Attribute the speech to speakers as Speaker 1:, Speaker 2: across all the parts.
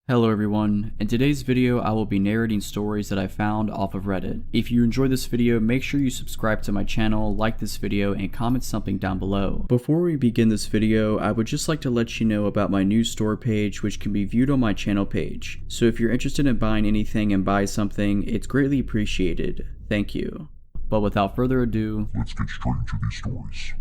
Speaker 1: Hello everyone, in today's video I will be narrating stories that I found off of Reddit. If you enjoyed this video, make sure you subscribe to my channel, like this video, and comment something down below. Before we begin this video, I would just like to let you know about my new store page, which can be viewed on my channel page. So if you're interested in buying anything and buy something, it's greatly appreciated. Thank you. But without further ado,
Speaker 2: let's get straight into these stories.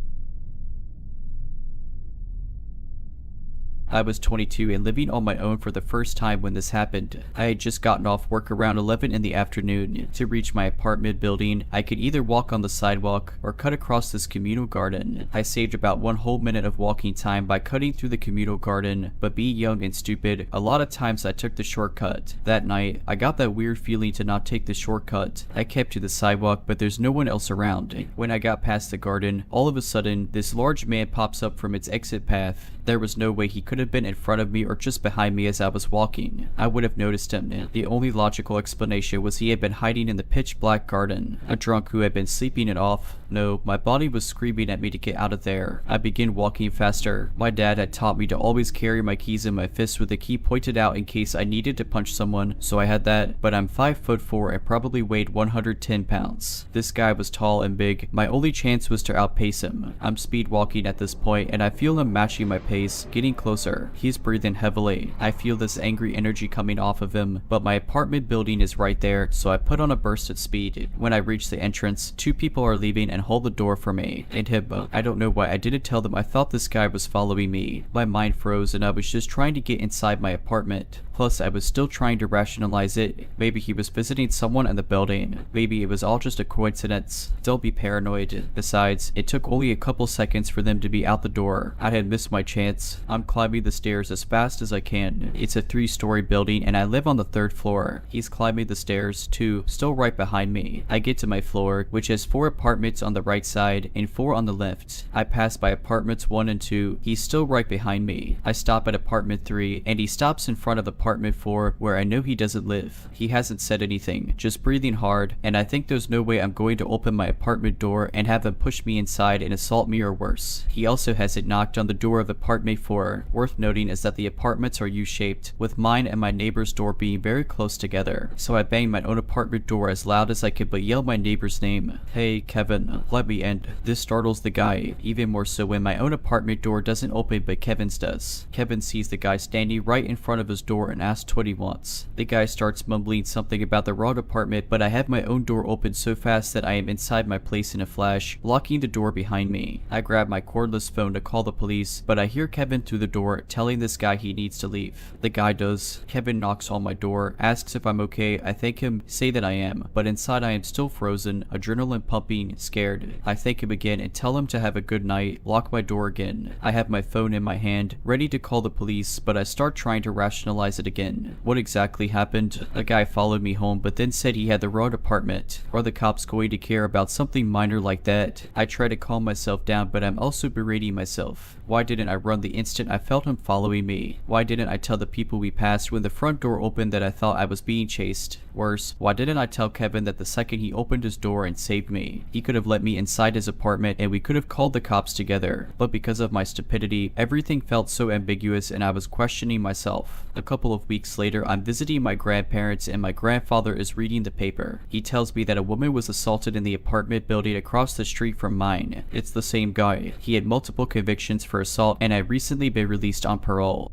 Speaker 1: I was 22 and living on my own for the first time when this happened. I had just gotten off work around 11 in the afternoon. To reach my apartment building, I could either walk on the sidewalk or cut across this communal garden. I saved about 1 whole minute of walking time by cutting through the communal garden, but being young and stupid, a lot of times I took the shortcut. That night, I got that weird feeling to not take the shortcut. I kept to the sidewalk, but there's no one else around. When I got past the garden, all of a sudden, this large man pops up from its exit path. There was no way he could have been in front of me or just behind me as I was walking. I would have noticed him. The only logical explanation was he had been hiding in the pitch black garden. A drunk who had been sleeping it off. No, my body was screaming at me to get out of there. I began walking faster. My dad had taught me to always carry my keys in my fist with the key pointed out in case I needed to punch someone, so I had that, but I'm 5'4" and probably weighed 110 pounds. This guy was tall and big. My only chance was to outpace him. I'm speed walking at this point and I feel him matching my pace, getting closer. He's breathing heavily. I feel this angry energy coming off of him, but my apartment building is right there, so I put on a burst at speed. When I reach the entrance, 2 people are leaving and hold the door for me. And him, I don't know why I didn't tell them I thought this guy was following me. My mind froze and I was just trying to get inside my apartment. Plus, I was still trying to rationalize it. Maybe he was visiting someone in the building. Maybe it was all just a coincidence. Don't be paranoid. Besides, it took only a couple seconds for them to be out the door. I had missed my chance. I'm climbing the stairs as fast as I can. It's a 3-story building and I live on the 3rd floor. He's climbing the stairs too, still right behind me. I get to my floor, which has 4 apartments on the right side and 4 on the left. I pass by apartments 1 and 2. He's still right behind me. I stop at apartment 3 and he stops in front of apartment 4 where I know he doesn't live. He hasn't said anything, just breathing hard, and I think there's no way I'm going to open my apartment door and have him push me inside and assault me or worse. He also hasn't knocked on the door of apartment 4. Worth noting is that the apartments are U-shaped, with mine and my neighbor's door being very close together. So I banged my own apartment door as loud as I could but yelled my neighbor's name. Hey Kevin, let me in. This startles the guy, even more so when my own apartment door doesn't open but Kevin's does. Kevin sees the guy standing right in front of his door and asks what he wants. The guy starts mumbling something about the wrong apartment, but I have my own door open so fast that I am inside my place in a flash, locking the door behind me. I grab my cordless phone to call the police, but I hear Kevin through the door telling this guy he needs to leave. The guy does. Kevin knocks on my door, asks if I'm okay. I thank him, say that I am, but inside I am still frozen, adrenaline pumping, scared. I thank him again and tell him to have a good night, lock my door again. I have my phone in my hand, ready to call the police, but I start trying to rationalize it again. What exactly happened? A guy followed me home but then said he had the wrong apartment. Are the cops going to care about something minor like that? I try to calm myself down, but I'm also berating myself. Why didn't I run the instant I felt him following me? Why didn't I tell the people we passed when the front door opened that I thought I was being chased? Worse, why didn't I tell Kevin that the second he opened his door and saved me? He could have let me inside his apartment and we could have called the cops together. But because of my stupidity, everything felt so ambiguous and I was questioning myself. A couple of weeks later, I'm visiting my grandparents and my grandfather is reading the paper. He tells me that a woman was assaulted in the apartment building across the street from mine. It's the same guy. He had multiple convictions for assault and had recently been released on parole.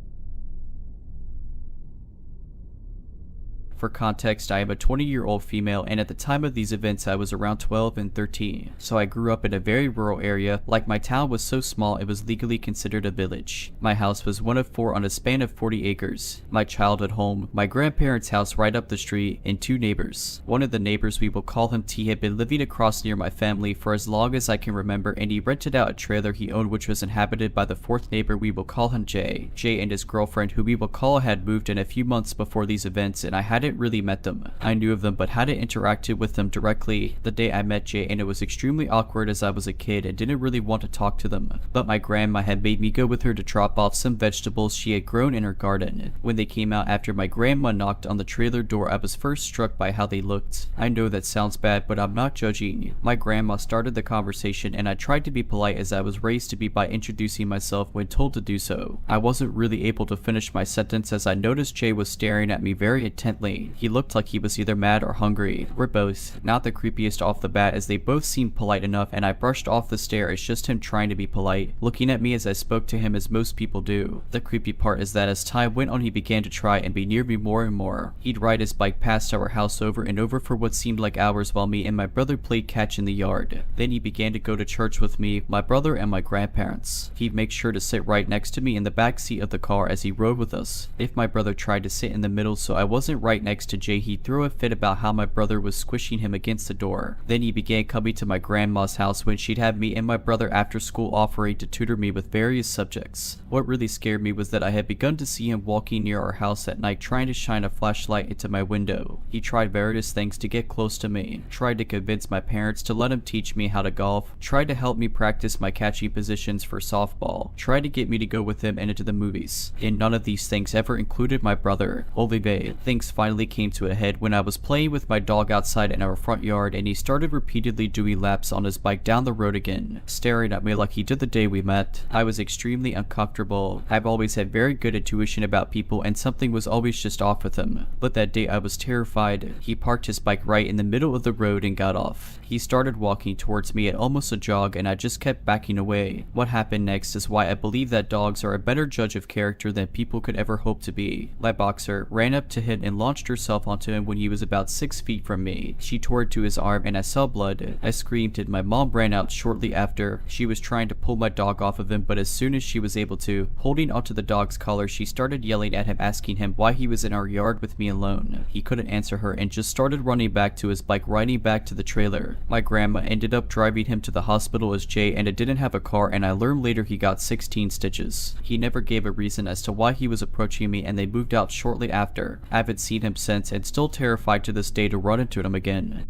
Speaker 1: For context, I am a 20-year-old female and at the time of these events I was around 12 and 13, so I grew up in a very rural area. Like my town was so small it was legally considered a village. My house was one of 4 on a span of 40 acres. My childhood home, my grandparents' house right up the street, and 2 neighbors. One of the neighbors, we will call him T, had been living across near my family for as long as I can remember and he rented out a trailer he owned which was inhabited by the 4th neighbor, we will call him Jay. Jay and his girlfriend, who we will call, had moved in a few months before these events and I hadn't hadn't really met them. I knew of them but hadn't interacted with them directly the day I met Jay, and it was extremely awkward as I was a kid and didn't really want to talk to them. But my grandma had made me go with her to drop off some vegetables she had grown in her garden. When they came out after my grandma knocked on the trailer door, I was first struck by how they looked. I know that sounds bad, but I'm not judging. My grandma started the conversation and I tried to be polite as I was raised to be by introducing myself when told to do so. I wasn't really able to finish my sentence as I noticed Jay was staring at me very intently. He looked like he was either mad or hungry. We're both not the creepiest off the bat as they both seemed polite enough, and I brushed off the stare as just him trying to be polite, looking at me as I spoke to him as most people do. The creepy part is that as time went on he began to try and be near me more and more. He'd ride his bike past our house over and over for what seemed like hours while me and my brother played catch in the yard. Then he began to go to church with me, my brother, and my grandparents. He'd make sure to sit right next to me in the back seat of the car as he rode with us. If my brother tried to sit in the middle so I wasn't right next to Jay, he'd throw a fit about how my brother was squishing him against the door. Then he began coming to my grandma's house when she'd have me and my brother after school, offering to tutor me with various subjects. What really scared me was that I had begun to see him walking near our house at night trying to shine a flashlight into my window. He tried various things to get close to me, tried to convince my parents to let him teach me how to golf, tried to help me practice my catchy positions for softball, tried to get me to go with him and into the movies. And none of these things ever included my brother, Olivier. Things finally came to a head when I was playing with my dog outside in our front yard and he started repeatedly doing laps on his bike down the road again, staring at me like he did the day we met. I was extremely uncomfortable. I've always had very good intuition about people and something was always just off with him. But that day I was terrified. He parked his bike right in the middle of the road and got off. He started walking towards me at almost a jog and I just kept backing away. What happened next is why I believe that dogs are a better judge of character than people could ever hope to be. My boxer ran up to him and launched herself onto him when he was about 6 feet from me. She tore to his arm and I saw blood. I screamed and my mom ran out shortly after. She was trying to pull my dog off of him, but as soon as she was able to, holding onto the dog's collar, she started yelling at him, asking him why he was in our yard with me alone. He couldn't answer her and just started running back to his bike, riding back to the trailer. My grandma ended up driving him to the hospital as Jay and it didn't have a car, and I learned later he got 16 stitches. He never gave a reason as to why he was approaching me and they moved out shortly after. I haven't seen him since and still terrified to this day to run into him again.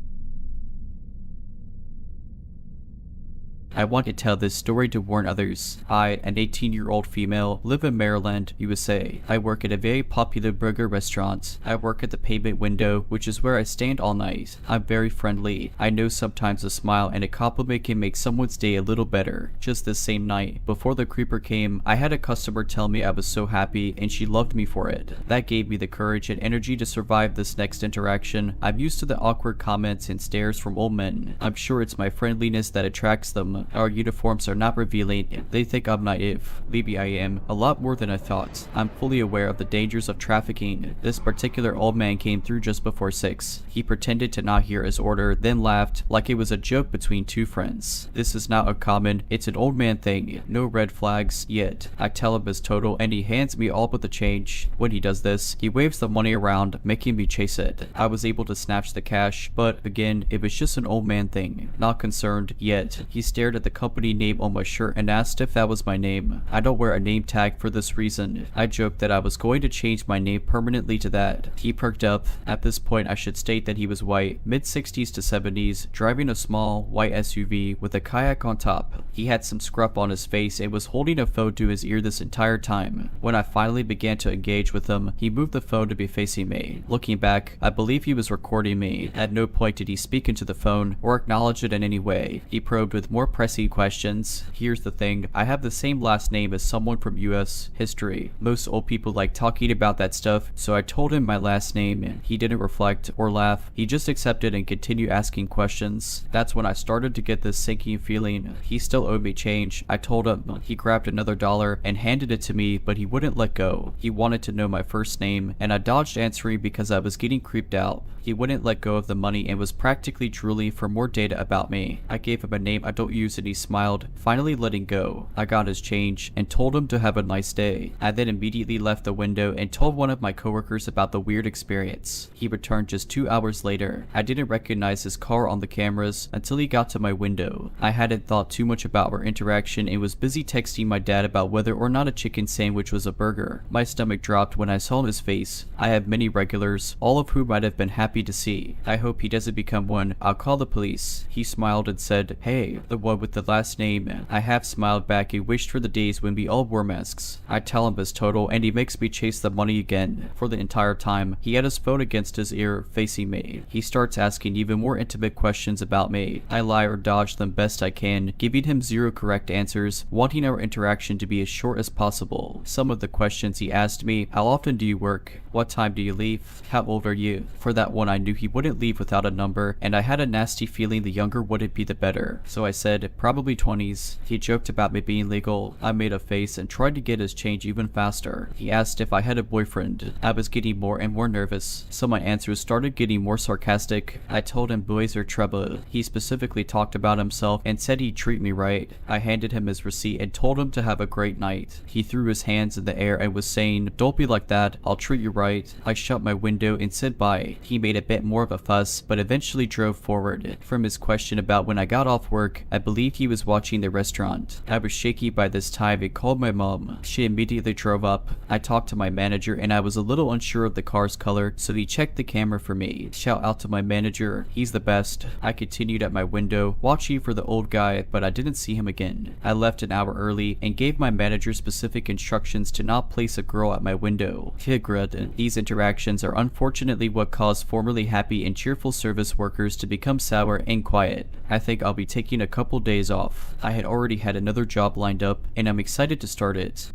Speaker 1: I want to tell this story to warn others. I, an 18-year-old female, live in Maryland, USA. I work at a very popular burger restaurant. I work at the pavement window, which is where I stand all night. I'm very friendly. I know sometimes a smile and a compliment can make someone's day a little better. Just this same night, before the creeper came, I had a customer tell me I was so happy and she loved me for it. That gave me the courage and energy to survive this next interaction. I'm used to the awkward comments and stares from old men. I'm sure it's my friendliness that attracts them. Our uniforms are not revealing. They think I'm naive. Maybe I am. A lot more than I thought. I'm fully aware of the dangers of trafficking. This particular old man came through just before 6. He pretended to not hear his order, then laughed like it was a joke between two friends. This is not uncommon. It's an old man thing. No red flags yet. I tell him his total and he hands me all but the change. When he does this, he waves the money around, making me chase it. I was able to snatch the cash, but again, it was just an old man thing. Not concerned yet. He stared at the company name on my shirt and asked if that was my name. I don't wear a name tag for this reason. I joked that I was going to change my name permanently to that. He perked up. At this point, I should state that he was white, mid-60s to 70s, driving a small, white SUV with a kayak on top. He had some scruff on his face and was holding a phone to his ear this entire time. When I finally began to engage with him, he moved the phone to be facing me. Looking back, I believe he was recording me. At no point did he speak into the phone or acknowledge it in any way. He probed with more pressing questions. Here's the thing, I have the same last name as someone from US history. Most old people like talking about that stuff, so I told him my last name. He didn't reflect or laugh. He just accepted and continued asking questions. That's when I started to get this sinking feeling. He still owed me change. I told him. He grabbed another dollar and handed it to me, but he wouldn't let go. He wanted to know my first name, and I dodged answering because I was getting creeped out. He wouldn't let go of the money and was practically drooling for more data about me. I gave him a name I don't use shoes and he smiled, finally letting go. I got his change and told him to have a nice day. I then immediately left the window and told one of my coworkers about the weird experience. He returned just 2 hours later. I didn't recognize his car on the cameras until he got to my window. I hadn't thought too much about our interaction and was busy texting my dad about whether or not a chicken sandwich was a burger. My stomach dropped when I saw his face. I have many regulars, all of whom I'd have been happy to see. I hope he doesn't become one. I'll call the police. He smiled and said, "Hey, the one with the last name." I half smiled back and wished for the days when we all wore masks. I tell him his total and he makes me chase the money again. For the entire time, he had his phone against his ear, facing me. He starts asking even more intimate questions about me. I lie or dodge them best I can, giving him 0 correct answers, wanting our interaction to be as short as possible. Some of the questions he asked me: how often do you work? What time do you leave? How old are you? For that one I knew he wouldn't leave without a number, and I had a nasty feeling the younger wouldn't be the better. So I said, probably 20s. He joked about me being legal. I made a face and tried to get his change even faster. He asked if I had a boyfriend. I was getting more and more nervous, so my answers started getting more sarcastic. I told him boys are trouble. He specifically talked about himself and said he'd treat me right. I handed him his receipt and told him to have a great night. He threw his hands in the air and was saying, "Don't be like that, I'll treat you right." I shut my window and said bye. He made a bit more of a fuss, but eventually drove forward. From his question about when I got off work, I believed he was watching the restaurant. I was shaky by this time and called my mom. She immediately drove up. I talked to my manager and I was a little unsure of the car's color, so he checked the camera for me. Shout out to my manager, he's the best. I continued at my window, watching for the old guy, but I didn't see him again. I left an hour early and gave my manager specific instructions to not place a girl at my window. These interactions are unfortunately what caused formerly happy and cheerful service workers to become sour and quiet. I think I'll be taking a couple days off. I had already had another job lined up and I'm excited to start it.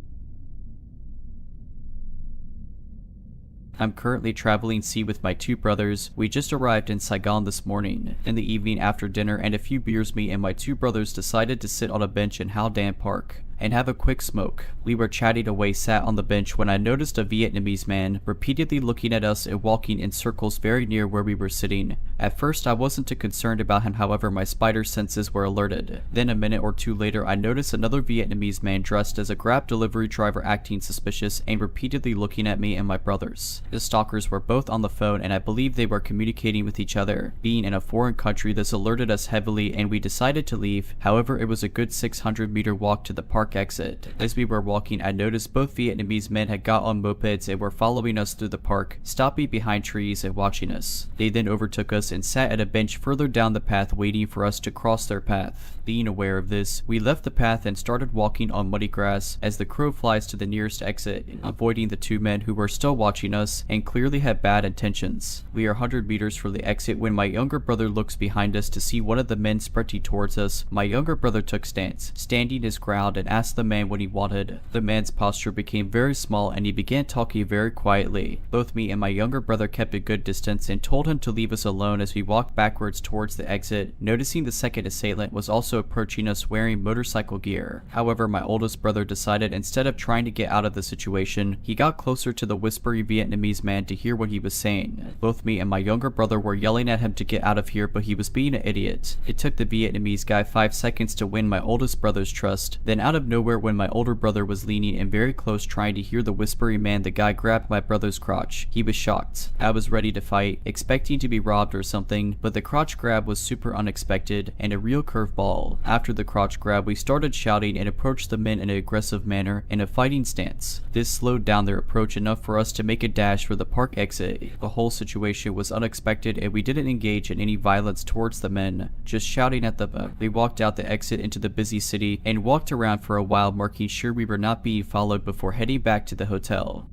Speaker 1: I'm currently traveling sea with my 2 brothers. We just arrived in Saigon this morning. In the evening after dinner and a few beers, me and my 2 brothers decided to sit on a bench in Hao Dan Park and have a quick smoke. We were chatting away sat on the bench when I noticed a Vietnamese man repeatedly looking at us and walking in circles very near where we were sitting. At first I wasn't too concerned about him, however my spider senses were alerted. Then a minute or two later I noticed another Vietnamese man dressed as a Grab delivery driver acting suspicious and repeatedly looking at me and my brothers. The stalkers were both on the phone and I believe they were communicating with each other. Being in a foreign country, this alerted us heavily and we decided to leave. However, it was a good 600-meter walk to the park exit. As we were walking, I noticed both Vietnamese men had got on mopeds and were following us through the park, stopping behind trees and watching us. They then overtook us and sat at a bench further down the path waiting for us to cross their path. Being aware of this, we left the path and started walking on muddy grass as the crow flies to the nearest exit, avoiding the 2 men who were still watching us and clearly had bad intentions. We are 100 meters from the exit when my younger brother looks behind us to see one of the men sprinting towards us. My younger brother took stance, standing his ground, and asked the man what he wanted. The man's posture became very small and he began talking very quietly. Both me and my younger brother kept a good distance and told him to leave us alone as we walked backwards towards the exit, noticing the second assailant was also approaching us wearing motorcycle gear. However, my oldest brother decided instead of trying to get out of the situation, he got closer to the whispery Vietnamese man to hear what he was saying. Both me and my younger brother were yelling at him to get out of here, but he was being an idiot. It took the Vietnamese guy 5 seconds to win my oldest brother's trust. Then out of nowhere, when my older brother was leaning in very close trying to hear the whispery man, the guy grabbed my brother's crotch. He was shocked. I was ready to fight, expecting to be robbed or something, but the crotch grab was super unexpected and a real curveball. After the crotch grab, we started shouting and approached the men in an aggressive manner in a fighting stance. This slowed down their approach enough for us to make a dash for the park exit. The whole situation was unexpected and we didn't engage in any violence towards the men, just shouting at them. We walked out the exit into the busy city and walked around for a while, making sure we were not being followed before heading back to the hotel.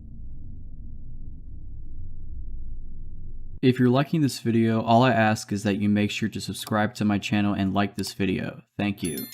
Speaker 1: If you're liking this video, all I ask is that you make sure to subscribe to my channel and like this video. Thank you.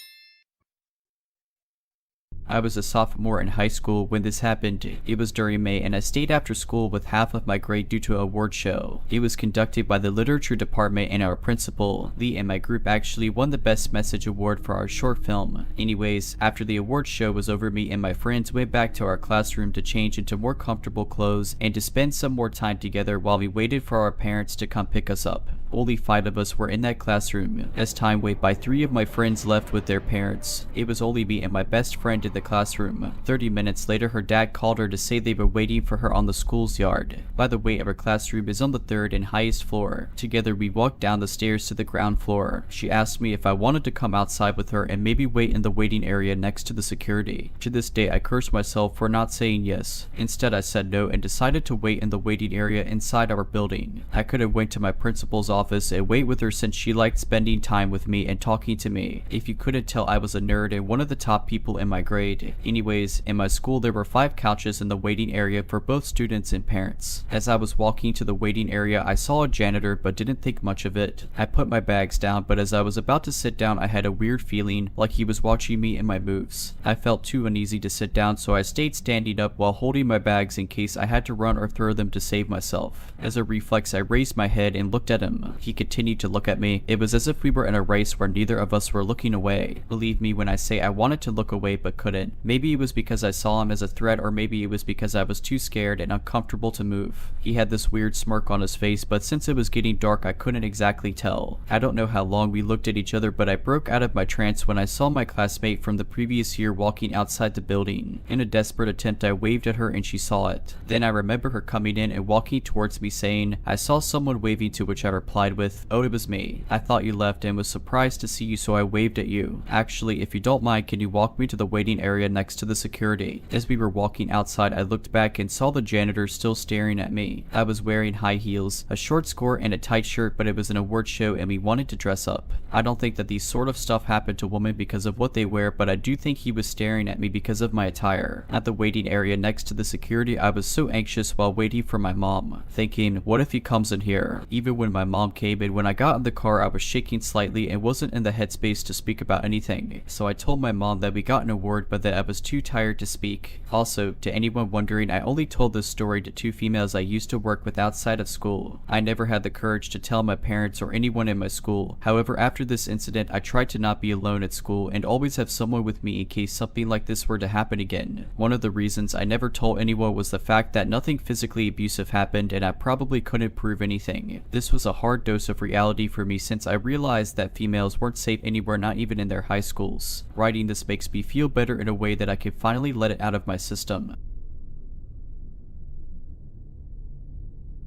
Speaker 1: I was a sophomore in high school when this happened. It was during May and I stayed after school with half of my grade due to an award show. It was conducted by the literature department and our principal. Lee and my group actually won the best message award for our short film. Anyways, after the award show was over, me and my friends went back to our classroom to change into more comfortable clothes and to spend some more time together while we waited for our parents to come pick us up. Only 5 of us were in that classroom. As time went by, 3 of my friends left with their parents. It was only me and my best friend in the classroom. 30 minutes later, her dad called her to say they were waiting for her on the school's yard. By the way, our classroom is on the 3rd and highest floor. Together, we walked down the stairs to the ground floor. She asked me if I wanted to come outside with her and maybe wait in the waiting area next to the security. To this day, I curse myself for not saying yes. Instead, I said no and decided to wait in the waiting area inside our building. I could have went to my principal's office and wait with her since she liked spending time with me and talking to me. If you couldn't tell, I was a nerd and one of the top people in my grade. Anyways, in my school there were 5 couches in the waiting area for both students and parents. As I was walking to the waiting area, I saw a janitor but didn't think much of it. I put my bags down, but as I was about to sit down, I had a weird feeling like he was watching me and my moves. I felt too uneasy to sit down, so I stayed standing up while holding my bags in case I had to run or throw them to save myself. As a reflex, I raised my head and looked at him. He continued to look at me. It was as if we were in a race where neither of us were looking away. Believe me when I say I wanted to look away but couldn't. Maybe it was because I saw him as a threat, or maybe it was because I was too scared and uncomfortable to move. He had this weird smirk on his face, but since it was getting dark, I couldn't exactly tell. I don't know how long we looked at each other, but I broke out of my trance when I saw my classmate from the previous year walking outside the building. In a desperate attempt, I waved at her and she saw it. Then I remember her coming in and walking towards me saying, "I saw someone waving," to which I replied with, "Oh, it was me. I thought you left and was surprised to see you, so I waved at you. Actually, if you don't mind, can you walk me to the waiting area next to the security?" As we were walking outside, I looked back and saw the janitor still staring at me. I was wearing high heels, a short skirt, and a tight shirt, but it was an award show and we wanted to dress up. I don't think that these sort of stuff happen to women because of what they wear, but I do think he was staring at me because of my attire. At the waiting area next to the security, I was so anxious while waiting for my mom, thinking, what if he comes in here? Even when my mom came in, when I got in the car, I was shaking slightly and wasn't in the headspace to speak about anything. So I told my mom that we got an award, but that I was too tired to speak. Also, to anyone wondering, I only told this story to 2 females I used to work with outside of school. I never had the courage to tell my parents or anyone in my school. However, after this incident, I tried to not be alone at school and always have someone with me in case something like this were to happen again. One of the reasons I never told anyone was the fact that nothing physically abusive happened and I probably couldn't prove anything. This was a hard dose of reality for me since I realized that females weren't safe anywhere, not even in their high schools. Writing this makes me feel better in a way that I can finally let it out of my system.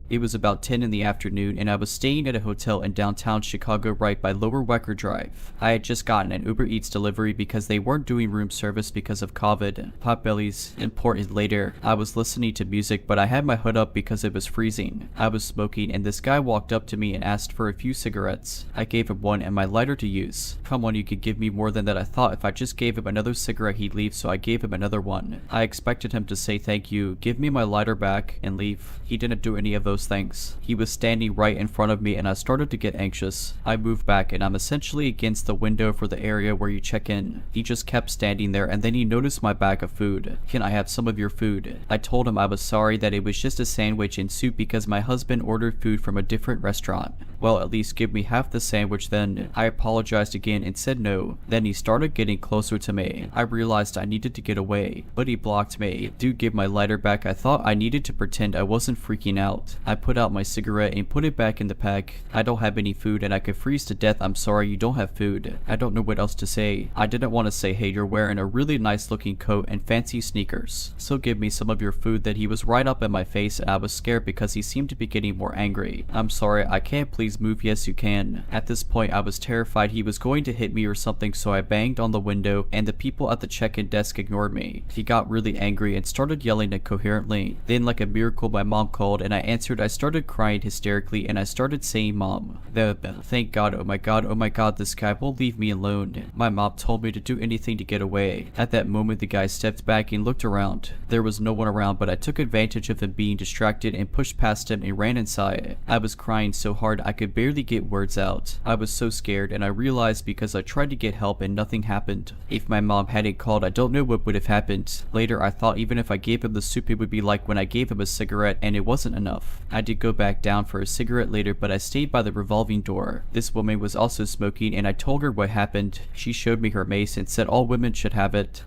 Speaker 1: It was about 10 in the afternoon and I was staying at a hotel in downtown Chicago right by Lower Wecker Drive. I had just gotten an Uber Eats delivery because they weren't doing room service because of COVID. Potbellies important later. I was listening to music, but I had my hood up because it was freezing. I was smoking and this guy walked up to me and asked for a few cigarettes. I gave him one and my lighter to use. Come on, you could give me more than that. I thought if I just gave him another cigarette he'd leave, so I gave him another one. I expected him to say thank you, give me my lighter back, and leave. He didn't do any of those things. He was standing right in front of me and I started to get anxious. I moved back and I'm essentially against the window for the area where you check in. He just kept standing there and then he noticed my bag of food. "Can I have some of your food?" I told him I was sorry, that it was just a sandwich and soup because my husband ordered food from a different restaurant. "Well, at least give me half the sandwich then." I apologized again and said no. Then he started getting closer to me. I realized I needed to get away, but he blocked me. "Do give my lighter back." I thought I needed to pretend I wasn't freaking out. I put out my cigarette and put it back in the pack. "I don't have any food and I could freeze to death. I'm sorry you don't have food." I don't know what else to say. I didn't want to say, "Hey, you're wearing a really nice looking coat and fancy sneakers, so give me some of your food." That he was right up in my face and I was scared because he seemed to be getting more angry. "I'm sorry, I can't, please move." "Yes, you can." At this point, I was terrified he was going to hit me or something, so I banged on the window and the people at the check-in desk ignored me. He got really angry and started yelling incoherently. Then, like a miracle, my mom called and I answered. I started crying hysterically and I started saying, "Mom, thank God, oh my God, this guy won't leave me alone." My mom told me to do anything to get away. At that moment, the guy stepped back and looked around. There was no one around, but I took advantage of him being distracted and pushed past him and ran inside. I was crying so hard I could barely get words out. I was so scared and I realized because I tried to get help and nothing happened. If my mom hadn't called, I don't know what would have happened. Later, I thought even if I gave him the soup, it would be like when I gave him a cigarette and it wasn't enough. I did go back down for a cigarette later, but I stayed by the revolving door. This woman was also smoking and I told her what happened. She showed me her mace and said all women should have it.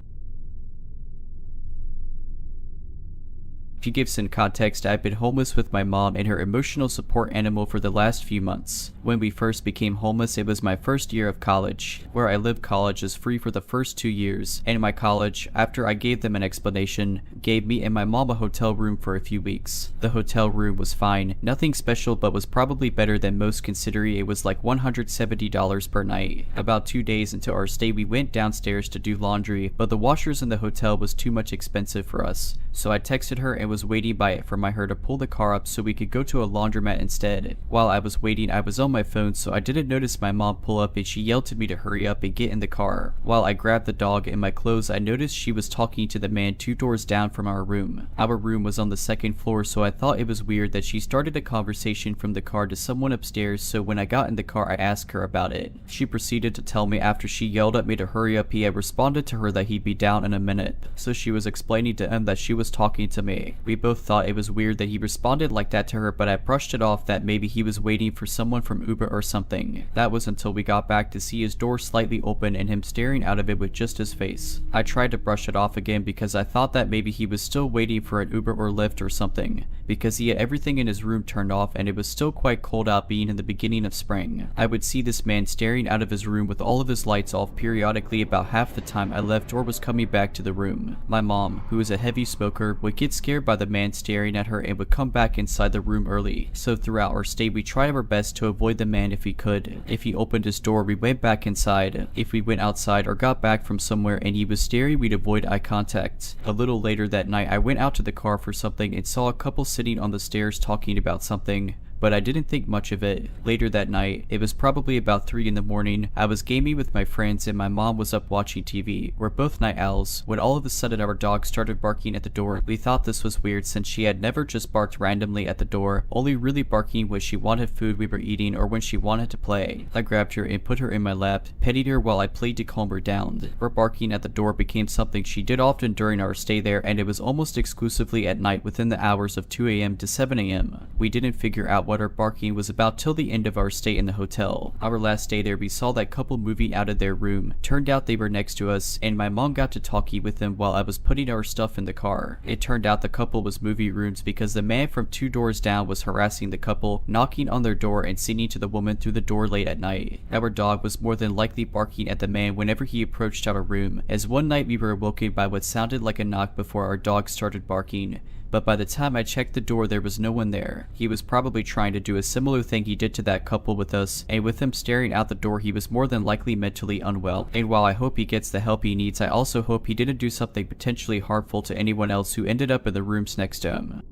Speaker 1: To give some context, I've been homeless with my mom and her emotional support animal for the last few months. When we first became homeless, it was my first year of college. Where I live, college is free for the first 2 years, and my college, after I gave them an explanation, gave me and my mom a hotel room for a few weeks. The hotel room was fine, nothing special, but was probably better than most considering it was like $170 per night. About 2 days into our stay, we went downstairs to do laundry, but the washers in the hotel was too much expensive for us. So I texted her and was waiting by it for her to pull the car up so we could go to a laundromat instead. While I was waiting, I was on my phone, so I didn't notice my mom pull up and she yelled to me to hurry up and get in the car. While I grabbed the dog and my clothes, I noticed she was talking to the man 2 doors down from our room. Our room was on the 2nd floor, so I thought it was weird that she started a conversation from the car to someone upstairs, so when I got in the car I asked her about it. She proceeded to tell me after she yelled at me to hurry up, he had responded to her that he'd be down in a minute. So she was explaining to him that she was talking to me. We both thought it was weird that he responded like that to her, but I brushed it off that maybe he was waiting for someone from Uber or something. That was until we got back to see his door slightly open and him staring out of it with just his face. I tried to brush it off again because I thought that maybe he was still waiting for an Uber or Lyft or something, because he had everything in his room turned off and it was still quite cold out being in the beginning of spring. I would see this man staring out of his room with all of his lights off periodically about half the time I left or was coming back to the room. My mom, who is a heavy smoker, would get scared by the man staring at her and would come back inside the room early. So throughout our stay, we tried our best to avoid the man if we could. If he opened his door, we went back inside. If we went outside or got back from somewhere and he was staring, we'd avoid eye contact. A little later that night, I went out to the car for something and saw a couple sitting on the stairs talking about something, but I didn't think much of it. Later that night, it was probably about 3 in the morning, I was gaming with my friends and my mom was up watching TV. We're both night owls, when all of a sudden our dog started barking at the door. We thought this was weird since she had never just barked randomly at the door, only really barking when she wanted food we were eating or when she wanted to play. I grabbed her and put her in my lap, petting her while I played to calm her down. Her barking at the door became something she did often during our stay there, and it was almost exclusively at night within the hours of 2 a.m. to 7 a.m. We didn't figure out what her barking was about till the end of our stay in the hotel. Our last day there, we saw that couple moving out of their room. Turned out they were next to us, and my mom got to talking with them while I was putting our stuff in the car. It turned out the couple was movie rooms because the man from 2 doors down was harassing the couple, knocking on their door and singing to the woman through the door late at night. Our dog was more than likely barking at the man whenever he approached our room, as one night we were awoken by what sounded like a knock before our dog started barking. But by the time I checked the door, there was no one there. He was probably trying to do a similar thing he did to that couple with us, and with him staring out the door, he was more than likely mentally unwell. And while I hope he gets the help he needs, I also hope he didn't do something potentially harmful to anyone else who ended up in the rooms next to him.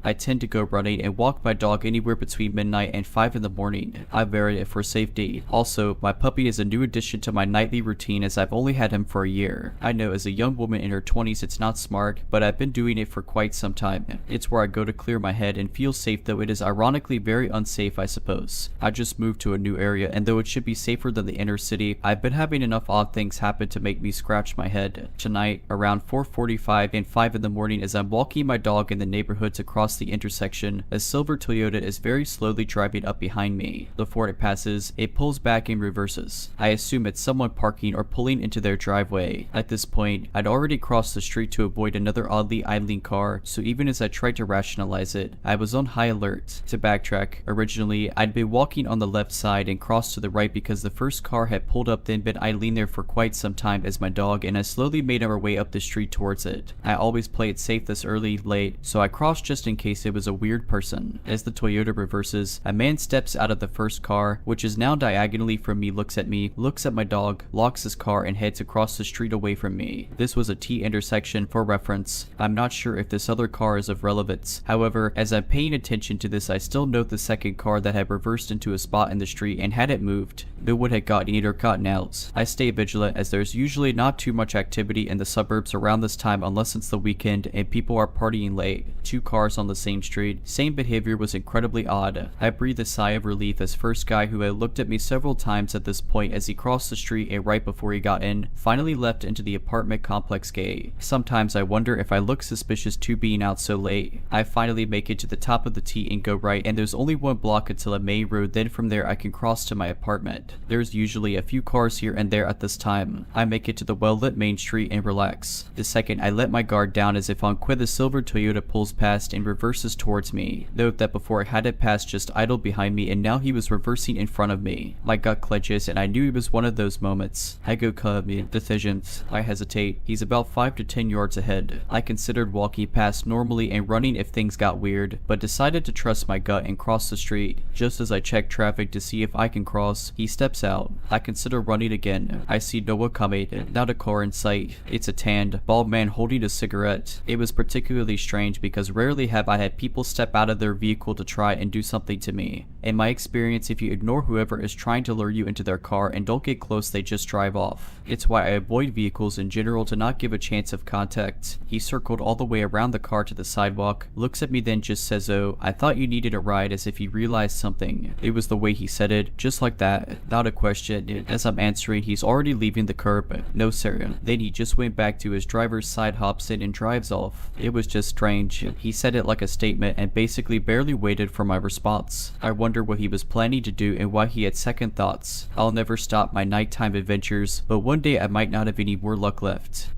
Speaker 1: I tend to go running and walk my dog anywhere between midnight and 5 in the morning. I vary it for safety. Also, my puppy is a new addition to my nightly routine as I've only had him for a year. I know as a young woman in her 20s it's not smart, but I've been doing it for quite some time. It's where I go to clear my head and feel safe, though it is ironically very unsafe, I suppose. I just moved to a new area, and though it should be safer than the inner city, I've been having enough odd things happen to make me scratch my head. Tonight, around 4:45 and 5 in the morning, as I'm walking my dog in the neighborhood to cross the intersection, a silver Toyota is very slowly driving up behind me. Before it passes, it pulls back and reverses. I assume it's someone parking or pulling into their driveway. At this point, I'd already crossed the street to avoid another oddly idling car, so even as I tried to rationalize it, I was on high alert. To backtrack, originally, I'd been walking on the left side and crossed to the right because the first car had pulled up, then been idling there for quite some time as my dog, and I slowly made our way up the street towards it. I always play it safe this early, late, so I crossed just in case it was a weird person. As the Toyota reverses, a man steps out of the first car, which is now diagonally from me, looks at me, looks at my dog, locks his car, and heads across the street away from me. This was a T intersection for reference. I'm not sure if this other car is of relevance. However, as I'm paying attention to this, I still note the second car that had reversed into a spot in the street, and had it moved, no one had gotten in or gotten out. I stay vigilant as there's usually not too much activity in the suburbs around this time unless it's the weekend and people are partying late. 2 cars on the same street. Same behavior was incredibly odd. I breathed a sigh of relief as first guy, who had looked at me several times at this point as he crossed the street and right before he got in, finally left into the apartment complex gate. Sometimes I wonder if I look suspicious too being out so late. I finally make it to the top of the T and go right, and there's only 1 block until a main road, then from there I can cross to my apartment. There's usually a few cars here and there at this time. I make it to the well-lit main street and relax. The second I let my guard down as if on quit, the silver Toyota pulls past and reverses towards me. Note that before I had it past just idled behind me, and now he was reversing in front of me. My gut clenches and I knew it was one of those moments. I go decisions. I hesitate. He's about 5 to 10 yards ahead. I considered walking past normally and running if things got weird, but decided to trust my gut and cross the street. Just as I check traffic to see if I can cross, he steps out. I consider running again. I see no one coming, not a car in sight. It's a tanned, bald man holding a cigarette. It was particularly strange because rarely have I had people step out of their vehicle to try and do something to me. In my experience, if you ignore whoever is trying to lure you into their car and don't get close, they just drive off. It's why I avoid vehicles in general to not give a chance of contact. He circled all the way around the car to the sidewalk, looks at me, then just says, "Oh, I thought you needed a ride," as if he realized something. It was the way he said it, just like that, without a question. As I'm answering, he's already leaving the curb. "No sir." Then he just went back to his driver's side, hops in and drives off. It was just strange. He said it like a statement and basically barely waited for my response. I wonder what he was planning to do and why he had second thoughts. I'll never stop my nighttime adventures, but one day I might not have any more luck left.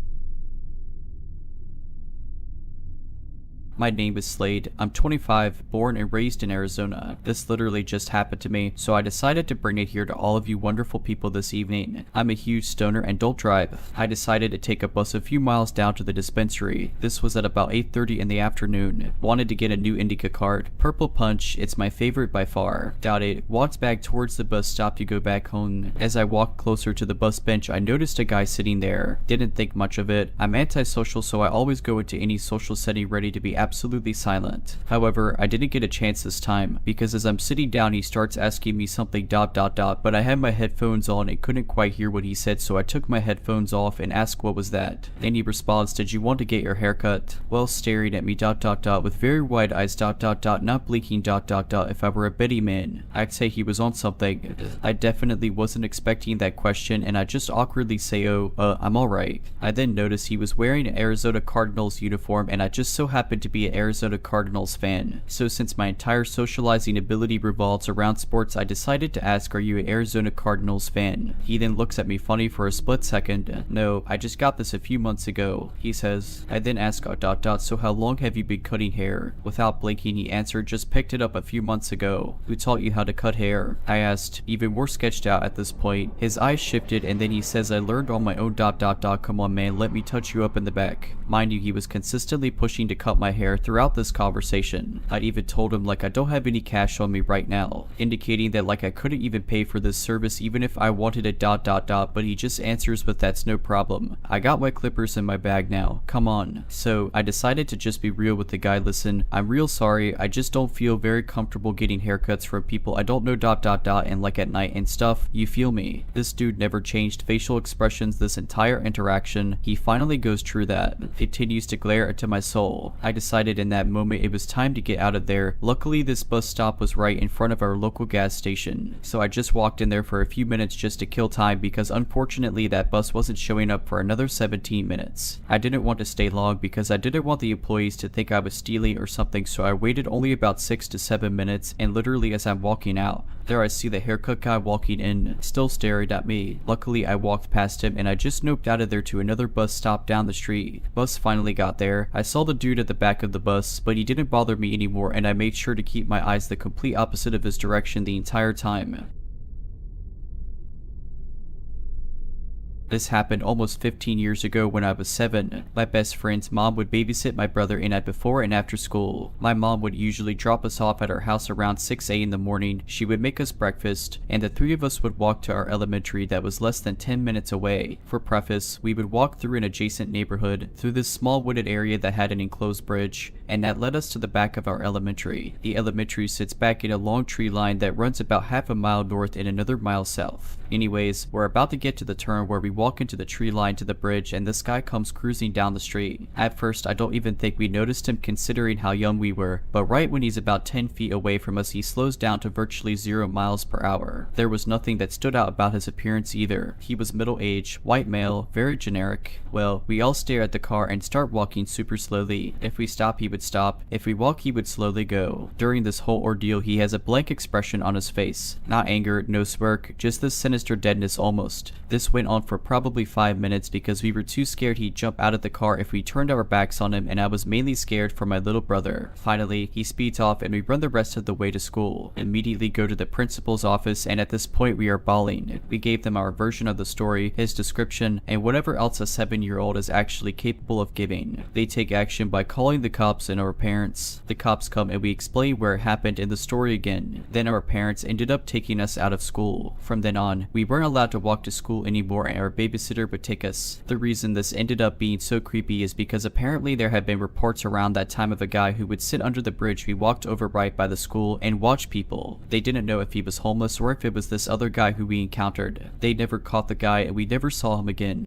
Speaker 1: My name is Slade. I'm 25, born and raised in Arizona. This literally just happened to me, so I decided to bring it here to all of you wonderful people this evening. I'm a huge stoner and don't drive. I decided to take a bus a few miles down to the dispensary. This was at about 8:30 in the afternoon. Wanted to get a new Indica card. Purple Punch, it's my favorite by far. Doubt it. Walked back towards the bus stop to go back home. As I walked closer to the bus bench, I noticed a guy sitting there. Didn't think much of it. I'm antisocial, so I always go into any social setting ready to be absolutely silent. However, I didn't get a chance this time, because as I'm sitting down he starts asking me something ... but I had my headphones on and couldn't quite hear what he said, so I took my headphones off and asked what was that. And he responds, "Did you want to get your hair cut?" Well, staring at me ... with very wide eyes ... not blinking ... if I were a Betty man, I'd say he was on something. I definitely wasn't expecting that question, and I just awkwardly say, "Oh, I'm alright." I then noticed he was wearing an Arizona Cardinals uniform, and I just so happened to be an Arizona Cardinals fan. So since my entire socializing ability revolves around sports, I decided to ask, "Are you an Arizona Cardinals fan?" He then looks at me funny for a split second. "No, I just got this a few months ago," he says. I then ask, "So how long have you been cutting hair?" Without blinking, he answered, "Just picked it up a few months ago." "Who taught you how to cut hair?" I asked, even more sketched out at this point. His eyes shifted and then he says, "I learned on my own ... Come on man, let me touch you up in the back." Mind you, he was consistently pushing to cut my hair throughout this conversation. I even told him like I don't have any cash on me right now, indicating that like I couldn't even pay for this service even if I wanted a ... but he just answers with "That's no problem. I got my clippers in my bag now. Come on." So I decided to just be real with the guy. "Listen, I'm real sorry. I just don't feel very comfortable getting haircuts from people I don't know ... and like at night and stuff. You feel me?" This dude never changed facial expressions this entire interaction. He finally goes, "True that." Continues to glare into my soul. I decided in that moment it was time to get out of there. Luckily this bus stop was right in front of our local gas station, so I just walked in there for a few minutes just to kill time, because unfortunately that bus wasn't showing up for another 17 minutes. I didn't want to stay long because I didn't want the employees to think I was stealing or something, so I waited only about 6 to 7 minutes, and literally as I'm walking out, there I see the haircut guy walking in, still staring at me. Luckily I walked past him and I just noped out of there to another bus stop down the street. Bus finally got there. I saw the dude at the back of the bus, but he didn't bother me anymore, and I made sure to keep my eyes the complete opposite of his direction the entire time. This happened almost 15 years ago when I was 7. My best friend's mom would babysit my brother in at before and after school. My mom would usually drop us off at our house around 6 a.m. in the morning. She would make us breakfast, and the 3 of us would walk to our elementary that was less than 10 minutes away. For preface, we would walk through an adjacent neighborhood, through this small wooded area that had an enclosed bridge, and that led us to the back of our elementary. The elementary sits back in a long tree line that runs about half a mile north and another mile south. Anyways, we're about to get to the turn where we walk into the tree line to the bridge and this guy comes cruising down the street. At first, I don't even think we noticed him considering how young we were, but right when he's about 10 feet away from us, he slows down to virtually 0 miles per hour. There was nothing that stood out about his appearance either. He was middle-aged, white male, very generic. Well, we all stare at the car and start walking super slowly. If we stop, he would stop. If we walk, he would slowly go. During this whole ordeal, he has a blank expression on his face. Not anger, no smirk, just this sinister deadness almost. This went on for probably 5 minutes because we were too scared he'd jump out of the car if we turned our backs on him, and I was mainly scared for my little brother. Finally, he speeds off and we run the rest of the way to school. Immediately go to the principal's office, and at this point we are bawling. We gave them our version of the story, his description, and whatever else a 7-year-old is actually capable of giving. They take action by calling the cops and our parents. The cops come and we explain where it happened in the story again. Then our parents ended up taking us out of school. From then on, we weren't allowed to walk to school anymore and our babysitter would take us. The reason this ended up being so creepy is because apparently there had been reports around that time of a guy who would sit under the bridge we walked over right by the school and watch people. They didn't know if he was homeless or if it was this other guy who we encountered. They never caught the guy and we never saw him again.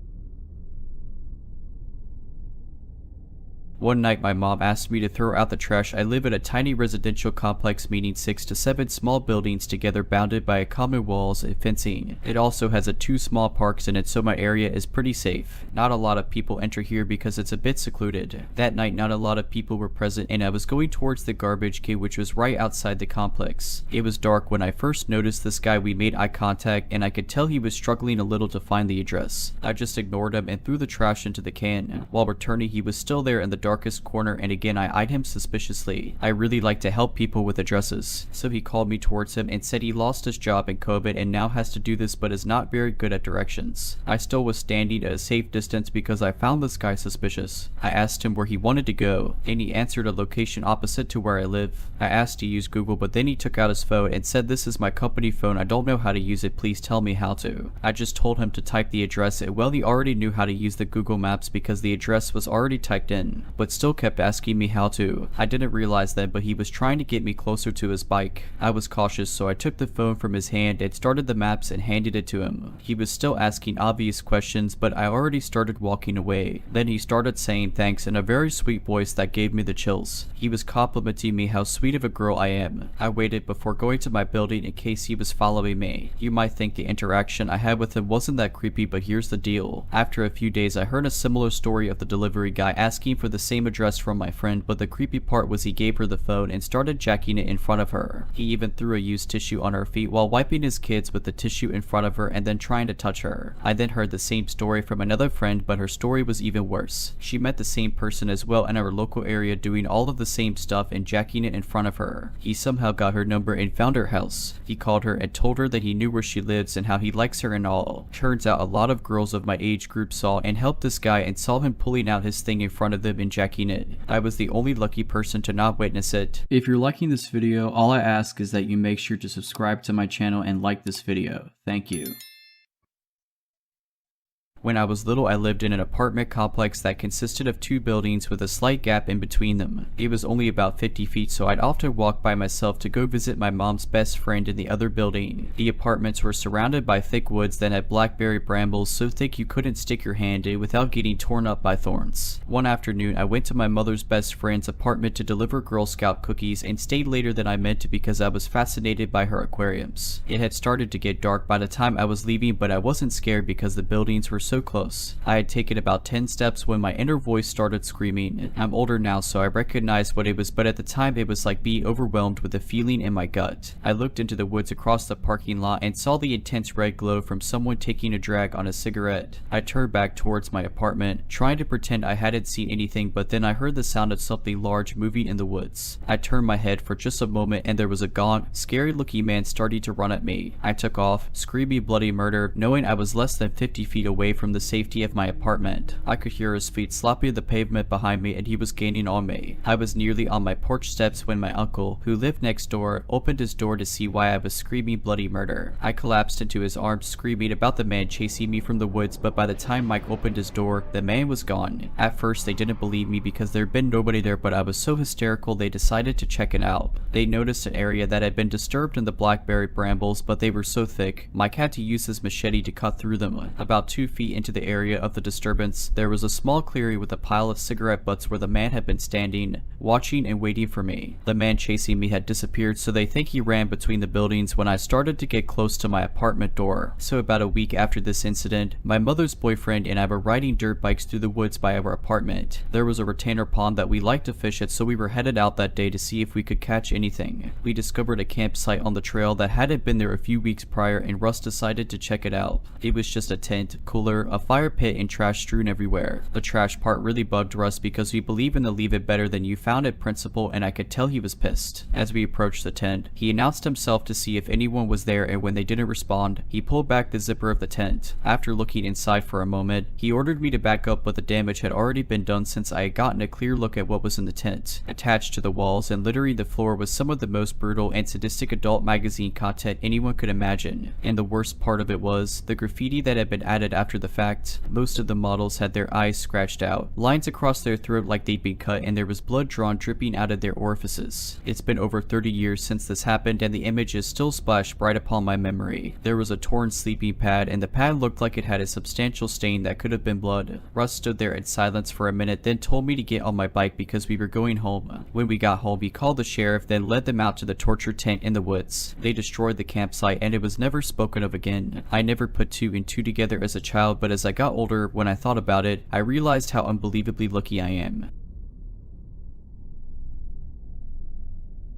Speaker 1: One night my mom asked me to throw out the trash. I live in a tiny residential complex meaning 6 to 7 small buildings together bounded by a common walls and fencing. It also has 2 small parks in it, so my area is pretty safe. Not a lot of people enter here because it's a bit secluded. That night not a lot of people were present and I was going towards the garbage can, which was right outside the complex. It was dark when I first noticed this guy. We made eye contact and I could tell he was struggling a little to find the address. I just ignored him and threw the trash into the can. While returning, he was still there in the darkest corner, and again I eyed him suspiciously. I really like to help people with addresses, so he called me towards him and said he lost his job in COVID and now has to do this but is not very good at directions. I still was standing at a safe distance because I found this guy suspicious. I asked him where he wanted to go and he answered a location opposite to where I live. I asked to use Google, but then he took out his phone and said, "This is my company phone, I don't know how to use it, please tell me how to." I just told him to type the address, and well, he already knew how to use the Google Maps because the address was already typed in, but still kept asking me how to. I didn't realize that, but he was trying to get me closer to his bike. I was cautious, so I took the phone from his hand and started the maps and handed it to him. He was still asking obvious questions, but I already started walking away. Then he started saying thanks in a very sweet voice that gave me the chills. He was complimenting me how sweet of a girl I am. I waited before going to my building in case he was following me. You might think the interaction I had with him wasn't that creepy, but here's the deal. After a few days, I heard a similar story of the delivery guy asking for the same address from my friend, but the creepy part was he gave her the phone and started jacking it in front of her. He even threw a used tissue on her feet while wiping his kids with the tissue in front of her and then trying to touch her. I then heard the same story from another friend, but her story was even worse. She met the same person as well in our local area doing all of the same stuff and jacking it in front of her. He somehow got her number and found her house. He called her and told her that he knew where she lives and how he likes her and all. Turns out a lot of girls of my age group saw and helped this guy and saw him pulling out his thing in front of them and jacking it. I was the only lucky person to not witness it. If you're liking this video, all I ask is that you make sure to subscribe to my channel and like this video. Thank you. When I was little, I lived in an apartment complex that consisted of 2 buildings with a slight gap in between them. It was only about 50 feet, so I'd often walk by myself to go visit my mom's best friend in the other building. The apartments were surrounded by thick woods that had blackberry brambles so thick you couldn't stick your hand in without getting torn up by thorns. One afternoon, I went to my mother's best friend's apartment to deliver Girl Scout cookies and stayed later than I meant to because I was fascinated by her aquariums. It had started to get dark by the time I was leaving, but I wasn't scared because the buildings were so close. I had taken about 10 steps when my inner voice started screaming. I'm older now, so I recognized what it was, but at the time it was like being overwhelmed with a feeling in my gut. I looked into the woods across the parking lot and saw the intense red glow from someone taking a drag on a cigarette. I turned back towards my apartment, trying to pretend I hadn't seen anything, but then I heard the sound of something large moving in the woods. I turned my head for just a moment and there was a gaunt, scary looking man starting to run at me. I took off, screaming bloody murder, knowing I was less than 50 feet away from the safety of my apartment. I could hear his feet slopping the pavement behind me and he was gaining on me. I was nearly on my porch steps when my uncle, who lived next door, opened his door to see why I was screaming bloody murder. I collapsed into his arms screaming about the man chasing me from the woods, but by the time Mike opened his door, the man was gone. At first they didn't believe me because there'd been nobody there, but I was so hysterical they decided to check it out. They noticed an area that had been disturbed in the blackberry brambles, but they were so thick, Mike had to use his machete to cut through them. About 2 feet feet into the area of the disturbance, there was a small clearing with a pile of cigarette butts where the man had been standing, watching and waiting for me. The man chasing me had disappeared, so they think he ran between the buildings when I started to get close to my apartment door. So about a week after this incident, my mother's boyfriend and I were riding dirt bikes through the woods by our apartment. There was a retainer pond that we liked to fish at, so we were headed out that day to see if we could catch anything. We discovered a campsite on the trail that hadn't been there a few weeks prior, and Russ decided to check it out. It was just a tent, cooler, a fire pit, and trash strewn everywhere. The trash part really bugged Russ because we believe in the leave it better than you found it principle, and I could tell he was pissed. As we approached the tent, he announced himself to see if anyone was there, and when they didn't respond, he pulled back the zipper of the tent. After looking inside for a moment, he ordered me to back up, but the damage had already been done since I had gotten a clear look at what was in the tent. Attached to the walls and littering the floor was some of the most brutal and sadistic adult magazine content anyone could imagine. And the worst part of it was the graffiti that had been added after the fact. Most of the models had their eyes scratched out, lines across their throat like they'd been cut, and there was blood drawn dripping out of their orifices. It's been over 30 years since this happened, and the image is still splashed bright upon my memory. There was a torn sleeping pad, and the pad looked like it had a substantial stain that could have been blood. Russ stood there in silence for a minute, then told me to get on my bike because we were going home. When we got home, he called the sheriff, then led them out to the torture tent in the woods. They destroyed the campsite, and it was never spoken of again. I never put two and two together as a child, but as I got older, when I thought about it, I realized how unbelievably lucky I am.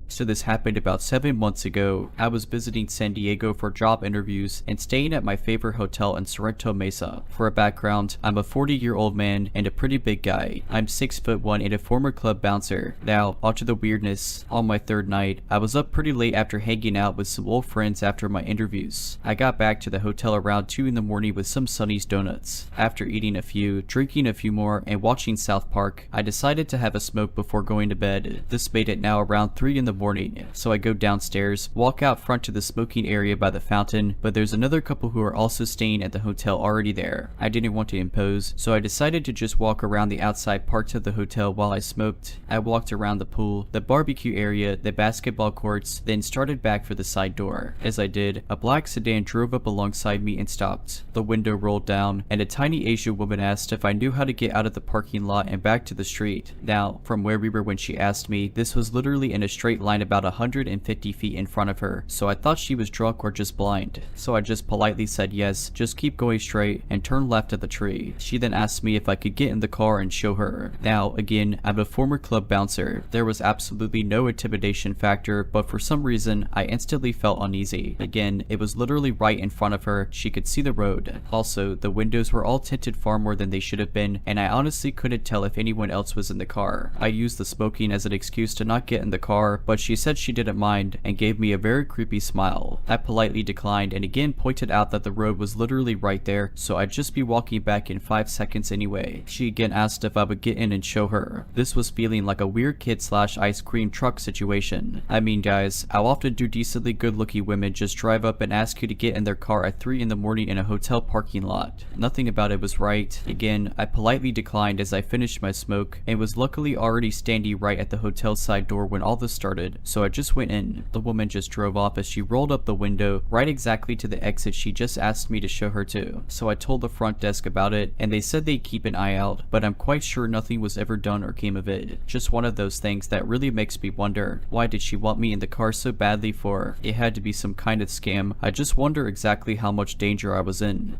Speaker 1: So this happened about 7 months ago. I was visiting San Diego for job interviews and staying at my favorite hotel in Sorrento Mesa. For a background, I'm a 40-year-old man and a pretty big guy. I'm 6'1" and a former club bouncer. Now, onto the weirdness. On my third night, I was up pretty late after hanging out with some old friends after my interviews. I got back to the hotel around 2 in the morning with some Sonny's donuts. After eating a few, drinking a few more, and watching South Park, I decided to have a smoke before going to bed. This made it now around 3 in the morning, so I go downstairs, walk out front to the smoking area by the fountain, but there's another couple who are also staying at the hotel already there. I didn't want to impose, so I decided to just walk around the outside parts of the hotel while I smoked. I walked around the pool, the barbecue area, the basketball courts, then started back for the side door. As I did, a black sedan drove up alongside me and stopped. The window rolled down, and a tiny Asian woman asked if I knew how to get out of the parking lot and back to the street. Now, from where we were when she asked me, this was literally in a straight line about 150 feet in front of her, so I thought she was drunk or just blind. So I just politely said yes, just keep going straight, and turned left at the tree. She then asked me if I could get in the car and show her. Now, again, I'm a former club bouncer. There was absolutely no intimidation factor, but for some reason, I instantly felt uneasy. Again, it was literally right in front of her. She could see the road. Also, the windows were all tinted far more than they should have been, and I honestly couldn't tell if anyone else was in the car. I used the smoking as an excuse to not get in the car, but she said she didn't mind and gave me a very creepy smile. I politely declined and again pointed out that the road was literally right there, so I'd just be walking back in 5 seconds anyway. She again asked if I would get in and show her. This was feeling like a weird kid / ice cream truck situation. I mean guys, how often do decently good looking women just drive up and ask you to get in their car at 3 in the morning in a hotel parking lot? Nothing about it was right. Again, I politely declined as I finished my smoke and was luckily already standing right at the hotel side door when all this started, so I just went in. The woman just drove off as she rolled up the window right exactly to the exit she just asked me to show her to. So I told the front desk about it and they said they'd keep an eye out, but I'm quite sure nothing was ever done or came of it. Just one of those things that really makes me wonder, why did she want me in the car so badly for? It had to be some kind of scam. I just wonder exactly how much danger I was in.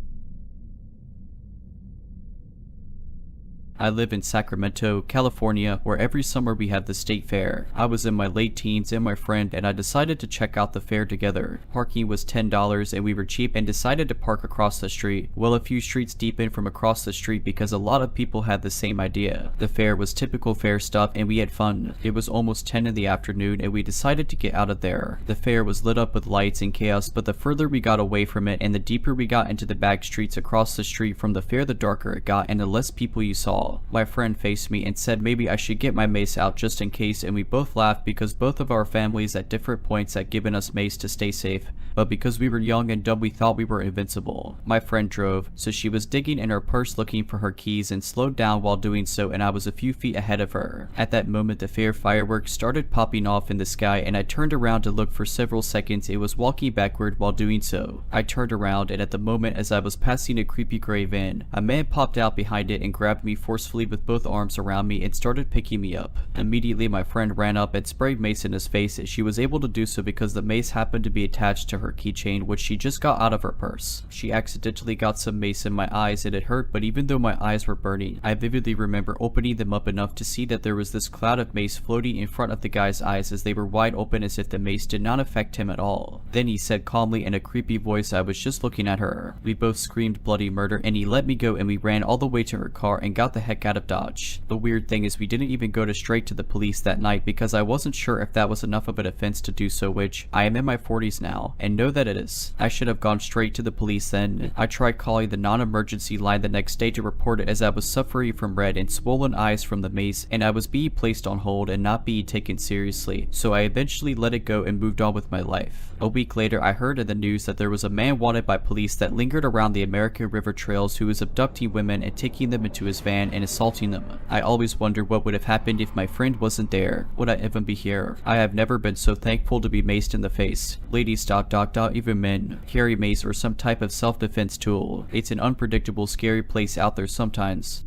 Speaker 1: I live in Sacramento, California, where every summer we have the state fair. I was in my late teens and my friend and I decided to check out the fair together. Parking was $10 and we were cheap and decided to park across the street. Well, a few streets deep in from across the street because a lot of people had the same idea. The fair was typical fair stuff and we had fun. It was almost 10 in the afternoon and we decided to get out of there. The fair was lit up with lights and chaos, but the further we got away from it and the deeper we got into the back streets across the street from the fair, the darker it got and the less people you saw. all. My friend faced me and said maybe I should get my mace out just in case, and we both laughed because both of our families at different points had given us mace to stay safe, but because we were young and dumb we thought we were invincible. My friend drove, so she was digging in her purse looking for her keys and slowed down while doing so, and I was a few feet ahead of her. At that moment the fair fireworks started popping off in the sky, and I turned around to look for several seconds. It was walking backward while doing so. I turned around, and at the moment as I was passing a creepy gray van, a man popped out behind it and grabbed me forcefully with both arms around me and started picking me up. Immediately my friend ran up and sprayed mace in his face. She was able to do so because the mace happened to be attached to her keychain, which she just got out of her purse. She accidentally got some mace in my eyes and it hurt, but even though my eyes were burning, I vividly remember opening them up enough to see that there was this cloud of mace floating in front of the guy's eyes as they were wide open as if the mace did not affect him at all. Then he said calmly in a creepy voice, "I was just looking at her." We both screamed bloody murder and he let me go, and we ran all the way to her car and got the heck out of Dodge. The weird thing is we didn't even go straight to the police that night because I wasn't sure if that was enough of an offense to do so, which I am in my 40s now and know that it is. I should have gone straight to the police then. I tried calling the non-emergency line the next day to report it as I was suffering from red and swollen eyes from the mace, and I was being placed on hold and not being taken seriously, so I eventually let it go and moved on with my life. A week later I heard in the news that there was a man wanted by police that lingered around the American River trails who was abducting women and taking them into his van and assaulting them. I always wondered what would have happened if my friend wasn't there. Would I even be here? I have never been so thankful to be maced in the face. Ladies ... even men carry mace or some type of self-defense tool. It's an unpredictable, scary place out there sometimes.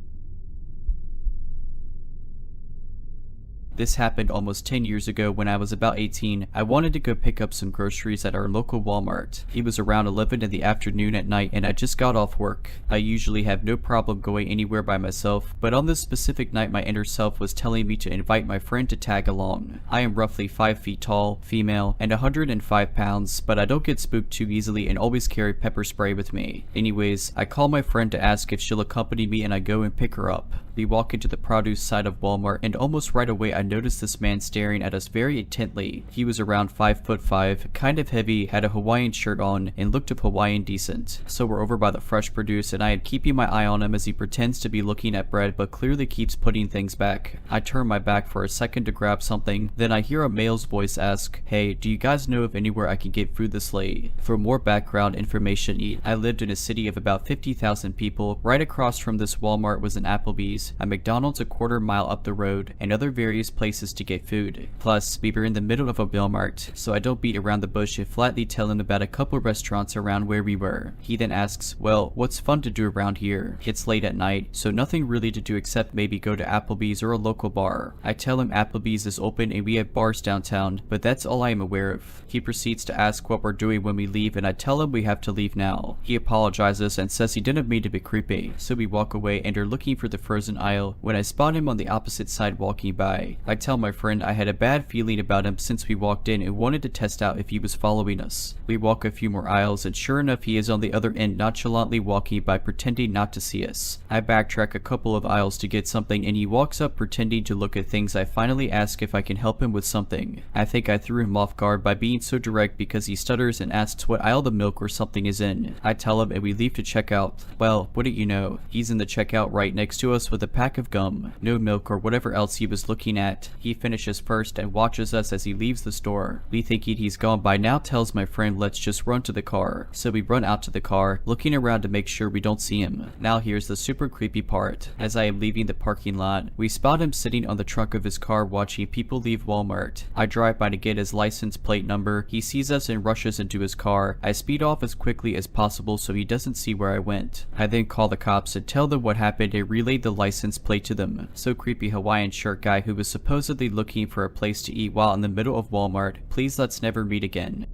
Speaker 1: This happened almost 10 years ago when I was about 18. I wanted to go pick up some groceries at our local Walmart. It was around 11 in the afternoon at night and I just got off work. I usually have no problem going anywhere by myself, but on this specific night my inner self was telling me to invite my friend to tag along. I am roughly 5 feet tall, female, and 105 pounds, but I don't get spooked too easily and always carry pepper spray with me. Anyways, I call my friend to ask if she'll accompany me and I go and pick her up. We walk into the produce side of Walmart and almost right away I noticed this man staring at us very intently. He was around 5'5", kind of heavy, had a Hawaiian shirt on, and looked of Hawaiian decent. So we're over by the fresh produce and I am keeping my eye on him as he pretends to be looking at bread but clearly keeps putting things back. I turn my back for a second to grab something, then I hear a male's voice ask, "Hey, do you guys know of anywhere I can get food this late?" For more background information, I lived in a city of about 50,000 people. Right across from this Walmart was an Applebee's, a McDonald's a quarter mile up the road, and other various places to get food. Plus, we were in the middle of a Walmart, so I don't beat around the bush and flatly tell him about a couple restaurants around where we were. He then asks, "Well, what's fun to do around here?" It's late at night, so nothing really to do except maybe go to Applebee's or a local bar. I tell him Applebee's is open and we have bars downtown, but that's all I am aware of. He proceeds to ask what we're doing when we leave, and I tell him we have to leave now. He apologizes and says he didn't mean to be creepy, so we walk away and are looking for the frozen aisle when I spot him on the opposite side walking by. I tell my friend I had a bad feeling about him since we walked in and wanted to test out if he was following us. We walk a few more aisles and sure enough he is on the other end nonchalantly walking by pretending not to see us. I backtrack a couple of aisles to get something and he walks up pretending to look at things. I finally ask if I can help him with something. I think I threw him off guard by being so direct because he stutters and asks what aisle the milk or something is in. I tell him and we leave to check out. Well, wouldn't you know, he's in the checkout right next to us with a pack of gum, no milk or whatever else he was looking at. He finishes first and watches us as he leaves the store. Me thinking he's gone by now tells my friend let's just run to the car. So we run out to the car, looking around to make sure we don't see him. Now here's the super creepy part. As I am leaving the parking lot, we spot him sitting on the trunk of his car watching people leave Walmart. I drive by to get his license plate number. He sees us and rushes into his car. I speed off as quickly as possible so he doesn't see where I went. I then call the cops and tell them what happened and relayed the license plate to them. So creepy Hawaiian shirt guy who was supposedly looking for a place to eat while in the middle of Walmart. Please let's never meet again.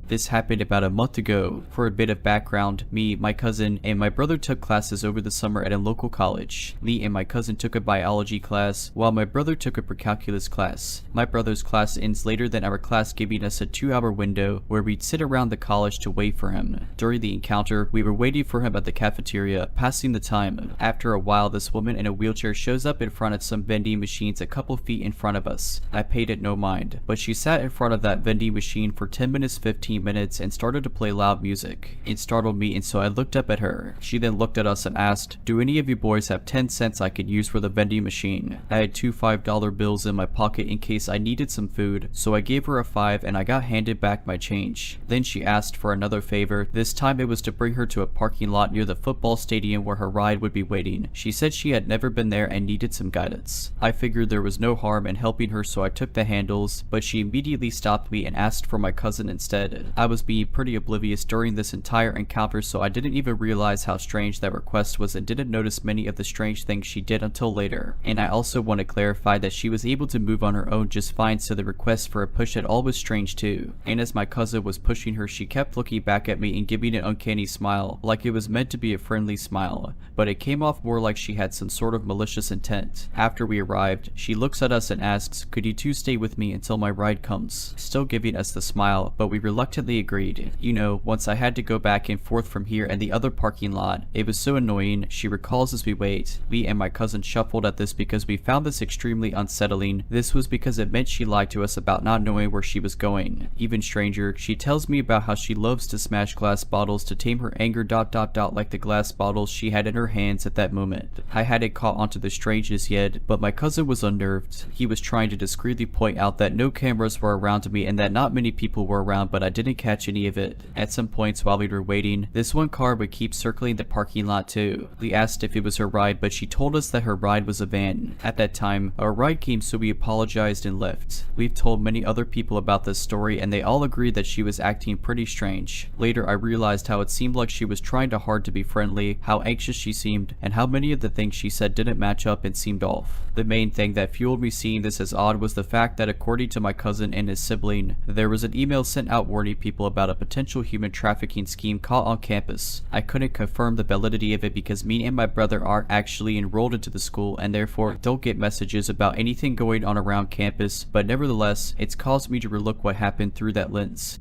Speaker 1: This happened about a month ago. For a bit of background, me, my cousin, and my brother took classes over the summer at a local college. Me and my cousin took a biology class, while my brother took a pre-calculus class. My brother's class ends later than our class, giving us a 2-hour window where we'd sit around the college to wait for him. During the encounter, we were waiting for him at the cafeteria, passing the time. After a while, this woman in a wheelchair shows up in front of some vending machines a couple feet in front of us. I paid it no mind, but she sat in front of that vending machine for 10 minutes 15 minutes and started to play loud music. It startled me, and so I looked up at her. She then looked at us and asked, "Do any of you boys have 10 cents I could use for the vending machine?" I had two $5 bills in my pocket in case I needed some food, so I gave her a 5 and I got handed back my change. Then she asked for another favor. This time it was to bring her to a parking lot near the football stadium where her ride would be waiting. She said she had never been there and needed some guidance. I figured there was no harm in helping her, so I took the handles, but she immediately stopped me and asked for my cousin instead. I was being pretty oblivious during this entire encounter, so I didn't even realize how strange that request was and didn't notice many of the strange things she did until later. And I also want to clarify that she was able to move on her own just fine, so the request for a push at all was strange too. And as my cousin was pushing her, she kept looking back at me and giving an uncanny smile, like it was meant to be a friendly smile, but it came off more like she had some sort of malicious intent. After we arrived, she looks at us and asks, "Could you two stay with me until my ride comes?" Still giving us the smile, but we reluctantly agreed. You know, once I had to go back and forth from here and the other parking lot. It was so annoying. She recalls as we wait. Me and my cousin shuffled at this because we found this extremely unsettling. This was because it meant she lied to us about not knowing where she was going. Even stranger, she tells me about how she loves to smash glass bottles to tame her anger ... like the glass bottles she had in her hands at that moment. I hadn't caught onto the strangeness yet, but my cousin was unnerved. He was trying to discreetly point out that no cameras were around me and that not many people were around, but I didn't catch any of it. At some points while we were waiting, this one car would keep circling the parking lot too. We asked if it was her ride, but she told us that her ride was a van. At that time, our ride came, so we apologized and left. We've told many other people about this story and they all agreed that she was acting pretty strange. Later I realized how it seemed like she was trying hard to be friendly, how anxious she seemed, and how many of the things she said didn't match up and seemed off. The main thing that fueled me seeing this as odd was the fact that according to my cousin and his sibling, there was an email sent out warning people about a potential human trafficking scheme caught on campus. I couldn't confirm the validity of it because me and my brother aren't actually enrolled into the school and therefore don't get messages about anything going on around campus, but nevertheless, it's caused me to relook what happened through that lens.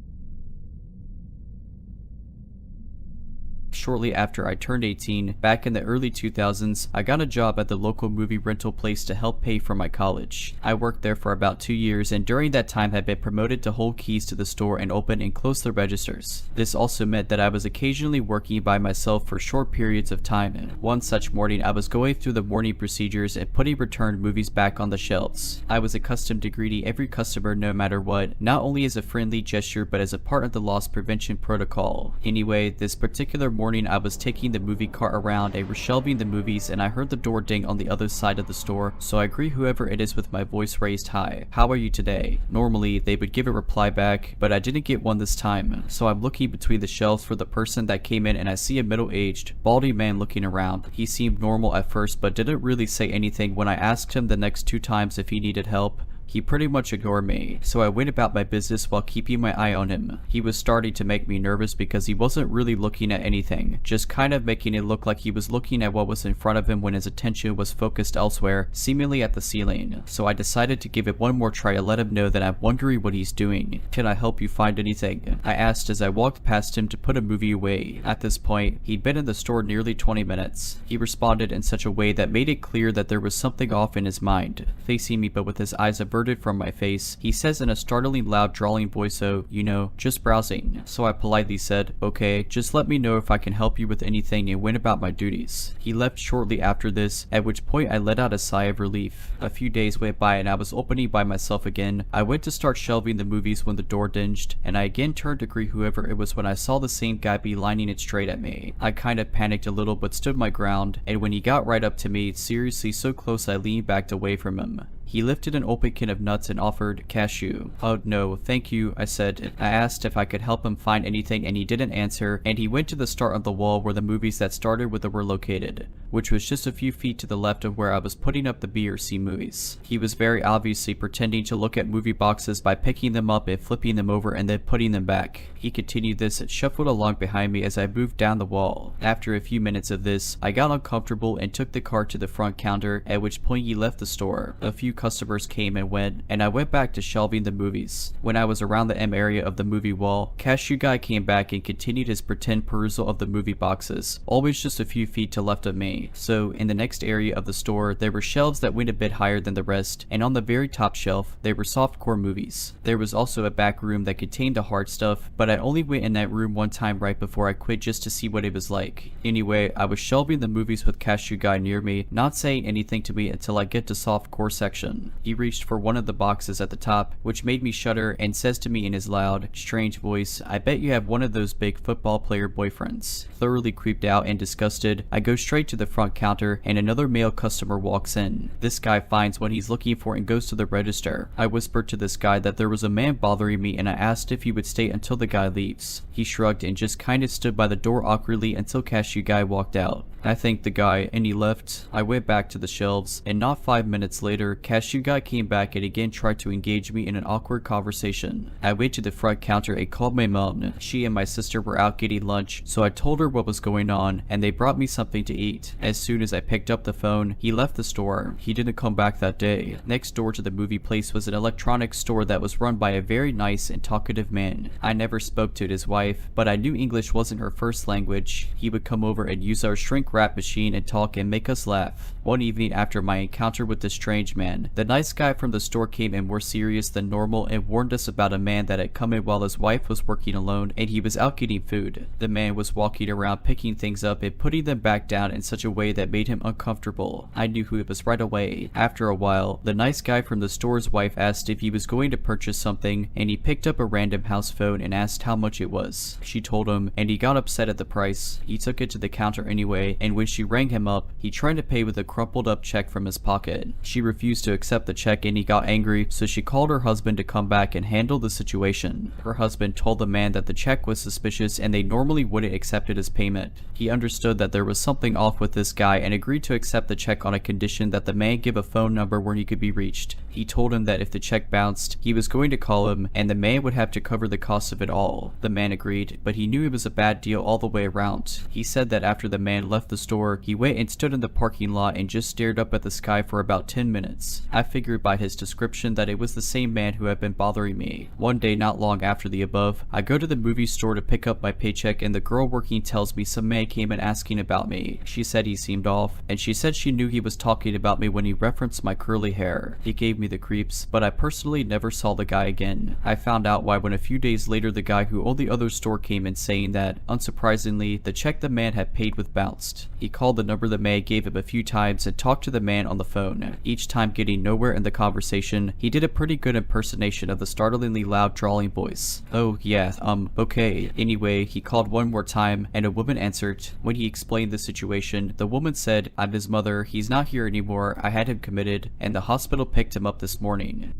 Speaker 1: Shortly after I turned 18, back in the early 2000s, I got a job at the local movie rental place to help pay for my college. I worked there for about 2 years and during that time had been promoted to hold keys to the store and open and close the registers. This also meant that I was occasionally working by myself for short periods of time. One such morning, I was going through the morning procedures and putting returned movies back on the shelves. I was accustomed to greeting every customer no matter what, not only as a friendly gesture but as a part of the loss prevention protocol. Anyway, this particular morning I was taking the movie cart around and reshelving the movies and I heard the door ding on the other side of the store, so I greet whoever it is with my voice raised high. "How are you today?" Normally they would give a reply back, but I didn't get one this time, so I'm looking between the shelves for the person that came in and I see a middle-aged, baldy man looking around. He seemed normal at first but didn't really say anything when I asked him the next 2 times if he needed help. He pretty much ignored me, so I went about my business while keeping my eye on him. He was starting to make me nervous because he wasn't really looking at anything, just kind of making it look like he was looking at what was in front of him when his attention was focused elsewhere, seemingly at the ceiling. So I decided to give it one more try to let him know that I'm wondering what he's doing. "Can I help you find anything?" I asked as I walked past him to put a movie away. At this point, he'd been in the store nearly 20 minutes. He responded in such a way that made it clear that there was something off in his mind. Facing me but with his eyes averted from my face, he says in a startlingly loud drawling voice, "Oh, you know, just browsing." So I politely said, "Okay, just let me know if I can help you with anything," and went about my duties. He left shortly after this, at which point I let out a sigh of relief. A few days went by and I was opening by myself again. I went to start shelving the movies when the door dinged, and I again turned to greet whoever it was when I saw the same guy beelining it straight at me. I kind of panicked a little but stood my ground, and when he got right up to me, seriously so close I leaned back away from him. He lifted an open can of nuts and offered cashew. "Oh no, thank you," I said. I asked if I could help him find anything and he didn't answer, and he went to the start on the wall where the movies that started with it were located, which was just a few feet to the left of where I was putting up the B or C movies. He was very obviously pretending to look at movie boxes by picking them up and flipping them over and then putting them back. He continued this and shuffled along behind me as I moved down the wall. After a few minutes of this, I got uncomfortable and took the cart to the front counter, at which point he left the store. A few customers came and went, and I went back to shelving the movies. When I was around the M area of the movie wall, cashier guy came back and continued his pretend perusal of the movie boxes, always just a few feet to left of me. So in the next area of the store, there were shelves that went a bit higher than the rest, and on the very top shelf, there were softcore movies. There was also a back room that contained the hard stuff, but I only went in that room one time right before I quit just to see what it was like. Anyway, I was shelving the movies with cashier guy near me, not saying anything to me until I get to softcore section. He reached for one of the boxes at the top, which made me shudder, and says to me in his loud, strange voice, "I bet you have one of those big football player boyfriends." Thoroughly creeped out and disgusted, I go straight to the front counter and another male customer walks in. This guy finds what he's looking for and goes to the register. I whispered to this guy that there was a man bothering me and I asked if he would stay until the guy leaves. He shrugged and just kinda stood by the door awkwardly until cashier guy walked out. I thanked the guy and he left. I went back to the shelves and not 5 minutes later, cashier guy came back and again tried to engage me in an awkward conversation. I went to the front counter and called my mom. She and my sister were out getting lunch, so I told her what was going on and they brought me something to eat. As soon as I picked up the phone, he left the store. He didn't come back that day. Next door to the movie place was an electronics store that was run by a very nice and talkative man. I never spoke to his wife, but I knew English wasn't her first language. He would come over and use our shrink wrap machine and talk and make us laugh. One evening after my encounter with this strange man, the nice guy from the store came in more serious than normal and warned us about a man that had come in while his wife was working alone and he was out getting food. The man was walking around picking things up and putting them back down in such a way that made him uncomfortable. I knew who it was right away. After a while, the nice guy from the store's wife asked if he was going to purchase something and he picked up a random house phone and asked how much it was. She told him and he got upset at the price. He took it to the counter anyway, and when she rang him up, he tried to pay with a crumpled up check from his pocket. She refused to accept the check and he got angry, so she called her husband to come back and handle the situation. Her husband told the man that the check was suspicious and they normally wouldn't accept it as payment. He understood that there was something off with this guy and agreed to accept the check on a condition that the man give a phone number where he could be reached. He told him that if the check bounced, he was going to call him and the man would have to cover the cost of it all. The man agreed, but he knew it was a bad deal all the way around. He said that after the man left the store, he went and stood in the parking lot and just stared up at the sky for about 10 minutes. I figured by his description that it was the same man who had been bothering me. One day not long after the above, I go to the movie store to pick up my paycheck and the girl working tells me some man came in asking about me. She said he seemed off, and she said she knew he was talking about me when he referenced my curly hair. He gave me the creeps, but I personally never saw the guy again. I found out why when a few days later the guy who owned the other store came in saying that, unsurprisingly, the check the man had paid with bounced. He called the number the man gave him a few times and talked to the man on the phone. Each time getting nowhere in the conversation, he did a pretty good impersonation of the startlingly loud drawling voice. "Oh yeah, okay." Anyway, he called one more time and a woman answered. When he explained the situation, the woman said, "I'm his mother, he's not here anymore, I had him committed, and the hospital picked him up this morning."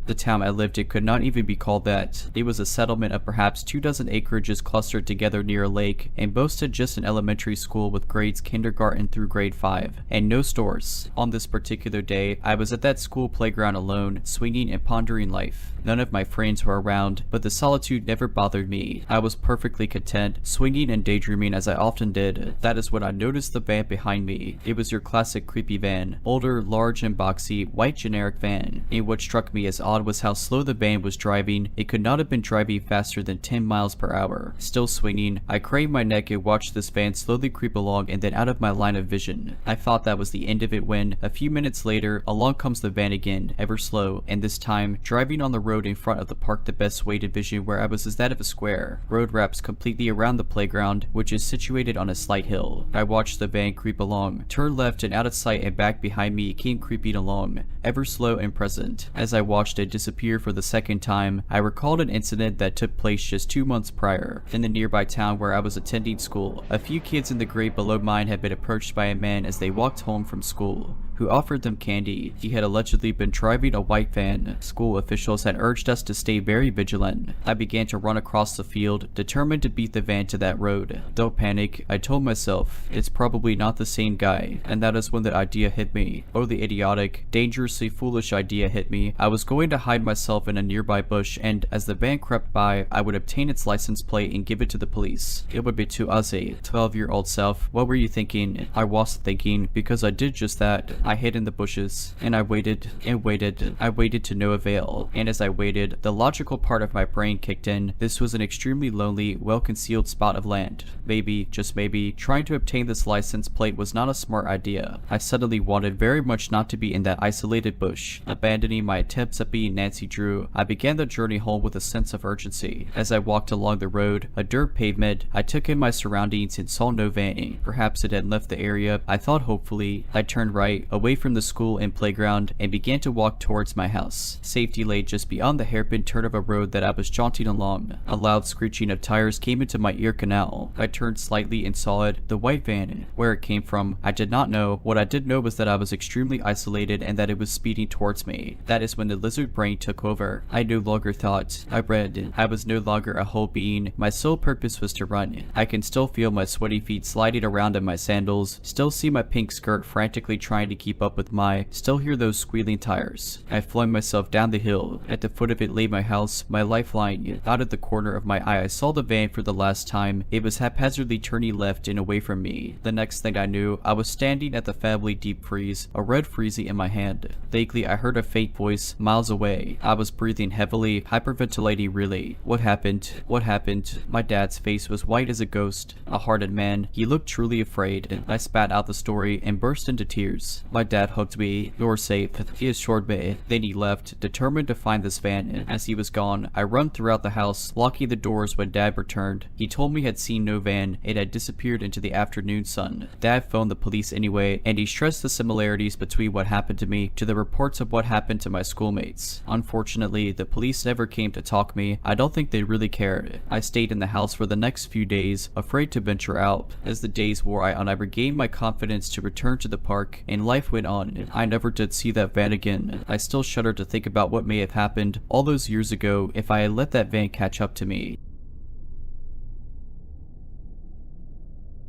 Speaker 1: The town I lived in could not even be called that. It was a settlement of perhaps 24 acreages clustered together near a lake and boasted just an elementary school with grades kindergarten through grade 5, and no stores. On this particular day, I was at that school playground alone, swinging and pondering life. None of my friends were around, but the solitude never bothered me. I was perfectly content, swinging and daydreaming as I often did. That is when I noticed the van behind me. It was your classic creepy van. Older, large and boxy, white generic van. And what struck me as odd was how slow the van was driving. It could not have been driving faster than 10 miles per hour. Still swinging, I craned my neck and watched this van slowly creep along and then out of my line of vision. I thought that was the end of it when, a few minutes later, along comes the van again, ever slow, and this time, driving on the road in front of the park the best way to vision where I was is that of a square. Road wraps completely around the playground, which is situated on a slight hill. I watched the van creep along, turn left and out of sight, and back behind me it came creeping along, ever slow and present. As I watched it disappear for the second time, I recalled an incident that took place just 2 months prior. In the nearby town where I was attending school, a few kids in the grade below mine had been approached by a man as they walked home from school. who offered them candy. He had allegedly been driving a white van. School officials had urged us to stay very vigilant. I began to run across the field, determined to beat the van to that road. Don't panic, I told myself, it's probably not the same guy, and that is when the idea hit me. Oh, the idiotic, dangerously foolish idea hit me. I was going to hide myself in a nearby bush, and as the van crept by, I would obtain its license plate and give it to the police. It would be to us, a 12-year-old self. What were you thinking? I was thinking, because I did just that. I hid in the bushes, and I waited, and waited. I waited to no avail, and as I waited, the logical part of my brain kicked in. This was an extremely lonely, well-concealed spot of land. Maybe, just maybe, trying to obtain this license plate was not a smart idea. I suddenly wanted very much not to be in that isolated bush. Abandoning my attempts at being Nancy Drew, I began the journey home with a sense of urgency. As I walked along the road, a dirt pavement, I took in my surroundings and saw no van. Perhaps it had left the area. I thought hopefully. I turned right, away from the school and playground, and began to walk towards my house. Safety lay just beyond the hairpin turn of a road that I was jaunting along. A loud screeching of tires came into my ear canal. I turned slightly and saw it, the white van. Where it came from, I did not know. What I did know was that I was extremely isolated and that it was speeding towards me. That is when the lizard brain took over. I no longer thought. I read. I was no longer a whole being. My sole purpose was to run. I can still feel my sweaty feet sliding around in my sandals, still see my pink skirt frantically trying to keep up with still hear those squealing tires. I flung myself down the hill. At the foot of it lay my house, my lifeline. Out of the corner of my eye, I saw the van for the last time. It was haphazardly turning left and away from me. The next thing I knew, I was standing at the family deep freeze, a red freezy in my hand. Vaguely, I heard a faint voice miles away. I was breathing heavily, hyperventilating really. What happened? What happened? My dad's face was white as a ghost. A hardened man, he looked truly afraid. I spat out the story and burst into tears. My dad hugged me. You're safe, he assured me. Then he left, determined to find this van. As he was gone, I run throughout the house, locking the doors when Dad returned. He told me he had seen no van. It had disappeared into the afternoon sun. Dad phoned the police anyway, and he stressed the similarities between what happened to me to the reports of what happened to my schoolmates. Unfortunately, the police never came to talk me. I don't think they really cared. I stayed in the house for the next few days, afraid to venture out. As the days wore on, I regained my confidence to return to the park, and life went on. I never did see that van again. I still shudder to think about what may have happened all those years ago if I had let that van catch up to me.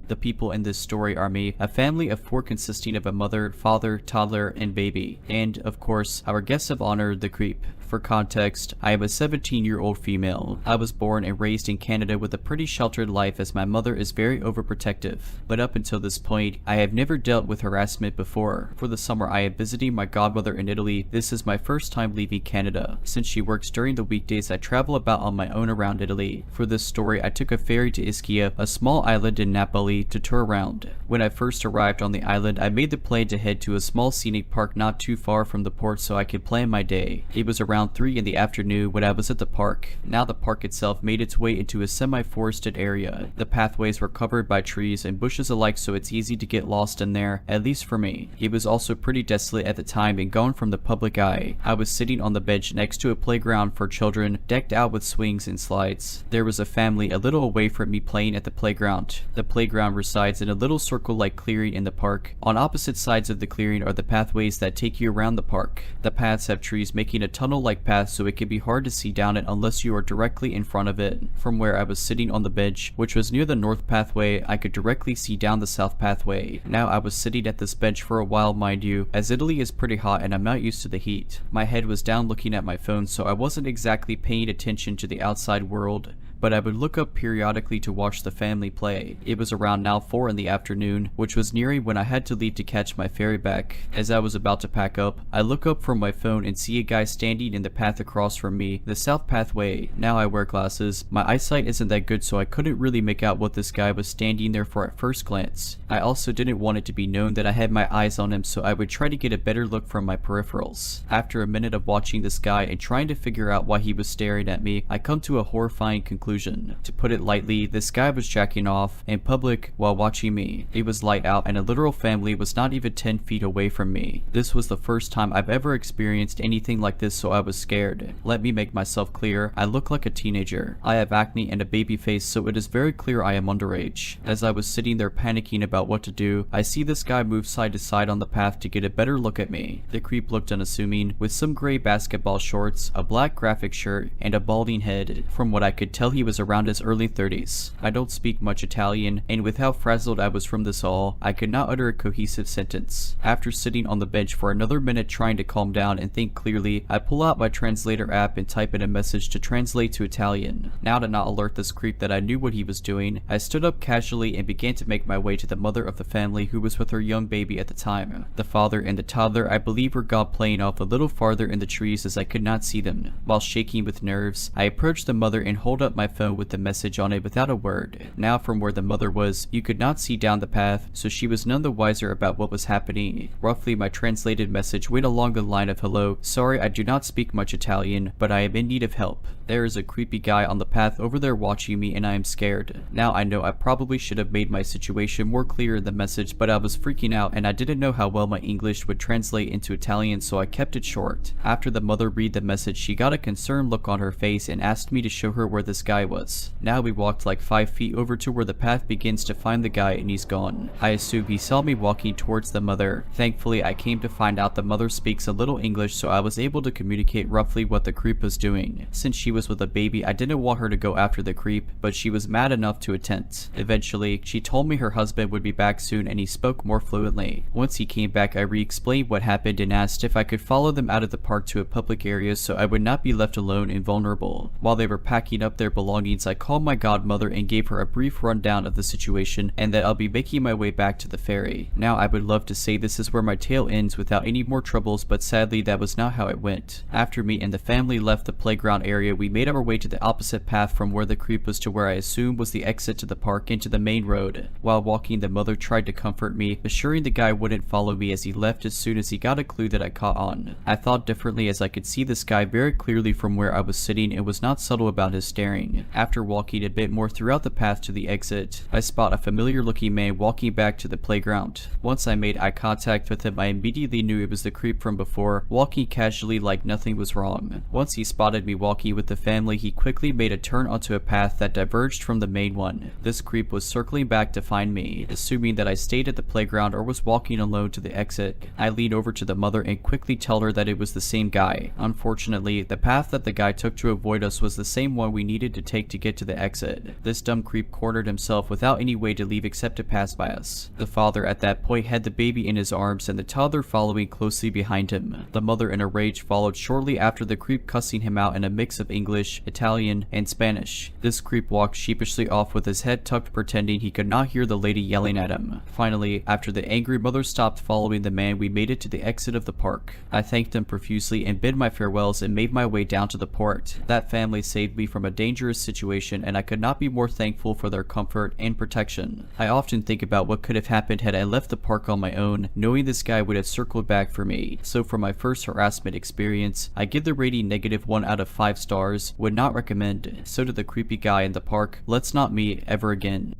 Speaker 1: The people in this story are me, a family of 4 consisting of a mother, father, toddler, and baby, and, of course, our guest of honor, the creep. For context, I am a 17-year-old female. I was born and raised in Canada with a pretty sheltered life as my mother is very overprotective. But up until this point, I have never dealt with harassment before. For the summer, I am visiting my godmother in Italy. This is my first time leaving Canada. Since she works during the weekdays, I travel about on my own around Italy. For this story, I took a ferry to Ischia, a small island in Napoli, to tour around. When I first arrived on the island, I made the plan to head to a small scenic park not too far from the port so I could plan my day. It was around 3 in the afternoon when I was at the park. Now the park itself made its way into a semi-forested area. The pathways were covered by trees and bushes alike, so it's easy to get lost in there, at least for me. It was also pretty desolate at the time and gone from the public eye. I was sitting on the bench next to a playground for children, decked out with swings and slides. There was a family a little away from me playing at the playground. The playground resides in a little circle-like clearing in the park. On opposite sides of the clearing are the pathways that take you around the park. The paths have trees making a tunnel-like path, so it can be hard to see down it unless you are directly in front of it. From where I was sitting on the bench, which was near the north pathway, I could directly see down the south pathway. Now I was sitting at this bench for a while, mind you, as Italy is pretty hot and I'm not used to the heat. My head was down looking at my phone, so I wasn't exactly paying attention to the outside world, but I would look up periodically to watch the family play. It was around now 4 in the afternoon, which was nearing when I had to leave to catch my ferry back. As I was about to pack up, I look up from my phone and see a guy standing in the path across from me, the south pathway. Now I wear glasses. My eyesight isn't that good, so I couldn't really make out what this guy was standing there for at first glance. I also didn't want it to be known that I had my eyes on him, so I would try to get a better look from my peripherals. After a minute of watching this guy and trying to figure out why he was staring at me, I come to a horrifying conclusion. conclusion. To put it lightly, this guy was jacking off in public while watching me. It was light out and a literal family was not even 10 feet away from me. This was the first time I've ever experienced anything like this, so I was scared. Let me make myself clear, I look like a teenager. I have acne and a baby face, so it is very clear I am underage. As I was sitting there panicking about what to do, I see this guy move side to side on the path to get a better look at me. The creep looked unassuming, with some gray basketball shorts, a black graphic shirt, and a balding head. From what I could tell, he was around his early 30s. I don't speak much Italian, and with how frazzled I was from this all, I could not utter a cohesive sentence. After sitting on the bench for another minute trying to calm down and think clearly, I pull out my translator app and type in a message to translate to Italian. Now, to not alert this creep that I knew what he was doing, I stood up casually and began to make my way to the mother of the family, who was with her young baby at the time. The father and the toddler, I believe, were gone playing off a little farther in the trees as I could not see them. While shaking with nerves, I approached the mother and hold up my phone with the message on it without a word. Now, from where the mother was, you could not see down the path, so she was none the wiser about what was happening. Roughly, my translated message went along the line of, "Hello, sorry I do not speak much Italian, but I am in need of help. There is a creepy guy on the path over there watching me and I am scared." Now I know I probably should have made my situation more clear in the message, but I was freaking out and I didn't know how well my English would translate into Italian, so I kept it short. After the mother read the message, she got a concerned look on her face and asked me to show her where this guy was. Now we walked like 5 feet over to where the path begins to find the guy and he's gone. I assume he saw me walking towards the mother. Thankfully, I came to find out the mother speaks a little English, so I was able to communicate roughly what the creep was doing. Since she was with a baby, I didn't want her to go after the creep, but she was mad enough to attempt. Eventually, she told me her husband would be back soon and he spoke more fluently. Once he came back, I re-explained what happened and asked if I could follow them out of the park to a public area so I would not be left alone and vulnerable. While they were packing up their belongings, I called my godmother and gave her a brief rundown of the situation and that I'll be making my way back to the ferry. Now, I would love to say this is where my tale ends without any more troubles, but sadly that was not how it went. After me and the family left the playground area, we made our way to the opposite path from where the creep was to where I assumed was the exit to the park into the main road. While walking, the mother tried to comfort me, assuring the guy wouldn't follow me as he left as soon as he got a clue that I caught on. I thought differently as I could see this guy very clearly from where I was sitting and was not subtle about his staring. After walking a bit more throughout the path to the exit, I spot a familiar looking man walking back to the playground. Once I made eye contact with him, I immediately knew it was the creep from before, walking casually like nothing was wrong. Once he spotted me walking with the family, he quickly made a turn onto a path that diverged from the main one. This creep was circling back to find me, assuming that I stayed at the playground or was walking alone to the exit. I leaned over to the mother and quickly told her that it was the same guy. Unfortunately, the path that the guy took to avoid us was the same one we needed to take to get to the exit. This dumb creep cornered himself without any way to leave except to pass by us. The father at that point had the baby in his arms and the toddler following closely behind him. The mother in a rage followed shortly after, the creep cussing him out in a mix of English, Italian, and Spanish. This creep walked sheepishly off with his head tucked, pretending he could not hear the lady yelling at him. Finally, after the angry mother stopped following the man, we made it to the exit of the park. I thanked him profusely and bid my farewells and made my way down to the port. That family saved me from a dangerous situation and I could not be more thankful for their comfort and protection. I often think about what could have happened had I left the park on my own, knowing this guy would have circled back for me. So for my first harassment experience, I give the rating -1 out of 5 stars, would not recommend. So to the creepy guy in the park, let's not meet ever again.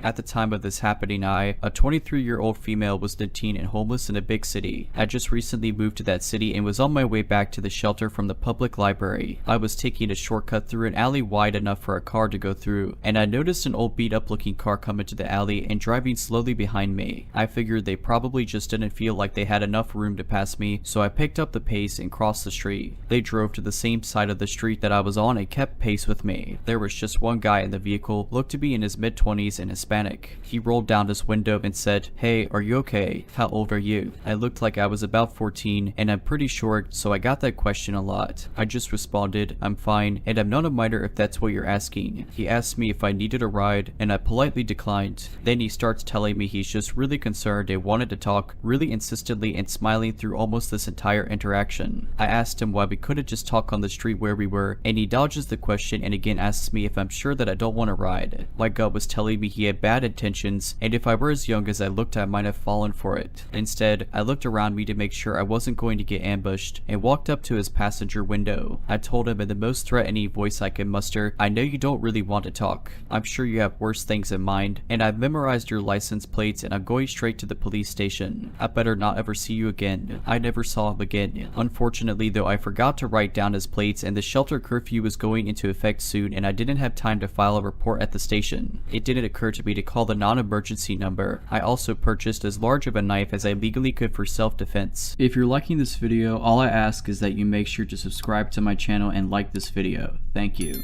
Speaker 1: At the time of this happening, a 23-year-old female, was detained and homeless in a big city. I just recently moved to that city and was on my way back to the shelter from the public library. I was taking a shortcut through an alley wide enough for a car to go through, and I noticed an old beat-up looking car come into the alley and driving slowly behind me. I figured they probably just didn't feel like they had enough room to pass me, so I picked up the pace and crossed the street. They drove to the same side of the street that I was on and kept pace with me. There was just one guy in the vehicle, looked to be in his mid-20s and Hispanic. He rolled down his window and said, "Hey, are you okay? How old are you?" I looked like I was about 14, and I'm pretty short, so I got that question a lot. I just responded, "I'm fine, and I'm not a minor if that's what you're asking." He asked me if I needed a ride, and I politely declined. Then he starts telling me he's just really concerned and wanted to talk, really insistently and smiling through almost this entire interaction. I asked him why we couldn't just talk on the street where we were, and he dodges the question and again asks me if I'm sure that I don't want a ride. My gut was telling me he had bad intentions, and if I were as young as I looked, I might have fallen for it. Instead, I looked around me to make sure I wasn't going to get ambushed and walked up to his passenger window. I told him in the most threatening voice I could muster, "I know you don't really want to talk. I'm sure you have worse things in mind, and I've memorized your license plates and I'm going straight to the police station. I better not ever see you again." I never saw him again. Unfortunately though, I forgot to write down his plates and the shelter curfew was going into effect soon and I didn't have time to file a report at the station. It didn't occur to me to call the non-emergency number. I also purchased as large of a knife as I legally could for self-defense. If you're liking this video, all I ask is that you make sure to subscribe to my channel and like this video. Thank you.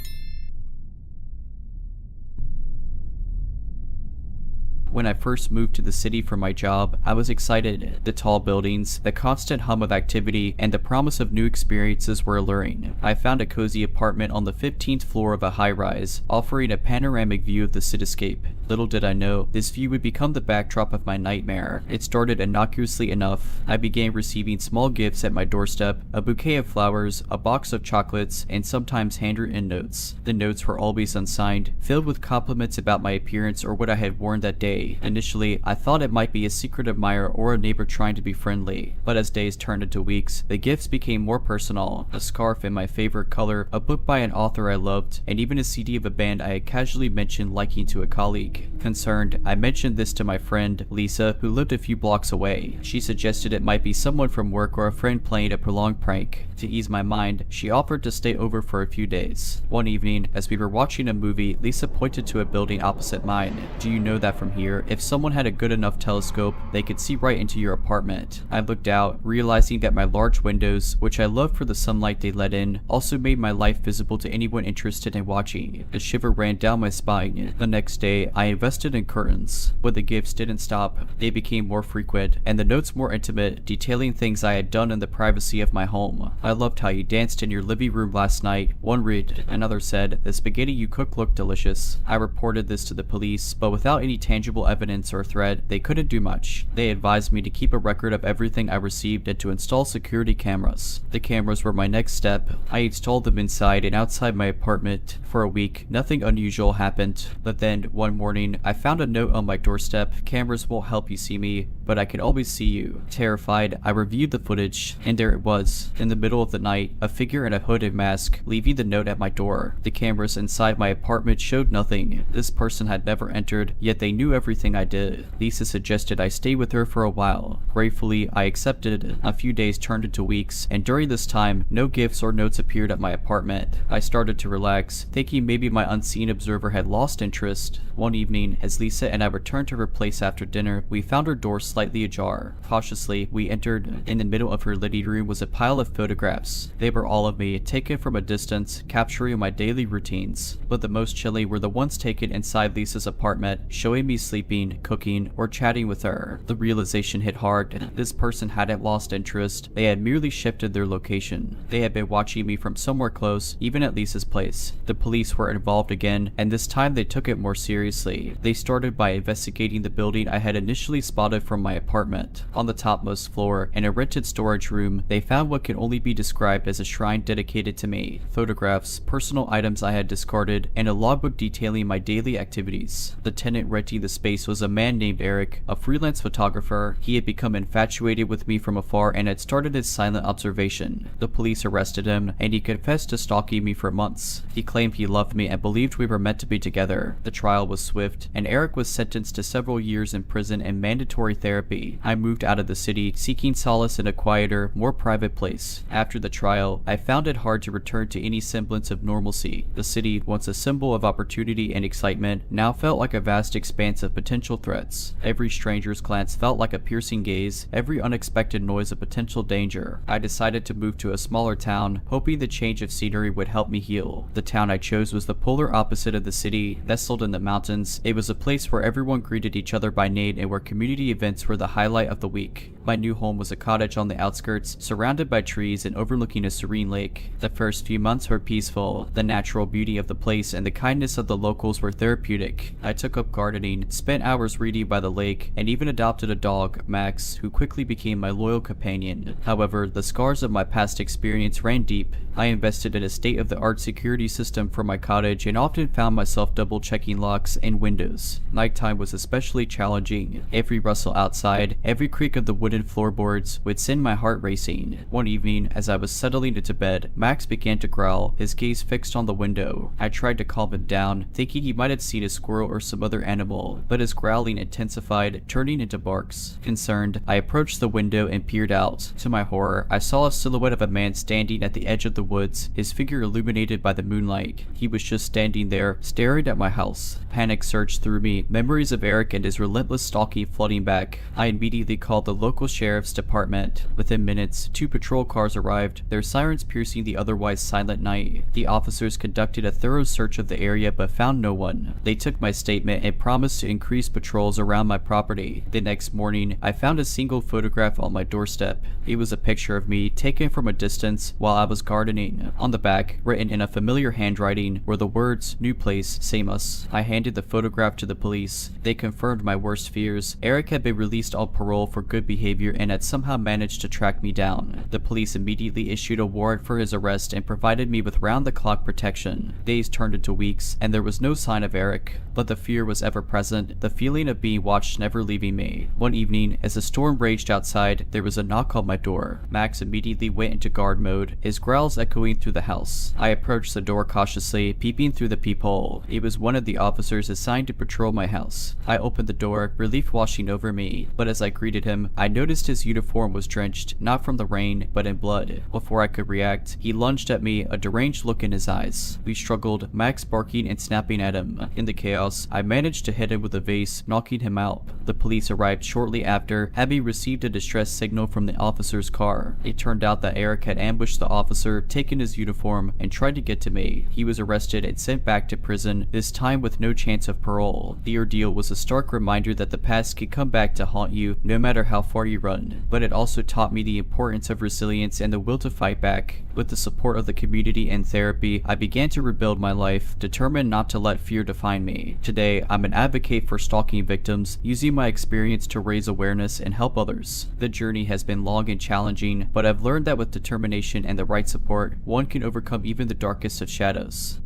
Speaker 1: When I first moved to the city for my job, I was excited. The tall buildings, the constant hum of activity, and the promise of new experiences were alluring. I found a cozy apartment on the 15th floor of a high-rise, offering a panoramic view of the cityscape. Little did I know, this view would become the backdrop of my nightmare. It started innocuously enough. I began receiving small gifts at my doorstep, a bouquet of flowers, a box of chocolates, and sometimes handwritten notes. The notes were always unsigned, filled with compliments about my appearance or what I had worn that day. Initially, I thought it might be a secret admirer or a neighbor trying to be friendly, but as days turned into weeks, the gifts became more personal. A scarf in my favorite color, a book by an author I loved, and even a CD of a band I had casually mentioned liking to a colleague. Concerned, I mentioned this to my friend, Lisa, who lived a few blocks away. She suggested it might be someone from work or a friend playing a prolonged prank. To ease my mind, she offered to stay over for a few days. One evening, as we were watching a movie, Lisa pointed to a building opposite mine. "Do you know that from here, if someone had a good enough telescope, they could see right into your apartment?" I looked out, realizing that my large windows, which I loved for the sunlight they let in, also made my life visible to anyone interested in watching. A shiver ran down my spine. The next day, I invested in curtains. But the gifts didn't stop. They became more frequent, and the notes more intimate, detailing things I had done in the privacy of my home. "I loved how you danced in your living room last night," one read. Another said, "The spaghetti you cooked looked delicious." I reported this to the police, but without any tangible evidence or threat, they couldn't do much. They advised me to keep a record of everything I received and to install security cameras. The cameras were my next step. I installed them inside and outside my apartment. For a week, nothing unusual happened, but then, one morning, I found a note on my doorstep. "Cameras won't help you see me, but I can always see you." Terrified, I reviewed the footage, and there it was. In the middle of the night, a figure in a hood and mask, leaving the note at my door. The cameras inside my apartment showed nothing. This person had never entered, yet they knew everything I did. Lisa suggested I stay with her for a while. Gratefully, I accepted. A few days turned into weeks, and during this time, no gifts or notes appeared at my apartment. I started to relax, thinking maybe my unseen observer had lost interest. One evening, as Lisa and I returned to her place after dinner, we found her door slightly ajar. Cautiously, we entered. In the middle of her living room was a pile of photographs. They were all of me, taken from a distance, capturing my daily routines. But the most chilling were the ones taken inside Lisa's apartment, showing me sleeping, cooking, or chatting with her. The realization hit hard. This person hadn't lost interest. They had merely shifted their location. They had been watching me from somewhere close, even at Lisa's place. The police were involved again, and this time they took it more seriously. They started by investigating the building I had initially spotted from my apartment. On the topmost floor, in a rented storage room, they found what can only be described as a shrine dedicated to me. Photographs, personal items I had discarded, and a logbook detailing my daily activities. The tenant renting the space was a man named Eric, a freelance photographer. He had become infatuated with me from afar and had started his silent observation. The police arrested him, and he confessed to stalking me for months. He claimed he loved me and believed we were meant to be together. The trial was swift, and Eric was sentenced to several years in prison and mandatory therapy. I moved out of the city, seeking solace in a quieter, more private place. After the trial, I found it hard to return to any semblance of normalcy. The city, once a symbol of opportunity and excitement, now felt like a vast expanse of potential threats. Every stranger's glance felt like a piercing gaze, every unexpected noise a potential danger. I decided to move to a smaller town, hoping the change of scenery would help me heal. The town I chose was the polar opposite of the city, nestled in the mountains. It was a place where everyone greeted each other by name and where community events nights were the highlight of the week. My new home was a cottage on the outskirts, surrounded by trees and overlooking a serene lake. The first few months were peaceful. The natural beauty of the place and the kindness of the locals were therapeutic. I took up gardening, spent hours reading by the lake, and even adopted a dog, Max, who quickly became my loyal companion. However, the scars of my past experience ran deep. I invested in a state-of-the-art security system for my cottage and often found myself double-checking locks and windows. Nighttime was especially challenging. Every rustle outside, every creak of the wooden floorboards would send my heart racing. One evening, as I was settling into bed, Max began to growl, his gaze fixed on the window. I tried to calm him down, thinking he might have seen a squirrel or some other animal, but his growling intensified, turning into barks. Concerned, I approached the window and peered out. To my horror, I saw a silhouette of a man standing at the edge of the woods, his figure illuminated by the moonlight. He was just standing there, staring at my house. Panic surged through me, memories of Eric and his relentless stalking flooding back. I immediately called the local sheriff's department. Within minutes, 2 patrol cars arrived, their sirens piercing the otherwise silent night. The officers conducted a thorough search of the area but found no one. They took my statement and promised to increase patrols around my property. The next morning, I found a single photograph on my doorstep. It was a picture of me taken from a distance while I was gardening. On the back, written in a familiar handwriting, were the words, "New place, same us." I handed the photograph to the police. They confirmed my worst fears. Eric had been released on parole for good behavior and had somehow managed to track me down. The police immediately issued a warrant for his arrest and provided me with round-the-clock protection. Days turned into weeks, and there was no sign of Eric, but the fear was ever present, the feeling of being watched never leaving me. One evening, as the storm raged outside, there was a knock on my door. Max immediately went into guard mode, his growls echoing through the house. I approached the door cautiously, peeping through the peephole. It was one of the officers assigned to patrol my house. I opened the door, relief washing over me, but as I greeted him, I noticed his uniform was drenched, not from the rain, but in blood. Before I could react, he lunged at me, a deranged look in his eyes. We struggled, Max barking and snapping at him. In the chaos, I managed to hit him with a vase, knocking him out. The police arrived shortly after, having received a distress signal from the officer's car. It turned out that Eric had ambushed the officer, taken his uniform, and tried to get to me. He was arrested and sent back to prison, this time with no chance of parole. The ordeal was a stark reminder that the past can come back to haunt you, no matter how far you run. But it also taught me the importance of resilience and the will to fight back. With the support of the community and therapy, I began to rebuild my life, determined not to let fear define me. Today, I'm an advocate for stalking victims, using my experience to raise awareness and help others. The journey has been long and challenging, but I've learned that with determination and the right support, one can overcome even the darkest of shadows.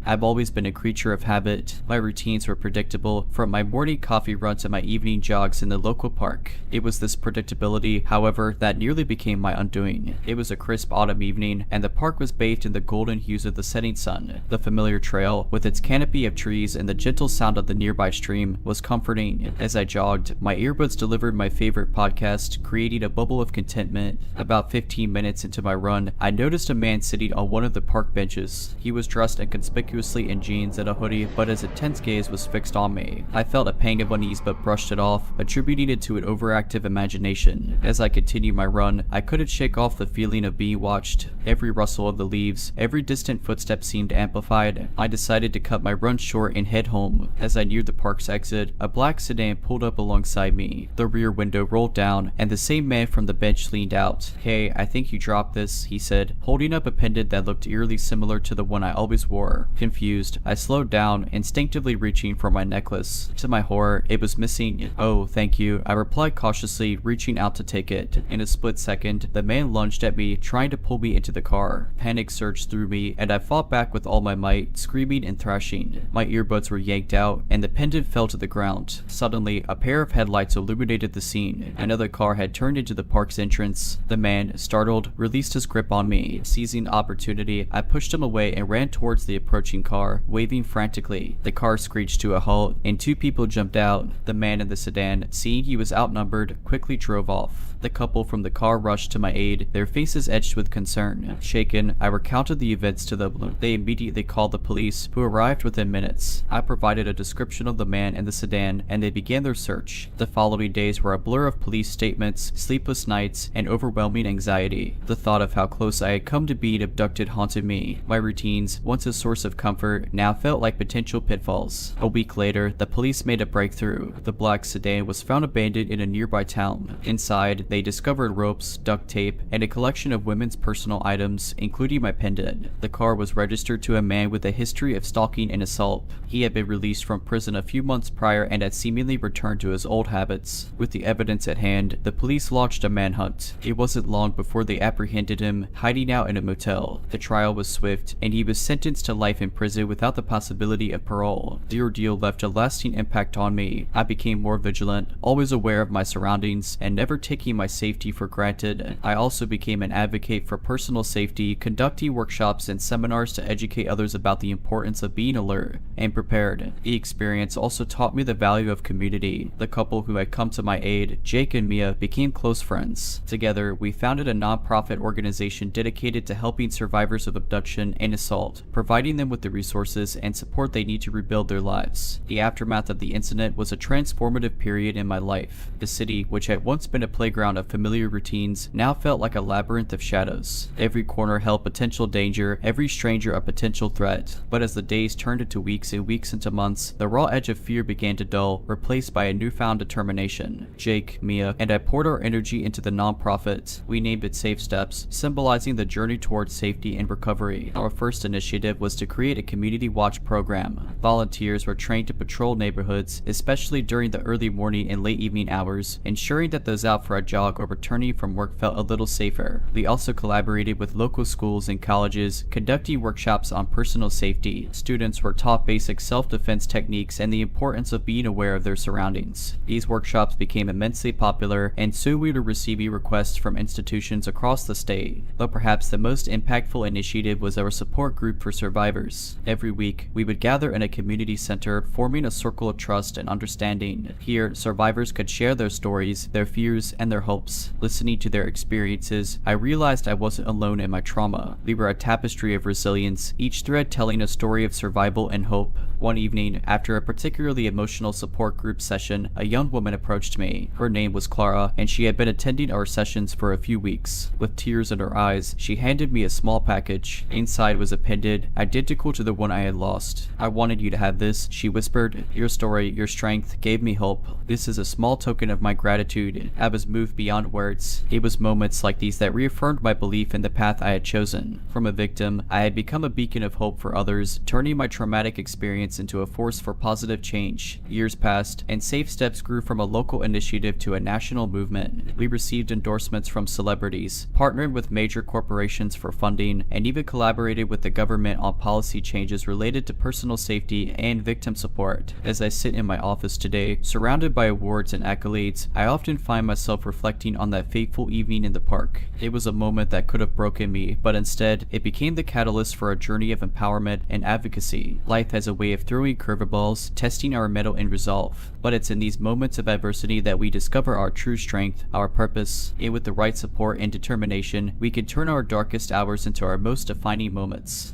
Speaker 1: I've always been a creature of habit. My routines were predictable, from my morning coffee run to my evening jogs in the local park. It was this predictability, however, that nearly became my undoing. It was a crisp autumn evening, and the park was bathed in the golden hues of the setting sun. The familiar trail, with its canopy of trees and the gentle sound of the nearby stream, was comforting. As I jogged, my earbuds delivered my favorite podcast, creating a bubble of contentment. About 15 minutes into my run, I noticed a man sitting on one of the park benches. He was dressed in conspicuously in jeans and a hoodie, but his intense gaze was fixed on me. I felt a pang of unease but brushed it off, attributing it to an overactive imagination. As I continued my run, I couldn't shake off the feeling of being watched. Every rustle of the leaves, every distant footstep seemed amplified. I decided to cut my run short and head home. As I neared the park's exit, a black sedan pulled up alongside me. The rear window rolled down, and the same man from the bench leaned out. "Hey, I think you dropped this," he said, holding up a pendant that looked eerily similar to the one I always wore. Confused, I slowed down, instinctively reaching for my necklace. To my horror, it was missing. "Oh, thank you," I replied cautiously, reaching out to take it. In a split second, the man lunged at me, trying to pull me into the car. Panic surged through me, and I fought back with all my might, screaming and thrashing. My earbuds were yanked out, and the pendant fell to the ground. Suddenly, a pair of headlights illuminated the scene. Another car had turned into the park's entrance. The man, startled, released his grip on me. Seizing the opportunity, I pushed him away and ran towards the approaching car, waving frantically. The car screeched to a halt, and 2 people jumped out. The man in the sedan, seeing he was outnumbered, quickly drove off. The couple from the car rushed to my aid, their faces etched with concern. Shaken, I recounted the events to them. They immediately called the police, who arrived within minutes. I provided a description of the man and the sedan, and they began their search. The following days were a blur of police statements, sleepless nights, and overwhelming anxiety. The thought of how close I had come to being abducted haunted me. My routines, once a source of comfort now felt like potential pitfalls. A week later, the police made a breakthrough. The black sedan was found abandoned in a nearby town. Inside, they discovered ropes, duct tape, and a collection of women's personal items, including my pendant. The car was registered to a man with a history of stalking and assault. He had been released from prison a few months prior and had seemingly returned to his old habits. With the evidence at hand, the police launched a manhunt. It wasn't long before they apprehended him, hiding out in a motel. The trial was swift, and he was sentenced to life in prison without the possibility of parole. The ordeal left a lasting impact on me. I became more vigilant, always aware of my surroundings, and never taking my safety for granted. I also became an advocate for personal safety, conducting workshops and seminars to educate others about the importance of being alert and prepared. The experience also taught me the value of community. The couple who had come to my aid, Jake and Mia, became close friends. Together, we founded a non-profit organization dedicated to helping survivors of abduction and assault, providing them with the resources and support they need to rebuild their lives. The aftermath of the incident was a transformative period in my life. The city, which had once been a playground of familiar routines, now felt like a labyrinth of shadows. Every corner held potential danger, every stranger a potential threat. But as the days turned into weeks and weeks into months, the raw edge of fear began to dull, replaced by a newfound determination. Jake, Mia, and I poured our energy into the non-profit. We named it Safe Steps, symbolizing the journey towards safety and recovery. Our first initiative was to create a community watch program. Volunteers were trained to patrol neighborhoods, especially during the early morning and late evening hours, ensuring that those out for a jog or returning from work felt a little safer. We also collaborated with local schools and colleges, conducting workshops on personal safety. Students were taught basic self-defense techniques and the importance of being aware of their surroundings. These workshops became immensely popular, and soon we were receiving requests from institutions across the state. But perhaps the most impactful initiative was our support group for survivors. Every week, we would gather in a community center, forming a circle of trust and understanding. Here, survivors could share their stories, their fears, and their hopes. Listening to their experiences, I realized I wasn't alone in my trauma. We were a tapestry of resilience, each thread telling a story of survival and hope. One evening, after a particularly emotional support group session, a young woman approached me. Her name was Clara, and she had been attending our sessions for a few weeks. With tears in her eyes, she handed me a small package. Inside was a pendant, identical to the one I had lost. "I wanted you to have this," she whispered. "Your story, your strength, gave me hope. This is a small token of my gratitude." I was moved beyond words. It was moments like these that reaffirmed my belief in the path I had chosen. From a victim, I had become a beacon of hope for others, turning my traumatic experience into a force for positive change. Years passed, and Safe Steps grew from a local initiative to a national movement. We received endorsements from celebrities, partnered with major corporations for funding, and even collaborated with the government on policy changes related to personal safety and victim support. As I sit in my office today, surrounded by awards and accolades, I often find myself reflecting on that fateful evening in the park. It was a moment that could have broken me, but instead, it became the catalyst for a journey of empowerment and advocacy. Life has a way of throwing curveballs, testing our mettle and resolve. But it's in these moments of adversity that we discover our true strength, our purpose, and with the right support and determination, we can turn our darkest hours into our most defining moments.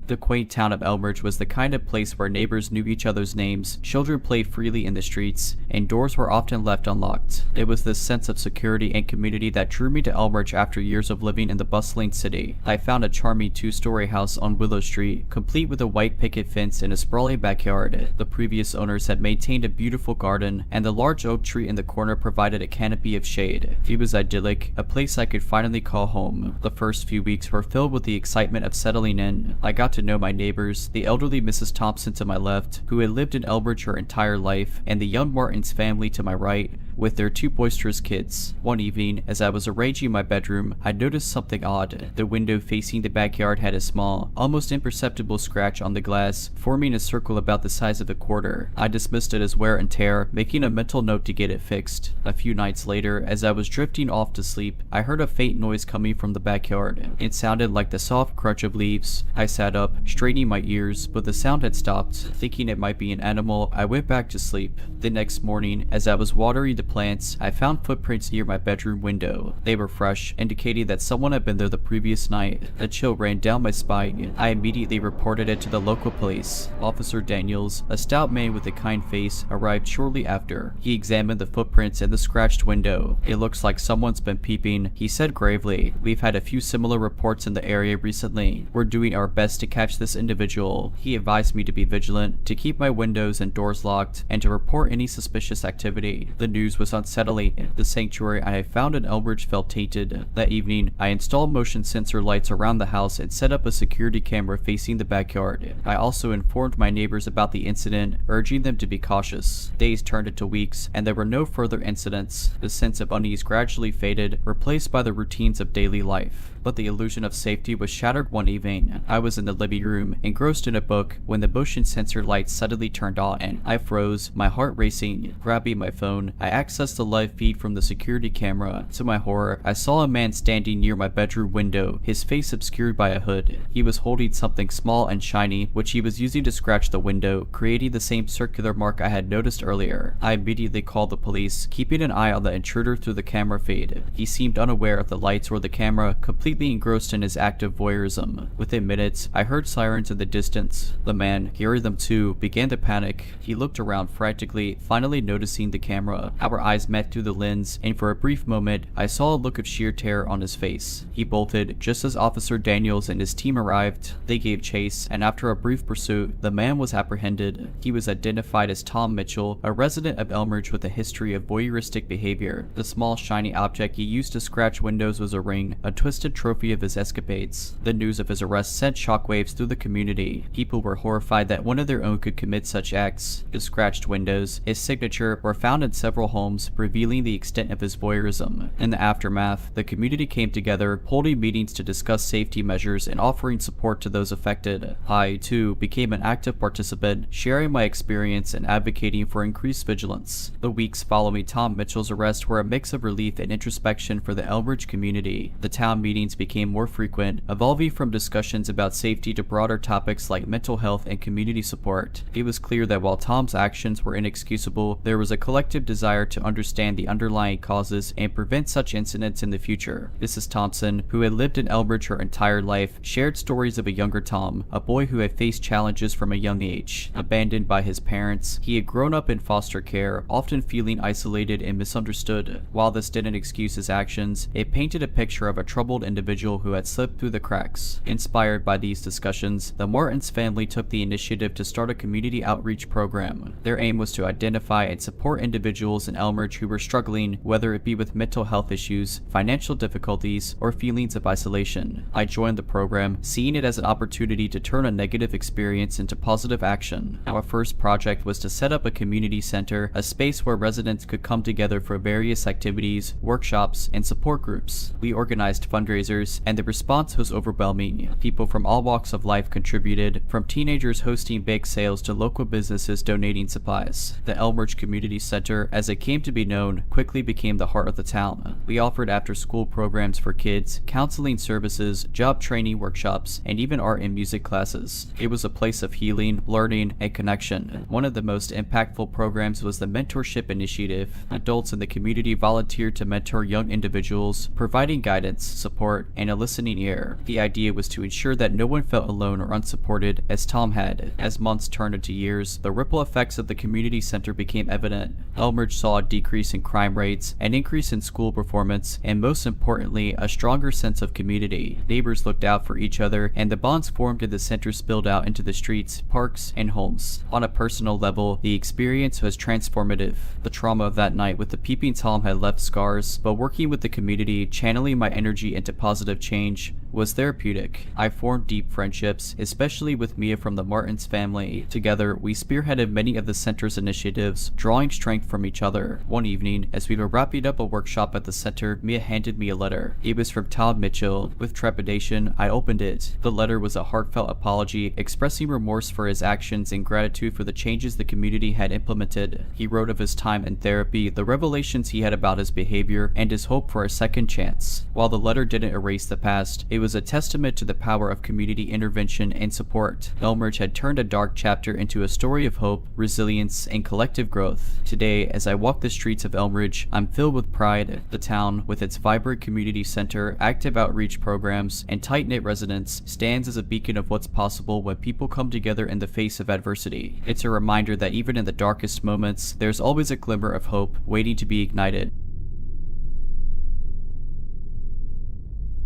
Speaker 1: The quaint town of Elmridge was the kind of place where neighbors knew each other's names, children played freely in the streets, and doors were often left unlocked. It was this sense of security and community that drew me to Elmridge after years of living in the bustling city. I found a charming two-story house on Willow Street, complete with a white picket fence and a sprawling backyard. The previous owners had maintained a beautiful garden, and the large oak tree in the corner provided a canopy of shade. It was idyllic, a place I could finally call home. The first few weeks were filled with the excitement of settling in. I got to know my neighbors, the elderly Mrs. Thompson to my left, who had lived in Elbridge her entire life, and the young Martins family to my right, with their two boisterous kids. One evening, as I was arranging my bedroom, I noticed something odd. The window facing the backyard had a small, almost imperceptible scratch on the glass, forming a circle about the size of a quarter. I dismissed it as wear and tear, making a mental note to get it fixed. A few nights later, as I was drifting off to sleep, I heard a faint noise coming from the backyard. It sounded like the soft crunch of leaves. I sat up, straining my ears, but the sound had stopped. Thinking it might be an animal, I went back to sleep. The next morning, as I was watering the plants, I found footprints near my bedroom window. They were fresh, indicating that someone had been there the previous night. A chill ran down my spine. I immediately reported it to the local police. Officer Daniels, a stout man with a kind face, arrived shortly after. He examined the footprints in the scratched window. It looks like someone's been peeping, he said gravely. We've had a few similar reports in the area recently. We're doing our best to catch this individual. He advised me to be vigilant, to keep my windows and doors locked, and to report any suspicious activity. The news was unsettling. The sanctuary I had found in Elbridge felt tainted. That evening, I installed motion sensor lights around the house and set up a security camera facing the backyard. I also informed my neighbors about the incident, urging them to be cautious. Days turned into weeks, and there were no further incidents. The sense of unease gradually faded, replaced by the routines of daily life. But the illusion of safety was shattered one evening. I was in the living room, engrossed in a book, when the motion sensor lights suddenly turned on. I froze, my heart racing. Grabbing my phone, I accessed the live feed from the security camera. To my horror, I saw a man standing near my bedroom window, his face obscured by a hood. He was holding something small and shiny, which he was using to scratch the window, creating the same circular mark I had noticed earlier. I immediately called the police, keeping an eye on the intruder through the camera feed. He seemed unaware of the lights or the camera, completely engrossed in his active voyeurism. Within minutes, I heard sirens in the distance. The man, hearing them too, began to panic. He looked around frantically, finally noticing the camera. Our eyes met through the lens, and for a brief moment, I saw a look of sheer terror on his face. He bolted just as Officer Daniels and his team arrived. They gave chase, and after a brief pursuit, the man was apprehended. He was identified as Tom Mitchell, a resident of Elmridge with a history of voyeuristic behavior. The small shiny object he used to scratch windows was a ring, a twisted trophy of his escapades. The news of his arrest sent shockwaves through the community. People were horrified that one of their own could commit such acts. The scratched windows, his signature, were found in several homes, revealing the extent of his voyeurism. In the aftermath, the community came together, holding meetings to discuss safety measures and offering support to those affected. I, too, became an active participant, sharing my experience and advocating for increased vigilance. The weeks following Tom Mitchell's arrest were a mix of relief and introspection for the Elmridge community. The town meetings became more frequent, evolving from discussions about safety to broader topics like mental health and community support. It was clear that while Tom's actions were inexcusable, there was a collective desire to understand the underlying causes and prevent such incidents in the future. Mrs. Thompson, who had lived in Elbridge her entire life, shared stories of a younger Tom, a boy who had faced challenges from a young age. Abandoned by his parents, he had grown up in foster care, often feeling isolated and misunderstood. While this didn't excuse his actions, it painted a picture of a troubled individual who had slipped through the cracks. Inspired by these discussions, the Martins family took the initiative to start a community outreach program. Their aim was to identify and support individuals in Elmridge who were struggling, whether it be with mental health issues, financial difficulties, or feelings of isolation. I joined the program, seeing it as an opportunity to turn a negative experience into positive action. Our first project was to set up a community center, a space where residents could come together for various activities, workshops, and support groups. We organized fundraisers, and the response was overwhelming. People from all walks of life contributed, from teenagers hosting bake sales to local businesses donating supplies. The Elmridge Community Center, as it came to be known, quickly became the heart of the town. We offered after-school programs for kids, counseling services, job training workshops, and even art and music classes. It was a place of healing, learning, and connection. One of the most impactful programs was the Mentorship Initiative. Adults in the community volunteered to mentor young individuals, providing guidance, support, and a listening ear. The idea was to ensure that no one felt alone or unsupported, as Tom had. As months turned into years, the ripple effects of the community center became evident. Elmridge saw a decrease in crime rates, an increase in school performance, and most importantly, a stronger sense of community. Neighbors looked out for each other, and the bonds formed in the center spilled out into the streets, parks, and homes. On a personal level, the experience was transformative. The trauma of that night with the peeping Tom had left scars, but working with the community, channeling my energy into positive change, was therapeutic. I formed deep friendships, especially with Mia from the Martins family. Together, we spearheaded many of the center's initiatives, drawing strength from each other. One evening, as we were wrapping up a workshop at the center, Mia handed me a letter. It was from Tom Mitchell. With trepidation, I opened it. The letter was a heartfelt apology, expressing remorse for his actions and gratitude for the changes the community had implemented. He wrote of his time in therapy, the revelations he had about his behavior, and his hope for a second chance. While the letter didn't erase the past, it was was a testament to the power of community intervention and support. Elmridge had turned a dark chapter into a story of hope, resilience, and collective growth. Today, as I walk the streets of Elmridge, I'm filled with pride. The town, with its vibrant community center, active outreach programs, and tight-knit residents, stands as a beacon of what's possible when people come together in the face of adversity. It's a reminder that even in the darkest moments, there's always a glimmer of hope waiting to be ignited.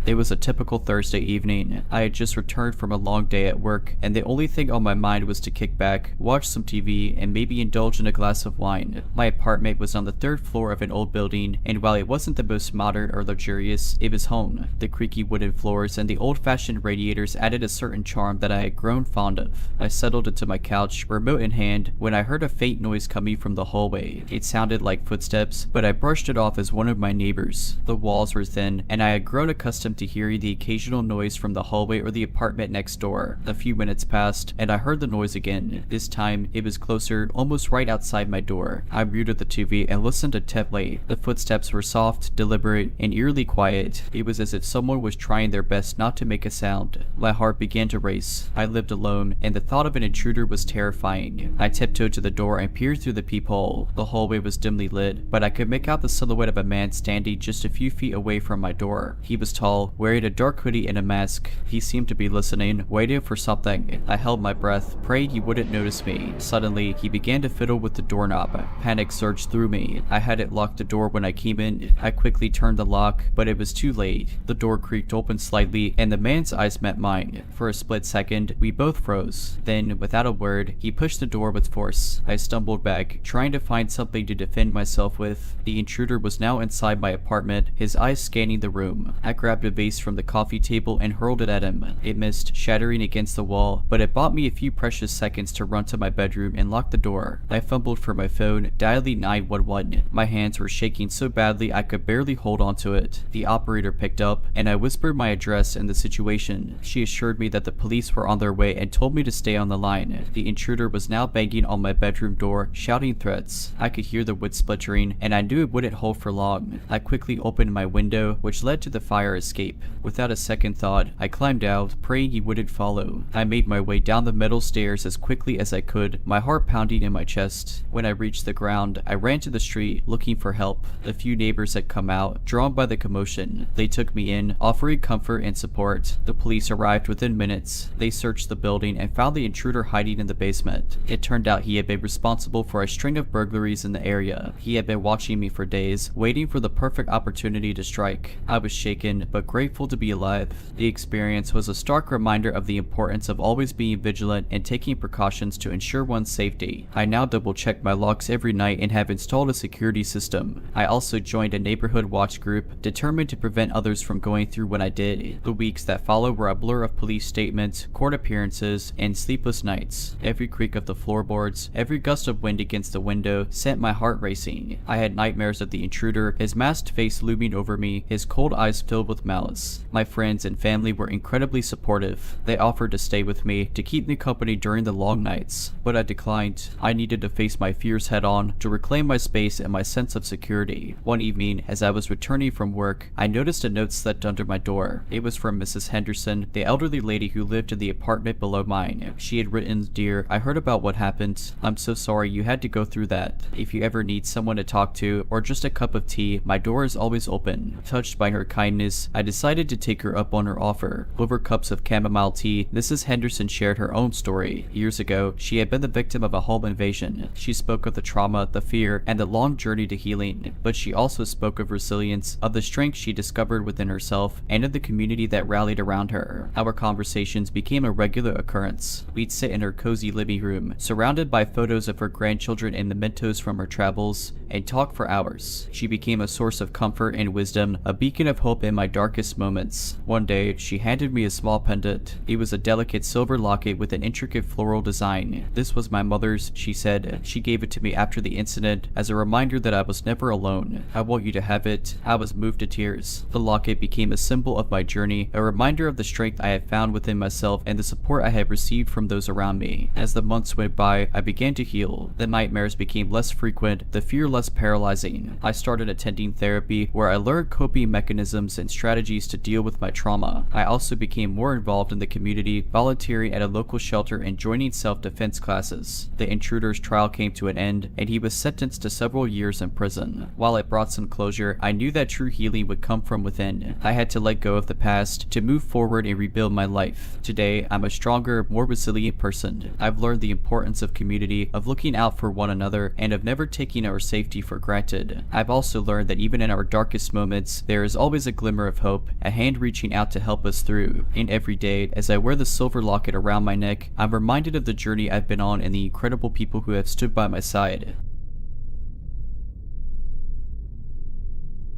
Speaker 1: It was a typical Thursday evening. I had just returned from a long day at work, and the only thing on my mind was to kick back, watch some TV, and maybe indulge in a glass of wine. My apartment was on the 3rd floor of an old building, and while it wasn't the most modern or luxurious, it was home. The creaky wooden floors and the old-fashioned radiators added a certain charm that I had grown fond of. I settled into my couch, remote in hand, when I heard a faint noise coming from the hallway. It sounded like footsteps, but I brushed it off as one of my neighbors. The walls were thin, and I had grown accustomed to hearing the occasional noise from the hallway or the apartment next door. A few minutes passed, and I heard the noise again. This time, it was closer, almost right outside my door. I muted the TV and listened intently. The footsteps were soft, deliberate, and eerily quiet. It was as if someone was trying their best not to make a sound. My heart began to race. I lived alone, and the thought of an intruder was terrifying. I tiptoed to the door and peered through the peephole. The hallway was dimly lit, but I could make out the silhouette of a man standing just a few feet away from my door. He was tall, wearing a dark hoodie and a mask. He seemed to be listening, waiting for something. I held my breath, praying he wouldn't notice me. Suddenly, he began to fiddle with the doorknob. Panic surged through me. I hadn't locked the door when I came in. I quickly turned the lock, but it was too late. The door creaked open slightly, and the man's eyes met mine. For a split second, we both froze. Then, without a word, he pushed the door with force. I stumbled back, trying to find something to defend myself with. The intruder was now inside my apartment, his eyes scanning the room. I grabbed a vase from the coffee table and hurled it at him. It missed, shattering against the wall, but it bought me a few precious seconds to run to my bedroom and lock the door. I fumbled for my phone, dialing 911. My hands were shaking so badly I could barely hold onto it. The operator picked up, and I whispered my address and the situation. She assured me that the police were on their way and told me to stay on the line. The intruder was now banging on my bedroom door, shouting threats. I could hear the wood splintering, and I knew it wouldn't hold for long. I quickly opened my window, which led to the fire escape. Without a second thought, I climbed out, praying he wouldn't follow. I made my way down the metal stairs as quickly as I could, my heart pounding in my chest. When I reached the ground, I ran to the street, looking for help. A few neighbors had come out, drawn by the commotion. They took me in, offering comfort and support. The police arrived within minutes. They searched the building and found the intruder hiding in the basement. It turned out he had been responsible for a string of burglaries in the area. He had been watching me for days, waiting for the perfect opportunity to strike. I was shaken, but grateful to be alive. The experience was a stark reminder of the importance of always being vigilant and taking precautions to ensure one's safety. I now double-check my locks every night and have installed a security system. I also joined a neighborhood watch group, determined to prevent others from going through what I did. The weeks that followed were a blur of police statements, court appearances, and sleepless nights. Every creak of the floorboards, every gust of wind against the window sent my heart racing. I had nightmares of the intruder, his masked face looming over me, his cold eyes filled with malice. My friends and family were incredibly supportive. They offered to stay with me, to keep me company during the long nights, but I declined. I needed to face my fears head on, to reclaim my space and my sense of security. One evening, as I was returning from work, I noticed a note slipped under my door. It was from Mrs. Henderson, the elderly lady who lived in the apartment below mine. She had written, "Dear, I heard about what happened. I'm so sorry you had to go through that. If you ever need someone to talk to, or just a cup of tea, my door is always open." Touched by her kindness, I decided to take her up on her offer. Over cups of chamomile tea, Mrs. Henderson shared her own story. Years ago, she had been the victim of a home invasion. She spoke of the trauma, the fear, and the long journey to healing, but she also spoke of resilience, of the strength she discovered within herself, and of the community that rallied around her. Our conversations became a regular occurrence. We'd sit in her cozy living room, surrounded by photos of her grandchildren and mementos from her travels, and talk for hours. She became a source of comfort and wisdom, a beacon of hope in my darkest moments. One day, she handed me a small pendant. It was a delicate silver locket with an intricate floral design. "This was my mother's," she said. "She gave it to me after the incident as a reminder that I was never alone. I want you to have it." I was moved to tears. The locket became a symbol of my journey, a reminder of the strength I had found within myself and the support I had received from those around me. As the months went by, I began to heal. The nightmares became less frequent, the fear less paralyzing. I started attending therapy, where I learned coping mechanisms and strategies strategies to deal with my trauma. I also became more involved in the community, volunteering at a local shelter and joining self-defense classes. The intruder's trial came to an end, and he was sentenced to several years in prison. While it brought some closure, I knew that true healing would come from within. I had to let go of the past to move forward and rebuild my life. Today, I'm a stronger, more resilient person. I've learned the importance of community, of looking out for one another, and of never taking our safety for granted. I've also learned that even in our darkest moments, there is always a glimmer of hope, a hand reaching out to help us through. And every day, as I wear the silver locket around my neck, I'm reminded of the journey I've been on and the incredible people who have stood by my side.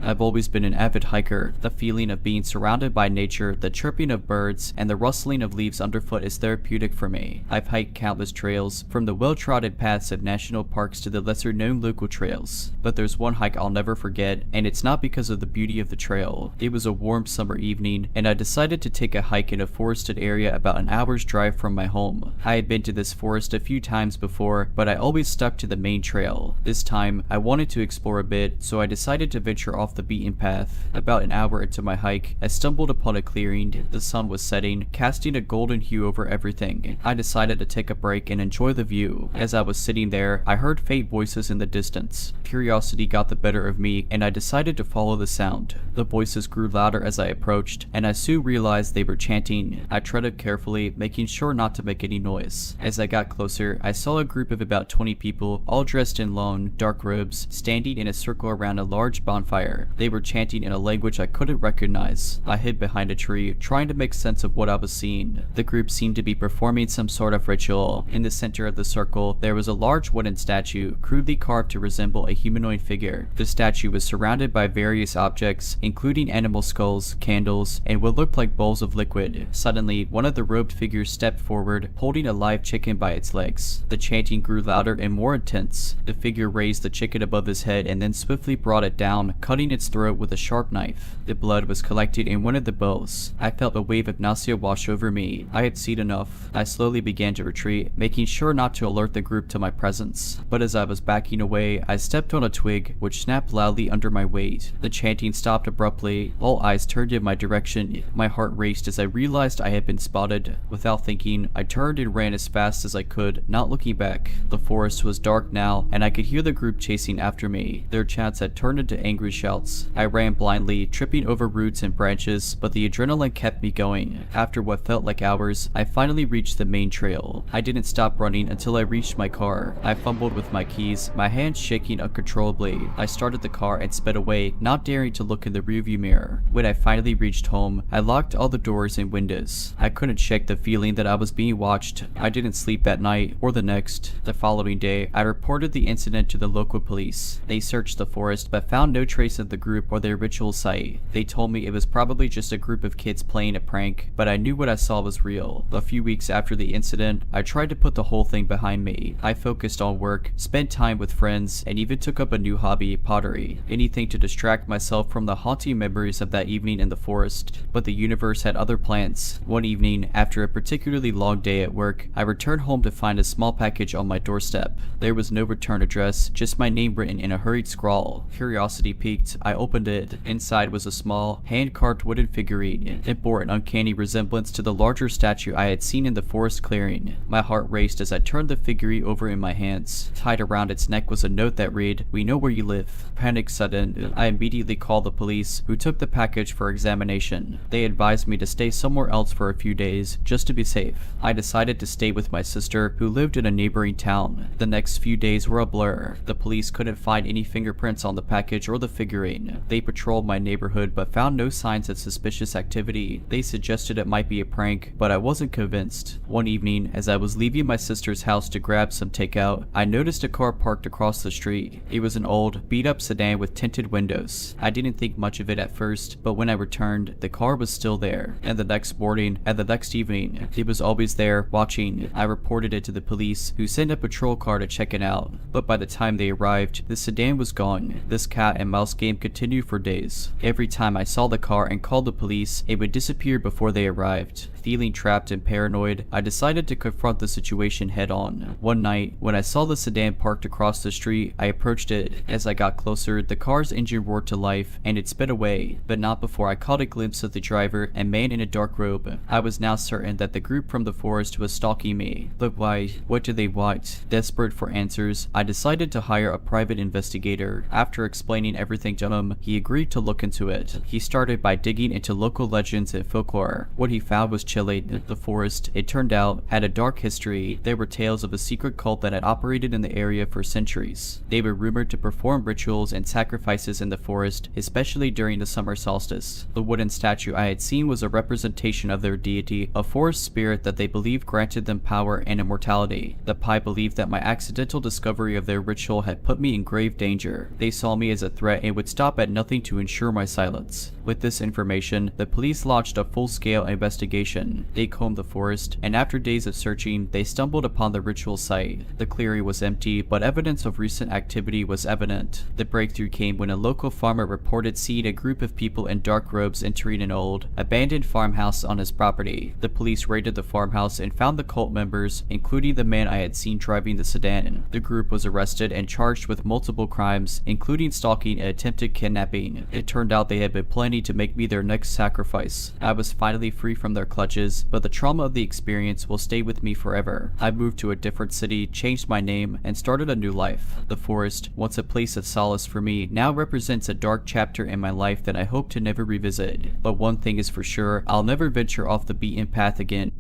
Speaker 1: I've always been an avid hiker. The feeling of being surrounded by nature, the chirping of birds, and the rustling of leaves underfoot is therapeutic for me. I've hiked countless trails, from the well-trodden paths of national parks to the lesser-known local trails. But there's one hike I'll never forget, and it's not because of the beauty of the trail. It was a warm summer evening, and I decided to take a hike in a forested area about an hour's drive from my home. I had been to this forest a few times before, but I always stuck to the main trail. This time, I wanted to explore a bit, so I decided to venture off the beaten path. About an hour into my hike, I stumbled upon a clearing. The sun was setting, casting a golden hue over everything. I decided to take a break and enjoy the view. As I was sitting there, I heard faint voices in the distance. Curiosity got the better of me, and I decided to follow the sound. The voices grew louder as I approached, and I soon realized they were chanting. I treaded carefully, making sure not to make any noise. As I got closer, I saw a group of about 20 people, all dressed in long, dark robes, standing in a circle around a large bonfire. They were chanting in a language I couldn't recognize. I hid behind a tree, trying to make sense of what I was seeing. The group seemed to be performing some sort of ritual. In the center of the circle, there was a large wooden statue, crudely carved to resemble a humanoid figure. The statue was surrounded by various objects, including animal skulls, candles, and what looked like bowls of liquid. Suddenly, one of the robed figures stepped forward, holding a live chicken by its legs. The chanting grew louder and more intense. The figure raised the chicken above his head and then swiftly brought it down, cutting its throat with a sharp knife. The blood was collected in one of the bowls. I felt a wave of nausea wash over me. I had seen enough. I slowly began to retreat, making sure not to alert the group to my presence. But as I was backing away, I stepped on a twig, which snapped loudly under my weight. The chanting stopped abruptly. All eyes turned in my direction. My heart raced as I realized I had been spotted. Without thinking, I turned and ran as fast as I could, not looking back. The forest was dark now, and I could hear the group chasing after me. Their chants had turned into angry shouts. I ran blindly, tripping over roots and branches, but the adrenaline kept me going. After what felt like hours, I finally reached the main trail. I didn't stop running until I reached my car. I fumbled with my keys, my hands shaking uncontrollably. I started the car and sped away, not daring to look in the rearview mirror. When I finally reached home, I locked all the doors and windows. I couldn't shake the feeling that I was being watched. I didn't sleep that night or the next. The following day, I reported the incident to the local police. They searched the forest but found no trace of the group or their ritual site. They told me it was probably just a group of kids playing a prank, but I knew what I saw was real. A few weeks after the incident, I tried to put the whole thing behind me. I focused on work, spent time with friends, and even took up a new hobby, pottery. Anything to distract myself from the haunting memories of that evening in the forest. But the universe had other plans. One evening, after a particularly long day at work, I returned home to find a small package on my doorstep. There was no return address, just my name written in a hurried scrawl. Curiosity piqued, I opened it. Inside was a small, hand-carved wooden figurine. It bore an uncanny resemblance to the larger statue I had seen in the forest clearing. My heart raced as I turned the figurine over in my hands. Tied around its neck was a note that read, "We know where you live." Panic sudden, I immediately called the police, who took the package for examination. They advised me to stay somewhere else for a few days, just to be safe. I decided to stay with my sister, who lived in a neighboring town. The next few days were a blur. The police couldn't find any fingerprints on the package or the figurine. They patrolled my neighborhood but found no signs of suspicious activity. They suggested it might be a prank, but I wasn't convinced. One evening, as I was leaving my sister's house to grab some takeout, I noticed a car parked across the street. It was an old, beat-up sedan with tinted windows. I didn't think much of it at first, but when I returned, the car was still there. And the next morning, and the next evening, it was always there, watching. I reported it to the police, who sent a patrol car to check it out. But by the time they arrived, the sedan was gone. This cat and mouse game game continued for days. Every time I saw the car and called the police, it would disappear before they arrived. Feeling trapped and paranoid, I decided to confront the situation head on. One night, when I saw the sedan parked across the street, I approached it. As I got closer, the car's engine roared to life, and it sped away, but not before I caught a glimpse of the driver, a man in a dark robe. I was now certain that the group from the forest was stalking me. But why? What did they want? Desperate for answers, I decided to hire a private investigator. After explaining everything to him, he agreed to look into it. He started by digging into local legends and folklore. What he found was chilling. The forest, it turned out, had a dark history. There were tales of a secret cult that had operated in the area for centuries. They were rumored to perform rituals and sacrifices in the forest, especially during the summer solstice. The wooden statue I had seen was a representation of their deity, a forest spirit that they believed granted them power and immortality. The Pai believed that my accidental discovery of their ritual had put me in grave danger. They saw me as a threat and would stop at nothing to ensure my silence. With this information, the police launched a full-scale investigation. They combed the forest, and after days of searching, they stumbled upon the ritual site. The clearing was empty, but evidence of recent activity was evident. The breakthrough came when a local farmer reported seeing a group of people in dark robes entering an old, abandoned farmhouse on his property. The police raided the farmhouse and found the cult members, including the man I had seen driving the sedan. The group was arrested and charged with multiple crimes, including stalking and attempted kidnapping. It turned out they had been planning to make me their next sacrifice. I was finally free from their clutches, but the trauma of the experience will stay with me forever. I moved to a different city, changed my name, and started a new life. The forest, once a place of solace for me, now represents a dark chapter in my life that I hope to never revisit. But one thing is for sure, I'll never venture off the beaten path again.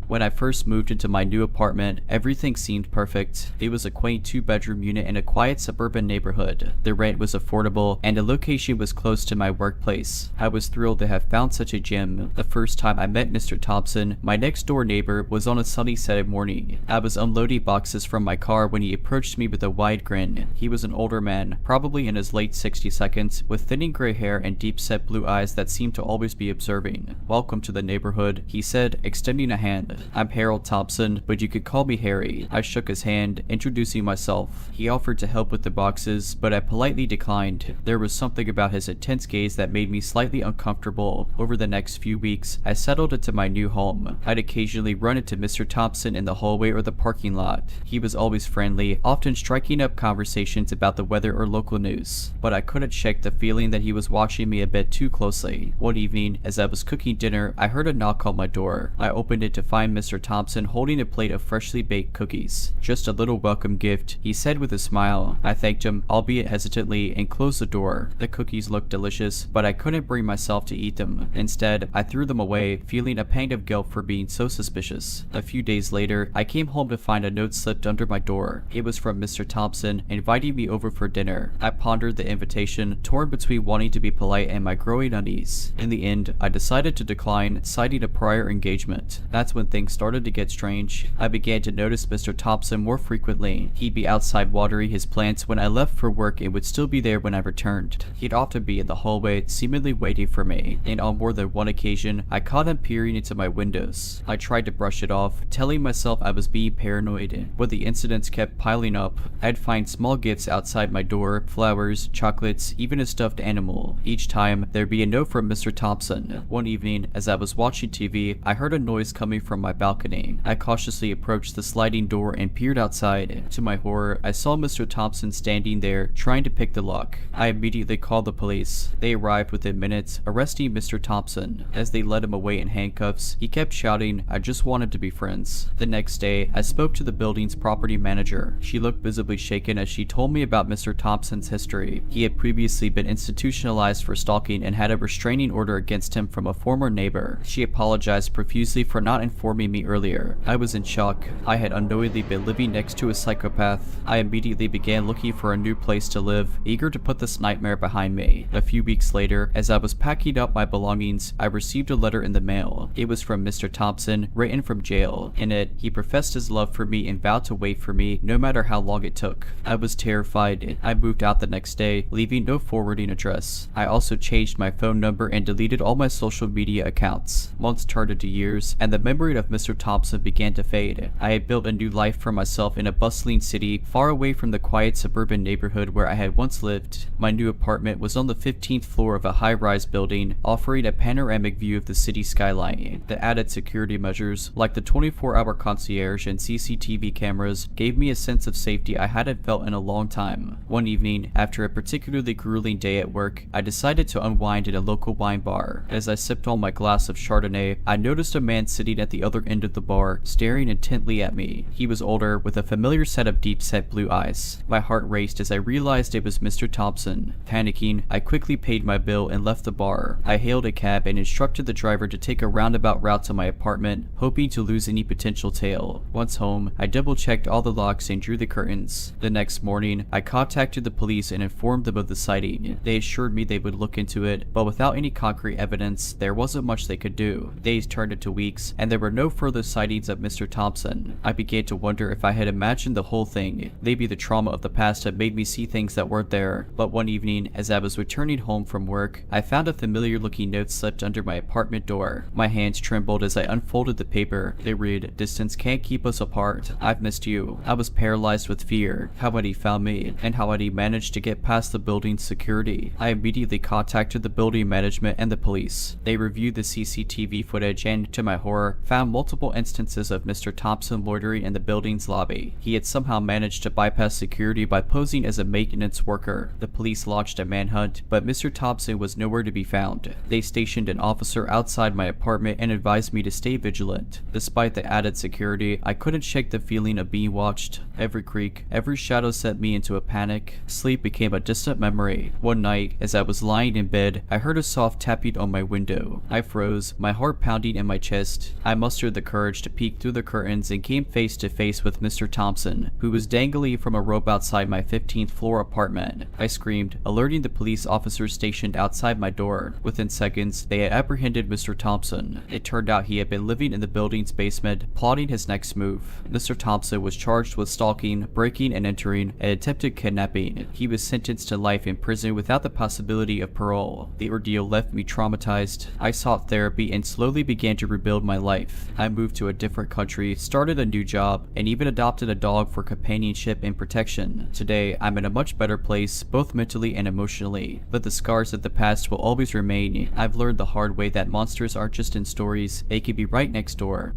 Speaker 1: When I first moved into my new apartment, everything seemed perfect. It was a quaint 2-bedroom unit in a quiet suburban neighborhood. The rent was affordable, and the location was close to my workplace. I was thrilled to have found such a gem. The first time I met Mr. Thompson, my next door neighbor, was on a sunny Saturday morning. I was unloading boxes from my car when he approached me with a wide grin. He was an older man, probably in his late 60s, with thinning gray hair and deep-set blue eyes that seemed to always be observing. "Welcome to the neighborhood," he said, extending a hand. "I'm Harold Thompson, but you could call me Harry." I shook his hand, introducing myself. He offered to help with the boxes, but I politely declined. There was something about his intense gaze that made me slightly uncomfortable. Over the next few weeks, I settled into my new home. I'd occasionally run into Mr. Thompson in the hallway or the parking lot. He was always friendly, often striking up conversations about the weather or local news. But I couldn't shake the feeling that he was watching me a bit too closely. One evening, as I was cooking dinner, I heard a knock on my door. I opened it to find Mr. Thompson holding a plate of freshly baked cookies. "Just a little welcome gift," he said with a smile. I thanked him, albeit hesitantly, and closed the door. The cookies looked delicious, but I couldn't bring myself to eat them. Instead, I threw them away, feeling a pang of guilt for being so suspicious. A few days later, I came home to find a note slipped under my door. It was from Mr. Thompson, inviting me over for dinner. I pondered the invitation, torn between wanting to be polite and my growing unease. In the end, I decided to decline, citing a prior engagement. That's when things started to get strange. I began to notice Mr. Thompson more frequently. He'd be outside watering his plants when I left for work and would still be there when I returned. He'd often be in the hallway, seemingly waiting for me, and on more than one occasion, I caught him peering into my windows. I tried to brush it off, telling myself I was being paranoid, but the incidents kept piling up. I'd find small gifts outside my door, flowers, chocolates, even a stuffed animal. Each time, there'd be a note from Mr. Thompson. One evening, as I was watching TV, I heard a noise coming from my balcony. I cautiously approached the sliding door and peered outside. To my horror, I saw Mr. Thompson standing there, trying to pick the lock. I immediately called the police. They arrived within minutes, arresting Mr. Thompson. As they led him away in handcuffs, he kept shouting, "I just wanted to be friends." The next day, I spoke to the building's property manager. She looked visibly shaken as she told me about Mr. Thompson's history. He had previously been institutionalized for stalking and had a restraining order against him from a former neighbor. She apologized profusely for not informing me earlier. I was in shock. I had unknowingly been living next to a psychopath. I immediately began looking for a new place to live, eager to put this nightmare behind me. A few weeks later, as I was packing up my belongings, I received a letter in the mail. It was from Mr. Thompson, written from jail. In it, he professed his love for me and vowed to wait for me, no matter how long it took. I was terrified. I moved out the next day, leaving no forwarding address. I also changed my phone number and deleted all my social media accounts. Months turned into years, and the memory of Mr. Thompson began to fade. I had built a new life for myself in a bustling city, far away from the quiet suburban neighborhood where I had once lived. My new apartment was on the 15th floor of a high-rise building, offering a panoramic view of the city skyline. The added security measures, like the 24-hour concierge and CCTV cameras, gave me a sense of safety I hadn't felt in a long time. One evening, after a particularly grueling day at work, I decided to unwind in a local wine bar. As I sipped on my glass of Chardonnay, I noticed a man sitting at the other end of the bar, staring intently at me. He was older, with a familiar set of deep-set blue eyes. My heart raced as I realized it was Mr. Thompson. Panicking, I quickly paid my bill and left the bar. I hailed a cab and instructed the driver to take a roundabout route to my apartment, hoping to lose any potential tail. Once home, I double-checked all the locks and drew the curtains. The next morning, I contacted the police and informed them of the sighting. They assured me they would look into it, but without any concrete evidence, there wasn't much they could do. Days turned into weeks, and there were no further sightings of Mr. Thompson. I began to wonder if I had imagined the whole thing. Maybe the trauma of the past had made me see things that weren't there. But one evening, as I was returning home from work, I found a familiar-looking note slipped under my apartment door. My hands trembled as I unfolded the paper. They read, "Distance can't keep us apart. I've missed you." I was paralyzed with fear. How had he found me? And how had he managed to get past the building's security? I immediately contacted the building management and the police. They reviewed the CCTV footage and, to my horror, found multiple instances of Mr. Thompson loitering in the building's lobby. He had somehow managed to bypass security by posing as a maintenance worker. The police launched a manhunt, but Mr. Thompson was nowhere to be found. They stationed an officer outside my apartment and advised me to stay vigilant. Despite the added security, I couldn't shake the feeling of being watched. Every creak, every shadow sent me into a panic. Sleep became a distant memory. One night, as I was lying in bed, I heard a soft tapping on my window. I froze, my heart pounding in my chest. I mustered the courage to peek through the curtains and came face to face with Mr. Thompson, who was dangling from a rope outside my 15th floor apartment. I screamed, alerting the police officers stationed outside my door. Within seconds, they had apprehended Mr. Thompson. It turned out he had been living in the building's basement, plotting his next move. Mr. Thompson was charged with stalking, breaking and entering, and attempted kidnapping. He was sentenced to life in prison without the possibility of parole. The ordeal left me traumatized. I sought therapy and slowly began to rebuild my life. I moved to a different country, started a new job, and even adopted a dog for companionship and protection. Today, I'm in a much better place, both mentally and emotionally, but the scars of the past will always remain. I've learned the hard way that monsters aren't just in stories, they can be right next door.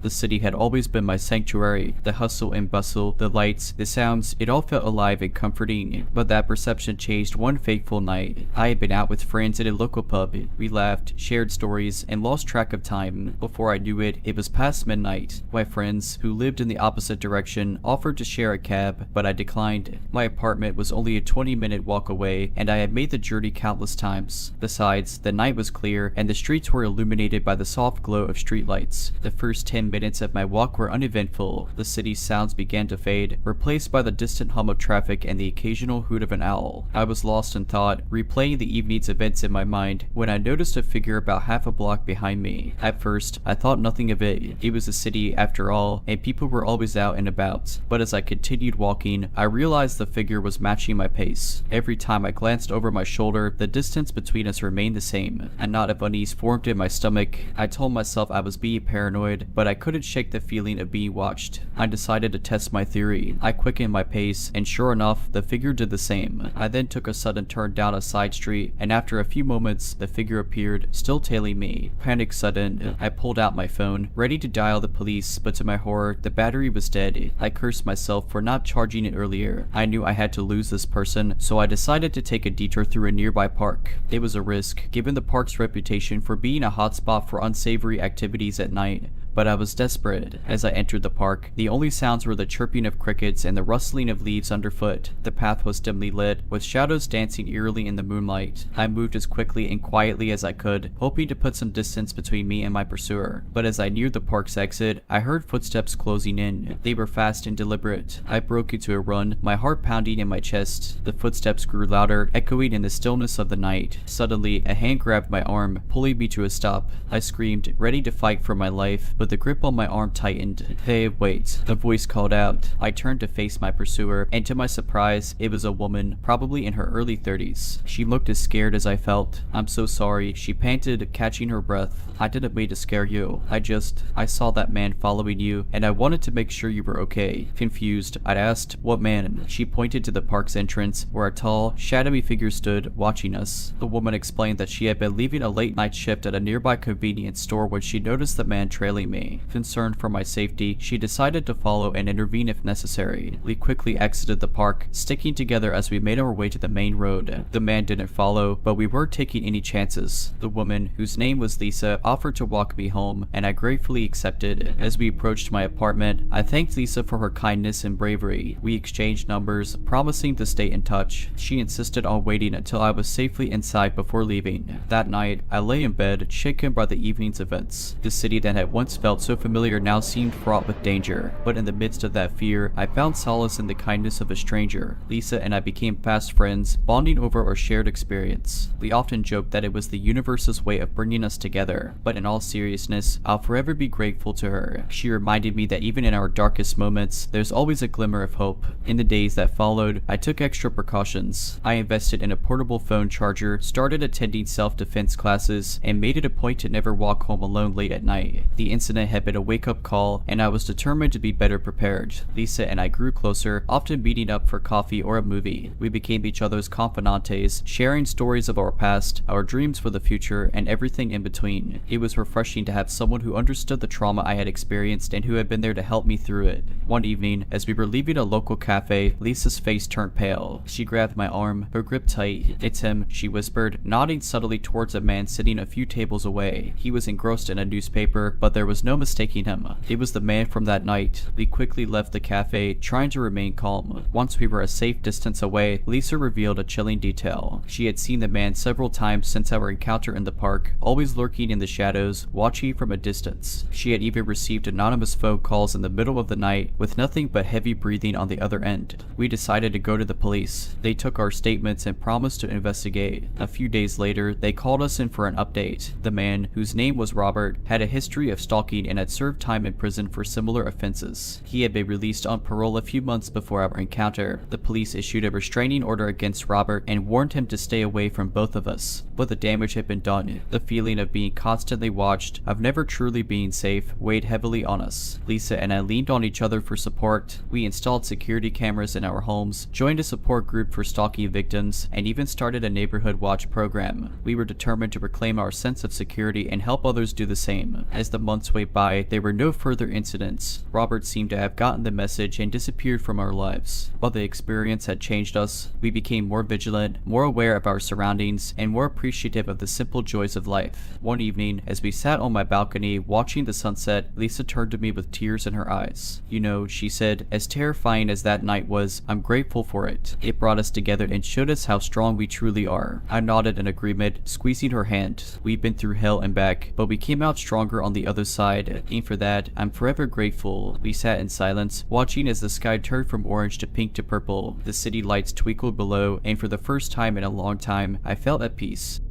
Speaker 1: The city had always been my sanctuary. The hustle and bustle, the lights, the sounds, it all felt alive and comforting. But that perception changed one fateful night. I had been out with friends at a local pub. We laughed, shared stories, and lost track of time. Before I knew it, it was past midnight. My friends, who lived in the opposite direction, offered to share a cab, but I declined. My apartment was only a 20-minute walk away, and I had made the journey countless times. Besides, the night was clear, and the streets were illuminated by the soft glow of streetlights. The first 10 minutes of my walk were uneventful. The city's sounds began to fade, replaced by the distant hum of traffic and the occasional hoot of an owl. I was lost in thought, replaying the evening's events in my mind, when I noticed a figure about half a block behind me. At first, I thought nothing of it. It was a city after all, and people were always out and about. But as I continued walking, I realized the figure was matching my pace. Every time I glanced over my shoulder, the distance between us remained the same. A knot of unease formed in my stomach. I told myself I was being paranoid, but I couldn't shake the feeling of being watched. I decided to test my theory. I quickened my pace, and sure enough, the figure did the same. I then took a sudden turn down a side street, and after a few moments, the figure appeared, still tailing me. Panic sudden, I pulled out my phone, ready to dial the police, but to my horror, the battery was dead. I cursed myself for not charging it earlier. I knew I had to lose this person, so I decided to take a detour through a nearby park. It was a risk, given the park's reputation for being a hotspot for unsavory activities at night. But I was desperate. As I entered the park, the only sounds were the chirping of crickets and the rustling of leaves underfoot. The path was dimly lit, with shadows dancing eerily in the moonlight. I moved as quickly and quietly as I could, hoping to put some distance between me and my pursuer. But as I neared the park's exit, I heard footsteps closing in. They were fast and deliberate. I broke into a run, my heart pounding in my chest. The footsteps grew louder, echoing in the stillness of the night. Suddenly, a hand grabbed my arm, pulling me to a stop. I screamed, ready to fight for my life, but the grip on my arm tightened. "Hey, wait," the voice called out. I turned to face my pursuer, and to my surprise, it was a woman, probably in her early 30s. She looked as scared as I felt. "I'm so sorry," she panted, catching her breath. "I didn't mean to scare you. I saw that man following you, and I wanted to make sure you were okay." Confused, I asked, "What man?" She pointed to the park's entrance, where a tall, shadowy figure stood, watching us. The woman explained that she had been leaving a late night shift at a nearby convenience store when she noticed the man trailing me. Concerned for my safety, she decided to follow and intervene if necessary. We quickly exited the park, sticking together as we made our way to the main road. The man didn't follow, but we weren't taking any chances. The woman, whose name was Lisa, offered to walk me home, and I gratefully accepted. As we approached my apartment, I thanked Lisa for her kindness and bravery. We exchanged numbers, promising to stay in touch. She insisted on waiting until I was safely inside before leaving. That night, I lay in bed, shaken by the evening's events. The city that had once felt so familiar now seemed fraught with danger, but in the midst of that fear, I found solace in the kindness of a stranger. Lisa and I became fast friends, bonding over our shared experience. We often joked that it was the universe's way of bringing us together, but in all seriousness, I'll forever be grateful to her. She reminded me that even in our darkest moments, there's always a glimmer of hope. In the days that followed, I took extra precautions. I invested in a portable phone charger, started attending self-defense classes, and made it a point to never walk home alone late at night. The incident had been a wake-up call, and I was determined to be better prepared. Lisa and I grew closer, often meeting up for coffee or a movie. We became each other's confidantes, sharing stories of our past, our dreams for the future, and everything in between. It was refreshing to have someone who understood the trauma I had experienced and who had been there to help me through it. One evening, as we were leaving a local cafe, Lisa's face turned pale. She grabbed my arm, her grip tight. "It's him," she whispered, nodding subtly towards a man sitting a few tables away. He was engrossed in a newspaper, but there was no mistaking him. It was the man from that night. We quickly left the cafe, trying to remain calm. Once we were a safe distance away, Lisa revealed a chilling detail. She had seen the man several times since our encounter in the park, always lurking in the shadows, watching from a distance. She had even received anonymous phone calls in the middle of the night, with nothing but heavy breathing on the other end. We decided to go to the police. They took our statements and promised to investigate. A few days later, they called us in for an update. The man, whose name was Robert, had a history of stalking and had served time in prison for similar offenses. He had been released on parole a few months before our encounter. The police issued a restraining order against Robert and warned him to stay away from both of us. But the damage had been done. The feeling of being constantly watched, of never truly being safe, weighed heavily on us. Lisa and I leaned on each other for support. We installed security cameras in our homes, joined a support group for stalking victims, and even started a neighborhood watch program. We were determined to reclaim our sense of security and help others do the same. As the months went by, there were no further incidents. Robert seemed to have gotten the message and disappeared from our lives. While the experience had changed us, we became more vigilant, more aware of our surroundings, and more appreciative of the simple joys of life. One evening, as we sat on my balcony watching the sunset, Lisa turned to me with tears in her eyes. "You know," she said, "as terrifying as that night was, I'm grateful for it. It brought us together and showed us how strong we truly are." I nodded in agreement, squeezing her hand. "We've been through hell and back, but we came out stronger on the other side, and for that, I'm forever grateful." We sat in silence, watching as the sky turned from orange to pink to purple. The city lights twinkled below, and for the first time in a long time, I felt at peace.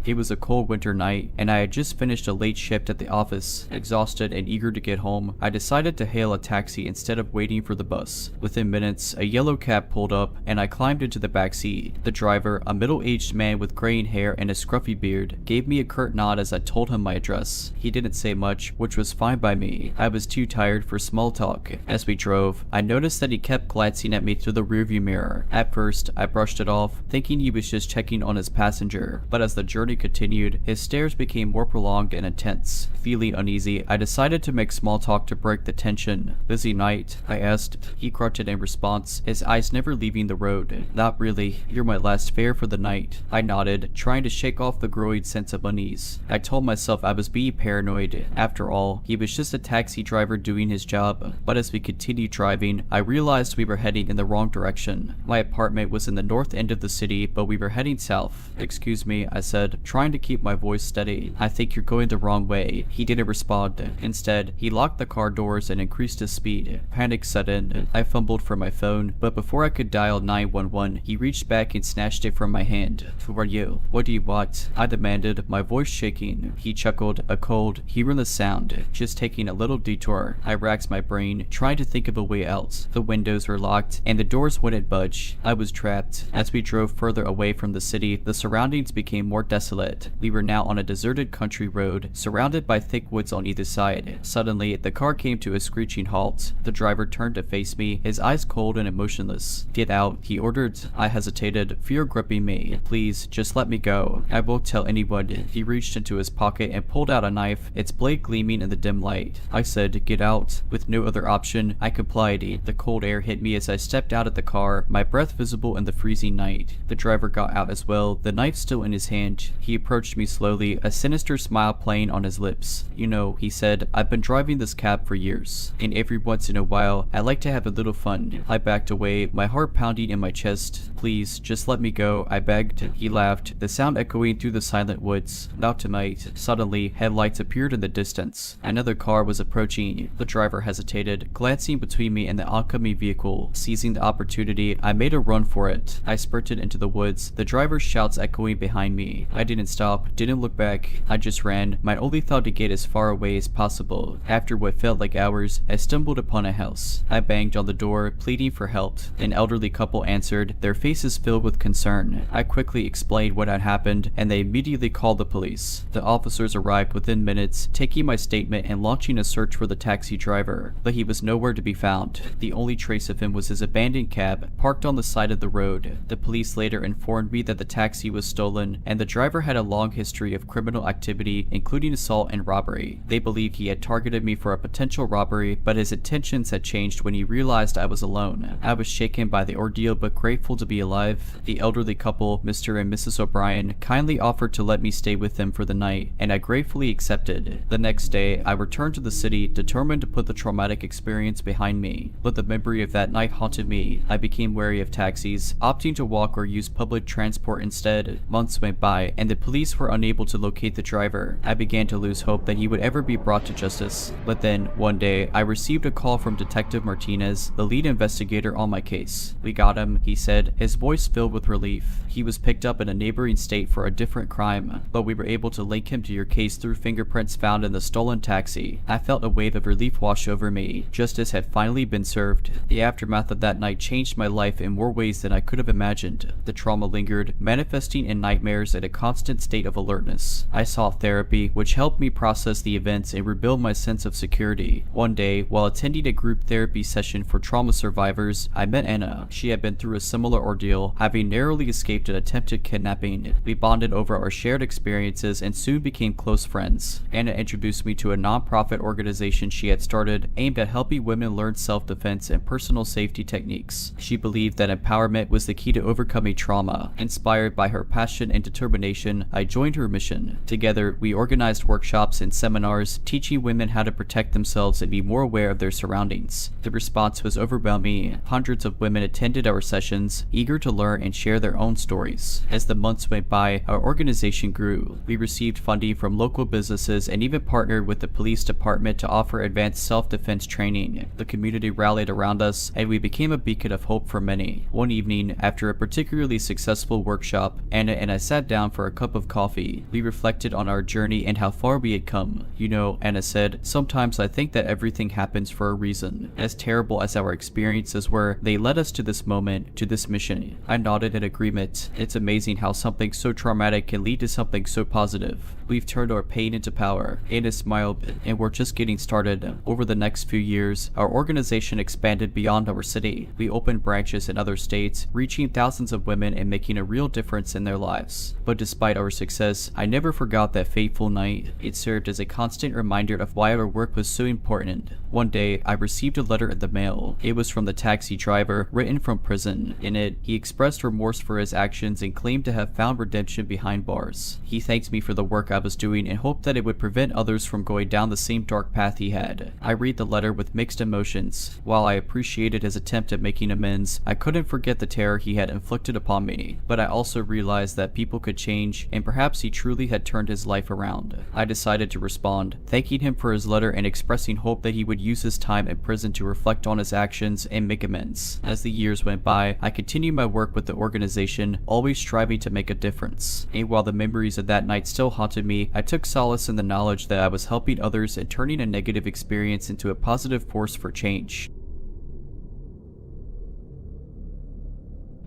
Speaker 1: It was a cold winter night, and I had just finished a late shift at the office. Exhausted and eager to get home, I decided to hail a taxi instead of waiting for the bus. Within minutes, a yellow cab pulled up, and I climbed into the back seat. The driver, a middle-aged man with graying hair and a scruffy beard, gave me a curt nod as I told him my address. He didn't say much, which was fine by me. I was too tired for small talk. As we drove, I noticed that he kept glancing at me through the rearview mirror. At first, I brushed it off, thinking he was just checking on his passenger, but as the journey continued, his stares became more prolonged and intense. Feeling uneasy, I decided to make small talk to break the tension. "Busy night?" I asked. He grunted in response, his eyes never leaving the road. "Not really. You're my last fare for the night." I nodded, trying to shake off the growing sense of unease. I told myself I was being paranoid. After all, he was just a taxi driver doing his job. But as we continued driving, I realized we were heading in the wrong direction. My apartment was in the north end of the city, but we were heading south. "Excuse me," I said, trying to keep my voice steady. "I think you're going the wrong way." He didn't respond. Instead, he locked the car doors and increased his speed. Panic set in. I fumbled for my phone, but before I could dial 911, he reached back and snatched it from my hand. "Who are you? What do you want?" I demanded, my voice shaking. He chuckled. "A cold. Hearing the sound. Just taking a little detour." I racked my brain, trying to think of a way out. The windows were locked, and the doors wouldn't budge. I was trapped. As we drove further away from the city, the surroundings became more desolate. We were now on a deserted country road, surrounded by thick woods on either side. Suddenly, the car came to a screeching halt. The driver turned to face me, his eyes cold and emotionless. "Get out," he ordered. I hesitated, fear gripping me. "Please, just let me go. I won't tell anyone." He reached into his pocket and pulled out a knife, its blade gleaming in the dim light. I said, "Get out." With no other option, I complied. The cold air hit me as I stepped out of the car, my breath visible in the freezing night. The driver got out as well, the knife still in his hand. He approached me slowly, a sinister smile playing on his lips. "You know," he said, "I've been driving this cab for years, and every once in a while, I like to have a little fun." I backed away, my heart pounding in my chest. "Please, just let me go," I begged. He laughed, the sound echoing through the silent woods. "Not tonight." Suddenly, headlights appeared in the distance. Another car was approaching. The driver hesitated, glancing between me and the oncoming vehicle. Seizing the opportunity, I made a run for it. I sprinted into the woods, the driver's shouts echoing behind me. I didn't stop, didn't look back. I just ran, my only thought to get as far away as possible. After what felt like hours, I stumbled upon a house. I banged on the door, pleading for help. An elderly couple answered, their faces filled with concern. I quickly explained what had happened, and they immediately called the police. The officers arrived within minutes, taking my statement and launching a search for the taxi driver, but he was nowhere to be found. The only trace of him was his abandoned cab, parked on the side of the road. The police later informed me that the taxi was stolen, and the driver had a long history of criminal activity, including assault and robbery. They believed he had targeted me for a potential robbery, but his intentions had changed when he realized I was alone. I was shaken by the ordeal but grateful to be alive. The elderly couple, Mr. and Mrs. O'Brien, kindly offered to let me stay with them for the night, and I gratefully accepted. The next day, I returned to the city, determined to put the traumatic experience behind me. But the memory of that night haunted me. I became wary of taxis, opting to walk or use public transport instead. Months went by, and the police were unable to locate the driver. I began to lose hope that he would ever be brought to justice. But then, one day, I received a call from Detective Martinez, the lead investigator on my case. "We got him," he said, his voice filled with relief. "He was picked up in a neighboring state for a different crime, but we were able to link him to your case through fingerprints found in the stolen taxi." I felt a wave of relief wash over me. Justice had finally been served. The aftermath of that night changed my life in more ways than I could have imagined. The trauma lingered, manifesting in nightmares and a constant state of alertness. I sought therapy, which helped me process the events and rebuild my sense of security. One day, while attending a group therapy session for trauma survivors, I met Anna. She had been through a similar ordeal, having narrowly escaped an attempted kidnapping. We bonded over our shared experiences and soon became close friends. Anna introduced me to a non-profit organization she had started aimed at helping women learn self-defense and personal safety techniques. She believed that empowerment was the key to overcoming trauma. Inspired by her passion and determination, I joined her mission. Together, we organized workshops and seminars teaching women how to protect themselves and be more aware of their surroundings. The response was overwhelming. Hundreds of women attended our sessions, eager to learn and share their own stories. As the months went by, our organization grew. We received funding from local businesses and even partnered with the police department to offer advanced self-defense training. The community rallied around us, and we became a beacon of hope for many. One evening, after a particularly successful workshop, Anna and I sat down for a cup of coffee. We reflected on our journey and how far we had come. "You know," Anna said, "sometimes I think that everything happens for a reason. As terrible as our experiences were, they led us to this moment, to this mission." I nodded in agreement. It's amazing how something so traumatic can lead to something so positive. We've turned our pain into power. Anna smiled, and we're just getting started. Over the next few years, our organization expanded beyond our city. We opened branches in other states, reaching thousands of women and making a real difference in their lives. But despite our success, I never forgot that fateful night. It served as a constant reminder of why our work was so important. One day, I received a letter in the mail. It was from the taxi driver, written from prison. In it, he expressed remorse for his actions and claimed to have found redemption behind bars. He thanked me for the work I was doing and hoped that it would prevent others from going down the same dark path he had. I read the letter with mixed emotions. While I appreciated his attempt at making amends, I couldn't forget the terror he had inflicted upon me, but I also realized that people could change, and perhaps he truly had turned his life around. I decided to respond, thanking him for his letter and expressing hope that he would use his time in prison to reflect on his actions and make amends. As the years went by, I continued my work with the organization, always striving to make a difference. And while the memories of that night still haunted me, I took solace in the knowledge that I was helping others and turning a negative experience into a positive force for change.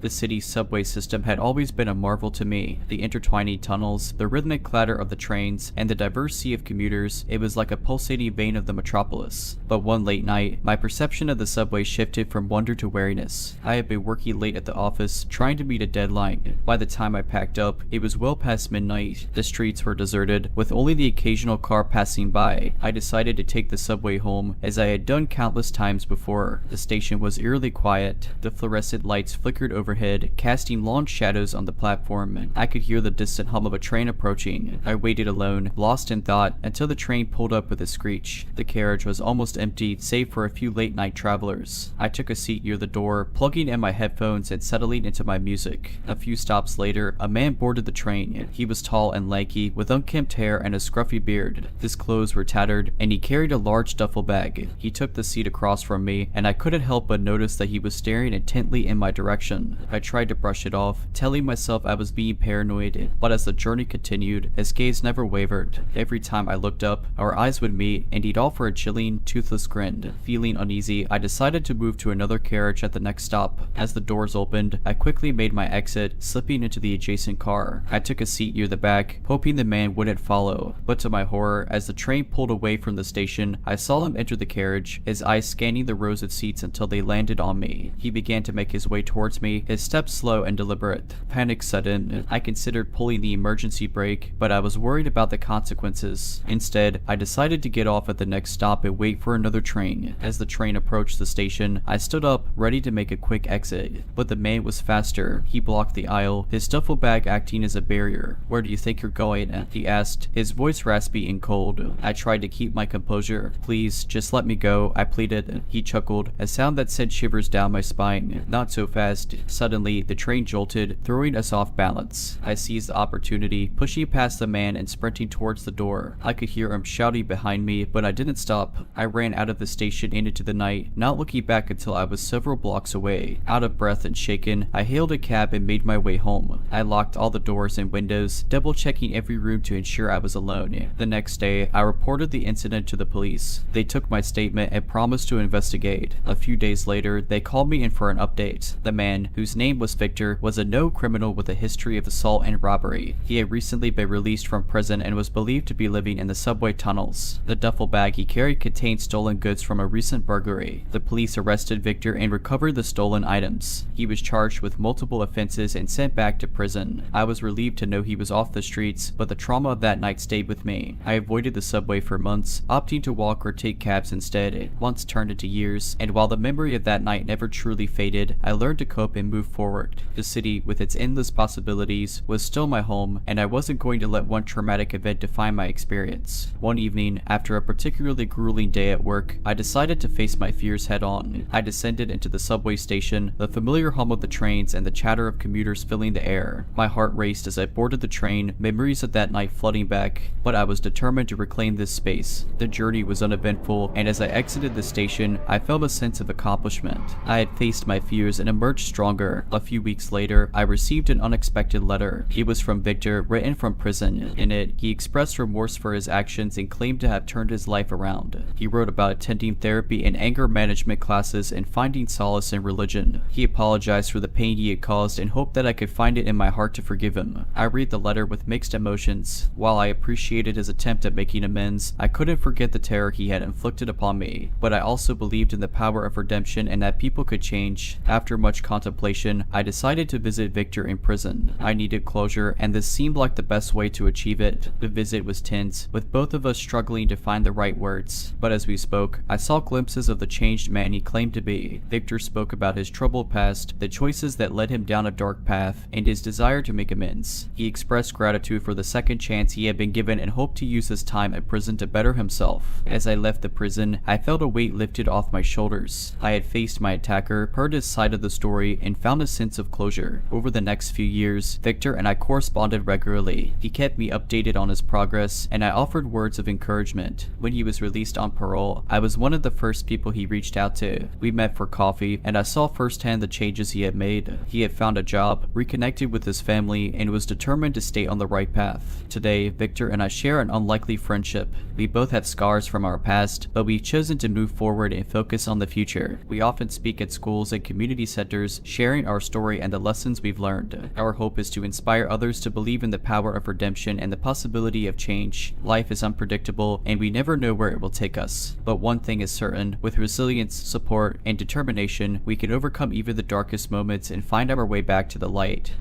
Speaker 1: The city's subway system had always been a marvel to me. The intertwining tunnels, the rhythmic clatter of the trains, and the diverse sea of commuters, it was like a pulsating vein of the metropolis. But one late night, my perception of the subway shifted from wonder to wariness. I had been working late at the office, trying to meet a deadline. By the time I packed up, it was well past midnight. The streets were deserted, with only the occasional car passing by. I decided to take the subway home, as I had done countless times before. The station was eerily quiet. The fluorescent lights flickered overhead, casting long shadows on the platform. I could hear the distant hum of a train approaching. I waited alone, lost in thought, until the train pulled up with a screech. The carriage was almost empty, save for a few late-night travelers. I took a seat near the door, plugging in my headphones and settling into my music. A few stops later, a man boarded the train. He was tall and lanky, with unkempt hair and a scruffy beard. His clothes were tattered, and he carried a large duffel bag. He took the seat across from me, and I couldn't help but notice that he was staring intently in my direction. I tried to brush it off, telling myself I was being paranoid, but as the journey continued, his gaze never wavered. Every time I looked up, our eyes would meet, and he'd offer a chilling, toothless grin. Feeling uneasy, I decided to move to another carriage at the next stop. As the doors opened, I quickly made my exit, slipping into the adjacent car. I took a seat near the back, hoping the man wouldn't follow, but to my horror, as the train pulled away from the station, I saw him enter the carriage, his eyes scanning the rows of seats until they landed on me. He began to make his way towards me, his steps slow and deliberate. Panic set in. I considered pulling the emergency brake, but I was worried about the consequences. Instead, I decided to get off at the next stop and wait for another train. As the train approached the station, I stood up, ready to make a quick exit. But the man was faster. He blocked the aisle, his duffel bag acting as a barrier. "Where do you think you're going?" he asked, his voice raspy and cold. I tried to keep my composure. "Please, just let me go," I pleaded. He chuckled, a sound that sent shivers down my spine. "Not so fast." Suddenly, the train jolted, throwing us off balance. I seized the opportunity, pushing past the man and sprinting towards the door. I could hear him shouting behind me, but I didn't stop. I ran out of the station and into the night, not looking back until I was several blocks away. Out of breath and shaken, I hailed a cab and made my way home. I locked all the doors and windows, double-checking every room to ensure I was alone. The next day, I reported the incident to the police. They took my statement and promised to investigate. A few days later, they called me in for an update. The man, whose name was Victor, was a known criminal with a history of assault and robbery. He had recently been released from prison and was believed to be living in the subway tunnels. The duffel bag he carried contained stolen goods from a recent burglary. The police arrested Victor and recovered the stolen items. He was charged with multiple offenses and sent back to prison. I was relieved to know he was off the streets, but the trauma of that night stayed with me. I avoided the subway for months, opting to walk or take cabs instead. Months turned into years, and while the memory of that night never truly faded, I learned to cope and move forward. The city, with its endless possibilities, was still my home, and I wasn't going to let one traumatic event define my experience. One evening, after a particularly grueling day at work, I decided to face my fears head-on. I descended into the subway station, the familiar hum of the trains and the chatter of commuters filling the air. My heart raced as I boarded the train, memories of that night flooding back, but I was determined to reclaim this space. The journey was uneventful, and as I exited the station, I felt a sense of accomplishment. I had faced my fears and emerged stronger. A few weeks later, I received an unexpected letter. It was from Victor, written from prison. In it, he expressed remorse for his actions and claimed to have turned his life around. He wrote about attending therapy and anger management classes and finding solace in religion. He apologized for the pain he had caused and hoped that I could find it in my heart to forgive him. I read the letter with mixed emotions. While I appreciated his attempt at making amends, I couldn't forget the terror he had inflicted upon me, but I also believed in the power of redemption and that people could change. After much contemplation, situation, I decided to visit Victor in prison. I needed closure, and this seemed like the best way to achieve it. The visit was tense, with both of us struggling to find the right words. But as we spoke, I saw glimpses of the changed man he claimed to be. Victor spoke about his troubled past, the choices that led him down a dark path, and his desire to make amends. He expressed gratitude for the second chance he had been given and hoped to use his time at prison to better himself. As I left the prison, I felt a weight lifted off my shoulders. I had faced my attacker, heard his side of the story, and found a sense of closure. Over the next few years, Victor and I corresponded regularly. He kept me updated on his progress, and I offered words of encouragement. When he was released on parole, I was one of the first people he reached out to. We met for coffee, and I saw firsthand the changes he had made. He had found a job, reconnected with his family, and was determined to stay on the right path. Today, Victor and I share an unlikely friendship. We both have scars from our past, but we've chosen to move forward and focus on the future. We often speak at schools and community centers, sharing our story and the lessons we've learned. Our hope is to inspire others to believe in the power of redemption and the possibility of change. Life is unpredictable, and we never know where it will take us. But one thing is certain, with resilience, support, and determination, we can overcome even the darkest moments and find our way back to the light.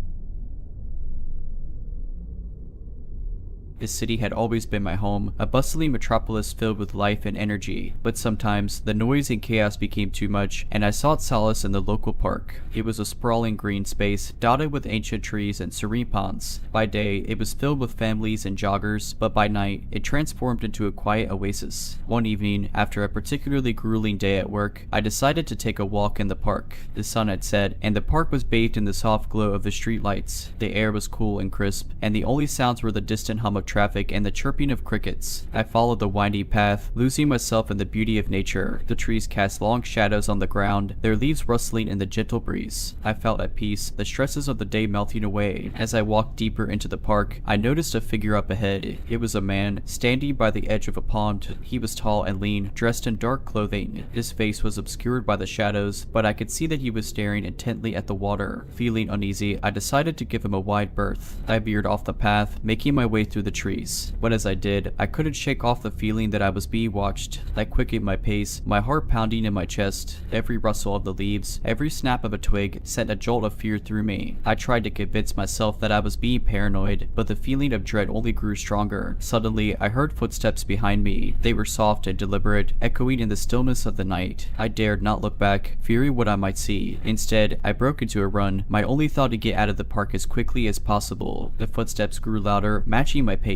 Speaker 1: This city had always been my home, a bustling metropolis filled with life and energy, but sometimes the noise and chaos became too much, and I sought solace in the local park. It was a sprawling green space, dotted with ancient trees and serene ponds. By day, it was filled with families and joggers, but by night, it transformed into a quiet oasis. One evening, after a particularly grueling day at work, I decided to take a walk in the park. The sun had set, and the park was bathed in the soft glow of the streetlights. The air was cool and crisp, and the only sounds were the distant hum of traffic and the chirping of crickets. I followed the winding path, losing myself in the beauty of nature. The trees cast long shadows on the ground, their leaves rustling in the gentle breeze. I felt at peace, the stresses of the day melting away. As I walked deeper into the park, I noticed a figure up ahead. It was a man, standing by the edge of a pond. He was tall and lean, dressed in dark clothing. His face was obscured by the shadows, but I could see that he was staring intently at the water. Feeling uneasy, I decided to give him a wide berth. I veered off the path, making my way through the trees. But as I did, I couldn't shake off the feeling that I was being watched. I quickened my pace, my heart pounding in my chest. Every rustle of the leaves, every snap of a twig sent a jolt of fear through me. I tried to convince myself that I was being paranoid, but the feeling of dread only grew stronger. Suddenly, I heard footsteps behind me. They were soft and deliberate, echoing in the stillness of the night. I dared not look back, fearing what I might see. Instead, I broke into a run, my only thought to get out of the park as quickly as possible. The footsteps grew louder, matching my pace.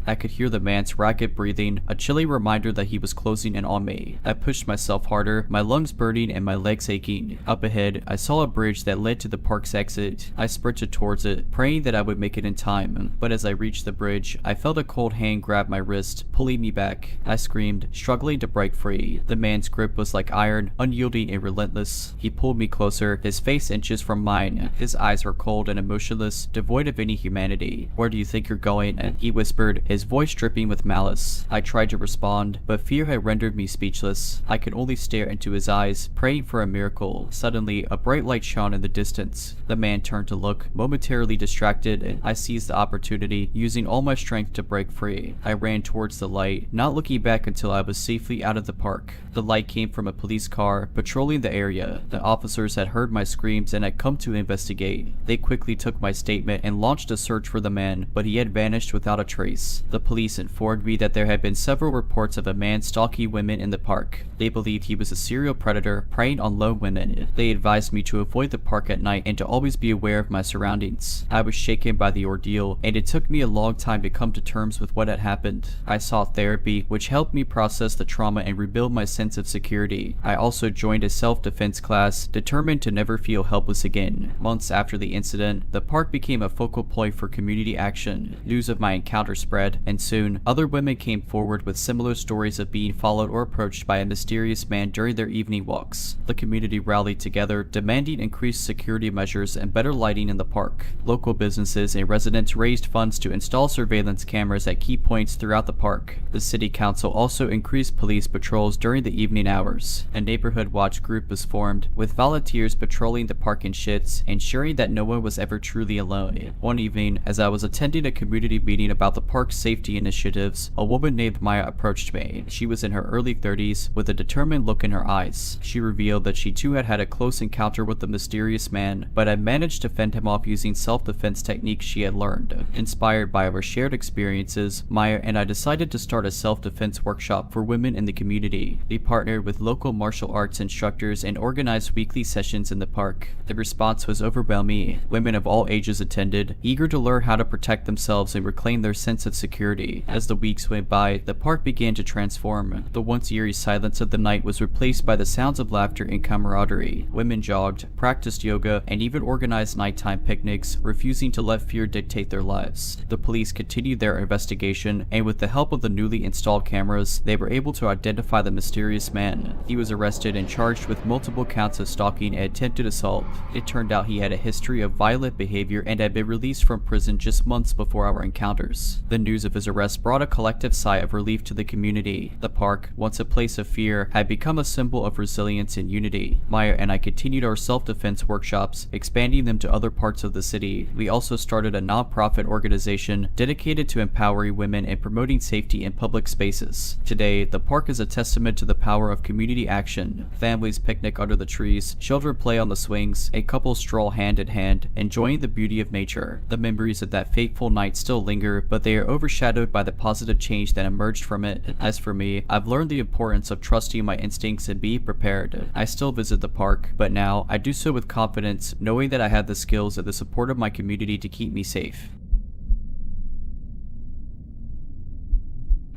Speaker 1: I could hear the man's ragged breathing, a chilly reminder that he was closing in on me. I pushed myself harder, my lungs burning and my legs aching. Up ahead, I saw a bridge that led to the park's exit. I sprinted towards it, praying that I would make it in time. But as I reached the bridge, I felt a cold hand grab my wrist, pulling me back. I screamed, struggling to break free. The man's grip was like iron, unyielding and relentless. He pulled me closer, his face inches from mine. His eyes were cold and emotionless, devoid of any humanity. "Where do you think you're going?" he whispered, his voice dripping with malice. I tried to respond, but fear had rendered me speechless. I could only stare into his eyes, praying for a miracle. Suddenly, a bright light shone in the distance. The man turned to look, momentarily distracted, and I seized the opportunity, using all my strength to break free. I ran towards the light, not looking back until I was safely out of the park. The light came from a police car, patrolling the area. The officers had heard my screams and had come to investigate. They quickly took my statement and launched a search for the man, but he had vanished without a trace. The police informed me that there had been several reports of a man stalking women in the park. They believed he was a serial predator preying on lone women. They advised me to avoid the park at night and to always be aware of my surroundings. I was shaken by the ordeal, and it took me a long time to come to terms with what had happened. I sought therapy, which helped me process the trauma and rebuild my sense of security. I also joined a self-defense class, determined to never feel helpless again. Months after the incident, the park became a focal point for community action. News of my encounter spread, and soon, other women came forward with similar stories of being followed or approached by a mysterious man during their evening walks. The community rallied together, demanding increased security measures and better lighting in the park. Local businesses and residents raised funds to install surveillance cameras at key points throughout the park. The city council also increased police patrols during the evening hours. A neighborhood watch group was formed, with volunteers patrolling the park in shifts, ensuring that no one was ever truly alone. One evening, as I was attending a community meeting about about the park's safety initiatives, a woman named Maya approached me. She was in her early 30s with a determined look in her eyes. She revealed that she too had had a close encounter with the mysterious man, but had managed to fend him off using self-defense techniques she had learned. Inspired by our shared experiences, Maya and I decided to start a self-defense workshop for women in the community. We partnered with local martial arts instructors and organized weekly sessions in the park. The response was overwhelming. Women of all ages attended, eager to learn how to protect themselves and reclaim their sense of security. As the weeks went by, the park began to transform. The once eerie silence of the night was replaced by the sounds of laughter and camaraderie. Women jogged, practiced yoga, and even organized nighttime picnics, refusing to let fear dictate their lives. The police continued their investigation, and with the help of the newly installed cameras, they were able to identify the mysterious man. He was arrested and charged with multiple counts of stalking and attempted assault. It turned out he had a history of violent behavior and had been released from prison just months before our encounters. The news of his arrest brought a collective sigh of relief to the community. The park, once a place of fear, had become a symbol of resilience and unity. Maya and I continued our self-defense workshops, expanding them to other parts of the city. We also started a non-profit organization dedicated to empowering women and promoting safety in public spaces. Today, the park is a testament to the power of community action. Families picnic under the trees, children play on the swings, and couples stroll hand in hand, enjoying the beauty of nature. The memories of that fateful night still linger, but they are overshadowed by the positive change that emerged from it. As for me, I've learned the importance of trusting my instincts and being prepared. I still visit the park, but now I do so with confidence, knowing that I have the skills and the support of my community to keep me safe.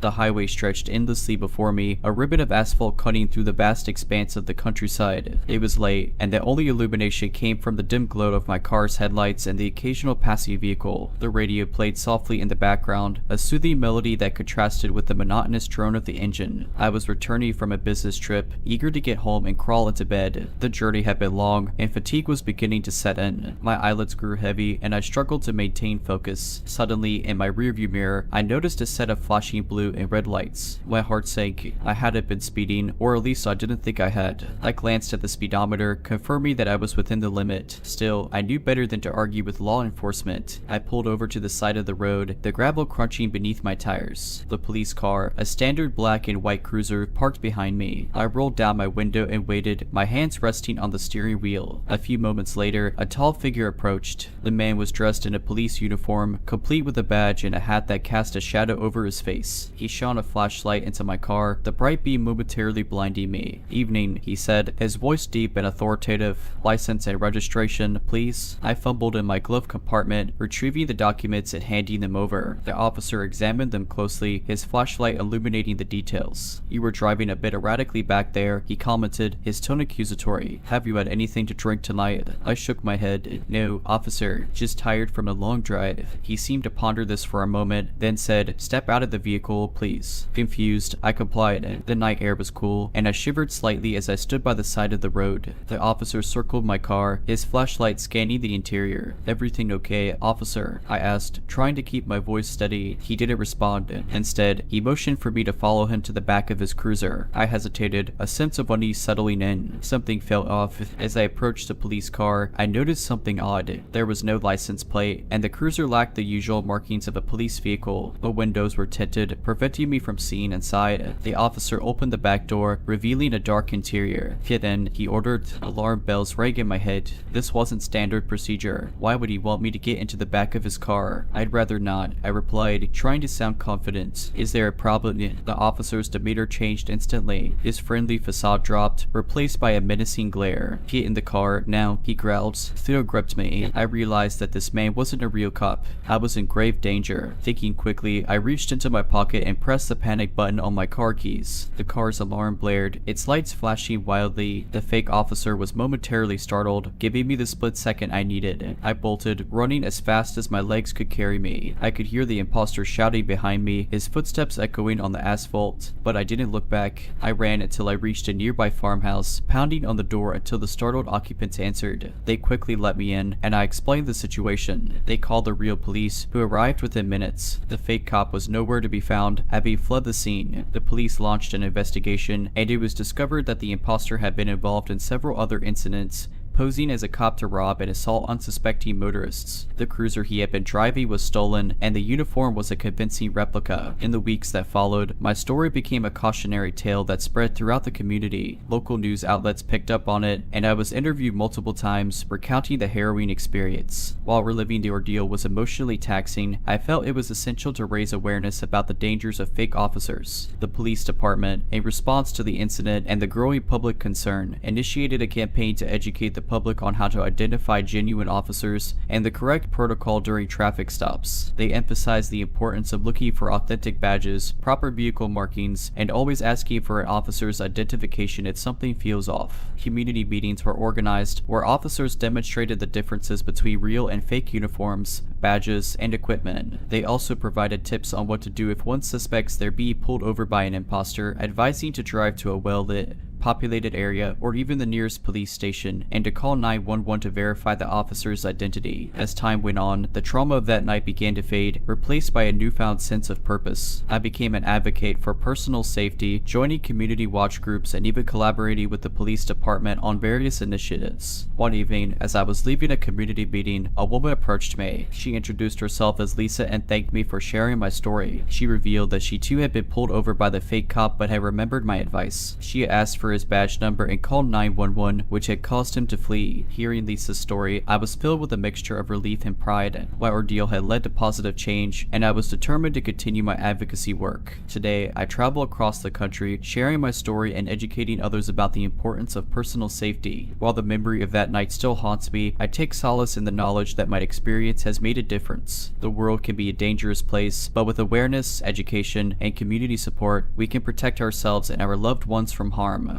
Speaker 1: The highway stretched endlessly before me, a ribbon of asphalt cutting through the vast expanse of the countryside. It was late, and the only illumination came from the dim glow of my car's headlights and the occasional passing vehicle. The radio played softly in the background, a soothing melody that contrasted with the monotonous drone of the engine. I was returning from a business trip, eager to get home and crawl into bed. The journey had been long, and fatigue was beginning to set in. My eyelids grew heavy, and I struggled to maintain focus. Suddenly, in my rearview mirror, I noticed a set of flashing blue and red lights. My heart sank. I hadn't been speeding, or at least I didn't think I had. I glanced at the speedometer, confirming that I was within the limit. Still, I knew better than to argue with law enforcement. I pulled over to the side of the road, the gravel crunching beneath my tires. The police car, a standard black and white cruiser, parked behind me. I rolled down my window and waited, my hands resting on the steering wheel. A few moments later, a tall figure approached. The man was dressed in a police uniform, complete with a badge and a hat that cast a shadow over his face. He shone a flashlight into my car, the bright beam momentarily blinding me. "Evening," he said, his voice deep and authoritative. "License and registration, please." I fumbled in my glove compartment, retrieving the documents and handing them over. The officer examined them closely, his flashlight illuminating the details. "You were driving a bit erratically back there," he commented, his tone accusatory. "Have you had anything to drink tonight?" I shook my head. "No, officer, just tired from a long drive." He seemed to ponder this for a moment, then said, "Step out of the vehicle, please." Confused, I complied. The night air was cool, and I shivered slightly as I stood by the side of the road. The officer circled my car, his flashlight scanning the interior. "Everything okay, officer?" I asked, trying to keep my voice steady. He didn't respond. Instead, he motioned for me to follow him to the back of his cruiser. I hesitated, a sense of unease settling in. Something felt off. As I approached the police car, I noticed something odd. There was no license plate, and the cruiser lacked the usual markings of a police vehicle. The windows were tinted, preventing me from seeing inside. The officer opened the back door, revealing a dark interior. "Get in," he ordered. Alarm bells rang in my head. This wasn't standard procedure. Why would he want me to get into the back of his car? "I'd rather not," I replied, trying to sound confident. "Is there a problem?" The officer's demeanor changed instantly. His friendly facade dropped, replaced by a menacing glare. "Get in the car, now," he growled. Fear gripped me. I realized that this man wasn't a real cop. I was in grave danger. Thinking quickly, I reached into my pocket and pressed the panic button on my car keys. The car's alarm blared, its lights flashing wildly. The fake officer was momentarily startled, giving me the split second I needed. I bolted, running as fast as my legs could carry me. I could hear the imposter shouting behind me, his footsteps echoing on the asphalt, but I didn't look back. I ran until I reached a nearby farmhouse, pounding on the door until the startled occupants answered. They quickly let me in, and I explained the situation. They called the real police, who arrived within minutes. The fake cop was nowhere to be found, having fled the scene. The police launched an investigation, and it was discovered that the imposter had been involved in several other incidents, posing as a cop to rob and assault unsuspecting motorists. The cruiser he had been driving was stolen, and the uniform was a convincing replica. In the weeks that followed, my story became a cautionary tale that spread throughout the community. Local news outlets picked up on it, and I was interviewed multiple times, recounting the harrowing experience. While reliving the ordeal was emotionally taxing, I felt it was essential to raise awareness about the dangers of fake officers. The police department, in response to the incident and the growing public concern, initiated a campaign to educate the public on how to identify genuine officers and the correct protocol during traffic stops. They emphasized the importance of looking for authentic badges, proper vehicle markings, and always asking for an officer's identification if something feels off. Community meetings were organized where officers demonstrated the differences between real and fake uniforms, badges, and equipment. They also provided tips on what to do if one suspects they're being pulled over by an imposter, advising to drive to a well-lit, populated area or even the nearest police station, and to call 911 to verify the officer's identity. As time went on, the trauma of that night began to fade, replaced by a newfound sense of purpose. I became an advocate for personal safety, joining community watch groups and even collaborating with the police department on various initiatives. One evening, as I was leaving a community meeting, a woman approached me. She introduced herself as Lisa and thanked me for sharing my story. She revealed that she too had been pulled over by the fake cop but had remembered my advice. She asked for his badge number and called 911, which had caused him to flee. Hearing Lisa's story, I was filled with a mixture of relief and pride. My ordeal had led to positive change, and I was determined to continue my advocacy work. Today, I travel across the country, sharing my story and educating others about the importance of personal safety. While the memory of that night still haunts me, I take solace in the knowledge that my experience has made a difference. The world can be a dangerous place, but with awareness, education, and community support, we can protect ourselves and our loved ones from harm.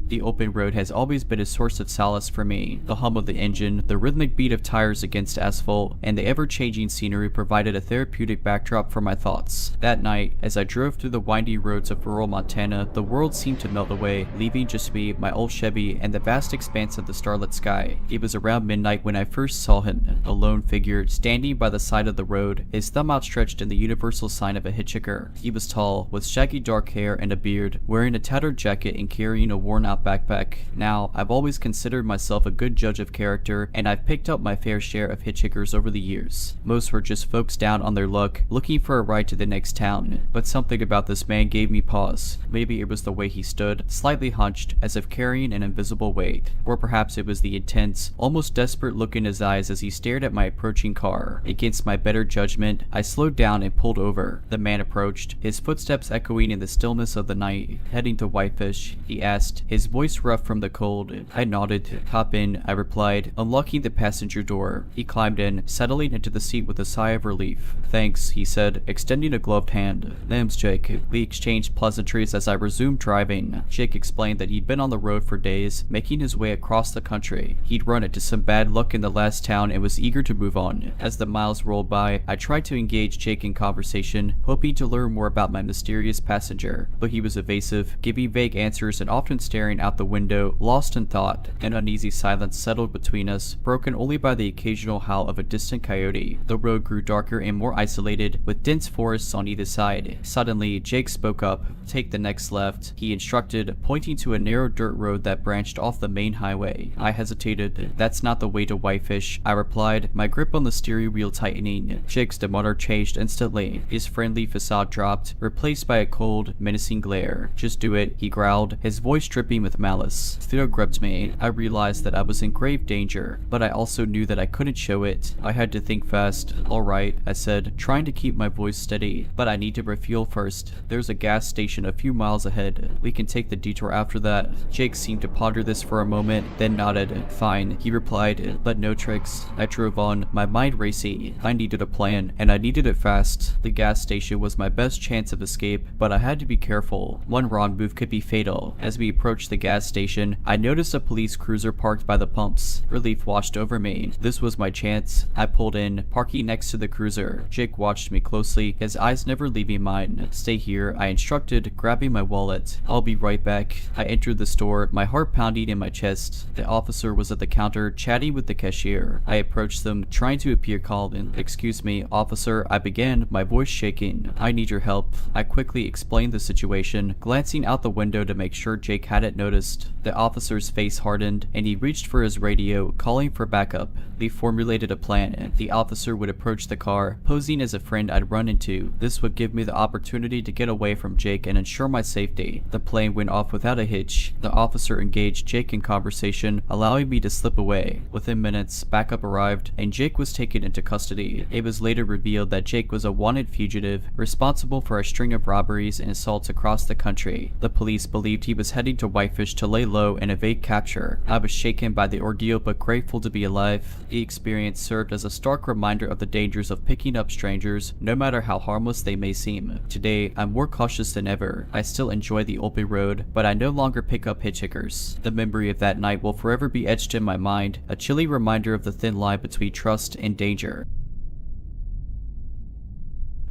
Speaker 1: The open road has always been a source of solace for me. The hum of the engine, the rhythmic beat of tires against asphalt, and the ever-changing scenery provided a therapeutic backdrop for my thoughts. That night, as I drove through the windy roads of rural Montana, the world seemed to melt away, leaving just me, my old Chevy, and the vast expanse of the starlit sky. It was around midnight when I first saw him, a lone figure, standing by the side of the road, his thumb outstretched in the universal sign of a hitchhiker. He was tall, with shaggy dark hair and a beard, wearing a tattered jacket and carrying a worn-out backpack. Now, I've always considered myself a good judge of character, and I've picked up my fair share of hitchhikers over the years. Most were just folks down on their luck, looking for a ride to the next town. But something about this man gave me pause. Maybe it was the way he stood, slightly hunched, as if carrying an invisible weight. Or perhaps it was the intense, almost desperate look in his eyes as he stared at my approaching car. Against my better judgment, I slowed down and pulled over. The man approached, his footsteps echoing in the stillness of the night. Heading to Whitefish, he asked, his voice rough from the cold. I nodded. Hop in, I replied, unlocking the passenger door. He climbed in, settling into the seat with a sigh of relief. Thanks, he said, extending a gloved hand. Name's Jake. We exchanged pleasantries as I resumed driving. Jake explained that he'd been on the road for days, making his way across the country. He'd run into some bad luck in the last town and was eager to move on. As the miles rolled by, I tried to engage Jake in conversation, hoping to learn more about my mysterious passenger, but he was evasive, giving vague answers and often staring out the window, lost in thought. An uneasy silence settled between us, broken only by the occasional howl of a distant coyote. The road grew darker and more isolated, with dense forests on either side. Suddenly, Jake spoke up. Take the next left, he instructed, pointing to a narrow dirt road that branched off the main highway. I hesitated. That's not the way to Whitefish, I replied, my grip on the steering wheel tightening. Jake's demeanor changed instantly. His friendly facade dropped, replaced by a cold, menacing glare. Just do it, he growled, his voice dripping with malice. Fear gripped me. I realized that I was in grave danger, but I also knew that I couldn't show it. I had to think fast. Alright, I said, trying to keep my voice steady, but I need to refuel first. There's a gas station a few miles ahead. We can take the detour after that. Jake seemed to ponder this for a moment, then nodded. Fine, he replied, but no tricks. I drove on, my mind racing. I needed a plan, and I needed it fast. The gas station was my best chance of escape, but I had to be careful. One wrong move could be fatal. As we approached the gas station, I noticed a police cruiser parked by the pumps. Relief washed over me. This was my chance. I pulled in, parking next to the cruiser. Jake watched me closely, his eyes never leaving mine. Stay here, I instructed, grabbing my wallet. I'll be right back. I entered the store, my heart pounding in my chest. The officer was at the counter, chatting with the cashier. I approached them, trying to appear calm. Excuse me, officer, I began, my voice shaking. I need your help. I quickly explained the situation, glancing out the window to make sure Jake hadn't noticed. The officer's face hardened, and he reached for his radio, calling for backup. They formulated a plan. The officer would approach the car, posing as a friend I'd run into. This would give me the opportunity to get away from Jake and ensure my safety. The plane went off without a hitch. The officer engaged Jake in conversation, allowing me to slip away. Within minutes, backup arrived, and Jake was taken into custody. It was later revealed that Jake was a wanted fugitive, responsible for a string of robberies and assaults across the country. The police believed he was heading to Whitefish to lay low and evade capture. I was shaken by the ordeal but grateful to be alive. The experience served as a stark reminder of the dangers of picking up strangers, no matter how harmless they may seem. Today, I'm more cautious than ever. I still enjoy the open road, but I no longer pick up hitchhikers. The memory of that night will forever be etched in my mind, a chilly reminder of the thin line between trust and danger.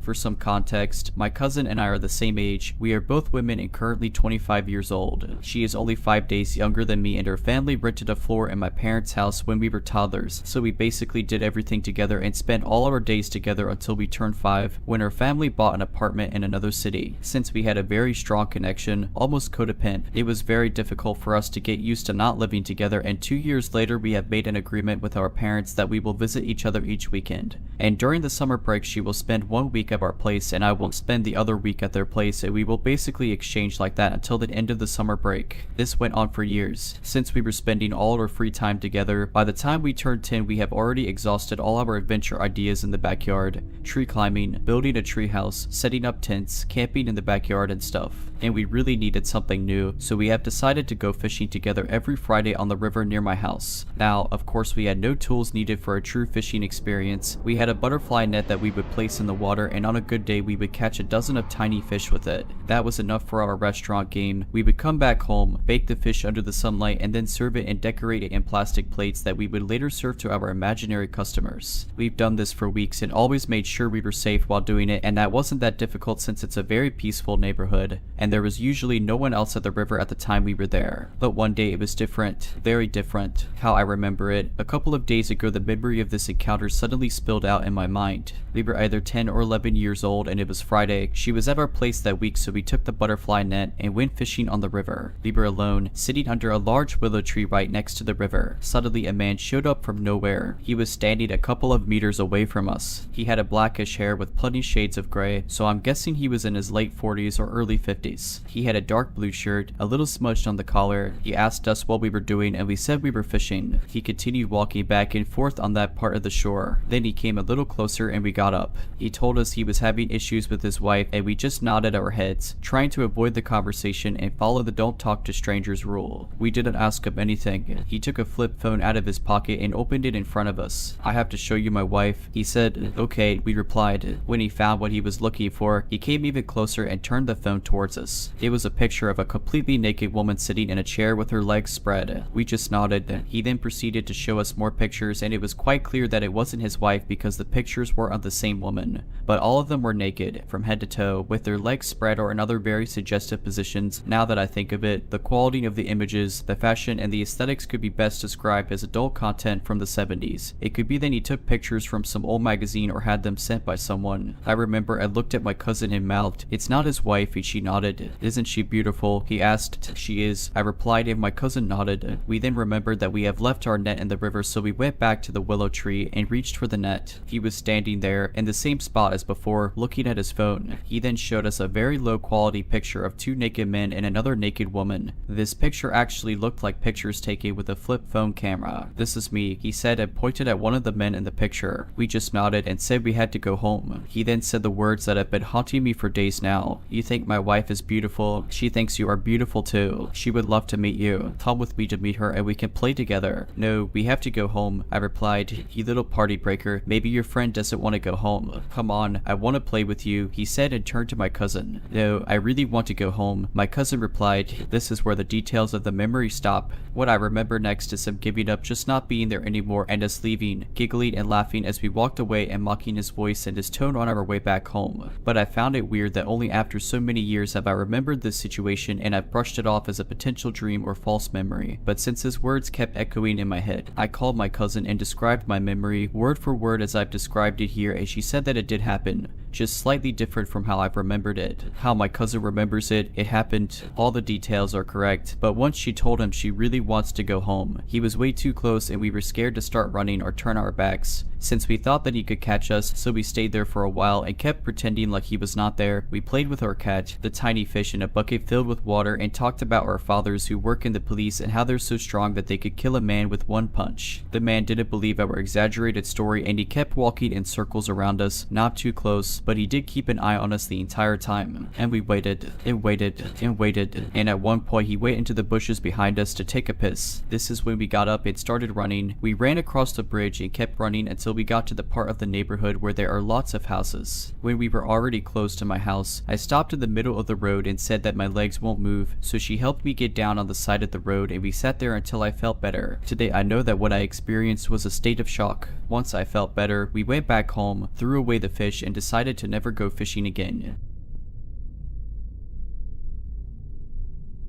Speaker 1: For some context, my cousin and I are the same age. We are both women and currently 25 years old. She is only 5 days younger than me, and her family rented a floor in my parents' house when we were toddlers, so we basically did everything together and spent all our days together until we turned 5, when her family bought an apartment in another city. Since we had a very strong connection, almost codependent, it was very difficult for us to get used to not living together, and 2 years later we have made an agreement with our parents that we will visit each other each weekend. And during the summer break, she will spend 1 week at our place and I will spend the other week at their place, and we will basically exchange like that until the end of the summer break. This went on for years. Since we were spending all our free time together, by the time we turned 10 we have already exhausted all our adventure ideas in the backyard. Tree climbing, building a tree house, setting up tents, camping in the backyard and stuff. And we really needed something new, so we have decided to go fishing together every Friday on the river near my house. Now, of course, we had no tools needed for a true fishing experience. We had a butterfly net that we would place in the water, and on a good day we would catch a dozen of tiny fish with it. That was enough for our restaurant game. We would come back home, bake the fish under the sunlight, and then serve it and decorate it in plastic plates that we would later serve to our imaginary customers. We've done this for weeks and always made sure we were safe while doing it, and that wasn't that difficult since it's a very peaceful neighborhood, and there was usually no one else at the river at the time we were there. But one day it was different, very different. How I remember it, a couple of days ago the memory of this encounter suddenly spilled out in my mind. We were either 10 or 11 years old and it was Friday. She was at our place that week, so we took the butterfly net and went fishing on the river. We were alone, sitting under a large willow tree right next to the river. Suddenly a man showed up from nowhere. He was standing a couple of meters away from us. He had a blackish hair with plenty shades of gray, so I'm guessing he was in his late 40s or early 50s. He had a dark blue shirt, a little smudged on the collar. He asked us what we were doing and we said we were fishing. He continued walking back and forth on that part of the shore. Then he came a little closer and we got up. He told us he was having issues with his wife and we just nodded our heads, trying to avoid the conversation and follow the don't talk to strangers rule. We didn't ask him anything. He took a flip phone out of his pocket and opened it in front of us. "I have to show you my wife." He said, "Okay," we replied. When he found what he was looking for, he came even closer and turned the phone towards us. It was a picture of a completely naked woman sitting in a chair with her legs spread. We just nodded. He then proceeded to show us more pictures, and it was quite clear that it wasn't his wife because the pictures were of the same woman. But all of them were naked, from head to toe, with their legs spread or in other very suggestive positions. Now that I think of it, the quality of the images, the fashion, and the aesthetics could be best described as adult content from the 70s. It could be that he took pictures from some old magazine or had them sent by someone. I remember I looked at my cousin and mouthed, "It's not his wife," and she nodded. "Isn't she beautiful?" He asked. "She is," I replied, and my cousin nodded. We then remembered that we have left our net in the river, so we went back to the willow tree and reached for the net. He was standing there in the same spot as before, looking at his phone. He then showed us a very low quality picture of two naked men and another naked woman. This picture actually looked like pictures taken with a flip phone camera. "This is me," he said, and pointed at one of the men in the picture. We just nodded and said we had to go home. He then said the words that have been haunting me for days now. "You think my wife is beautiful. She thinks you are beautiful too. She would love to meet you. Come with me to meet her and we can play together." "No, we have to go home," I replied. "You little party breaker. Maybe your friend doesn't want to go home." "Come on, I want to play with you," he said, and turned to my cousin. "No, I really want to go home." My cousin replied. This is where the details of the memory stop. What I remember next is him giving up, just not being there anymore, and us leaving, giggling and laughing as we walked away and mocking his voice and his tone on our way back home. But I found it weird that only after so many years have I remembered this situation, and I've brushed it off as a potential dream or false memory. But since his words kept echoing in my head, I called my cousin and described my memory word for word as I've described it here, and she said that it did happen. just slightly different from how I've remembered it. How my cousin remembers it, it happened, all the details are correct, but once she told him she really wants to go home. He was way too close and we were scared to start running or turn our backs, since we thought that he could catch us, so we stayed there for a while and kept pretending like he was not there. We played with our cat, the tiny fish, in a bucket filled with water and talked about our fathers who work in the police and how they're so strong that they could kill a man with one punch. The man didn't believe our exaggerated story and he kept walking in circles around us, not too close, but he did keep an eye on us the entire time. And we waited, and waited, and waited, and at one point he went into the bushes behind us to take a piss. This is when we got up and started running. We ran across the bridge and kept running until we got to the part of the neighborhood where there are lots of houses. When we were already close to my house, I stopped in the middle of the road and said that my legs won't move, so she helped me get down on the side of the road and we sat there until I felt better. Today I know that what I experienced was a state of shock. Once I felt better, we went back home, threw away the fish, and decided to never go fishing again.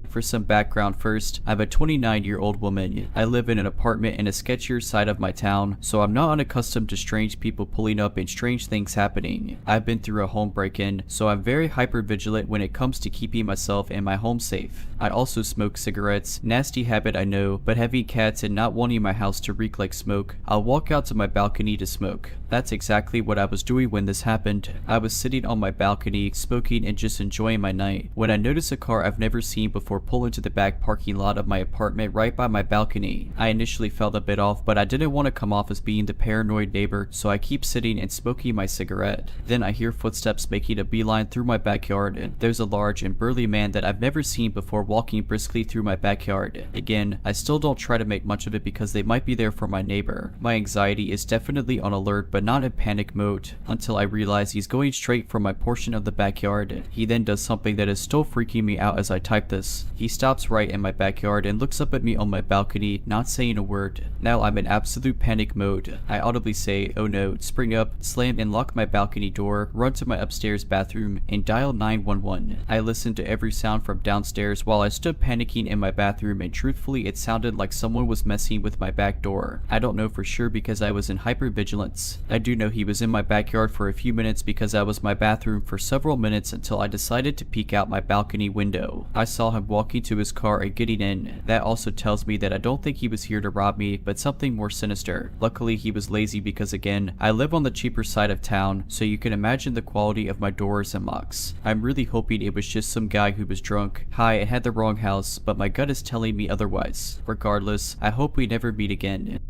Speaker 1: For some background first, I'm a 29-year-old woman. I live in an apartment in a sketchier side of my town, so I'm not unaccustomed to strange people pulling up and strange things happening. I've been through a home break-in, so I'm very hyper-vigilant when it comes to keeping myself and my home safe. I also smoke cigarettes, nasty habit I know, but having cats and not wanting my house to reek like smoke, I'll walk out to my balcony to smoke. That's exactly what I was doing when this happened. I was sitting on my balcony, smoking and just enjoying my night, when I noticed a car I've never seen before pull into the back parking lot of my apartment right by my balcony. I initially felt a bit off, but I didn't want to come off as being the paranoid neighbor, so I keep sitting and smoking my cigarette. Then I hear footsteps making a beeline through my backyard, and there's a large and burly man that I've never seen before walking briskly through my backyard. Again, I still don't try to make much of it because they might be there for my neighbor. My anxiety is definitely on alert, but not in panic mode, until I realize he's going straight for my portion of the backyard. He then does something that is still freaking me out as I type this. He stops right in my backyard and looks up at me on my balcony, not saying a word. Now I'm in absolute panic mode. I audibly say, "Oh no," spring up, slam and lock my balcony door, run to my upstairs bathroom, and dial 911. I listened to every sound from downstairs while I stood panicking in my bathroom, and truthfully it sounded like someone was messing with my back door. I don't know for sure because I was in hypervigilance. I do know he was in my backyard for a few minutes because I was my bathroom for several minutes until I decided to peek out my balcony window. I saw him walking to his car and getting in. That also tells me that I don't think he was here to rob me, but something more sinister. Luckily he was lazy because again, I live on the cheaper side of town, so you can imagine the quality of my doors and locks. I'm really hoping it was just some guy who was drunk, high, and had the wrong house, but my gut is telling me otherwise. Regardless, I hope we never meet again.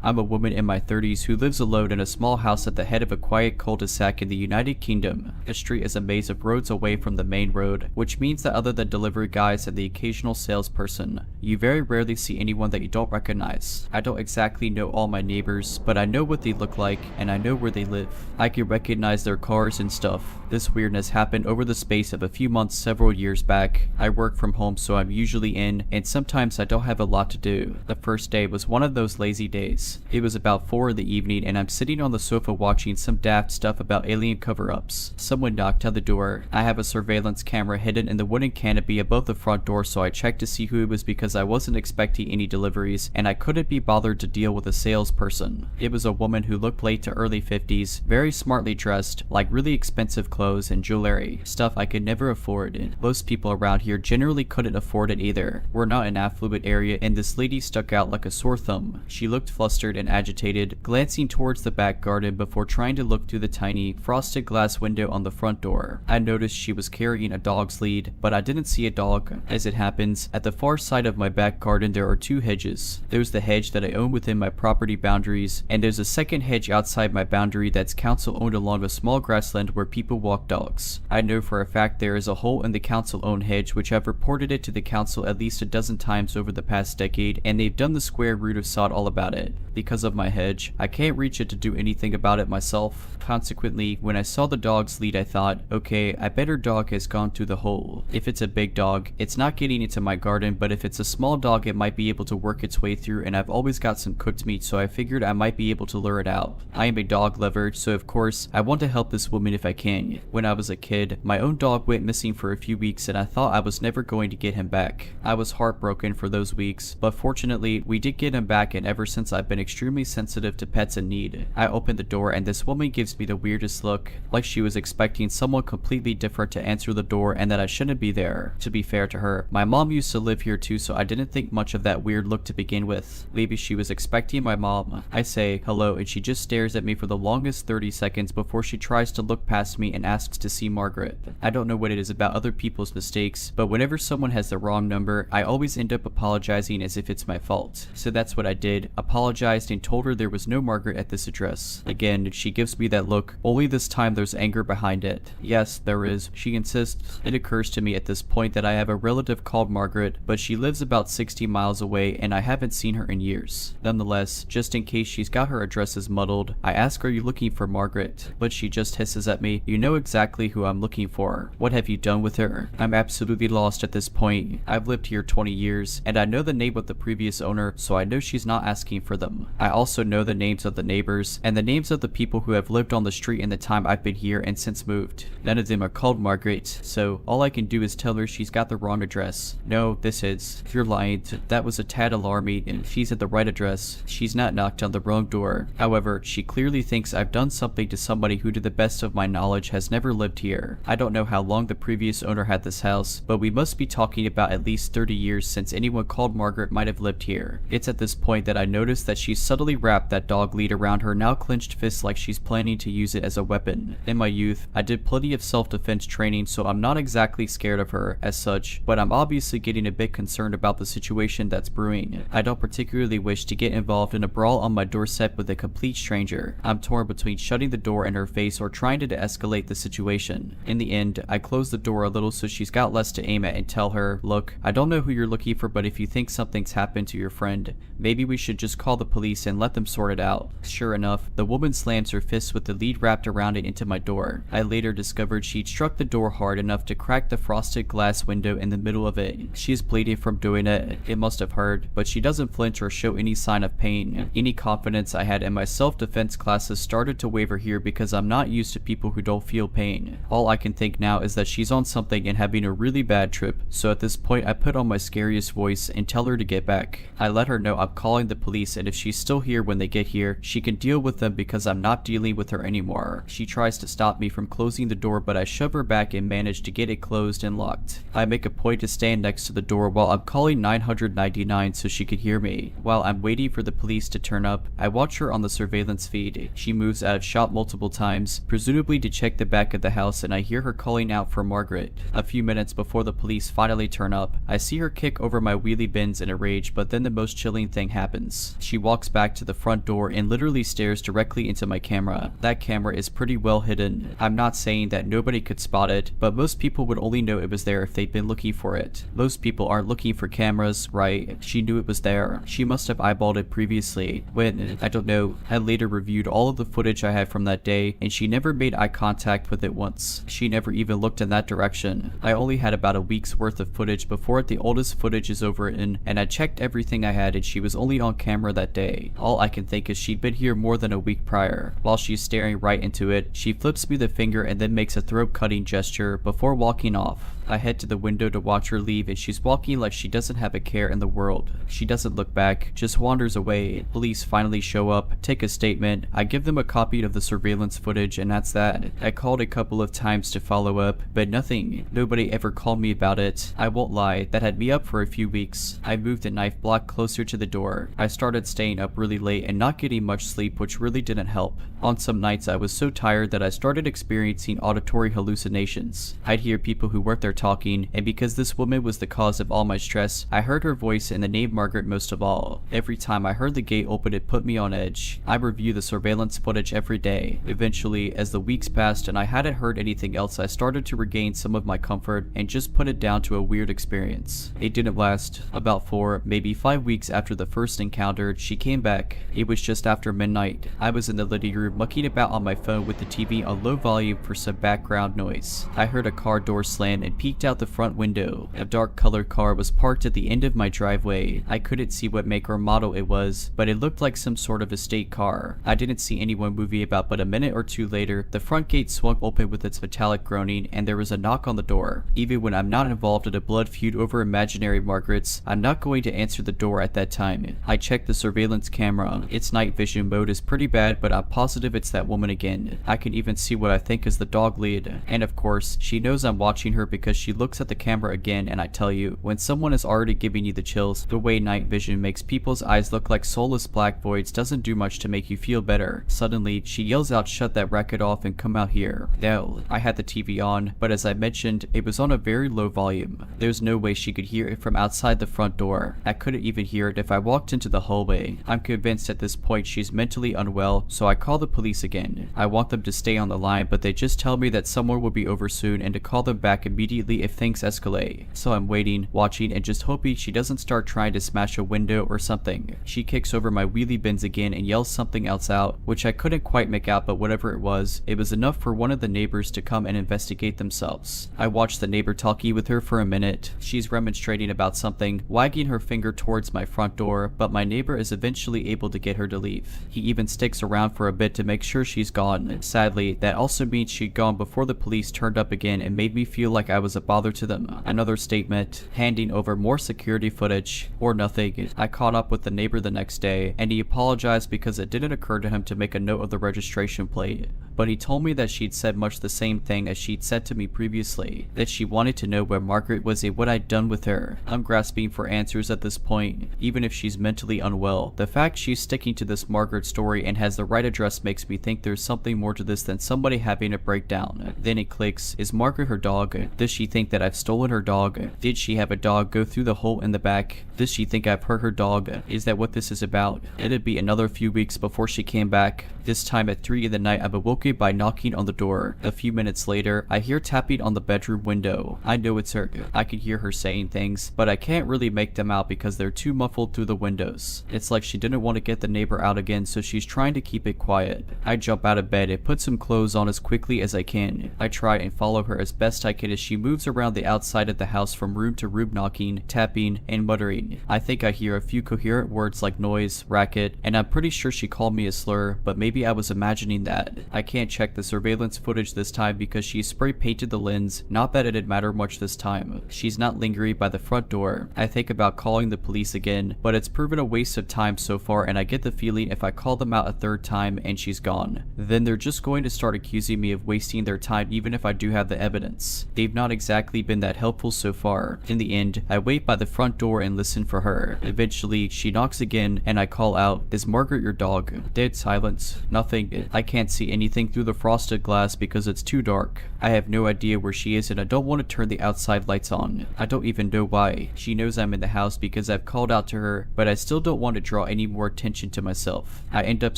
Speaker 1: I'm a woman in my 30s who lives alone in a small house at the head of a quiet cul-de-sac in the United Kingdom. The street is a maze of roads away from the main road, which means that other than delivery guys and the occasional salesperson, you very rarely see anyone that you don't recognize. I don't exactly know all my neighbors, but I know what they look like and I know where they live. I can recognize their cars and stuff. This weirdness happened over the space of a few months several years back. I work from home, so I'm usually in, and sometimes I don't have a lot to do. The first day was one of those lazy days. It was about 4 in the evening and I'm sitting on the sofa watching some daft stuff about alien cover-ups. Someone knocked on the door. I have a surveillance camera hidden in the wooden canopy above the front door, so I checked to see who it was because I wasn't expecting any deliveries and I couldn't be bothered to deal with a salesperson. It was a woman who looked late to early 50s, very smartly dressed, like really expensive clothes and jewelry, stuff I could never afford. Most people around here generally couldn't afford it either. We're not an affluent area and this lady stuck out like a sore thumb. She looked flustered and agitated, glancing towards the back garden before trying to look through the tiny, frosted glass window on the front door. I noticed she was carrying a dog's lead, but I didn't see a dog. As it happens, at the far side of my back garden there are 2 hedges. There's the hedge that I own within my property boundaries, and there's a second hedge outside my boundary that's council owned along a small grassland where people walk dogs. I know for a fact there is a hole in the council owned hedge, which I've reported it to the council at least a dozen times over the past decade, and they've done the square root of sod all about it. Because of my hedge, I can't reach it to do anything about it myself. Consequently, when I saw the dog's lead I thought, okay, I bet her dog has gone through the hole. If it's a big dog, it's not getting into my garden, but if it's a small dog it might be able to work its way through, and I've always got some cooked meat, so I figured I might be able to lure it out. I am a dog lover, so of course, I want to help this woman if I can. When I was a kid, my own dog went missing for a few weeks and I thought I was never going to get him back. I was heartbroken for those weeks, but fortunately, we did get him back, and ever since I've been extremely sensitive to pets in need. I open the door and this woman gives me the weirdest look, like she was expecting someone completely different to answer the door and that I shouldn't be there. To be fair to her, my mom used to live here too, so I didn't think much of that weird look to begin with. Maybe she was expecting my mom. I say hello and she just stares at me for the longest 30 seconds before she tries to look past me and asks to see Margaret. I don't know what it is about other people's mistakes, but whenever someone has the wrong number, I always end up apologizing as if it's my fault. So that's what I did, apologized and told her there was no Margaret at this address. Again, she gives me that look, only this time there's anger behind it. Yes, there is. She insists. It occurs to me at this point that I have a relative called Margaret, but she lives about 60 miles away and I haven't seen her in years. Nonetheless, just in case she's got her addresses muddled, I ask, are you looking for Margaret? But she just hisses at me, you know exactly who I'm looking for. What have you done with her? I'm absolutely lost at this point. I've lived here 20 years, and I know the name of the previous owner, so I know she's not asking for them. I also know the names of the neighbors, and the names of the people who have lived on the street in the time I've been here and since moved. None of them are called Margaret, so all I can do is tell her she's got the wrong address. No, this is. You're lying. That was a tad alarming, and she's at the right address. She's not knocked on the wrong door. However, she clearly thinks I've done something to somebody who, to the best of my knowledge, has never lived here. I don't know how long the previous owner had this house, but we must be talking about at least 30 years since anyone called Margaret might have lived here. It's at this point that I notice that she's subtly wrapped that dog lead around her now clenched fist like she's planning to use it as a weapon. In my youth, I did plenty of self-defense training, so I'm not exactly scared of her as such, but I'm obviously getting a bit concerned about the situation that's brewing. I don't particularly wish to get involved in a brawl on my doorstep with a complete stranger. I'm torn between shutting the door in her face or trying to de-escalate the situation. In the end, I close the door a little so she's got less to aim at and tell her, look, I don't know who you're looking for, but if you think something's happened to your friend, maybe we should just call the police and let them sort it out. Sure enough, the woman slams her fist with the lead wrapped around it into my door. I later discovered she'd struck the door hard enough to crack the frosted glass window in the middle of it. She's bleeding from doing it. It must have hurt, but she doesn't flinch or show any sign of pain. Any confidence I had in my self-defense classes started to waver here because I'm not used to people who don't feel pain. All I can think now is that she's on something and having a really bad trip, so at this point I put on my scariest voice and tell her to get back. I let her know I'm calling the police and if she's still here when they get here, she can deal with them because I'm not dealing with her anymore. She tries to stop me from closing the door, but I shove her back and manage to get it closed and locked. I make a point to stand next to the door while I'm calling 999 so she could hear me. While I'm waiting for the police to turn up, I watch her on the surveillance feed. She moves out of shot multiple times, presumably to check the back of the house, and I hear her calling out for Margaret. A few minutes before the police finally turn up, I see her kick over my wheelie bins in a rage, but then the most chilling thing happens. She walks back to the front door and literally stares directly into my camera. That camera is pretty well hidden. I'm not saying that nobody could spot it, but most people would only know it was there if they'd been looking for it. Most people aren't looking for cameras, right? She knew it was there. She must have eyeballed it previously. When, I don't know, I later reviewed all of the footage I had from that day, and she never made eye contact with it once. She never even looked in that direction. I only had about a week's worth of footage before the oldest footage is overwritten, and I checked everything I had and she was only on camera that day. All I can think is she'd been here more than a week prior. While she's staring right into it, she flips me the finger and then makes a throat-cutting gesture before walking off. I head to the window to watch her leave and she's walking like she doesn't have a care in the world. She doesn't look back, just wanders away. Police finally show up, take a statement. I give them a copy of the surveillance footage and that's that. I called a couple of times to follow up, but nothing. Nobody ever called me about it. I won't lie, that had me up for a few weeks. I moved a knife block closer to the door. I started staying up really late and not getting much sleep, which really didn't help. On some nights I was so tired that I started experiencing auditory hallucinations. I'd hear people who worked there talking, and because this woman was the cause of all my stress, I heard her voice and the name Margaret most of all. Every time I heard the gate open, it put me on edge. I review the surveillance footage every day. Eventually, as the weeks passed and I hadn't heard anything else, I started to regain some of my comfort and just put it down to a weird experience. It didn't last. About 4, maybe 5 weeks after the first encounter, she came back. It was just after midnight. I was in the living room mucking about on my phone with the TV on low volume for some background noise. I heard a car door slam and peeked out the front window. A dark colored car was parked at the end of my driveway. I couldn't see what make or model it was, but it looked like some sort of estate car. I didn't see anyone moving about, but a minute or two later, the front gate swung open with its metallic groaning and there was a knock on the door. Even when I'm not involved in a blood feud over imaginary Margarets, I'm not going to answer the door at that time. I checked the surveillance camera. Its night vision mode is pretty bad, but I'm positive it's that woman again. I can even see what I think is the dog lead. And of course, she knows I'm watching her because she looks at the camera again, and I tell you, when someone is already giving you the chills, the way night vision makes people's eyes look like soulless black voids doesn't do much to make you feel better. Suddenly, she yells out, "Shut that racket off and come out here." Now, I had the TV on, but as I mentioned, it was on a very low volume. There's no way she could hear it from outside the front door. I couldn't even hear it if I walked into the hallway. I'm convinced at this point she's mentally unwell, so I call the police again. I want them to stay on the line, but they just tell me that someone will be over soon and to call them back immediately if things escalate. So I'm waiting, watching, and just hoping she doesn't start trying to smash a window or something. She kicks over my wheelie bins again and yells something else out, which I couldn't quite make out, but whatever it was enough for one of the neighbors to come and investigate themselves. I watched the neighbor talking with her for a minute. She's remonstrating about something, wagging her finger towards my front door, but my neighbor is eventually able to get her to leave. He even sticks around for a bit to make sure she's gone. Sadly, that also means she'd gone before the police turned up again and made me feel like I was a bother to them. Another statement, handing over more security footage, or nothing. I caught up with the neighbor the next day, and he apologized because it didn't occur to him to make a note of the registration plate. But he told me that she'd said much the same thing as she'd said to me previously, that she wanted to know where Margaret was and what I'd done with her. I'm grasping for answers at this point, even if she's mentally unwell. The fact she's sticking to this Margaret story and has the right address makes me think there's something more to this than somebody having a breakdown. Then it clicks. Is Margaret her dog? Does she think that I've stolen her dog? Did she have a dog go through the hole in the back? Does she think I've hurt her dog? Is that what this is about? It'd be another few weeks before she came back. This time at 3 in the night, I'm awoken by knocking on the door. A few minutes later, I hear tapping on the bedroom window. I know it's her. I can hear her saying things, but I can't really make them out because they're too muffled through the windows. It's like she didn't want to get the neighbor out again, so she's trying to keep it quiet. I jump out of bed and put some clothes on as quickly as I can. I try and follow her as best I can as she moves around the outside of the house from room to room, knocking, tapping, and muttering. I think I hear a few coherent words like noise, racket, and I'm pretty sure she called me a slur, but maybe I was imagining that. I can't check the surveillance footage this time because she spray painted the lens. Not that it'd matter much this time. She's not lingering by the front door. I think about calling the police again, but it's proven a waste of time so far, and I get the feeling if I call them out a third time and she's gone, then they're just going to start accusing me of wasting their time even if I do have the evidence. They've not exactly been that helpful so far. In the end, I wait by the front door and listen for her. Eventually, she knocks again and I call out, "Is Margaret your dog?" Dead silence. Nothing. I can't see anything through the frosted glass because it's too dark. I have no idea where she is and I don't want to turn the outside lights on. I don't even know why. She knows I'm in the house because I've called out to her, but I still don't want to draw any more attention to myself. I end up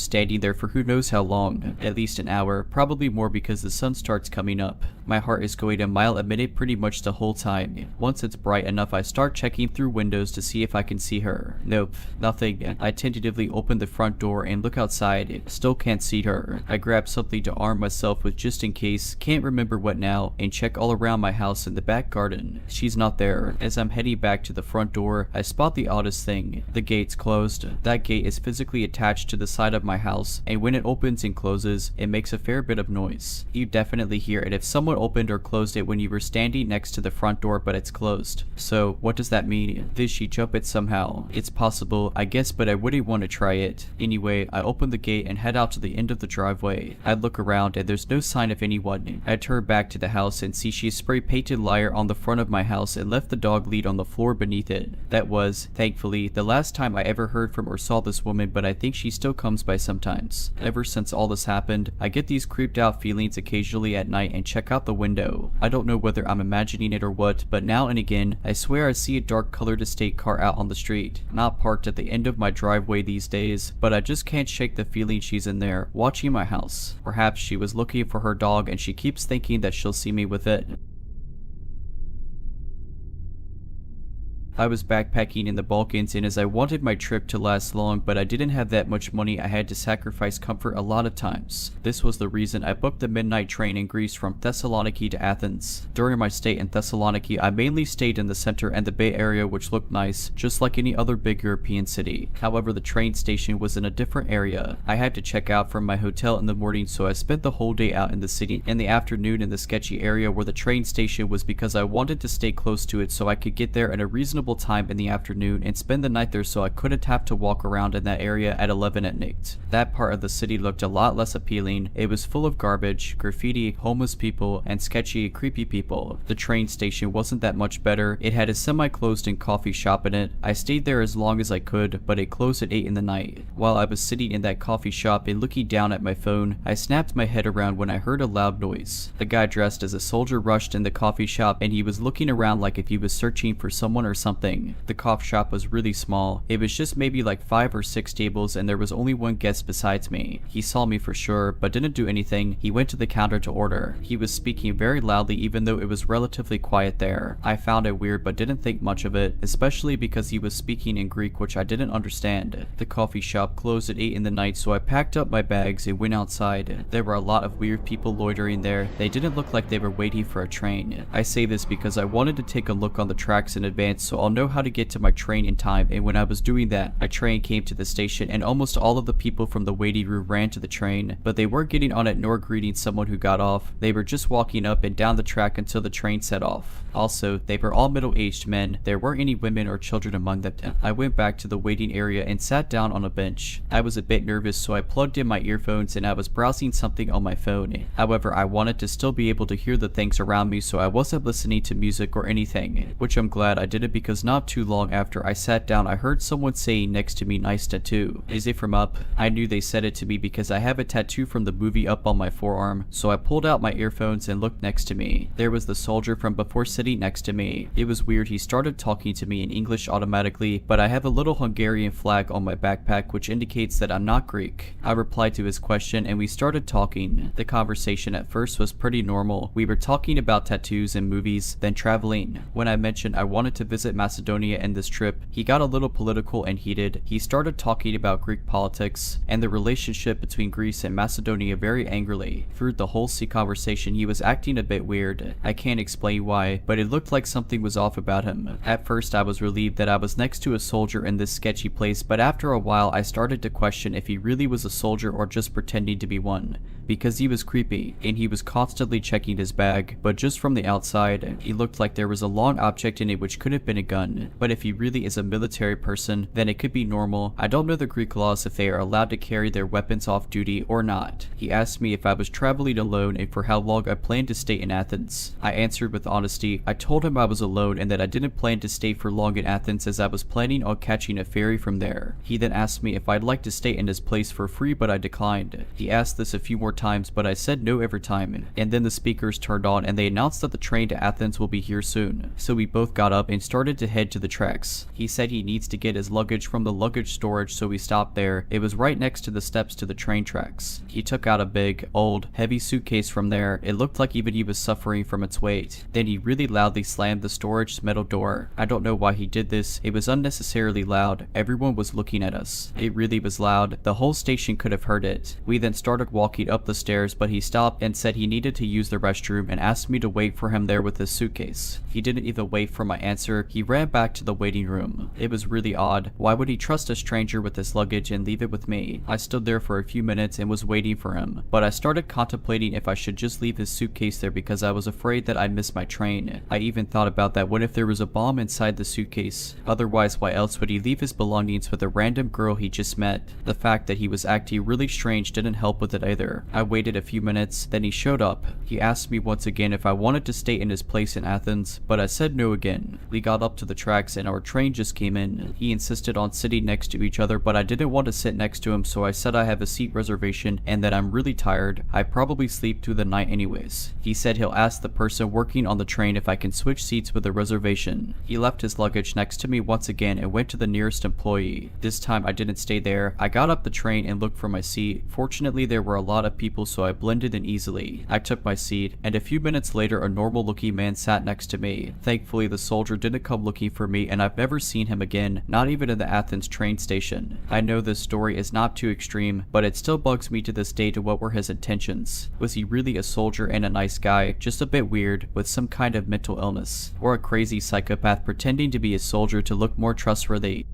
Speaker 1: standing there for who knows how long. At least an hour, probably more because the sun starts coming up. My heart is going a mile a minute pretty much the whole time. Once it's bright enough, I start checking through windows to see if I can see her. Nope, nothing. I tentatively open the front door and look outside. Still can't see her. I grab something to arm myself with just in case, can't remember what now, and check all around my house in the back garden. She's not there. As I'm heading back to the front door, I spot the oddest thing. The gate's closed. That gate is physically attached to the side of my house, and when it opens and closes, it makes a fair bit of noise. You definitely hear it if someone opened or closed it when you were standing next to the front door, but it's closed. So what does that mean? Did she jump it somehow? It's possible, I guess, but I wouldn't want to try it. Anyway, I open the gate and head out to the end of the driveway. I look around and there's no sign of anyone. I turn back to the house and see she spray painted liar on the front of my house and left the dog lead on the floor beneath it. That was, thankfully, the last time I ever heard from or saw this woman, but I think she still comes by sometimes. Ever since all this happened, I get these creeped out feelings occasionally at night and check out the window. I don't know whether I'm imagining it or what, but now and again, I swear I see a dark colored estate car out on the street. Not parked at the end of my driveway these days, but I just can't shake the feeling she's in there, watching my house. Perhaps she was looking for her dog and she keeps thinking that she'll see me with it. I was backpacking in the Balkans, and as I wanted my trip to last long but I didn't have that much money, I had to sacrifice comfort a lot of times. This was the reason I booked the midnight train in Greece from Thessaloniki to Athens. During my stay in Thessaloniki, I mainly stayed in the center and the Bay Area, which looked nice, just like any other big European city. However, the train station was in a different area. I had to check out from my hotel in the morning, so I spent the whole day out in the city. In the afternoon in the sketchy area where the train station was, because I wanted to stay close to it so I could get there at a reasonable time in the afternoon and spend the night there so I couldn't have to walk around in that area at 11 at night. That part of the city looked a lot less appealing. It was full of garbage, graffiti, homeless people, and sketchy, creepy people. The train station wasn't that much better. It had a semi-closed in coffee shop in it. I stayed there as long as I could, but it closed at 8 in the night. While I was sitting in that coffee shop and looking down at my phone, I snapped my head around when I heard a loud noise. The guy dressed as a soldier rushed in the coffee shop, and he was looking around like if he was searching for someone or something. The coffee shop was really small. It was just maybe like 5 or 6 tables, and there was only one guest besides me. He saw me for sure, but didn't do anything. He went to the counter to order. He was speaking very loudly even though it was relatively quiet there. I found it weird but didn't think much of it, especially because he was speaking in Greek, which I didn't understand. The coffee shop closed at 8 in the night, so I packed up my bags and went outside. There were a lot of weird people loitering there. They didn't look like they were waiting for a train. I say this because I wanted to take a look on the tracks in advance so I'll know how to get to my train in time, and when I was doing that, a train came to the station and almost all of the people from the waiting room ran to the train, but they weren't getting on it nor greeting someone who got off. They were just walking up and down the track until the train set off. Also, they were all middle-aged men. There weren't any women or children among them. I went back to the waiting area and sat down on a bench. I was a bit nervous, so I plugged in my earphones and I was browsing something on my phone. However, I wanted to still be able to hear the things around me, so I wasn't listening to music or anything, which I'm glad I did it because not too long after I sat down, I heard someone saying next to me, "Nice tattoo. Is it from Up?" I knew they said it to me because I have a tattoo from the movie Up on my forearm, so I pulled out my earphones and looked next to me. There was the soldier from before sitting next to me. It was weird. He started talking to me in English automatically, but I have a little Hungarian flag on my backpack which indicates that I'm not Greek. I replied to his question and we started talking. The conversation at first was pretty normal. We were talking about tattoos and movies, then traveling. When I mentioned I wanted to visit Macedonia in this trip, he got a little political and heated. He started talking about Greek politics and the relationship between Greece and Macedonia very angrily. Through the whole conversation, he was acting a bit weird. I can't explain why, but it looked like something was off about him. At first, I was relieved that I was next to a soldier in this sketchy place, but after a while, I started to question if he really was a soldier or just pretending to be one, because he was creepy, and he was constantly checking his bag, but just from the outside, he looked like there was a long object in it which could have been a gun. But if he really is a military person, then it could be normal. I don't know the Greek laws if they are allowed to carry their weapons off duty or not. He asked me if I was traveling alone and for how long I planned to stay in Athens. I answered with honesty. I told him I was alone and that I didn't plan to stay for long in Athens as I was planning on catching a ferry from there. He then asked me if I'd like to stay in his place for free, but I declined. He asked this a few more times, but I said no every time. And then the speakers turned on and they announced that the train to Athens will be here soon. So we both got up and started to head to the tracks. He said he needs to get his luggage from the luggage storage, so we stopped there. It was right next to the steps to the train tracks. He took out a big, old, heavy suitcase from there. It looked like even he was suffering from its weight. Then he really loudly slammed the storage metal door. I don't know why he did this. It was unnecessarily loud. Everyone was looking at us. It really was loud. The whole station could have heard it. We then started walking up the stairs, but he stopped and said he needed to use the restroom and asked me to wait for him there with his suitcase. He didn't even wait for my answer. He ran back to the waiting room. It was really odd. Why would he trust a stranger with his luggage and leave it with me? I stood there for a few minutes and was waiting for him, but I started contemplating if I should just leave his suitcase there because I was afraid that I'd miss my train. I even thought about that. What if there was a bomb inside the suitcase? Otherwise, why else would he leave his belongings with a random girl he just met? The fact that he was acting really strange didn't help with it either. I waited a few minutes, then he showed up. He asked me once again if I wanted to stay in his place in Athens, but I said no again. We got up to the tracks and our train just came in. He insisted on sitting next to each other, but I didn't want to sit next to him, so I said I have a seat reservation and that I'm really tired. I probably sleep through the night anyways. He said he'll ask the person working on the train if I can switch seats with a reservation. He left his luggage next to me once again and went to the nearest employee. This time I didn't stay there. I got up the train and looked for my seat. Fortunately, there were a lot of people, so I blended in easily. I took my seat, and a few minutes later a normal looking man sat next to me. Thankfully, the soldier didn't come home looking for me and I've never seen him again, not even in the Athens train station. I know this story is not too extreme, but it still bugs me to this day to what were his intentions. Was he really a soldier and a nice guy, just a bit weird, with some kind of mental illness? Or a crazy psychopath pretending to be a soldier to look more trustworthy?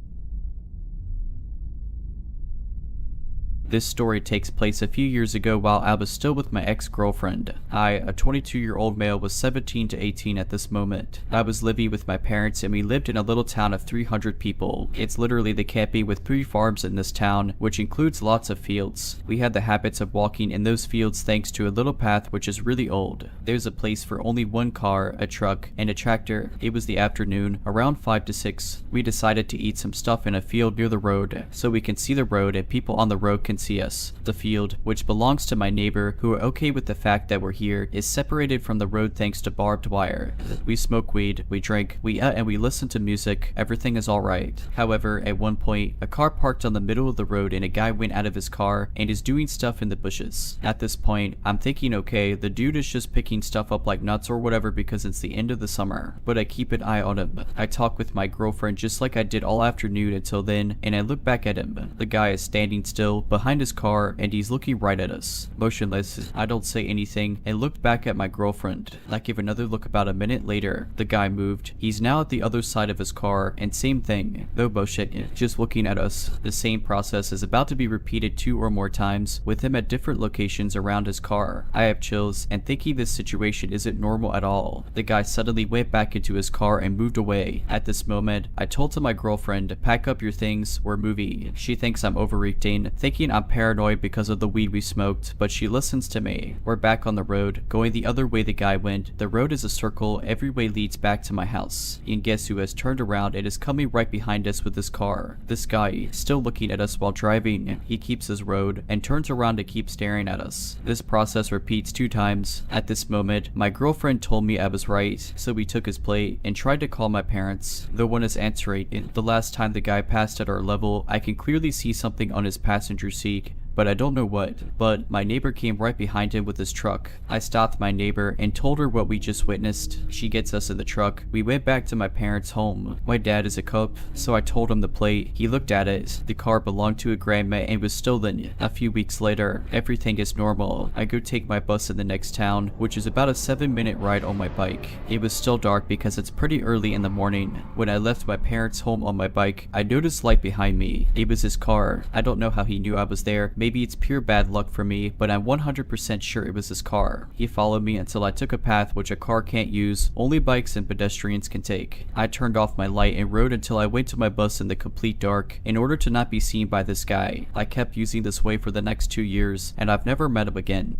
Speaker 1: This story takes place a few years ago while I was still with my ex-girlfriend. I, a 22-year-old male, was 17 to 18 at this moment. I was living with my parents and we lived in a little town of 300 people. It's literally the camping with 3 farms in this town, which includes lots of fields. We had the habits of walking in those fields thanks to a little path which is really old. There's a place for only one car, a truck, and a tractor. It was the afternoon, around 5 to 6. We decided to eat some stuff in a field near the road, so we can see the road and people on the road can see us. The field, which belongs to my neighbor, who are okay with the fact that we're here, is separated from the road thanks to barbed wire. We smoke weed, we drink, we eat, and we listen to music. Everything is alright. However, at one point, a car parked on the middle of the road and a guy went out of his car and is doing stuff in the bushes. At this point, I'm thinking, okay, the dude is just picking stuff up like nuts or whatever because it's the end of the summer. But I keep an eye on him. I talk with my girlfriend just like I did all afternoon until then, and I look back at him. The guy is standing still behind his car and he's looking right at us. Motionless, I don't say anything and looked back at my girlfriend. I give another look about a minute later. The guy moved. He's now at the other side of his car and same thing. No bullshit, just looking at us. The same process is about to be repeated 2 or more times with him at different locations around his car. I have chills and thinking this situation isn't normal at all. The guy suddenly went back into his car and moved away. At this moment, I told to my girlfriend, pack up your things, we're moving. She thinks I'm overreacting, thinking I'm paranoid because of the weed we smoked, but she listens to me. We're back on the road, going the other way the guy went. The road is a circle, every way leads back to my house. And guess who has turned around and is coming right behind us with his car? This guy, still looking at us while driving. He keeps his road and turns around to keep staring at us. This process repeats 2 times. At this moment, my girlfriend told me I was right, so we took his plate and tried to call my parents. No one is answering. The last time the guy passed at our level, I can clearly see something on his passenger seat, but I don't know what. But my neighbor came right behind him with his truck. I stopped my neighbor and told her what we just witnessed. She gets us in the truck. We went back to my parents' home. My dad is a cop, so I told him the plate. He looked at it. The car belonged to a grandma and was stolen. A few weeks later, everything is normal. I go take my bus in the next town, which is about a 7-minute ride on my bike. It was still dark because it's pretty early in the morning. When I left my parents' home on my bike, I noticed light behind me. It was his car. I don't know how he knew I was there. Maybe it's pure bad luck for me, but I'm 100% sure it was his car. He followed me until I took a path which a car can't use, only bikes and pedestrians can take. I turned off my light and rode until I went to my bus in the complete dark in order to not be seen by this guy. I kept using this way for the next 2 years, and I've never met him again.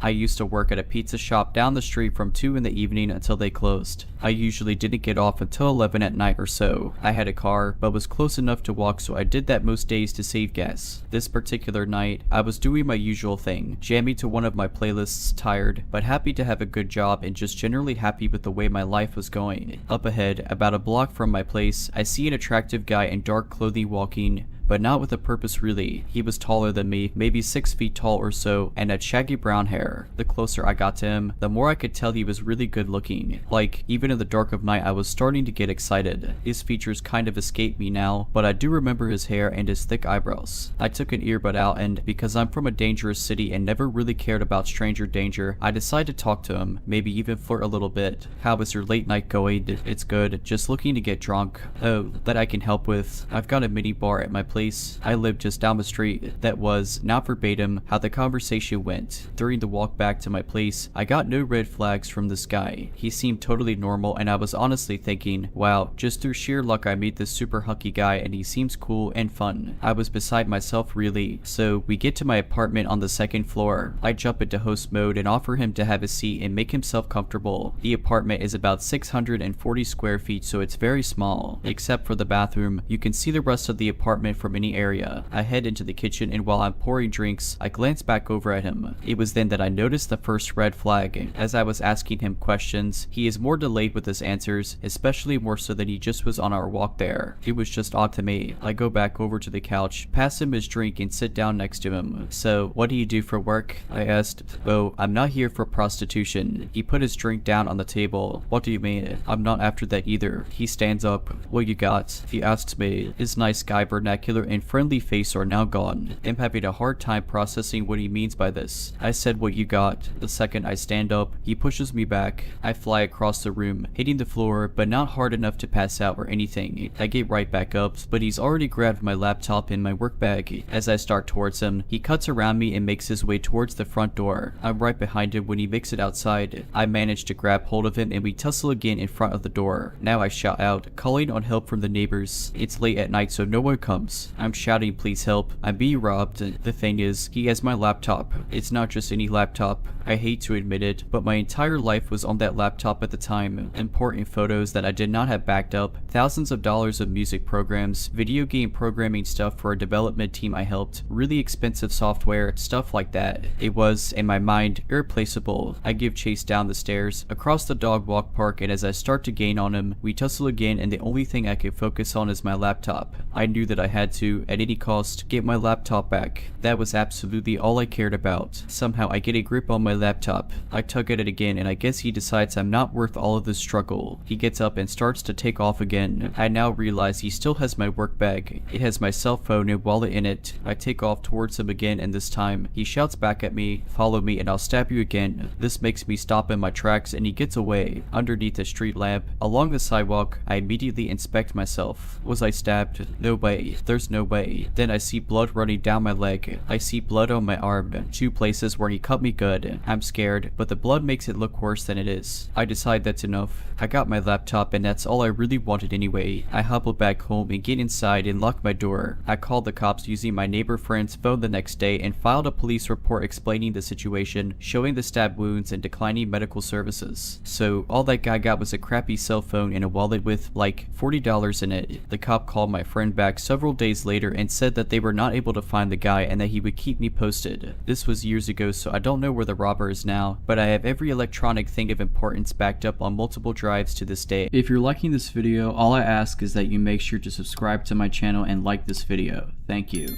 Speaker 1: I used to work at a pizza shop down the street from 2 in the evening until they closed. I usually didn't get off until 11 at night or so. I had a car, but was close enough to walk, so I did that most days to save gas. This particular night, I was doing my usual thing, jamming to one of my playlists, tired, but happy to have a good job and just generally happy with the way my life was going. Up ahead, about a block from my place, I see an attractive guy in dark clothing walking, but not with a purpose really. He was taller than me, maybe 6 feet tall or so, and had shaggy brown hair. The closer I got to him, the more I could tell he was really good looking. Like, even in the dark of night I was starting to get excited. His features kind of escape me now, but I do remember his hair and his thick eyebrows. I took an earbud out and, because I'm from a dangerous city and never really cared about stranger danger, I decided to talk to him, maybe even flirt a little bit. How is your late night going? It's good, just looking to get drunk. Oh, that I can help with. I've got a mini bar at my place. I lived just down the street. That was, not verbatim, how the conversation went. During the walk back to my place, I got no red flags from this guy. He seemed totally normal and I was honestly thinking, wow, just through sheer luck I meet this super hunky guy and he seems cool and fun. I was beside myself really. So we get to my apartment on the 2nd floor. I jump into host mode and offer him to have a seat and make himself comfortable. The apartment is about 640 square feet, so it's very small. Except for the bathroom, you can see the rest of the apartment from any area. I head into the kitchen, and while I'm pouring drinks, I glance back over at him. It was then that I noticed the first red flag. As I was asking him questions, he is more delayed with his answers, especially more so than he just was on our walk there. It was just odd to me. I go back over to the couch, pass him his drink, and sit down next to him. "So, what do you do for work?" I asked. "Oh, I'm not here for prostitution." He put his drink down on the table. "What do you mean? I'm not after that either." He stands up. "What you got?" He asks me. His nice guy vernacular and friendly face are now gone. I'm having a hard time processing what he means by this. I said, "What you got?" The second I stand up, he pushes me back. I fly across the room, hitting the floor, but not hard enough to pass out or anything. I get right back up, but he's already grabbed my laptop and my work bag. As I start towards him, he cuts around me and makes his way towards the front door. I'm right behind him when he makes it outside. I manage to grab hold of him and we tussle again in front of the door. Now I shout out, calling on help from the neighbors. It's late at night, so no one comes. I'm shouting, "Please help. I'm being robbed." The thing is, he has my laptop. It's not just any laptop. I hate to admit it, but my entire life was on that laptop at the time. Important photos that I did not have backed up, thousands of dollars of music programs, video game programming stuff for a development team I helped, really expensive software, stuff like that. It was, in my mind, irreplaceable. I give chase down the stairs, across the dog walk park, and as I start to gain on him, we tussle again, and the only thing I could focus on is my laptop. I knew that I had to, at any cost, get my laptop back. That was absolutely all I cared about. Somehow I get a grip on my laptop. I tug at it again, and I guess he decides I'm not worth all of this struggle. He gets up and starts to take off again. I now realize he still has my work bag. It has my cell phone and wallet in it. I take off towards him again, and this time, he shouts back at me, "Follow me and I'll stab you again." This makes me stop in my tracks, and he gets away. Underneath a street lamp, along the sidewalk, I immediately inspect myself. Was I stabbed? No way. There's no way. Then I see blood running down my leg. I see blood on my arm. 2 places where he cut me good. I'm scared, but the blood makes it look worse than it is. I decide that's enough. I got my laptop, and that's all I really wanted anyway. I hobble back home and get inside and lock my door. I called the cops using my neighbor friend's phone the next day and filed a police report explaining the situation, showing the stab wounds and declining medical services. So all that guy got was a crappy cell phone and a wallet with like $40 in it. The cop called my friend back several days later and said that they were not able to find the guy and that he would keep me posted. This was years ago, so I don't know where the robber is now, but I have every electronic thing of importance backed up on multiple drives to this day. If you're liking this video, all I ask is that you make sure to subscribe to my channel and like this video. Thank you.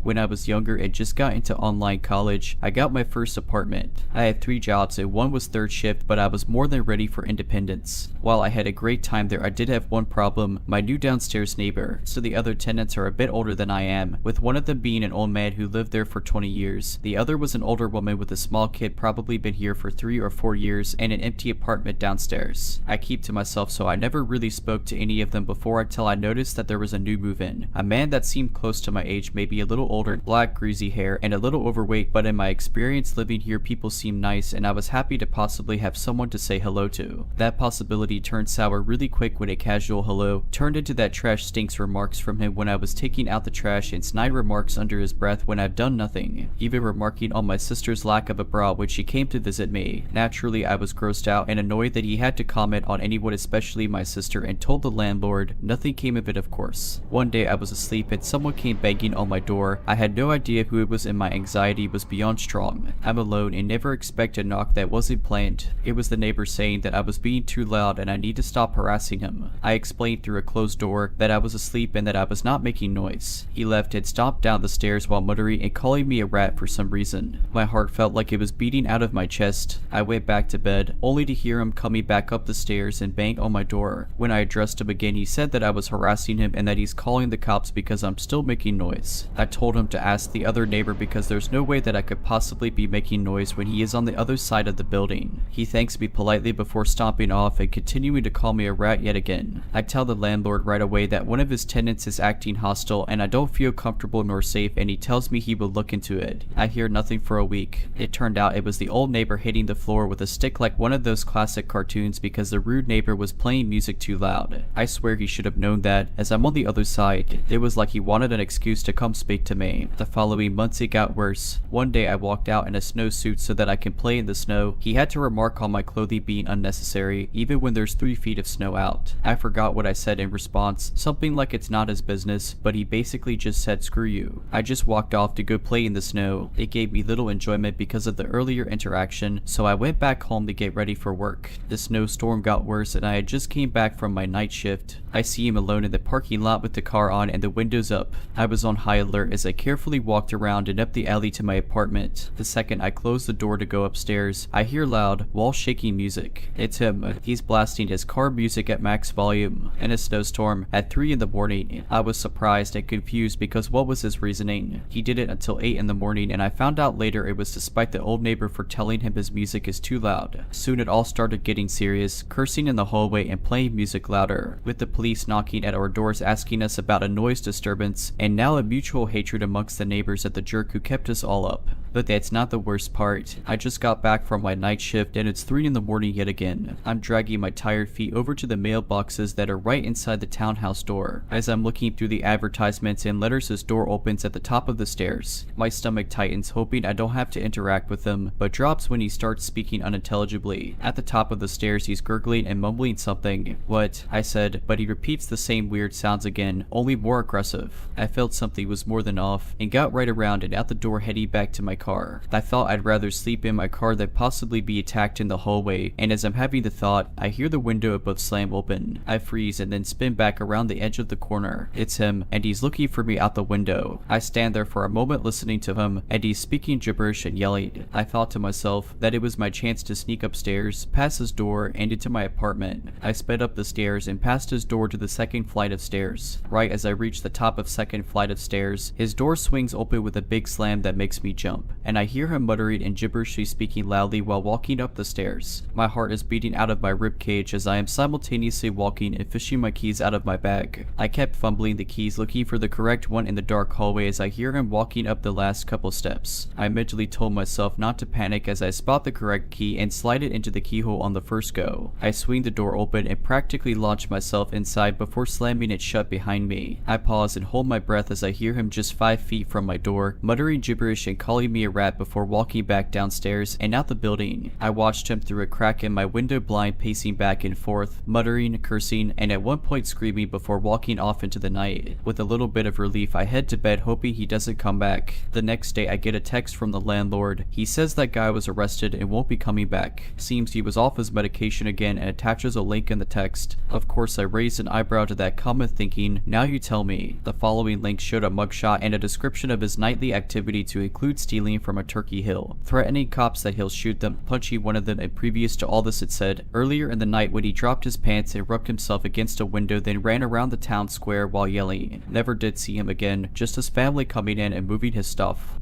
Speaker 1: When I was younger and just got into online college, I got my first apartment. I had 3 jobs and one was third shift, but I was more than ready for independence. While I had a great time there, I did have one problem: my new downstairs neighbor. So the other tenants are a bit older than I am, with one of them being an old man who lived there for 20 years. The other was an older woman with a small kid, probably been here for 3 or 4 years, and an empty apartment downstairs. I keep to myself, so I never really spoke to any of them before until I noticed that there was a new move-in. A man that seemed close to my age, maybe a little older, black greasy hair, and a little overweight, but in my experience living here, people seem nice, and I was happy to possibly have someone to say hello to. That possibility turned sour really quick when a casual hello turned into that trash stinks remarks from him when I was taking out the trash, and snide remarks under his breath when I've done nothing, even remarking on my sister's lack of a bra when she came to visit me. Naturally, I was grossed out and annoyed that he had to comment on anyone, especially my sister, and told the landlord. Nothing came of it, of course. One day I was asleep and someone came banging on my door. I had no idea who it was and my anxiety was beyond strong. I'm alone and never expect a knock that wasn't planned. It was the neighbor saying that I was being too loud and I need to stop harassing him. I explained through a closed door that I was asleep and that I was not making noise. He left and stomped down the stairs while muttering and calling me a rat for some reason. My heart felt like it was beating out of my chest. I went back to bed, only to hear him coming back up the stairs and bang on my door. When I addressed him again, he said that I was harassing him and that he's calling the cops because I'm still making noise. I told him to ask the other neighbor because there's no way that I could possibly be making noise when he is on the other side of the building. He thanks me politely before stomping off and continuing to call me a rat yet again. I tell the landlord right away that one of his tenants is acting hostile and I don't feel comfortable nor safe, and he tells me he will look into it. I hear nothing for a week. It turned out it was the old neighbor hitting the floor with a stick like one of those classic cartoons because the rude neighbor was playing music too loud. I swear he should have known that. As I'm on the other side, it was like he wanted an excuse to come speak to me. me. The following months it got worse. One day I walked out in a snowsuit so that I can play in the snow. He had to remark on my clothing being unnecessary, even when there's 3 feet of snow out. I forgot what I said in response, something like it's not his business, but he basically just said screw you. I just walked off to go play in the snow. It gave me little enjoyment because of the earlier interaction, so I went back home to get ready for work. The snowstorm got worse and I had just came back from my night shift. I see him alone in the parking lot with the car on and the windows up. I was on high alert as I carefully walked around and up the alley to my apartment. The second I closed the door to go upstairs, I hear loud, wall-shaking music. It's him. He's blasting his car music at max volume. In a snowstorm, at 3 in the morning, I was surprised and confused because what was his reasoning? He did it until 8 in the morning and I found out later it was despite the old neighbor for telling him his music is too loud. Soon it all started getting serious, cursing in the hallway and playing music louder, with the police knocking at our doors asking us about a noise disturbance, and now a mutual hatred amongst the neighbors at the jerk who kept us all up. But that's not the worst part. I just got back from my night shift and it's 3 in the morning yet again. I'm dragging my tired feet over to the mailboxes that are right inside the townhouse door. As I'm looking through the advertisements and letters, his door opens at the top of the stairs. My stomach tightens, hoping I don't have to interact with him, but drops when he starts speaking unintelligibly. At the top of the stairs he's gurgling and mumbling something. What? I said, but he repeats the same weird sounds again, only more aggressive. I felt something was more than off, and got right around and out the door heading back to my car. I thought I'd rather sleep in my car than possibly be attacked in the hallway, and as I'm having the thought, I hear the window above slam open. I freeze and then spin back around the edge of the corner. It's him, and he's looking for me out the window. I stand there for a moment listening to him, and he's speaking gibberish and yelling. I thought to myself that it was my chance to sneak upstairs, past his door, and into my apartment. I sped up the stairs and past his door to the second flight of stairs. Right as I reach the top of second flight of stairs, his door swings open with a big slam that makes me jump, and I hear him muttering and gibberishly speaking loudly while walking up the stairs. My heart is beating out of my ribcage as I am simultaneously walking and fishing my keys out of my bag. I kept fumbling the keys looking for the correct one in the dark hallway as I hear him walking up the last couple steps. I mentally told myself not to panic as I spot the correct key and slide it into the keyhole on the first go. I swing the door open and practically launch myself inside before slamming it shut behind me. I pause and hold my breath as I hear him just 5 feet from my door, muttering gibberish and calling me a rat before walking back downstairs and out the building. I watched him through a crack in my window blind, pacing back and forth, muttering, cursing, and at one point screaming before walking off into the night. With a little bit of relief, I head to bed hoping he doesn't come back. The next day I get a text from the landlord. He says that guy was arrested and won't be coming back. Seems he was off his medication again and attaches a link in the text. Of course I raised an eyebrow to that comment thinking, now you tell me. The following link showed a mugshot and a description of his nightly activity to include stealing from a Turkey Hill, threatening cops that he'll shoot them, punching one of them, and previous to all this it said, earlier in the night when he dropped his pants and rubbed himself against a window then ran around the town square while yelling. Never did see him again, just his family coming in and moving his stuff.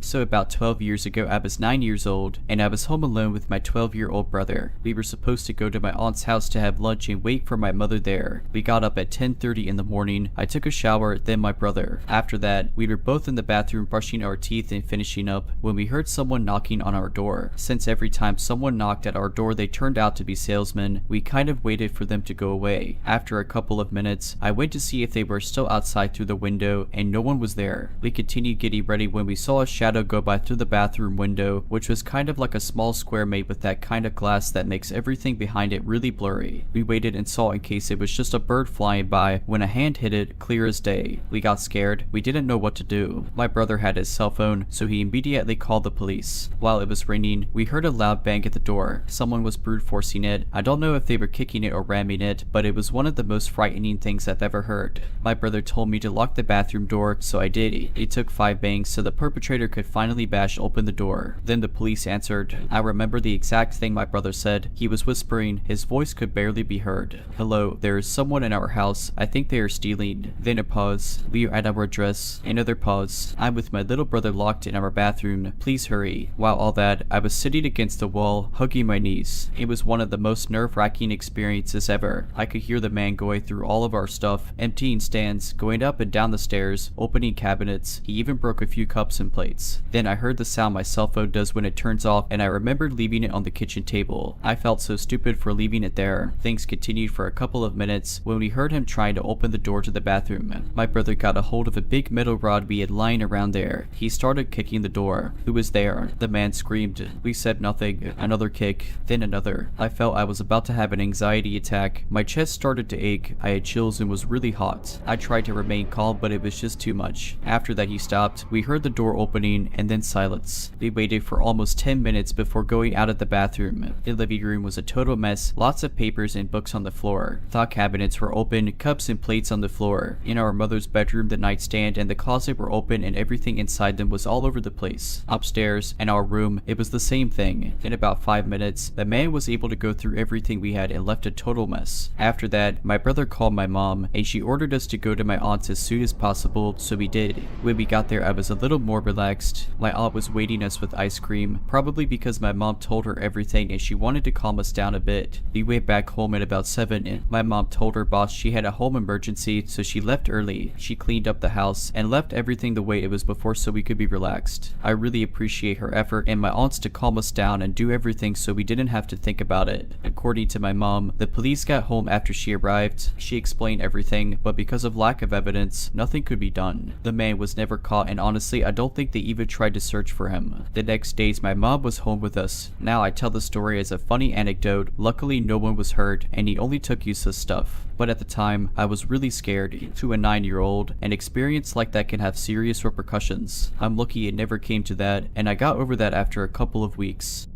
Speaker 1: So about 12 years ago, I was 9 years old, and I was home alone with my 12-year-old brother. We were supposed to go to my aunt's house to have lunch and wait for my mother there. We got up at 10:30 in the morning. I took a shower, then my brother. After that, we were both in the bathroom brushing our teeth and finishing up when we heard someone knocking on our door. Since every time someone knocked at our door they turned out to be salesmen, we kind of waited for them to go away. After a couple of minutes, I went to see if they were still outside through the window, and no one was there. We continued getting ready when we saw a shadow go by through the bathroom window, which was kind of like a small square made with that kind of glass that makes everything behind it really blurry. We waited and saw in case it was just a bird flying by when a hand hit it clear as day. We got scared. We didn't know what to do. My brother had his cell phone, so he immediately called the police. While it was ringing, we heard a loud bang at the door. Someone was brute forcing it. I don't know if they were kicking it or ramming it, but it was one of the most frightening things I've ever heard. My brother told me to lock the bathroom door, so I did. It took 5 bangs so the perpetrator could finally bash open the door. Then the police answered. I remember the exact thing my brother said. He was whispering. His voice could barely be heard. Hello, there is someone in our house. I think they are stealing. Then a pause. We are at our address. Another pause. I'm with my little brother locked in our bathroom. Please hurry. While all that, I was sitting against the wall, hugging my knees. It was one of the most nerve-wracking experiences ever. I could hear the man going through all of our stuff, emptying stands, going up and down the stairs, opening cabinets. He even broke a few cups and plates. seconds. Then I heard the sound my cell phone does when it turns off, and I remembered leaving it on the kitchen table. I felt so stupid for leaving it there. Things continued for a couple of minutes when we heard him trying to open the door to the bathroom. My brother got a hold of a big metal rod we had lying around there. He started kicking the door. Who was there? The man screamed. We said nothing. Another kick, then another. I felt I was about to have an anxiety attack. My chest started to ache. I had chills and was really hot. I tried to remain calm, but it was just too much. After that he stopped. We heard the door opening and then silence. We waited for almost 10 minutes before going out of the bathroom. The living room was a total mess. Lots of papers and books on the floor. Thought cabinets were open, cups and plates on the floor. In our mother's bedroom, the nightstand and the closet were open and everything inside them was all over the place. Upstairs, in our room, it was the same thing. In about 5 minutes, the man was able to go through everything we had and left a total mess. After that, my brother called my mom and she ordered us to go to my aunt's as soon as possible, so we did. When we got there, I was a little more relaxed. My aunt was waiting us with ice cream, probably because my mom told her everything and she wanted to calm us down a bit. We went back home at about 7. My mom told her boss she had a home emergency, so she left early. She cleaned up the house and left everything the way it was before so we could be relaxed. I really appreciate her effort and my aunts to calm us down and do everything so we didn't have to think about it. According to my mom, the police got home after she arrived. She explained everything, but because of lack of evidence, nothing could be done. The man was never caught and honestly I don't think they even tried to search for him. The next days my mom was home with us. Now I tell the story as a funny anecdote. Luckily no one was hurt and he only took useless stuff. But at the time, I was really scared. To a 9-year-old, an experience like that can have serious repercussions. I'm lucky it never came to that, and I got over that after a couple of weeks.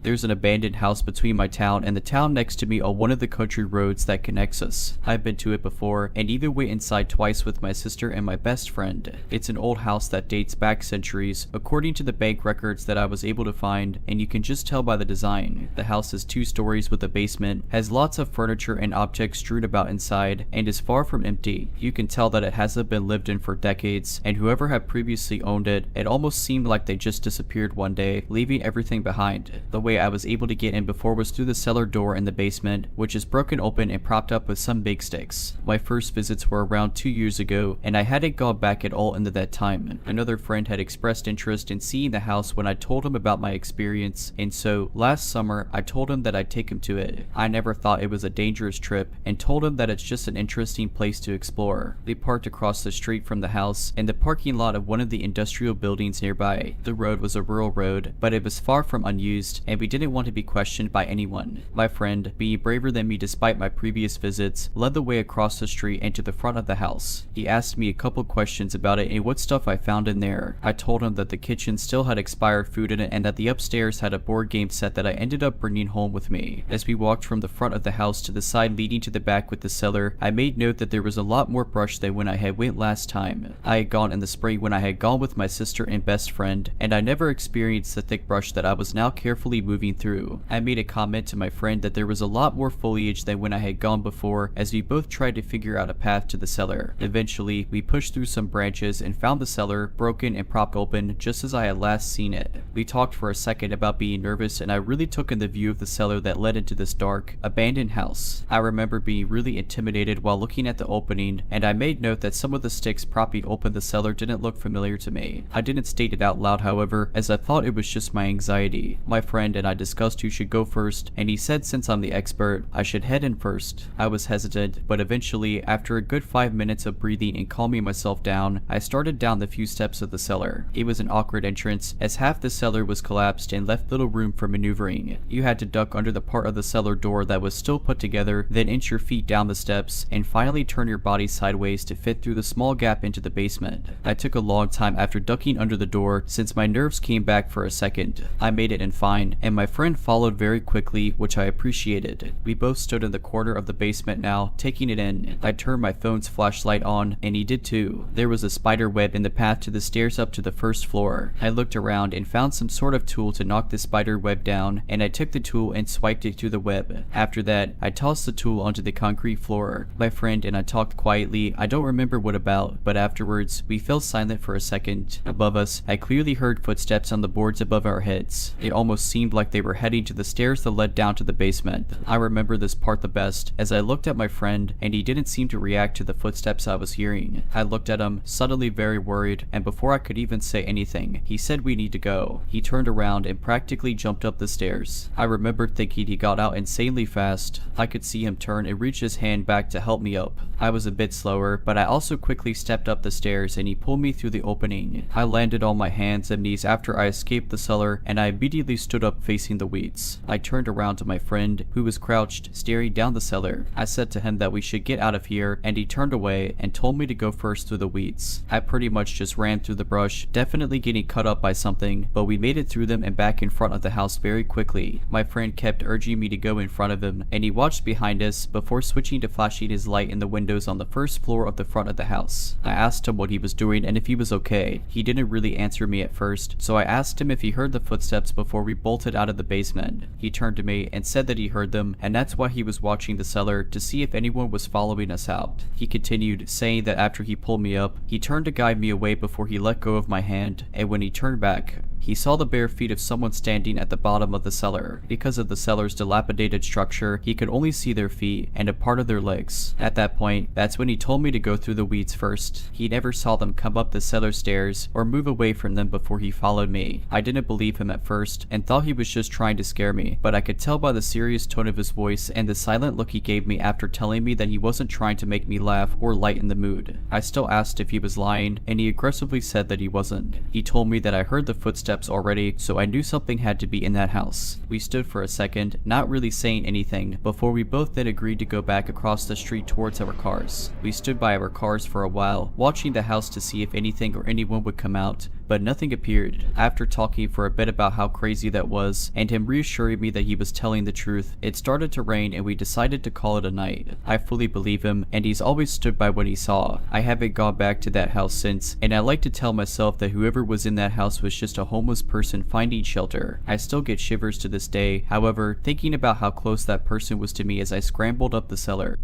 Speaker 1: There's an abandoned house between my town and the town next to me on one of the country roads that connects us. I've been to it before and even went inside twice with my sister and my best friend. It's an old house that dates back centuries, according to the bank records that I was able to find, and you can just tell by the design. The house is 2 stories with a basement, has lots of furniture and objects strewn about inside, and is far from empty. You can tell that it hasn't been lived in for decades, and whoever had previously owned it, it almost seemed like they just disappeared one day, leaving everything behind. The way I was able to get in before was through the cellar door in the basement, which is broken open and propped up with some big sticks. My first visits were around 2 years ago, and I hadn't gone back at all into that time. Another friend had expressed interest in seeing the house when I told him about my experience, and so last summer I told him that I'd take him to it. I never thought it was a dangerous trip and told him that it's just an interesting place to explore. They parked across the street from the house in the parking lot of one of the industrial buildings nearby. The road was a rural road, but it was far from unused, and we didn't want to be questioned by anyone. My friend, being braver than me despite my previous visits, led the way across the street and to the front of the house. He asked me a couple questions about it and what stuff I found in there. I told him that the kitchen still had expired food in it and that the upstairs had a board game set that I ended up bringing home with me. As we walked from the front of the house to the side leading to the back with the cellar, I made note that there was a lot more brush than when I had went last time. I had gone in the spring when I had gone with my sister and best friend, and I never experienced the thick brush that I was now carefully moving through. I made a comment to my friend that there was a lot more foliage than when I had gone before, as we both tried to figure out a path to the cellar. Eventually, we pushed through some branches and found the cellar, broken and propped open just as I had last seen it. We talked for a second about being nervous, and I really took in the view of the cellar that led into this dark, abandoned house. I remember being really intimidated while looking at the opening, and I made note that some of the sticks propping open the cellar didn't look familiar to me. I didn't state it out loud, however, as I thought it was just my anxiety. My friend and I discussed who should go first, and he said since I'm the expert, I should head in first. I was hesitant, but eventually, after a good 5 minutes of breathing and calming myself down, I started down the few steps of the cellar. It was an awkward entrance, as half the cellar was collapsed and left little room for maneuvering. You had to duck under the part of the cellar door that was still put together, then inch your feet down the steps, and finally turn your body sideways to fit through the small gap into the basement. I took a long time after ducking under the door, since my nerves came back for a second. I made it in fine, and my friend followed very quickly, which I appreciated. We both stood in the corner of the basement now, taking it in. I turned my phone's flashlight on, and he did too. There was a spider web in the path to the stairs up to the first floor. I looked around and found some sort of tool to knock the spider web down, and I took the tool and swiped it through the web. After that, I tossed the tool onto the concrete floor. My friend and I talked quietly. I don't remember what about, but afterwards, we fell silent for a second. Above us, I clearly heard footsteps on the boards above our heads. It almost seemed like they were heading to the stairs that led down to the basement. I remember this part the best, as I looked at my friend and he didn't seem to react to the footsteps I was hearing. I looked at him, suddenly very worried, and before I could even say anything, he said we need to go. He turned around and practically jumped up the stairs. I remember thinking he got out insanely fast. I could see him turn and reach his hand back to help me up. I was a bit slower, but I also quickly stepped up the stairs and he pulled me through the opening. I landed on my hands and knees after I escaped the cellar, and I immediately stood up facing the weeds. I turned around to my friend, who was crouched, staring down the cellar. I said to him that we should get out of here, and he turned away and told me to go first through the weeds. I pretty much just ran through the brush, definitely getting cut up by something, but we made it through them and back in front of the house very quickly. My friend kept urging me to go in front of him, and he watched behind us before switching to flashing his light in the windows on the first floor of the front of the house. I asked him what he was doing and if he was okay. He didn't really answer me at first, so I asked him if he heard the footsteps before we bolted out of the basement. He turned to me and said that he heard them, and that's why he was watching the cellar to see if anyone was following us out. He continued, saying that after he pulled me up, he turned to guide me away before he let go of my hand, and when he turned back, he saw the bare feet of someone standing at the bottom of the cellar. Because of the cellar's dilapidated structure, he could only see their feet and a part of their legs. At that point, that's when he told me to go through the weeds first. He never saw them come up the cellar stairs or move away from them before he followed me. I didn't believe him at first and thought he was just trying to scare me, but I could tell by the serious tone of his voice and the silent look he gave me after telling me that he wasn't trying to make me laugh or lighten the mood. I still asked if he was lying, and he aggressively said that he wasn't. He told me that I heard the footsteps already, so I knew something had to be in that house. We stood for a second, not really saying anything, before we both then agreed to go back across the street towards our cars. We stood by our cars for a while, watching the house to see if anything or anyone would come out, but nothing appeared. After talking for a bit about how crazy that was, and him reassuring me that he was telling the truth, it started to rain and we decided to call it a night. I fully believe him, and he's always stood by what he saw. I haven't gone back to that house since, and I like to tell myself that whoever was in that house was just a homeless person finding shelter. I still get shivers to this day, however, thinking about how close that person was to me as I scrambled up the cellar.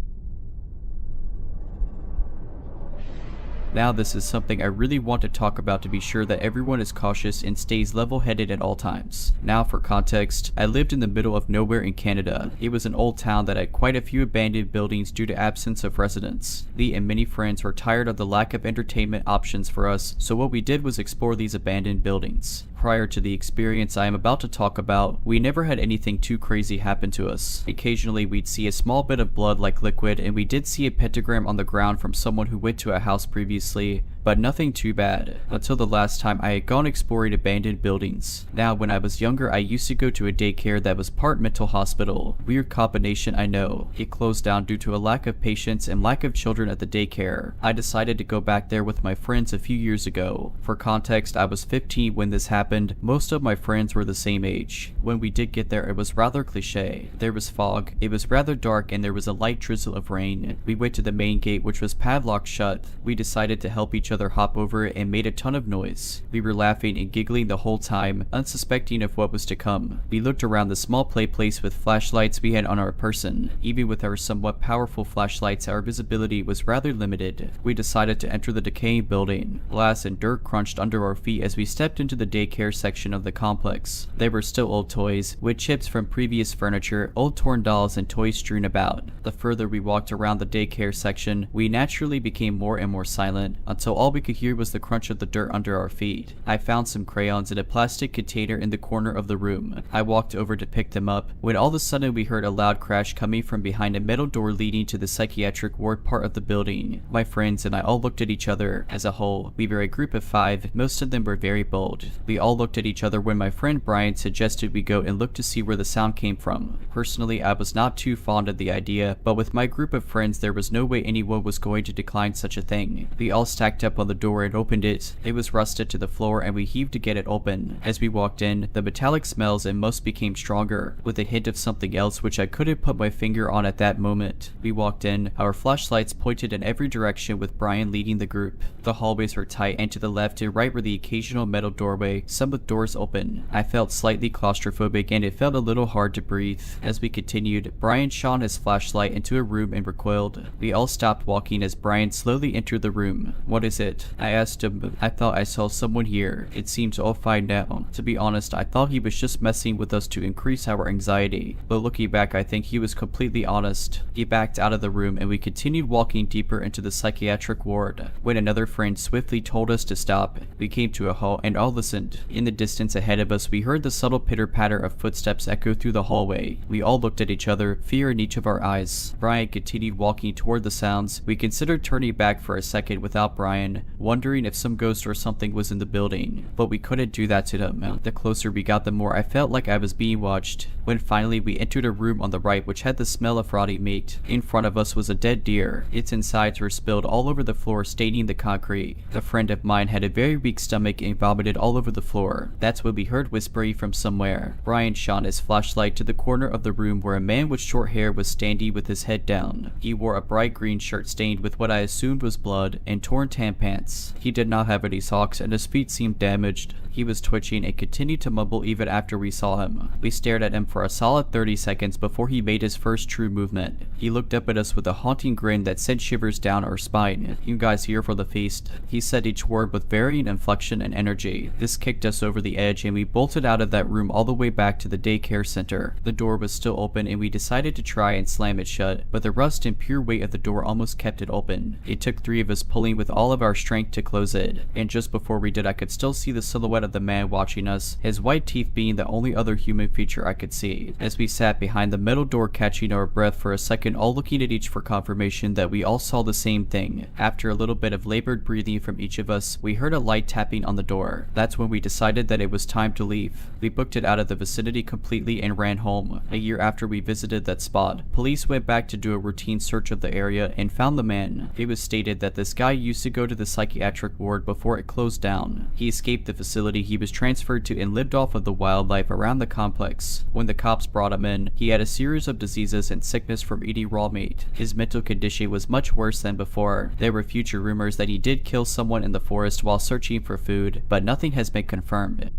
Speaker 1: Now this is something I really want to talk about to be sure that everyone is cautious and stays level-headed at all times. Now for context, I lived in the middle of nowhere in Canada. It was an old town that had quite a few abandoned buildings due to absence of residents. Lee and many friends were tired of the lack of entertainment options for us, so what we did was explore these abandoned buildings. Prior to the experience I am about to talk about, we never had anything too crazy happen to us. Occasionally we'd see a small bit of blood like liquid, and we did see a pentagram on the ground from someone who went to a house previously, but nothing too bad, until the last time I had gone exploring abandoned buildings. Now when I was younger, I used to go to a daycare that was part mental hospital. Weird combination, I know. It closed down due to a lack of patients and lack of children at the daycare. I decided to go back there with my friends a few years ago. For context, I was 15 when this happened. Most of my friends were the same age. When we did get there, it was rather cliche. There was fog, it was rather dark, and there was a light drizzle of rain. We went to the main gate, which was padlocked shut. We decided to help each other hop over it and made a ton of noise. We were laughing and giggling the whole time, unsuspecting of what was to come. We looked around the small play place with flashlights we had on our person. Even with our somewhat powerful flashlights, our visibility was rather limited. We decided to enter the decaying building. Glass and dirt crunched under our feet as we stepped into the daycare section of the complex. There were still old toys, wood chips from previous furniture, old torn dolls, and toys strewn about. The further we walked around the daycare section, we naturally became more and more silent, until all we could hear was the crunch of the dirt under our feet. I found some crayons in a plastic container in the corner of the room. I walked over to pick them up, when all of a sudden we heard a loud crash coming from behind a metal door leading to the psychiatric ward part of the building. My friends and I all looked at each other. As a whole, we were a group of 5, most of them were very bold. We all looked at each other when my friend Brian suggested we go and look to see where the sound came from. Personally, I was not too fond of the idea, but with my group of friends there was no way anyone was going to decline such a thing. We all stacked up on the door and opened it. It was rusted to the floor and we heaved to get it open. As we walked in, the metallic smells and most became stronger, with a hint of something else which I couldn't put my finger on at that moment. We walked in, our flashlights pointed in every direction with Brian leading the group. The hallways were tight, and to the left and right were the occasional metal doorway, some with doors open. I felt slightly claustrophobic and it felt a little hard to breathe. As we continued, Brian shone his flashlight into a room and recoiled. We all stopped walking as Brian slowly entered the room. What is it it? I asked him. I thought I saw someone here. It seems all fine now. To be honest, I thought he was just messing with us to increase our anxiety. But looking back, I think he was completely honest. He backed out of the room and we continued walking deeper into the psychiatric ward. When another friend swiftly told us to stop, we came to a halt and all listened. In the distance ahead of us, we heard the subtle pitter-patter of footsteps echo through the hallway. We all looked at each other, fear in each of our eyes. Brian continued walking toward the sounds. We considered turning back for a second without Brian, wondering if some ghost or something was in the building. But we couldn't do that to them. The closer we got, the more I felt like I was being watched. When finally we entered a room on the right which had the smell of rotting meat. In front of us was a dead deer. Its insides were spilled all over the floor, staining the concrete. A friend of mine had a very weak stomach and vomited all over the floor. That's when we heard whispering from somewhere. Brian shone his flashlight to the corner of the room where a man with short hair was standing with his head down. He wore a bright green shirt stained with what I assumed was blood and torn tan pants. He did not have any socks and his feet seemed damaged. He was twitching and continued to mumble even after we saw him. We stared at him for a solid 30 seconds before he made his first true movement. He looked up at us with a haunting grin that sent shivers down our spine. "You guys here for the feast?" He said each word with varying inflection and energy. This kicked us over the edge and we bolted out of that room all the way back to the daycare center. The door was still open and we decided to try and slam it shut, but the rust and pure weight of the door almost kept it open. It took 3 of us pulling with all of our strength to close it, and just before we did I could still see the silhouette of the man watching us, his white teeth being the only other human feature I could see. As we sat behind the metal door catching our breath for a second, all looking at each for confirmation that we all saw the same thing. After a little bit of labored breathing from each of us, we heard a light tapping on the door. That's when we decided that it was time to leave. We booked it out of the vicinity completely and ran home. A year after we visited that spot, police went back to do a routine search of the area and found the man. It was stated that this guy used to go to the psychiatric ward before it closed down. He escaped the facility he was transferred to and lived off of the wildlife around the complex. When the cops brought him in, he had a series of diseases and sickness from eating raw meat. His mental condition was much worse than before. There were future rumors that he did kill someone in the forest while searching for food, but nothing has been confirmed.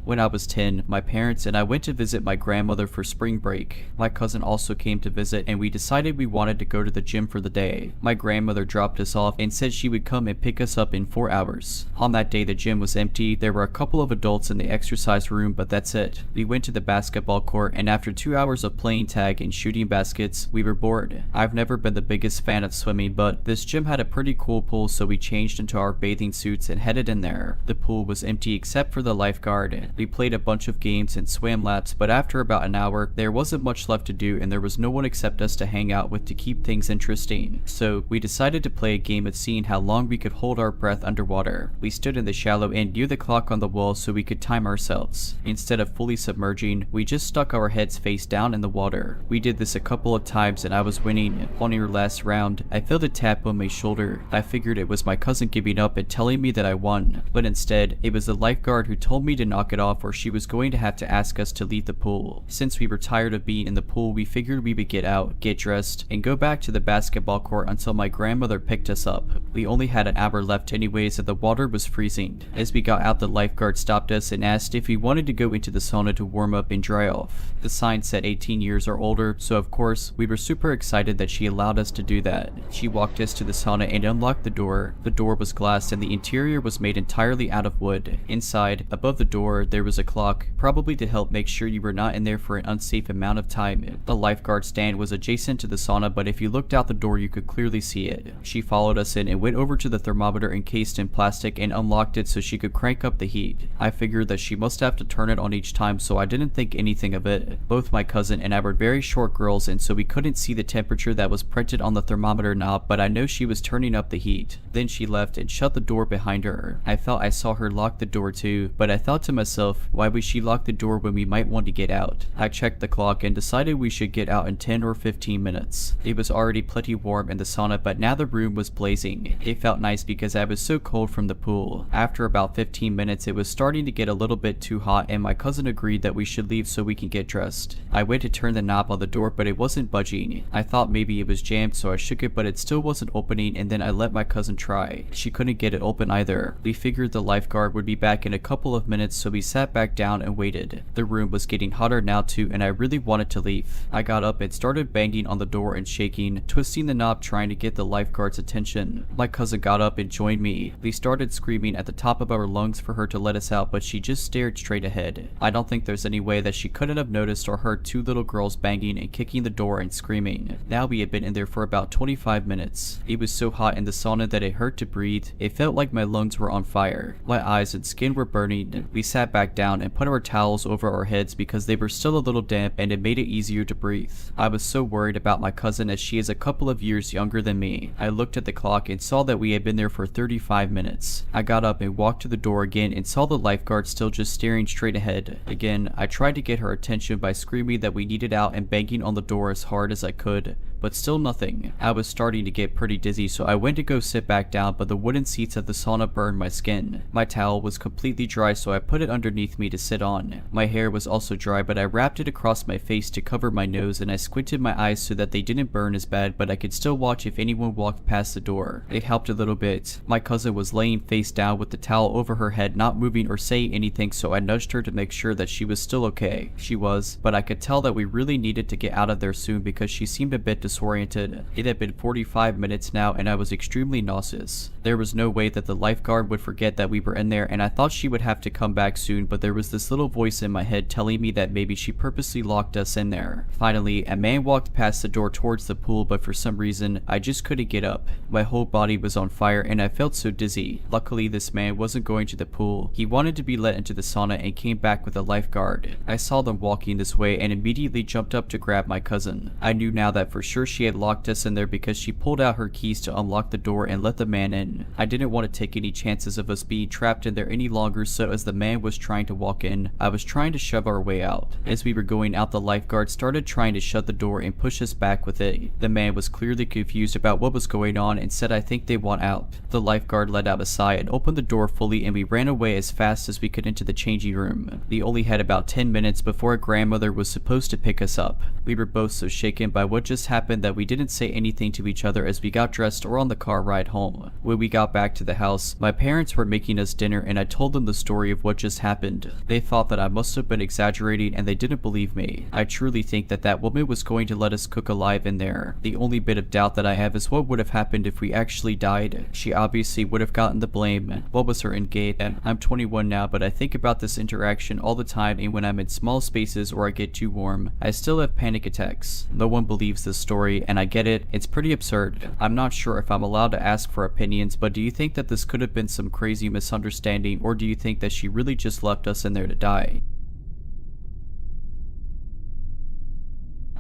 Speaker 1: When I was 10, my parents and I went to visit my grandmother for spring break. My cousin also came to visit and we decided we wanted to go to the gym for the day. My grandmother dropped us off and said she would come and pick us up in 4 hours. On that day the gym was empty. There were a couple of adults in the exercise room, but that's it. We went to the basketball court and after 2 hours of playing tag and shooting baskets, we were bored. I've never been the biggest fan of swimming, but this gym had a pretty cool pool, so we changed into our bathing suits and headed in there. The pool was empty except for the lifeguard. We played a bunch of games and swam laps, but after about an hour, there wasn't much left to do and there was no one except us to hang out with to keep things interesting. So we decided to play a game of seeing how long we could hold our breath underwater. We stood in the shallow end near the clock on the wall so we could time ourselves. Instead of fully submerging, we just stuck our heads face down in the water. We did this a couple of times and I was winning. On your last round, I felt a tap on my shoulder. I figured it was my cousin giving up and telling me that I won, but instead, it was the lifeguard who told me to knock it off or she was going to have to ask us to leave the pool. Since we were tired of being in the pool, we figured we would get out, get dressed, and go back to the basketball court until my grandmother picked us up. We only had an hour left anyways and the water was freezing. As we got out, the lifeguard stopped us and asked if we wanted to go into the sauna to warm up and dry off. The sign said 18 years or older, so of course, we were super excited that she allowed us to do that. She walked us to the sauna and unlocked the door. The door was glass and the interior was made entirely out of wood. Inside, above the door, there was a clock, probably to help make sure you were not in there for an unsafe amount of time. The lifeguard stand was adjacent to the sauna, but if you looked out the door you could clearly see it. She followed us in and went over to the thermometer encased in plastic and unlocked it so she could crank up the heat. I figured that she must have to turn it on each time, so I didn't think anything of it. Both my cousin and I were very short girls and so we couldn't see the temperature that was printed on the thermometer knob, but I know she was turning up the heat. Then she left and shut the door behind her. I felt I saw her lock the door too, but I thought to myself, why would she lock the door when we might want to get out? I checked the clock and decided we should get out in 10 or 15 minutes. It was already plenty warm in the sauna, but now the room was blazing. It felt nice because I was so cold from the pool. After about 15 minutes, it was starting to get a little bit too hot and my cousin agreed that we should leave so we can get dressed. I went to turn the knob on the door, but it wasn't budging. I thought maybe it was jammed, so I shook it, but it still wasn't opening, and then I let my cousin try. She couldn't get it open either. We figured the lifeguard would be back in a couple of minutes, so we sat back down and waited. The room was getting hotter now too, and I really wanted to leave. I got up and started banging on the door and shaking, twisting the knob trying to get the lifeguard's attention. My cousin got up and joined me. We started screaming at the top of our lungs for her to let us out, but she just stared straight ahead. I don't think there's any way that she couldn't have noticed or heard two little girls banging and kicking the door and screaming. Now we had been in there for about 25 minutes. It was so hot in the sauna that it hurt to breathe. It felt like my lungs were on fire. My eyes and skin were burning. We sat back down and put our towels over our heads because they were still a little damp and it made it easier to breathe. I was so worried about my cousin as she is a couple of years younger than me. I looked at the clock and saw that we had been there for 35 minutes. I got up and walked to the door again and saw the lifeguard still just staring straight ahead. Again, I tried to get her attention by screaming that we needed out and banging on the door as hard as I could, but still nothing. I was starting to get pretty dizzy, so I went to go sit back down, but the wooden seats at the sauna burned my skin. My towel was completely dry, so I put it underneath me to sit on. My hair was also dry, but I wrapped it across my face to cover my nose, and I squinted my eyes so that they didn't burn as bad, but I could still watch if anyone walked past the door. It helped a little bit. My cousin was laying face down with the towel over her head, not moving or saying anything, so I nudged her to make sure that she was still okay. She was, but I could tell that we really needed to get out of there soon because she seemed a bit disoriented. It had been 45 minutes now and I was extremely nauseous. There was no way that the lifeguard would forget that we were in there, and I thought she would have to come back soon, but there was this little voice in my head telling me that maybe she purposely locked us in there. Finally, a man walked past the door towards the pool, but for some reason, I just couldn't get up. My whole body was on fire and I felt so dizzy. Luckily, this man wasn't going to the pool. He wanted to be let into the sauna and came back with a lifeguard. I saw them walking this way and immediately jumped up to grab my cousin. I knew now that for sure she had locked us in there because she pulled out her keys to unlock the door and let the man in. I didn't want to take any chances of us being trapped in there any longer, so as the man was trying to walk in, I was trying to shove our way out. As we were going out, the lifeguard started trying to shut the door and push us back with it. The man was clearly confused about what was going on and said, "I think they want out." The lifeguard let out a sigh and opened the door fully, and we ran away as fast as we could into the changing room. We only had about 10 minutes before a grandmother was supposed to pick us up. We were both so shaken by what just happened that we didn't say anything to each other as we got dressed or on the car ride home. When we got back to the house, my parents were making us dinner and I told them the story of what just happened. They thought that I must have been exaggerating and they didn't believe me. I truly think that that woman was going to let us cook alive in there. The only bit of doubt that I have is what would have happened if we actually died. She obviously would have gotten the blame. What was her end game? I'm 21 now, but I think about this interaction all the time, and when I'm in small spaces or I get too warm, I still have panic attacks. No one believes this story, and I get it. It's pretty absurd. I'm not sure if I'm allowed to ask for opinions, but do you think that this could have been some crazy misunderstanding, or do you think that she really just left us in there to die?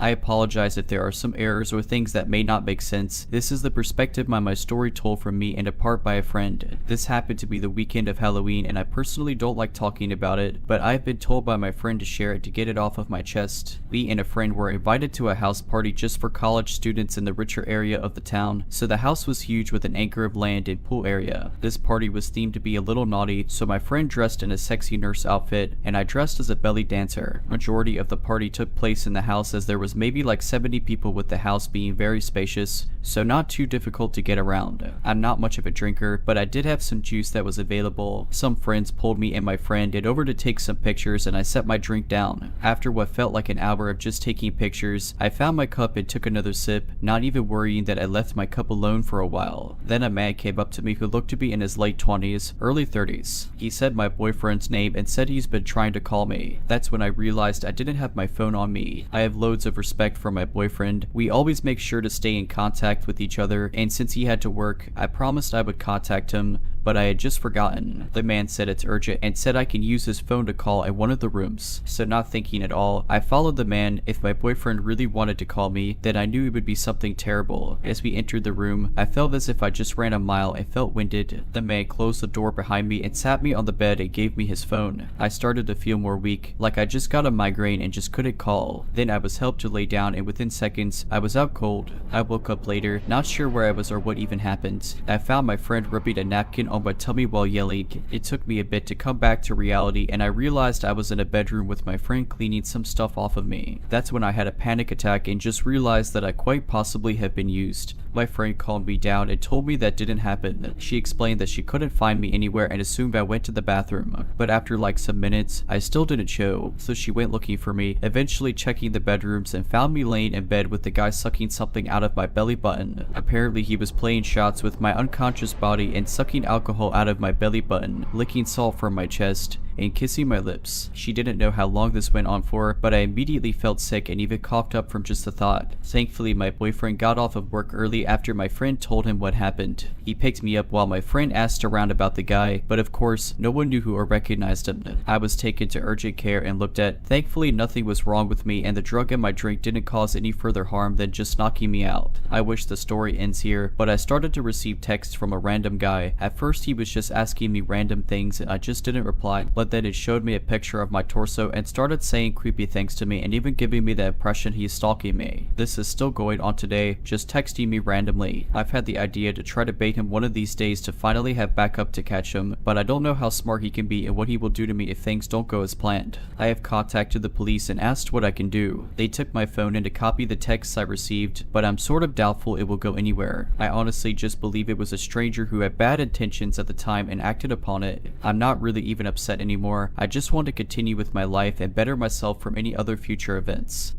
Speaker 1: I apologize if there are some errors or things that may not make sense. This is the perspective my story told from me and a part by a friend. This happened to be the weekend of Halloween and I personally don't like talking about it, but I've been told by my friend to share it to get it off of my chest. We and a friend were invited to a house party just for college students in the richer area of the town, so the house was huge with an acre of land and pool area. This party was themed to be a little naughty, so my friend dressed in a sexy nurse outfit and I dressed as a belly dancer. Majority of the party took place in the house as there was maybe like 70 people, with the house being very spacious, so not too difficult to get around. I'm not much of a drinker, but I did have some juice that was available. Some friends pulled me and my friend in over to take some pictures and I set my drink down. After what felt like an hour of just taking pictures, I found my cup and took another sip, not even worrying that I left my cup alone for a while. Then a man came up to me who looked to be in his late 20s, early 30s. He said my boyfriend's name and said he's been trying to call me. That's when I realized I didn't have my phone on me. I have loads of respect for my boyfriend. We always make sure to stay in contact with each other, and since he had to work, I promised I would contact him, but I had just forgotten. The man said it's urgent and said I can use his phone to call in one of the rooms. So not thinking at all, I followed the man. If my boyfriend really wanted to call me, then I knew it would be something terrible. As we entered the room, I felt as if I just ran a mile and felt winded. The man closed the door behind me and sat me on the bed and gave me his phone. I started to feel more weak, like I just got a migraine and just couldn't call. Then I was helped to lay down and within seconds, I was out cold. I woke up later, not sure where I was or what even happened. I found my friend rubbing a napkin on on my tummy while yelling. It took me a bit to come back to reality, and I realized I was in a bedroom with my friend cleaning some stuff off of me. That's when I had a panic attack and just realized that I quite possibly have been used. My friend calmed me down and told me that didn't happen. She explained that she couldn't find me anywhere and assumed I went to the bathroom. But after like some minutes, I still didn't show, so she went looking for me, eventually checking the bedrooms and found me laying in bed with the guy sucking something out of my belly button. Apparently he was playing shots with my unconscious body and sucking alcohol out of my belly button, licking salt from my chest, and kissing my lips. She didn't know how long this went on for, but I immediately felt sick and even coughed up from just the thought. Thankfully, my boyfriend got off of work early after my friend told him what happened. He picked me up while my friend asked around about the guy, but of course, no one knew who or recognized him. I was taken to urgent care and looked at. Thankfully, nothing was wrong with me and the drug in my drink didn't cause any further harm than just knocking me out. I wish the story ends here, but I started to receive texts from a random guy. At first, he was just asking me random things and I just didn't reply, but then it showed me a picture of my torso and started saying creepy things to me and even giving me the impression he's stalking me. This is still going on today, just texting me randomly. I've had the idea to try to bait him one of these days to finally have backup to catch him, but I don't know how smart he can be and what he will do to me if things don't go as planned. I have contacted the police and asked what I can do. They took my phone in to copy the texts I received, but I'm sort of doubtful it will go anywhere. I honestly just believe it was a stranger who had bad intentions at the time and acted upon it. I'm not really even upset anymore. I just want to continue with my life and better myself from any other future events.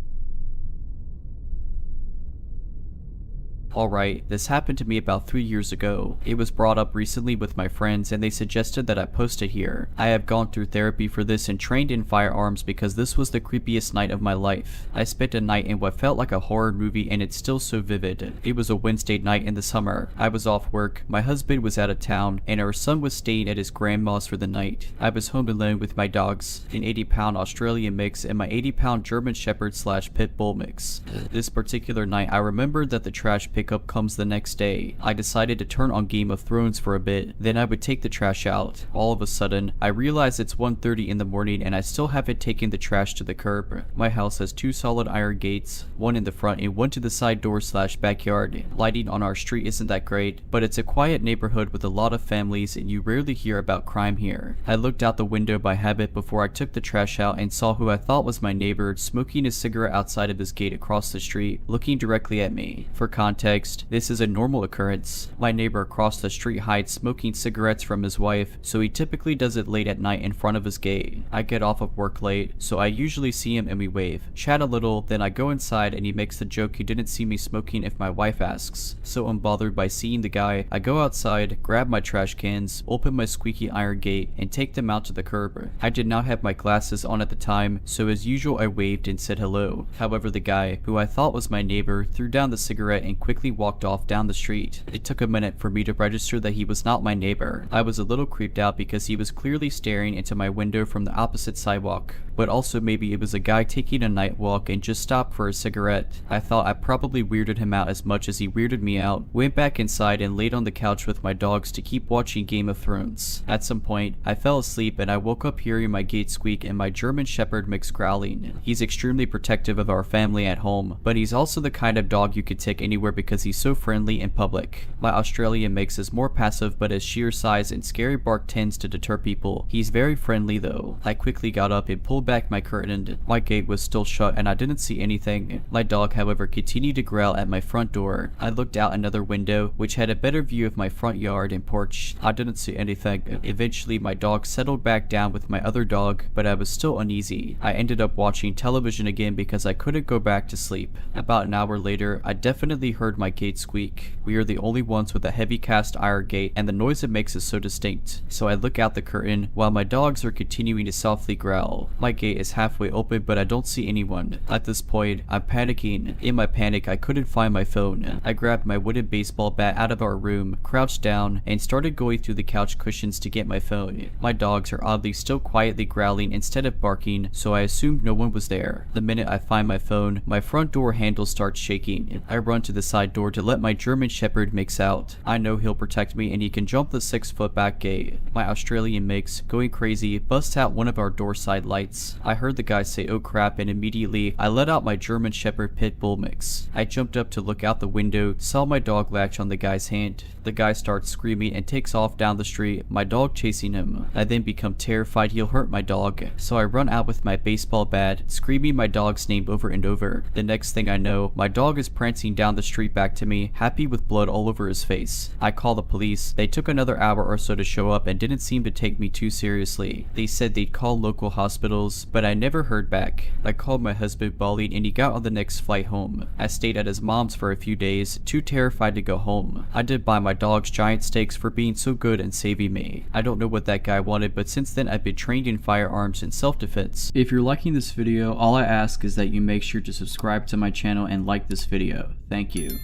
Speaker 1: Alright, this happened to me about 3 years ago. It was brought up recently with my friends and they suggested that I post it here. I have gone through therapy for this and trained in firearms because this was the creepiest night of my life. I spent a night in what felt like a horror movie and it's still so vivid. It was a Wednesday night in the summer. I was off work, my husband was out of town, and our son was staying at his grandma's for the night. I was home alone with my dogs, an 80-pound Australian mix and my 80-pound German Shepherd / Pit Bull mix. This particular night I remembered that the trash pickup comes the next day. I decided to turn on Game of Thrones for a bit, then I would take the trash out. All of a sudden, I realize it's 1:30 in the morning and I still haven't taken the trash to the curb. My house has 2 solid iron gates, one in the front and one to the side door / backyard. Lighting on our street isn't that great, but it's a quiet neighborhood with a lot of families and you rarely hear about crime here. I looked out the window by habit before I took the trash out and saw who I thought was my neighbor smoking a cigarette outside of his gate across the street, looking directly at me. For context, this is a normal occurrence. My neighbor across the street hides smoking cigarettes from his wife, so he typically does it late at night in front of his gate. I get off of work late, so I usually see him and we wave, chat a little, then I go inside and he makes the joke he didn't see me smoking if my wife asks. So unbothered by seeing the guy, I go outside, grab my trash cans, open my squeaky iron gate, and take them out to the curb. I did not have my glasses on at the time, so as usual I waved and said hello. However, the guy, who I thought was my neighbor, threw down the cigarette and quickly walked off down the street. It took a minute for me to register that he was not my neighbor. I was a little creeped out because he was clearly staring into my window from the opposite sidewalk, but also maybe it was a guy taking a night walk and just stopped for a cigarette. I thought I probably weirded him out as much as he weirded me out, went back inside and laid on the couch with my dogs to keep watching Game of Thrones. At some point, I fell asleep and I woke up hearing my gate squeak and my German Shepherd mix growling. He's extremely protective of our family at home, but he's also the kind of dog you could take anywhere because he's so friendly in public. My Australian mix is more passive, but his sheer size and scary bark tends to deter people. He's very friendly though. I quickly got up and pulled back my curtain. My gate was still shut and I didn't see anything. My dog, however, continued to growl at my front door. I looked out another window, which had a better view of my front yard and porch. I didn't see anything. Eventually, my dog settled back down with my other dog, but I was still uneasy. I ended up watching television again because I couldn't go back to sleep. About an hour later, I definitely heard my gate squeak. We are the only ones with a heavy cast iron gate and the noise it makes is so distinct. So I look out the curtain while my dogs are continuing to softly growl. My gate is halfway open but I don't see anyone. At this point, I'm panicking. In my panic, I couldn't find my phone. I grabbed my wooden baseball bat out of our room, crouched down, and started going through the couch cushions to get my phone. My dogs are oddly still quietly growling instead of barking, so I assumed no one was there. The minute I find my phone, my front door handle starts shaking. I run to the side side door to let my German Shepherd mix out. I know he'll protect me and he can jump the 6-foot back gate. My Australian mix, going crazy, busts out one of our door side lights. I heard the guy say oh crap, and immediately I let out my German Shepherd pit bull mix. I jumped up to look out the window, saw my dog latch on the guy's hand. The guy starts screaming and takes off down the street, my dog chasing him. I then become terrified he'll hurt my dog, so I run out with my baseball bat, screaming my dog's name over and over. The next thing I know, my dog is prancing down the street back to me, happy with blood all over his face. I call the police. They took another hour or so to show up and didn't seem to take me too seriously. They said they'd call local hospitals, but I never heard back. I called my husband Bali and he got on the next flight home. I stayed at his mom's for a few days, too terrified to go home. I did buy my dog's giant steaks for being so good and saving me. I don't know what that guy wanted, but since then I've been trained in firearms and self-defense. If you're liking this video, all I ask is that you make sure to subscribe to my channel and like this video. Thank you.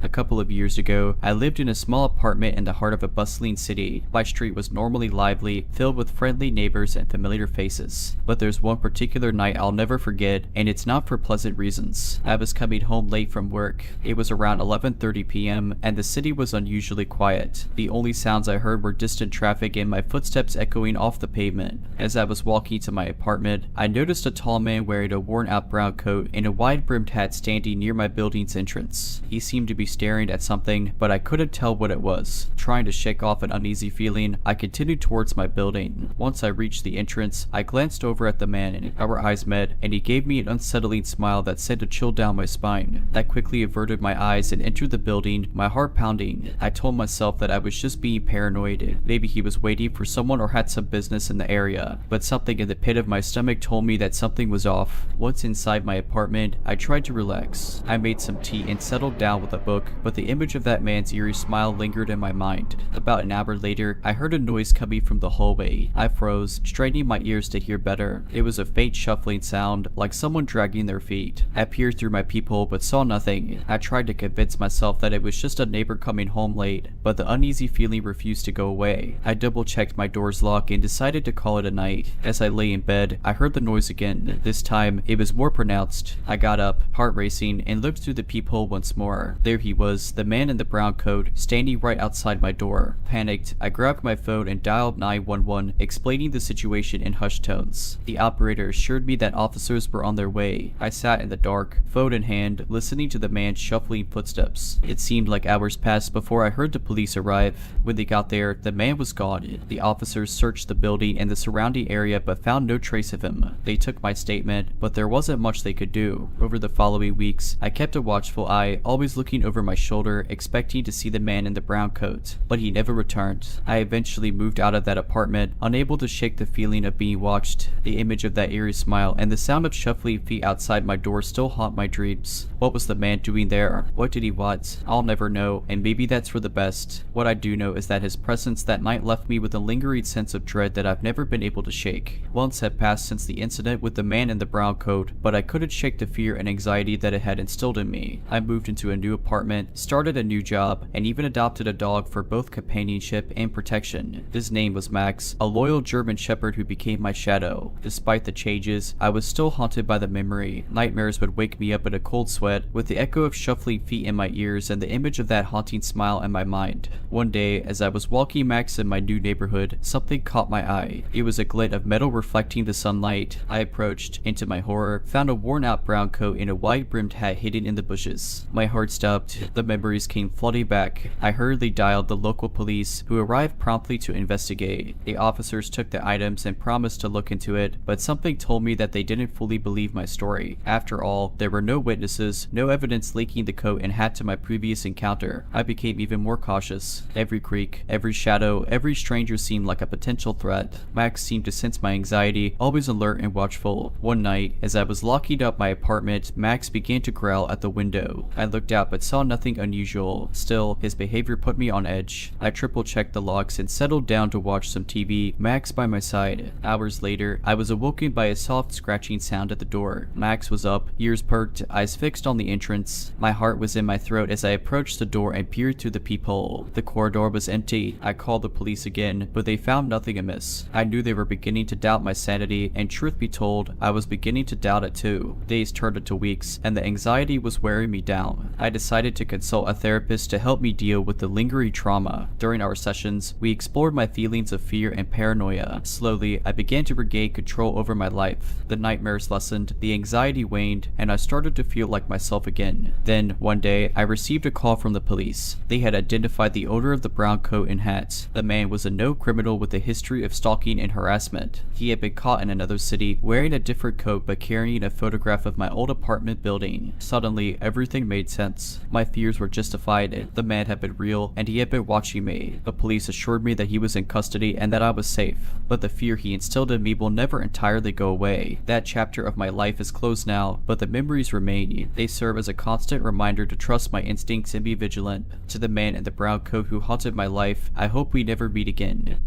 Speaker 1: A couple of years ago, I lived in a small apartment in the heart of a bustling city. My street was normally lively, filled with friendly neighbors and familiar faces. But there's one particular night I'll never forget, and it's not for pleasant reasons. I was coming home late from work. It was around 11:30 p.m. and the city was unusually quiet. The only sounds I heard were distant traffic and my footsteps echoing off the pavement. As I was walking to my apartment, I noticed a tall man wearing a worn-out brown coat and a wide-brimmed hat standing near my building's entrance. He seemed to be staring at something, but I couldn't tell what it was. Trying to shake off an uneasy feeling, I continued towards my building. Once I reached the entrance, I glanced over at the man and our eyes met, and he gave me an unsettling smile that sent a chill down my spine. I quickly averted my eyes and entered the building, my heart pounding. I told myself that I was just being paranoid. Maybe he was waiting for someone or had some business in the area, but something in the pit of my stomach told me that something was off. Once inside my apartment, I tried to relax. I made some tea and settled down with a book, but the image of that man's eerie smile lingered in my mind. About an hour later, I heard a noise coming from the hallway. I froze, straining my ears to hear better. It was a faint shuffling sound, like someone dragging their feet. I peered through my peephole but saw nothing. I tried to convince myself that it was just a neighbor coming home late, but the uneasy feeling refused to go away. I double-checked my door's lock and decided to call it a night. As I lay in bed, I heard the noise again. This time, it was more pronounced. I got up, heart racing, and looked through the peephole once more. There he was, the man in the brown coat, standing right outside my door. Panicked, I grabbed my phone and dialed 911, explaining the situation in hushed tones. The operator assured me that officers were on their way. I sat in the dark, phone in hand, listening to the man's shuffling footsteps. It seemed like hours passed before I heard the police arrive. When they got there, the man was gone. The officers searched the building and the surrounding area but found no trace of him. They took my statement, but there wasn't much they could do. Over the following weeks, I kept a watchful eye, always looking over my shoulder, expecting to see the man in the brown coat, but he never returned. I eventually moved out of that apartment, unable to shake the feeling of being watched. The image of that eerie smile and the sound of shuffling feet outside my door still haunt my dreams. What was the man doing there? What did he want? I'll never know, and maybe that's for the best. What I do know is that his presence that night left me with a lingering sense of dread that I've never been able to shake. Months had passed since the incident with the man in the brown coat, but I couldn't shake the fear and anxiety that it had instilled in me. I moved into a new apartment, started a new job, and even adopted a dog for both companionship and protection. His name was Max, a loyal German Shepherd who became my shadow. Despite the changes, I was still haunted by the memory. Nightmares would wake me up in a cold sweat, with the echo of shuffling feet in my ears and the image of that haunting smile in my mind. One day, as I was walking Max in my new neighborhood, something caught my eye. It was a glint of metal reflecting the sunlight. I approached, and to my horror, found a worn-out brown coat and a wide-brimmed hat hidden in the bushes. My heart stopped. The memories came flooding back. I hurriedly dialed the local police, who arrived promptly to investigate. The officers took the items and promised to look into it, but something told me that they didn't fully believe my story. After all, there were no witnesses, no evidence linking the coat and hat to my previous encounter. I became even more cautious. Every creak, every shadow, every stranger seemed like a potential threat. Max seemed to sense my anxiety, always alert and watchful. One night, as I was locking up my apartment, Max began to growl at the window. I looked out but saw nothing unusual. Still, his behavior put me on edge. I triple-checked the locks and settled down to watch some TV, Max by my side. Hours later, I was awoken by a soft scratching sound at the door. Max was up, ears perked, eyes fixed on the entrance. My heart was in my throat as I approached the door and peered through the peephole. The corridor was empty. I called the police again, but they found nothing amiss. I knew they were beginning to doubt my sanity, and truth be told, I was beginning to doubt it too. Days turned into weeks, and the anxiety was wearing me down. I decided to consult a therapist to help me deal with the lingering trauma. During our sessions, we explored my feelings of fear and paranoia. Slowly, I began to regain control over my life. The nightmares lessened, the anxiety waned, and I started to feel like myself again. Then, one day, I received a call from the police. They had identified the owner of the brown coat and hat. The man was a known criminal with a history of stalking and harassment. He had been caught in another city, wearing a different coat but carrying a photograph of my old apartment building. Suddenly, everything made sense. My fears were justified. The man had been real, and he had been watching me. The police assured me that he was in custody and that I was safe. But the fear he instilled in me will never entirely go away. That chapter of my life is closed now, but the memories remain. They serve as a constant reminder to trust my instincts and be vigilant. To the man in the brown coat who haunted my life, I hope we never meet again.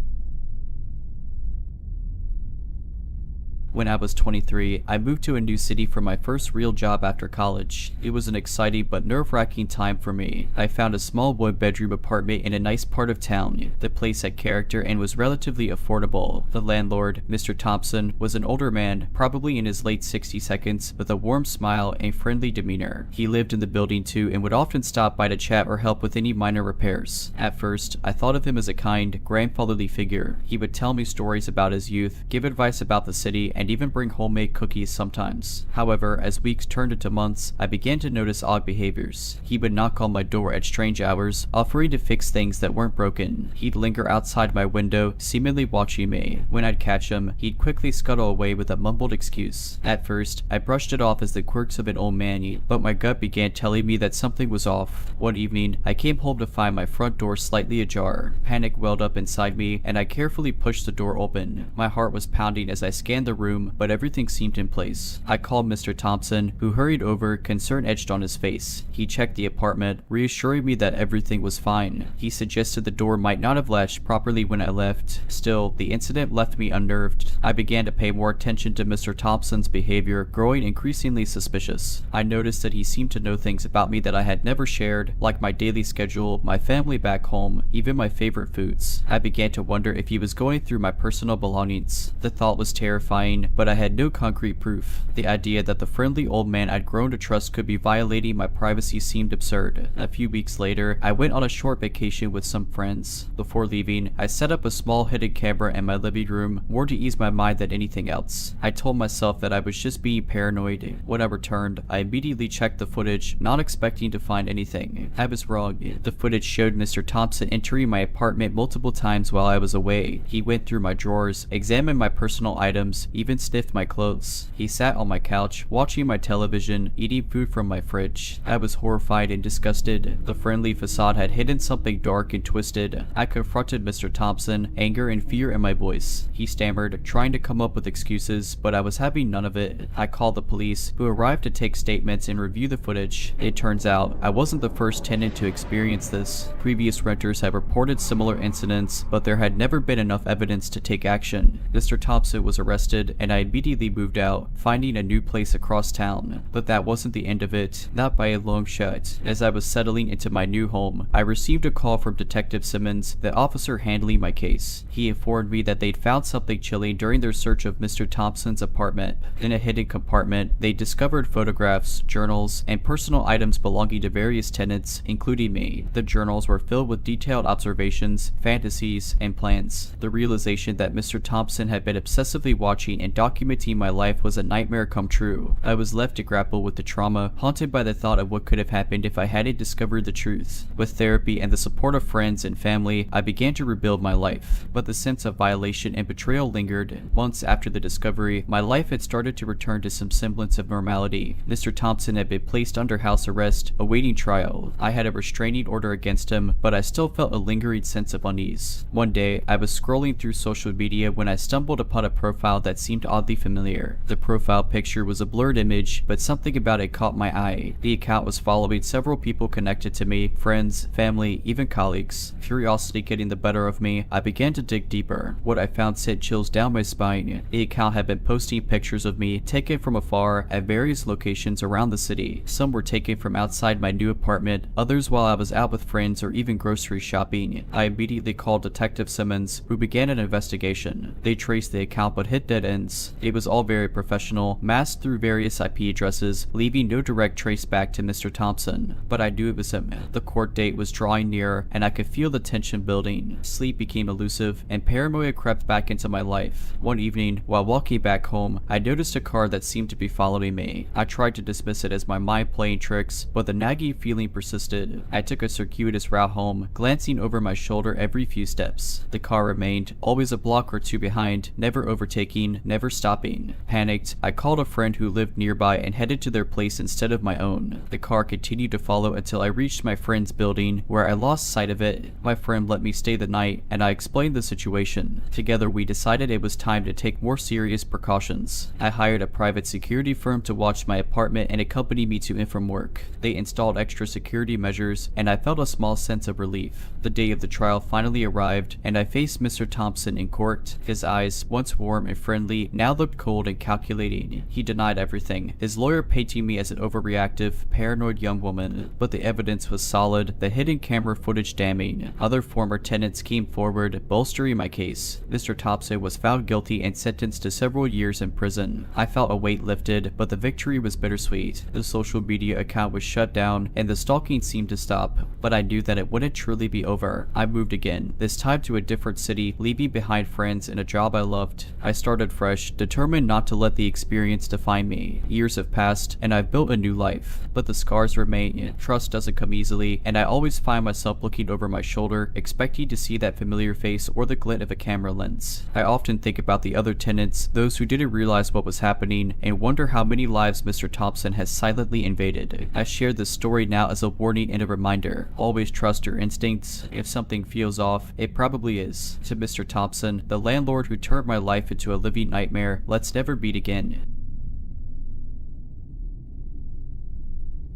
Speaker 1: When I was 23, I moved to a new city for my first real job after college. It was an exciting but nerve-wracking time for me. I found a small one-bedroom apartment in a nice part of town. The place had character and was relatively affordable. The landlord, Mr. Thompson, was an older man, probably in his late 60s, with a warm smile and friendly demeanor. He lived in the building too and would often stop by to chat or help with any minor repairs. At first, I thought of him as a kind, grandfatherly figure. He would tell me stories about his youth, give advice about the city, and even bring homemade cookies sometimes. However, as weeks turned into months, I began to notice odd behaviors. He would knock on my door at strange hours, offering to fix things that weren't broken. He'd linger outside my window, seemingly watching me. When I'd catch him, he'd quickly scuttle away with a mumbled excuse. At first, I brushed it off as the quirks of an old man, but my gut began telling me that something was off. One evening, I came home to find my front door slightly ajar. Panic welled up inside me, and I carefully pushed the door open. My heart was pounding as I scanned the room, but everything seemed in place. I called Mr. Thompson, who hurried over, concern etched on his face. He checked the apartment, reassuring me that everything was fine. He suggested the door might not have latched properly when I left. Still, the incident left me unnerved. I began to pay more attention to Mr. Thompson's behavior, growing increasingly suspicious. I noticed that he seemed to know things about me that I had never shared, like my daily schedule, my family back home, even my favorite foods. I began to wonder if he was going through my personal belongings. The thought was terrifying, but I had no concrete proof. The idea that the friendly old man I'd grown to trust could be violating my privacy seemed absurd. A few weeks later, I went on a short vacation with some friends. Before leaving, I set up a small hidden camera in my living room, more to ease my mind than anything else. I told myself that I was just being paranoid. When I returned, I immediately checked the footage, not expecting to find anything. I was wrong. The footage showed Mr. Thompson entering my apartment multiple times while I was away. He went through my drawers, examined my personal items, even sniffed my clothes. He sat on my couch, watching my television, eating food from my fridge. I was horrified and disgusted. The friendly facade had hidden something dark and twisted. I confronted Mr. Thompson, anger and fear in my voice. He stammered, trying to come up with excuses, but I was having none of it. I called the police, who arrived to take statements and review the footage. It turns out, I wasn't the first tenant to experience this. Previous renters have reported similar incidents, but there had never been enough evidence to take action. Mr. Thompson was arrested, and I immediately moved out, finding a new place across town. But that wasn't the end of it, not by a long shot. As I was settling into my new home, I received a call from Detective Simmons, the officer handling my case. He informed me that they'd found something chilling during their search of Mr. Thompson's apartment. In a hidden compartment, they discovered photographs, journals, and personal items belonging to various tenants, including me. The journals were filled with detailed observations, fantasies, and plans. The realization that Mr. Thompson had been obsessively watching and documenting my life was a nightmare come true. I was left to grapple with the trauma, haunted by the thought of what could have happened if I hadn't discovered the truth. With therapy and the support of friends and family, I began to rebuild my life. But the sense of violation and betrayal lingered. Months after the discovery, my life had started to return to some semblance of normality. Mr. Thompson had been placed under house arrest, awaiting trial. I had a restraining order against him, but I still felt a lingering sense of unease. One day, I was scrolling through social media when I stumbled upon a profile that seemed seemed oddly familiar. The profile picture was a blurred image, but something about it caught my eye. The account was following several people connected to me, friends, family, even colleagues. Curiosity getting the better of me, I began to dig deeper. What I found sent chills down my spine. The account had been posting pictures of me taken from afar at various locations around the city. Some were taken from outside my new apartment, others while I was out with friends or even grocery shopping. I immediately called Detective Simmons, who began an investigation. They traced the account but hit dead ends. It was all very professional, masked through various IP addresses, leaving no direct trace back to Mr. Thompson. But I knew it was him. The court date was drawing near, and I could feel the tension building. Sleep became elusive, and paranoia crept back into my life. One evening, while walking back home, I noticed a car that seemed to be following me. I tried to dismiss it as my mind playing tricks, but the nagging feeling persisted. I took a circuitous route home, glancing over my shoulder every few steps. The car remained, always a block or two behind, never overtaking, never stopping. Panicked, I called a friend who lived nearby and headed to their place instead of my own. The car continued to follow until I reached my friend's building, where I lost sight of it. My friend let me stay the night, and I explained the situation. Together we decided it was time to take more serious precautions. I hired a private security firm to watch my apartment and accompany me to and from work. They installed extra security measures, and I felt a small sense of relief. The day of the trial finally arrived, and I faced Mr. Thompson in court. His eyes, once warm and friendly, now looked cold and calculating. He denied everything, his lawyer painting me as an overreactive, paranoid young woman. But the evidence was solid, the hidden camera footage damning. Other former tenants came forward, bolstering my case. Mr. Thompson was found guilty and sentenced to several years in prison. I felt a weight lifted, but the victory was bittersweet. The social media account was shut down, and the stalking seemed to stop. But I knew that it wouldn't truly be over. I moved again, this time to a different city, leaving behind friends and a job I loved. I started fresh, determined not to let the experience define me. Years have passed, and I've built a new life. But the scars remain. Trust doesn't come easily, and I always find myself looking over my shoulder, expecting to see that familiar face or the glint of a camera lens. I often think about the other tenants, those who didn't realize what was happening, and wonder how many lives Mr. Thompson has silently invaded. I share this story now as a warning and a reminder. Always trust your instincts. If something feels off, it probably is. To Mr. Thompson, the landlord who turned my life into a living nightmare, let's never meet again.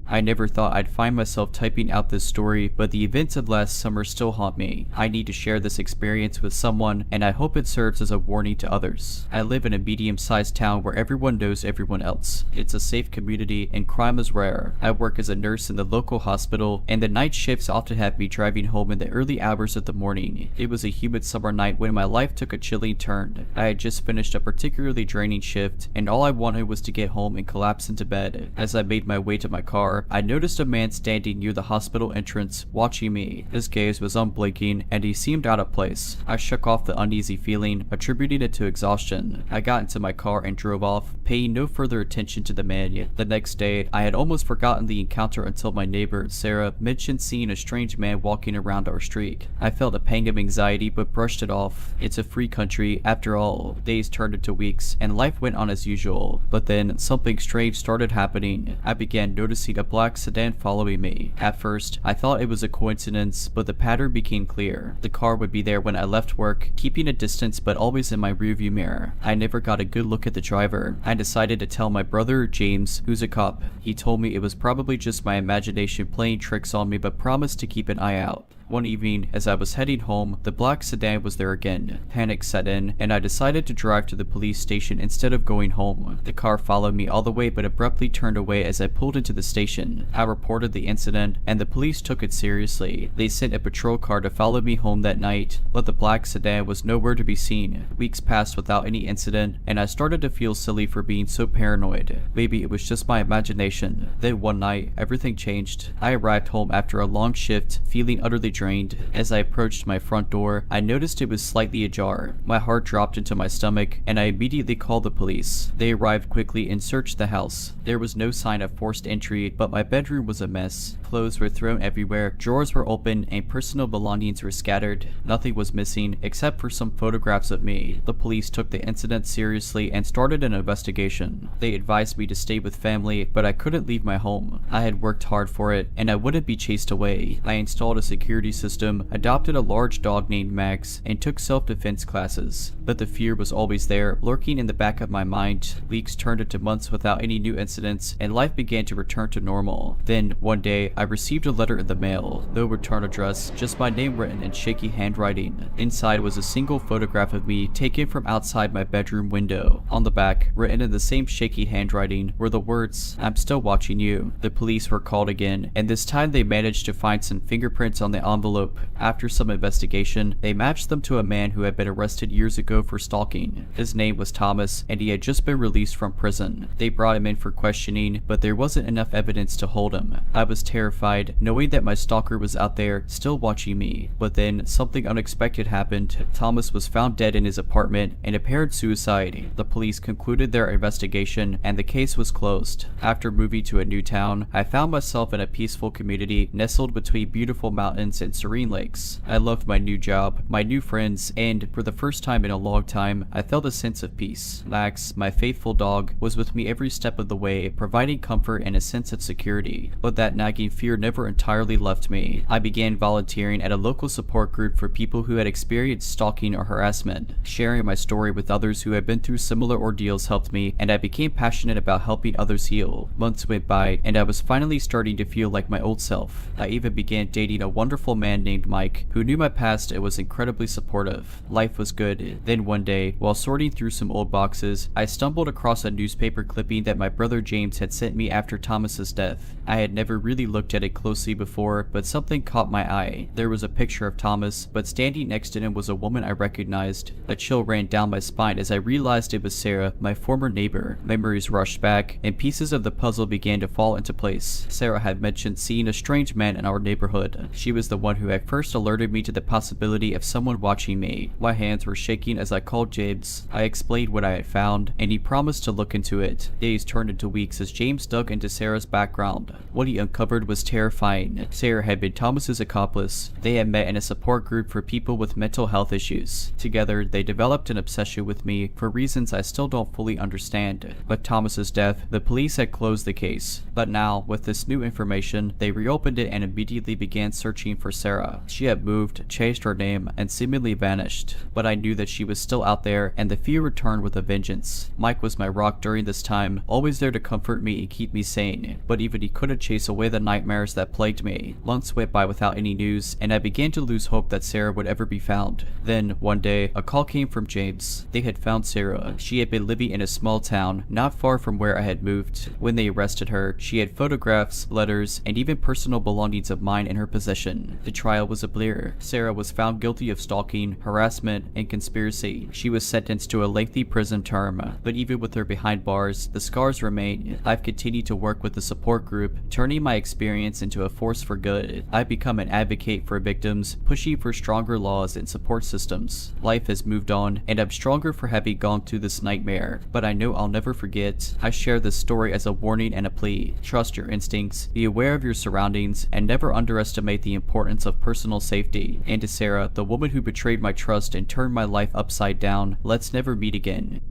Speaker 1: I never thought I'd find myself typing out this story, but the events of last summer still haunt me. I need to share this experience with someone, and I hope it serves as a warning to others. I live in a medium-sized town where everyone knows everyone else. It's a safe community, and crime is rare. I work as a nurse in the local hospital, and the night shifts often have me driving home in the early hours of the morning. It was a humid summer night when my life took a chilling turn. I had just finished a particularly draining shift, and all I wanted was to get home and collapse into bed. As I made my way to my car, I noticed a man standing near the hospital entrance, watching me. His gaze was unblinking, and he seemed out of place. I shook off the uneasy feeling, attributing it to exhaustion. I got into my car and drove off, paying no further attention to the man yet. The next day, I had almost forgotten the encounter until my neighbor, Sarah, mentioned seeing a strange man walking around our street. I felt a pang of anxiety, but brushed it off. It's a free country, after all. Days turned into weeks, and life went on as usual. But then, something strange started happening. I began noticing a black sedan following me. At first, I thought it was a coincidence, but the pattern became clear. The car would be there when I left work, keeping a distance but always in my rearview mirror. I never got a good look at the driver. I decided to tell my brother, James, who's a cop. He told me it was probably just my imagination playing tricks on me, but promised to keep an eye out. One evening, as I was heading home, the black sedan was there again. Panic set in, and I decided to drive to the police station instead of going home. The car followed me all the way but abruptly turned away as I pulled into the station. I reported the incident, and the police took it seriously. They sent a patrol car to follow me home that night, but the black sedan was nowhere to be seen. Weeks passed without any incident, and I started to feel silly for being so paranoid. Maybe it was just my imagination. Then one night, everything changed. I arrived home after a long shift, feeling utterly drained. As I approached my front door, I noticed it was slightly ajar. My heart dropped into my stomach, and I immediately called the police. They arrived quickly and searched the house. There was no sign of forced entry, but my bedroom was a mess. Clothes were thrown everywhere, drawers were open, and personal belongings were scattered. Nothing was missing, except for some photographs of me. The police took the incident seriously and started an investigation. They advised me to stay with family, but I couldn't leave my home. I had worked hard for it, and I wouldn't be chased away. I installed a security security system, adopted a large dog named Max, and took self-defense classes. But the fear was always there, lurking in the back of my mind. Weeks turned into months without any new incidents, and life began to return to normal. Then, one day, I received a letter in the mail. No return address, just my name written in shaky handwriting. Inside was a single photograph of me taken from outside my bedroom window. On the back, written in the same shaky handwriting, were the words, "I'm still watching you." The police were called again, and this time they managed to find some fingerprints on the envelope. After some investigation, they matched them to a man who had been arrested years ago for stalking. His name was Thomas, and he had just been released from prison. They brought him in for questioning, but there wasn't enough evidence to hold him. I was terrified, knowing that my stalker was out there, still watching me. But then, something unexpected happened. Thomas was found dead in his apartment, an apparent suicide. The police concluded their investigation, and the case was closed. After moving to a new town, I found myself in a peaceful community nestled between beautiful mountains and serene lakes. I loved my new job, my new friends, and for the first time in a long time, I felt a sense of peace. Max, my faithful dog, was with me every step of the way, providing comfort and a sense of security. But that nagging fear never entirely left me. I began volunteering at a local support group for people who had experienced stalking or harassment. Sharing my story with others who had been through similar ordeals helped me, and I became passionate about helping others heal. Months went by, and I was finally starting to feel like my old self. I even began dating a wonderful man named Mike, who knew my past and was incredibly supportive. Life was good. Then one day, while sorting through some old boxes, I stumbled across a newspaper clipping that my brother James had sent me after Thomas's death. I had never really looked at it closely before, but something caught my eye. There was a picture of Thomas, but standing next to him was a woman I recognized. A chill ran down my spine as I realized it was Sarah, my former neighbor. Memories rushed back, and pieces of the puzzle began to fall into place. Sarah had mentioned seeing a strange man in our neighborhood. She was the one who had first alerted me to the possibility of someone watching me. My hands were shaking as I called James. I explained what I had found, and he promised to look into it. Days turned into weeks as James dug into Sarah's background. What he uncovered was terrifying. Sarah had been Thomas's accomplice. They had met in a support group for people with mental health issues. Together, they developed an obsession with me for reasons I still don't fully understand. But Thomas's death, the police had closed the case. But now, with this new information, they reopened it and immediately began searching for Sarah. She had moved, changed her name, and seemingly vanished. But I knew that she was still out there, and the fear returned with a vengeance. Mike was my rock during this time, always there to comfort me and keep me sane. But even he couldn't chase away the nightmares that plagued me. Months went by without any news, and I began to lose hope that Sarah would ever be found. Then, one day, a call came from James. They had found Sarah. She had been living in a small town, not far from where I had moved. When they arrested her, she had photographs, letters, and even personal belongings of mine in her possession. The trial was a blur. Sarah was found guilty of stalking, harassment, and conspiracy. She was sentenced to a lengthy prison term, but even with her behind bars, the scars remain. I've continued to work with the support group, turning my experience into a force for good. I've become an advocate for victims, pushing for stronger laws and support systems. Life has moved on, and I'm stronger for having gone through this nightmare, but I know I'll never forget. I share this story as a warning and a plea. Trust your instincts, be aware of your surroundings, and never underestimate the importance of personal safety. And to Sarah, the woman who betrayed my trust and turned my life upside down, let's never meet again.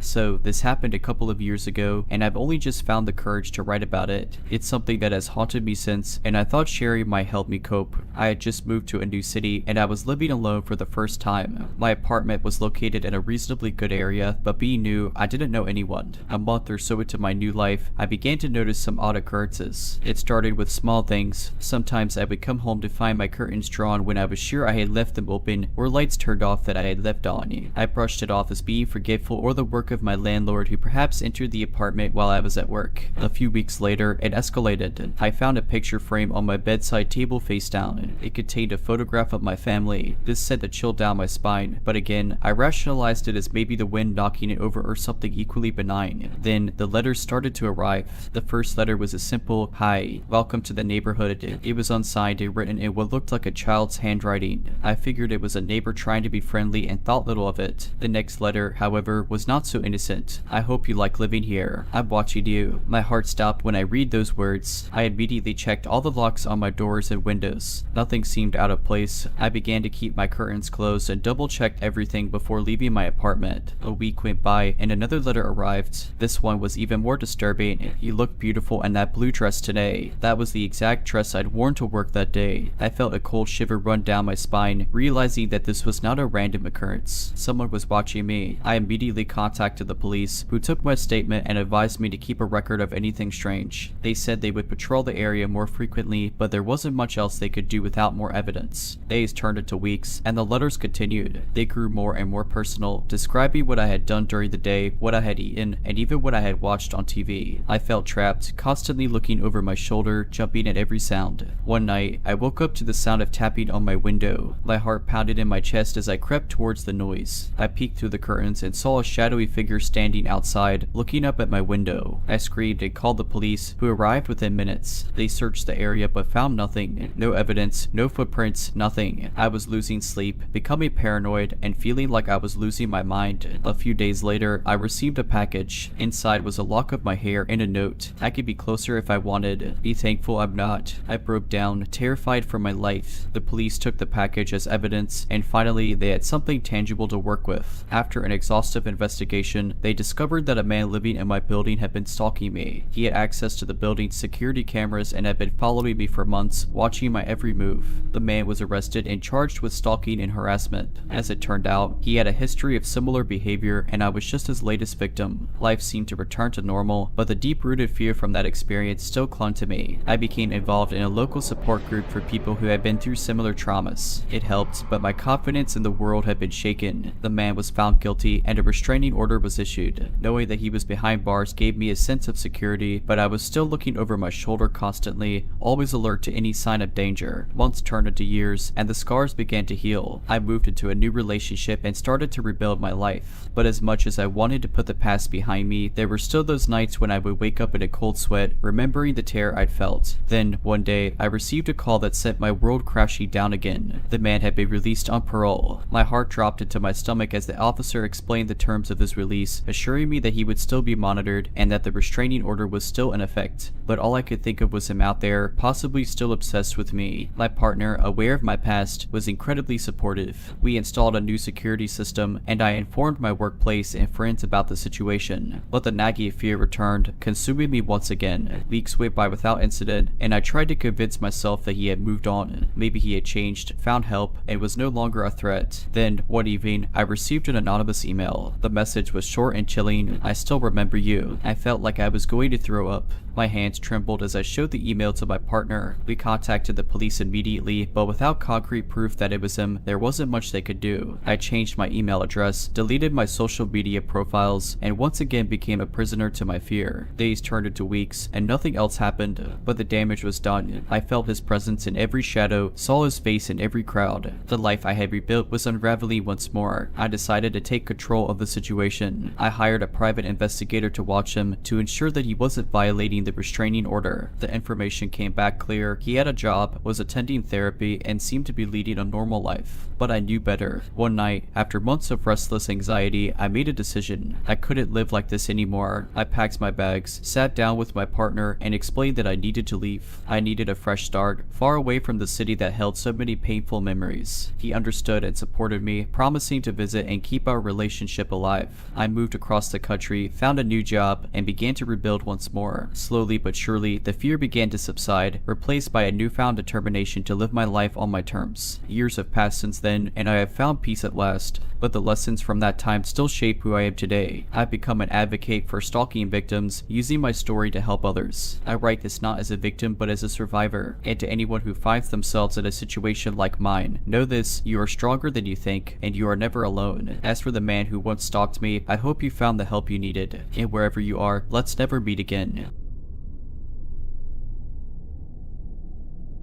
Speaker 1: So, this happened a couple of years ago, and I've only just found the courage to write about it. It's something that has haunted me since, and I thought sharing might help me cope. I had just moved to a new city, and I was living alone for the first time. My apartment was located in a reasonably good area, but being new, I didn't know anyone. A month or so into my new life, I began to notice some odd occurrences. It started with small things. Sometimes I would come home to find my curtains drawn when I was sure I had left them open, or lights turned off that I had left on. I brushed it off as being forgetful or the work of my landlord, who perhaps entered the apartment while I was at work. A few weeks later, it escalated. I found a picture frame on my bedside table face down. It contained a photograph of my family. This sent a chill down my spine, but again, I rationalized it as maybe the wind knocking it over or something equally benign. Then, the letters started to arrive. The first letter was a simple, "Hi, welcome to the neighborhood." It was unsigned and written in what looked like a child's handwriting. I figured it was a neighbor trying to be friendly and thought little of it. The next letter, however, was not so so innocent. I hope you like living here. I'm watching you. My heart stopped when I read those words. I immediately checked all the locks on my doors and windows. Nothing seemed out of place. I began to keep my curtains closed and double-checked everything before leaving my apartment. A week went by and another letter arrived. This one was even more disturbing. You look beautiful in that blue dress today. That was the exact dress I'd worn to work that day. I felt a cold shiver run down my spine, realizing that this was not a random occurrence. Someone was watching me. I immediately contacted the police, who took my statement and advised me to keep a record of anything strange. They said they would patrol the area more frequently, but there wasn't much else they could do without more evidence. Days turned into weeks, and the letters continued. They grew more and more personal, describing what I had done during the day, what I had eaten, and even what I had watched on TV. I felt trapped, constantly looking over my shoulder, jumping at every sound. One night, I woke up to the sound of tapping on my window. My heart pounded in my chest as I crept towards the noise. I peeked through the curtains and saw a shadowy figure standing outside, looking up at my window. I screamed and called the police, who arrived within minutes. They searched the area but found nothing. No evidence, no footprints, nothing. I was losing sleep, becoming paranoid, and feeling like I was losing my mind. A few days later, I received a package. Inside was a lock of my hair and a note. I could be closer if I wanted. Be thankful I'm not. I broke down, terrified for my life. The police took the package as evidence, and finally they had something tangible to work with. After an exhaustive investigation, they discovered that a man living in my building had been stalking me. He had access to the building's security cameras and had been following me for months, watching my every move. The man was arrested and charged with stalking and harassment. As it turned out, he had a history of similar behavior, and I was just his latest victim. Life seemed to return to normal, but the deep-rooted fear from that experience still clung to me. I became involved in a local support group for people who had been through similar traumas. It helped, but my confidence in the world had been shaken. The man was found guilty, and a restraining order was issued. Knowing that he was behind bars gave me a sense of security, but I was still looking over my shoulder constantly, always alert to any sign of danger. Months turned into years, and the scars began to heal. I moved into a new relationship and started to rebuild my life. But as much as I wanted to put the past behind me, there were still those nights when I would wake up in a cold sweat, remembering the terror I'd felt. Then, one day, I received a call that sent my world crashing down again. The man had been released on parole. My heart dropped into my stomach as the officer explained the terms of his release, assuring me that he would still be monitored and that the restraining order was still in effect. But all I could think of was him out there, possibly still obsessed with me. My partner, aware of my past, was incredibly supportive. We installed a new security system, and I informed my workplace and friends about the situation. But the nagging fear returned, consuming me once again. Weeks went by without incident, and I tried to convince myself that he had moved on. Maybe he had changed, found help, and was no longer a threat. Then, one evening, I received an anonymous email. The message was short and chilling. I still remember you. I felt like I was going to throw up. My hands trembled as I showed the email to my partner. We contacted the police immediately, but without concrete proof that it was him, there wasn't much they could do. I changed my email address, deleted my social media profiles, and once again became a prisoner to my fear. Days turned into weeks, and nothing else happened, but the damage was done. I felt his presence in every shadow, saw his face in every crowd. The life I had rebuilt was unraveling once more. I decided to take control of the situation. I hired a private investigator to watch him, to ensure that he wasn't violating the restraining order. The information came back clear. He had a job, was attending therapy, and seemed to be leading a normal life. But I knew better. One night, after months of restless anxiety, I made a decision. I couldn't live like this anymore. I packed my bags, sat down with my partner, and explained that I needed to leave. I needed a fresh start, far away from the city that held so many painful memories. He understood and supported me, promising to visit and keep our relationship alive. I moved across the country, found a new job, and began to rebuild once more. Slowly but surely, the fear began to subside, replaced by a newfound determination to live my life on my terms. Years have passed since then, and I have found peace at last. But the lessons from that time still shape who I am today. I've become an advocate for stalking victims, using my story to help others. I write this not as a victim, but as a survivor. And to anyone who finds themselves in a situation like mine, know this: you are stronger than you think, and you are never alone. As for the man who once stalked me, I hope you found the help you needed. And wherever you are, let's never meet again.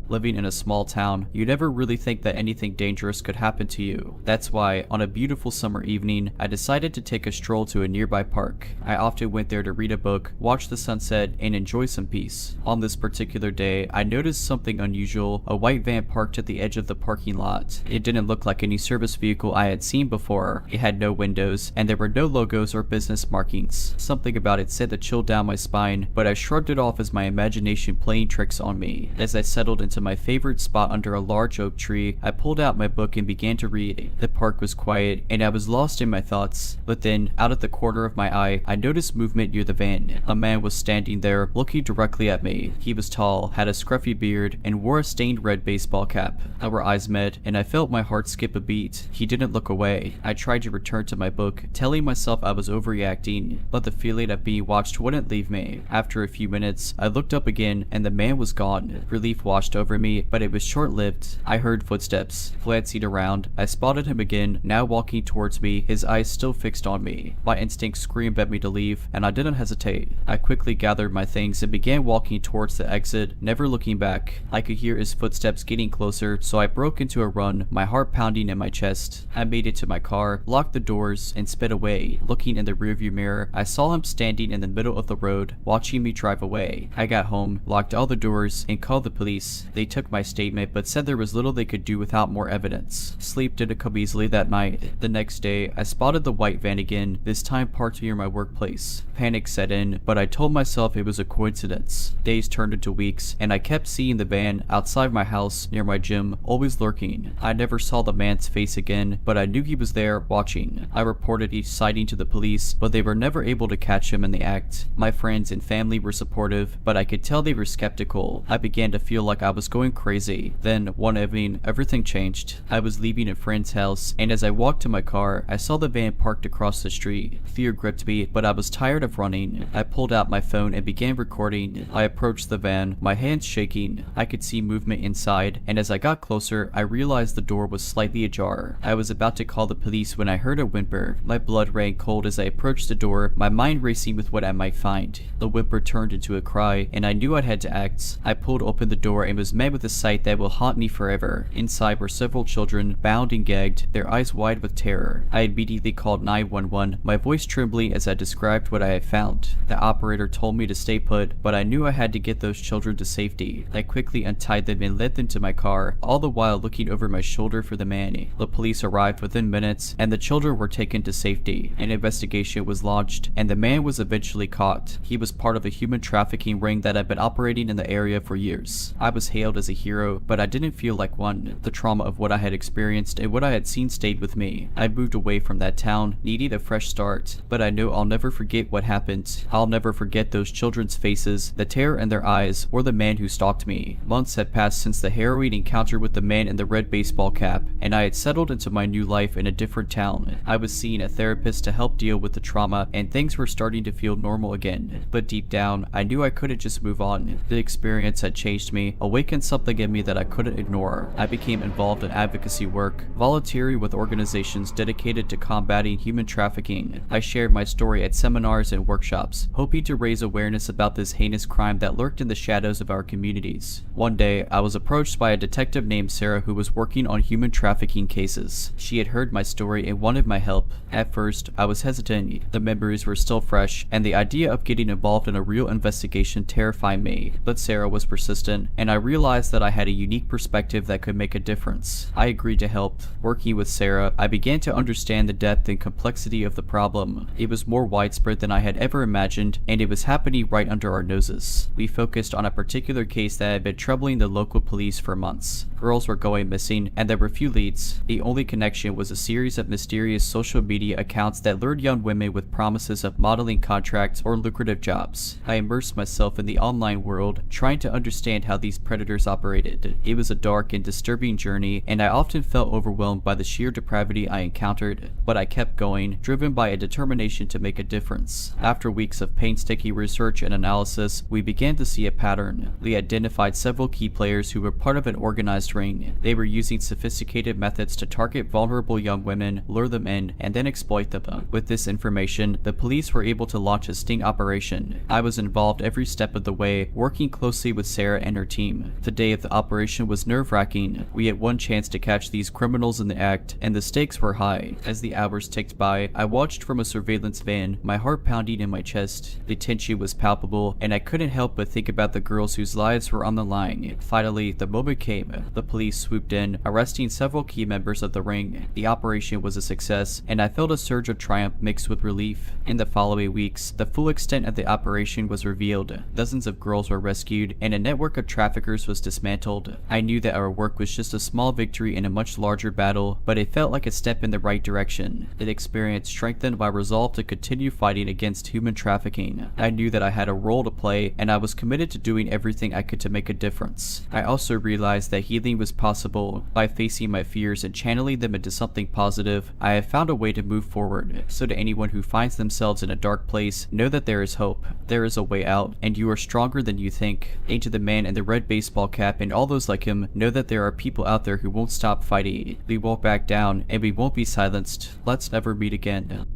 Speaker 1: Living in a small town, you never really think that anything dangerous could happen to you. That's why, on a beautiful summer evening, I decided to take a stroll to a nearby park. I often went there to read a book, watch the sunset, and enjoy some peace. On this particular day, I noticed something unusual: a white van parked at the edge of the parking lot. It didn't look like any service vehicle I had seen before. It had no windows, and there were no logos or business markings. Something about it sent a chill down my spine, but I shrugged it off as my imagination playing tricks on me. As I settled into my favorite spot under a large oak tree, I pulled out my book and began to read. The park was quiet, and I was lost in my thoughts. But then, out of the corner of my eye, I noticed movement near the van. A man was standing there, looking directly at me. He was tall, had a scruffy beard, and wore a stained red baseball cap. Our eyes met, and I felt my heart skip a beat. He didn't look away. I tried to return to my book, telling myself I was overreacting, but the feeling of being watched wouldn't leave me. After a few minutes, I looked up again, and the man was gone. Relief washed over me, but it was short-lived. I heard footsteps. Glancing around, I spotted him again, now walking towards me, his eyes still fixed on me. My instinct screamed at me to leave, and I didn't hesitate. I quickly gathered my things and began walking towards the exit, never looking back. I could hear his footsteps getting closer, so I broke into a run, my heart pounding in my chest. I made it to my car, locked the doors, and sped away. Looking in the rearview mirror, I saw him standing in the middle of the road, watching me drive away. I got home, locked all the doors, and called the police. They took my statement, but said there was little they could do without more evidence. Sleep didn't come easily that night. The next day, I spotted the white van again, this time parked near my workplace. Panic set in, but I told myself it was a coincidence. Days turned into weeks, and I kept seeing the van outside my house, near my gym, always lurking. I never saw the man's face again, but I knew he was there, watching. I reported each sighting to the police, but they were never able to catch him in the act. My friends and family were supportive, but I could tell they were skeptical. I began to feel like I was going crazy. Then, one evening, everything changed. I was leaving a friend's house, and as I walked to my car, I saw the van parked across the street. Fear gripped me, but I was tired of running. I pulled out my phone and began recording. I approached the van, my hands shaking. I could see movement inside, and as I got closer, I realized the door was slightly ajar. I was about to call the police when I heard a whimper. My blood ran cold as I approached the door, my mind racing with what I might find. The whimper turned into a cry, and I knew I had to act. I pulled open the door and was met with a sight that will haunt me forever. Inside were several children, bound and gagged, their eyes wide with terror. I immediately called 911, my voice trembling as I described what I had found. The operator told me to stay put, but I knew I had to get those children to safety. I quickly untied them and led them to my car, all the while looking over my shoulder for the man. The police arrived within minutes, and the children were taken to safety. An investigation was launched, and the man was eventually caught. He was part of a human trafficking ring that had been operating in the area for years. I was hailed as a hero, but I didn't feel like one. The trauma of what I had experienced and what I had seen stayed with me. I moved away from that town, needing a fresh start, but I know I'll never forget what happened. I'll never forget those children's faces, the terror in their eyes, or the man who stalked me. Months had passed since the harrowing encounter with the man in the red baseball cap, and I had settled into my new life in a different town. I was seeing a therapist to help deal with the trauma, and things were starting to feel normal again. But deep down, I knew I couldn't just move on. The experience had changed me, awakened something in me that I couldn't ignore. I became involved in advocacy work, volunteering with organizations dedicated to combating human trafficking. I shared my story at seminars and workshops, hoping to raise awareness about this heinous crime that lurked in the shadows of our communities. One day, I was approached by a detective named Sarah who was working on human trafficking cases. She had heard my story and wanted my help. At first, I was hesitant. The memories were still fresh, and the idea of getting involved in a real investigation terrified me. But Sarah was persistent, and I realized that I had a unique perspective that could make a difference. I agreed to help. Working with Sarah, I began to understand the depth and complexity of the problem. It was more widespread than I had ever imagined, and it was happening right under our noses. We focused on a particular case that had been troubling the local police for months. Girls were going missing, and there were few leads. The only connection was a series of mysterious social media accounts that lured young women with promises of modeling contracts or lucrative jobs. I immersed myself in the online world, trying to understand how these predators operated. It was a dark and disturbing journey, and I often felt overwhelmed by the sheer depravity I encountered. But I kept going, driven by a determination to make a difference. After weeks of painstaking research and analysis, we began to see a pattern. We identified several key players who were part of an organized ring. They were using sophisticated methods to target vulnerable young women, lure them in, and then exploit them. With this information, the police were able to launch a sting operation. I was involved every step of the way, working closely with Sarah and her team. The day of the operation was nerve-wracking. We had one chance to catch these criminals in the act, and the stakes were high. As the hours ticked by, I watched from a surveillance van, my heart pounding in my chest. The tension was palpable, and I couldn't help but think about the girls whose lives were on the line. Finally, the moment came. The police swooped in, arresting several key members of the ring. The operation was a success, and I felt a surge of triumph mixed with relief. In the following weeks, the full extent of the operation was revealed. Dozens of girls were rescued, and a network of traffickers was dismantled. I knew that our work was just a small victory in a much larger battle, but it felt like a step in the right direction. The experience strengthened my resolve to continue fighting against human trafficking. I knew that I had a role to play, and I was committed to doing everything I could to make a difference. I also realized that healing was possible. By facing my fears and channeling them into something positive, I have found a way to move forward. So to anyone who finds themselves in a dark place, know that there is hope. There is a way out, and you are stronger than you think. And to the man in the red baseball cap and all those like him, know that there are people out there who won't stop fighting. We won't back down, and we won't be silenced. Let's never meet again.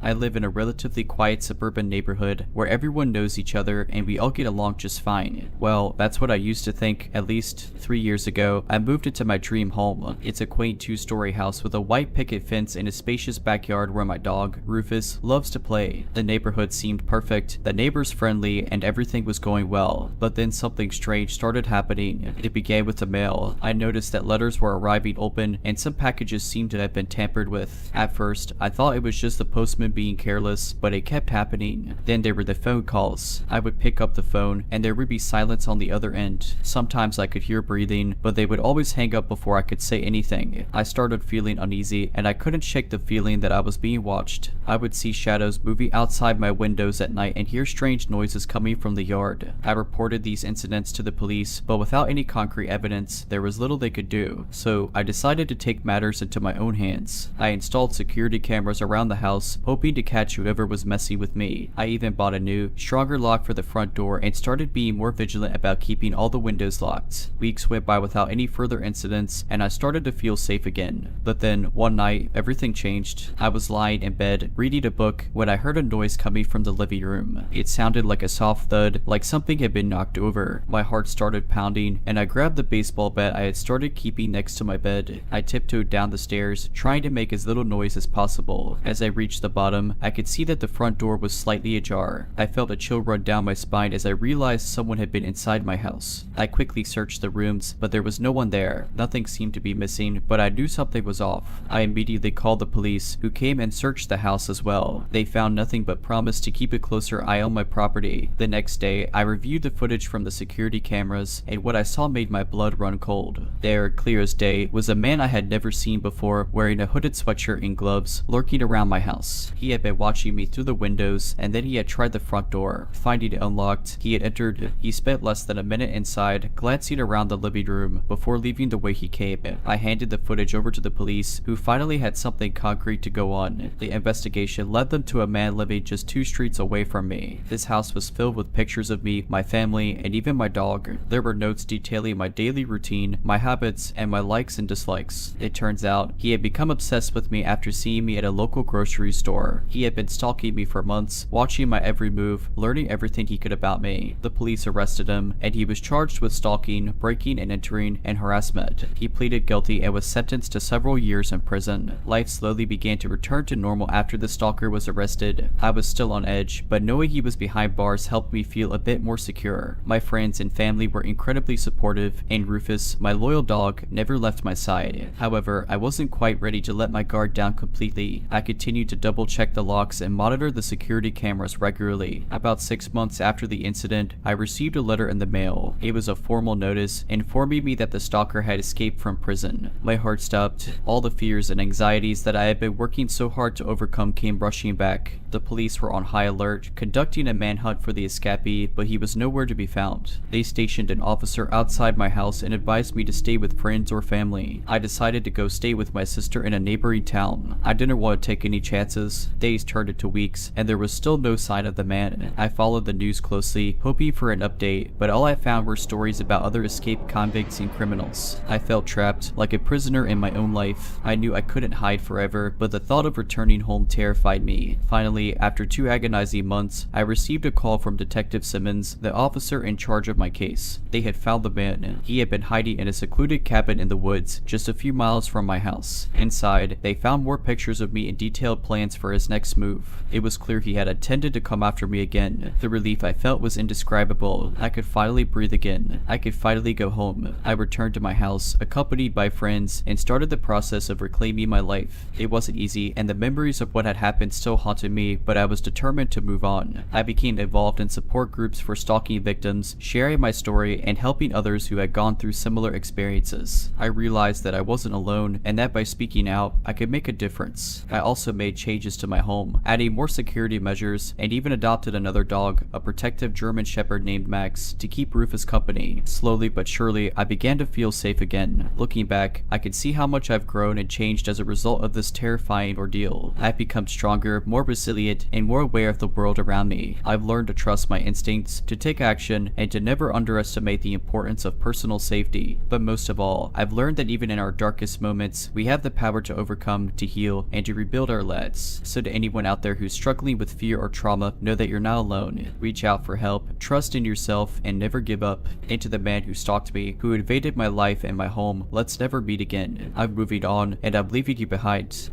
Speaker 1: I live in a relatively quiet suburban neighborhood where everyone knows each other and we all get along just fine. Well, that's what I used to think. At least 3 years ago, I moved into my dream home. It's a quaint 2-story house with a white picket fence and a spacious backyard where my dog, Rufus, loves to play. The neighborhood seemed perfect, the neighbors friendly, and everything was going well. But then something strange started happening. It began with the mail. I noticed that letters were arriving open and some packages seemed to have been tampered with. At first, I thought it was just the postman being careless, but it kept happening. Then there were the phone calls. I would pick up the phone and there would be silence on the other end. Sometimes I could hear breathing, but they would always hang up before I could say anything. I started feeling uneasy and I couldn't shake the feeling that I was being watched. I would see shadows moving outside my windows at night and hear strange noises coming from the yard. I reported these incidents to the police, but without any concrete evidence, there was little they could do. So I decided to take matters into my own hands. I installed security cameras around the house, hoping to catch whoever was messing with me. I even bought a new, stronger lock for the front door and started being more vigilant about keeping all the windows locked. Weeks went by without any further incidents, and I started to feel safe again. But then, one night, everything changed. I was lying in bed, reading a book, when I heard a noise coming from the living room. It sounded like a soft thud, like something had been knocked over. My heart started pounding, and I grabbed the baseball bat I had started keeping next to my bed. I tiptoed down the stairs, trying to make as little noise as possible. As I reached the bottom, I could see that the front door was slightly ajar. I felt a chill run down my spine as I realized someone had been inside my house. I quickly searched the rooms, but there was no one there. Nothing seemed to be missing, but I knew something was off. I immediately called the police, who came and searched the house as well. They found nothing but promised to keep a closer eye on my property. The next day, I reviewed the footage from the security cameras, and what I saw made my blood run cold. There, clear as day, was a man I had never seen before, wearing a hooded sweatshirt and gloves, lurking around my house. He had been watching me through the windows, and then he had tried the front door. Finding it unlocked, he had entered. He spent less than a minute inside, glancing around the living room, before leaving the way he came. I handed the footage over to the police, who finally had something concrete to go on. The investigation led them to a man living just 2 streets away from me. This house was filled with pictures of me, my family, and even my dog. There were notes detailing my daily routine, my habits, and my likes and dislikes. It turns out, he had become obsessed with me after seeing me at a local grocery store. He had been stalking me for months, watching my every move, learning everything he could about me. The police arrested him, and he was charged with stalking, breaking and entering, and harassment. He pleaded guilty and was sentenced to several years in prison. Life slowly began to return to normal after the stalker was arrested. I was still on edge, but knowing he was behind bars helped me feel a bit more secure. My friends and family were incredibly supportive, and Rufus, my loyal dog, never left my side. However, I wasn't quite ready to let my guard down completely. I continued to double check the locks and monitor the security cameras regularly. About 6 months after the incident, I received a letter in the mail. It was a formal notice informing me that the stalker had escaped from prison. My heart stopped. All the fears and anxieties that I had been working so hard to overcome came rushing back. The police were on high alert, conducting a manhunt for the escapee, but he was nowhere to be found. They stationed an officer outside my house and advised me to stay with friends or family. I decided to go stay with my sister in a neighboring town. I didn't want to take any chances. hours. Days turned into weeks, and there was still no sign of the man. I followed the news closely, hoping for an update, but all I found were stories about other escaped convicts and criminals. I felt trapped, like a prisoner in my own life. I knew I couldn't hide forever, but the thought of returning home terrified me. Finally, after 2 agonizing months, I received a call from Detective Simmons, the officer in charge of my case. They had found the man. He had been hiding in a secluded cabin in the woods, just a few miles from my house. Inside, they found more pictures of me and detailed plans for his next move. It was clear he had intended to come after me again. The relief I felt was indescribable. I could finally breathe again. I could finally go home. I returned to my house, accompanied by friends, and started the process of reclaiming my life. It wasn't easy, and the memories of what had happened still haunted me, but I was determined to move on. I became involved in support groups for stalking victims, sharing my story, and helping others who had gone through similar experiences. I realized that I wasn't alone, and that by speaking out, I could make a difference. I also made changes to my home, adding more security measures, and even adopted another dog, a protective German Shepherd named Max, to keep Rufus company. Slowly but surely, I began to feel safe again. Looking back, I could see how much I've grown and changed as a result of this terrifying ordeal. I've become stronger, more resilient, and more aware of the world around me. I've learned to trust my instincts, to take action, and to never underestimate the importance of personal safety. But most of all, I've learned that even in our darkest moments, we have the power to overcome, to heal, and to rebuild our lives. So to anyone out there who's struggling with fear or trauma, know that you're not alone. Reach out for help, trust in yourself, and never give up. And to the man who stalked me, who invaded my life and my home, let's never meet again. I'm moving on, and I'm leaving you behind.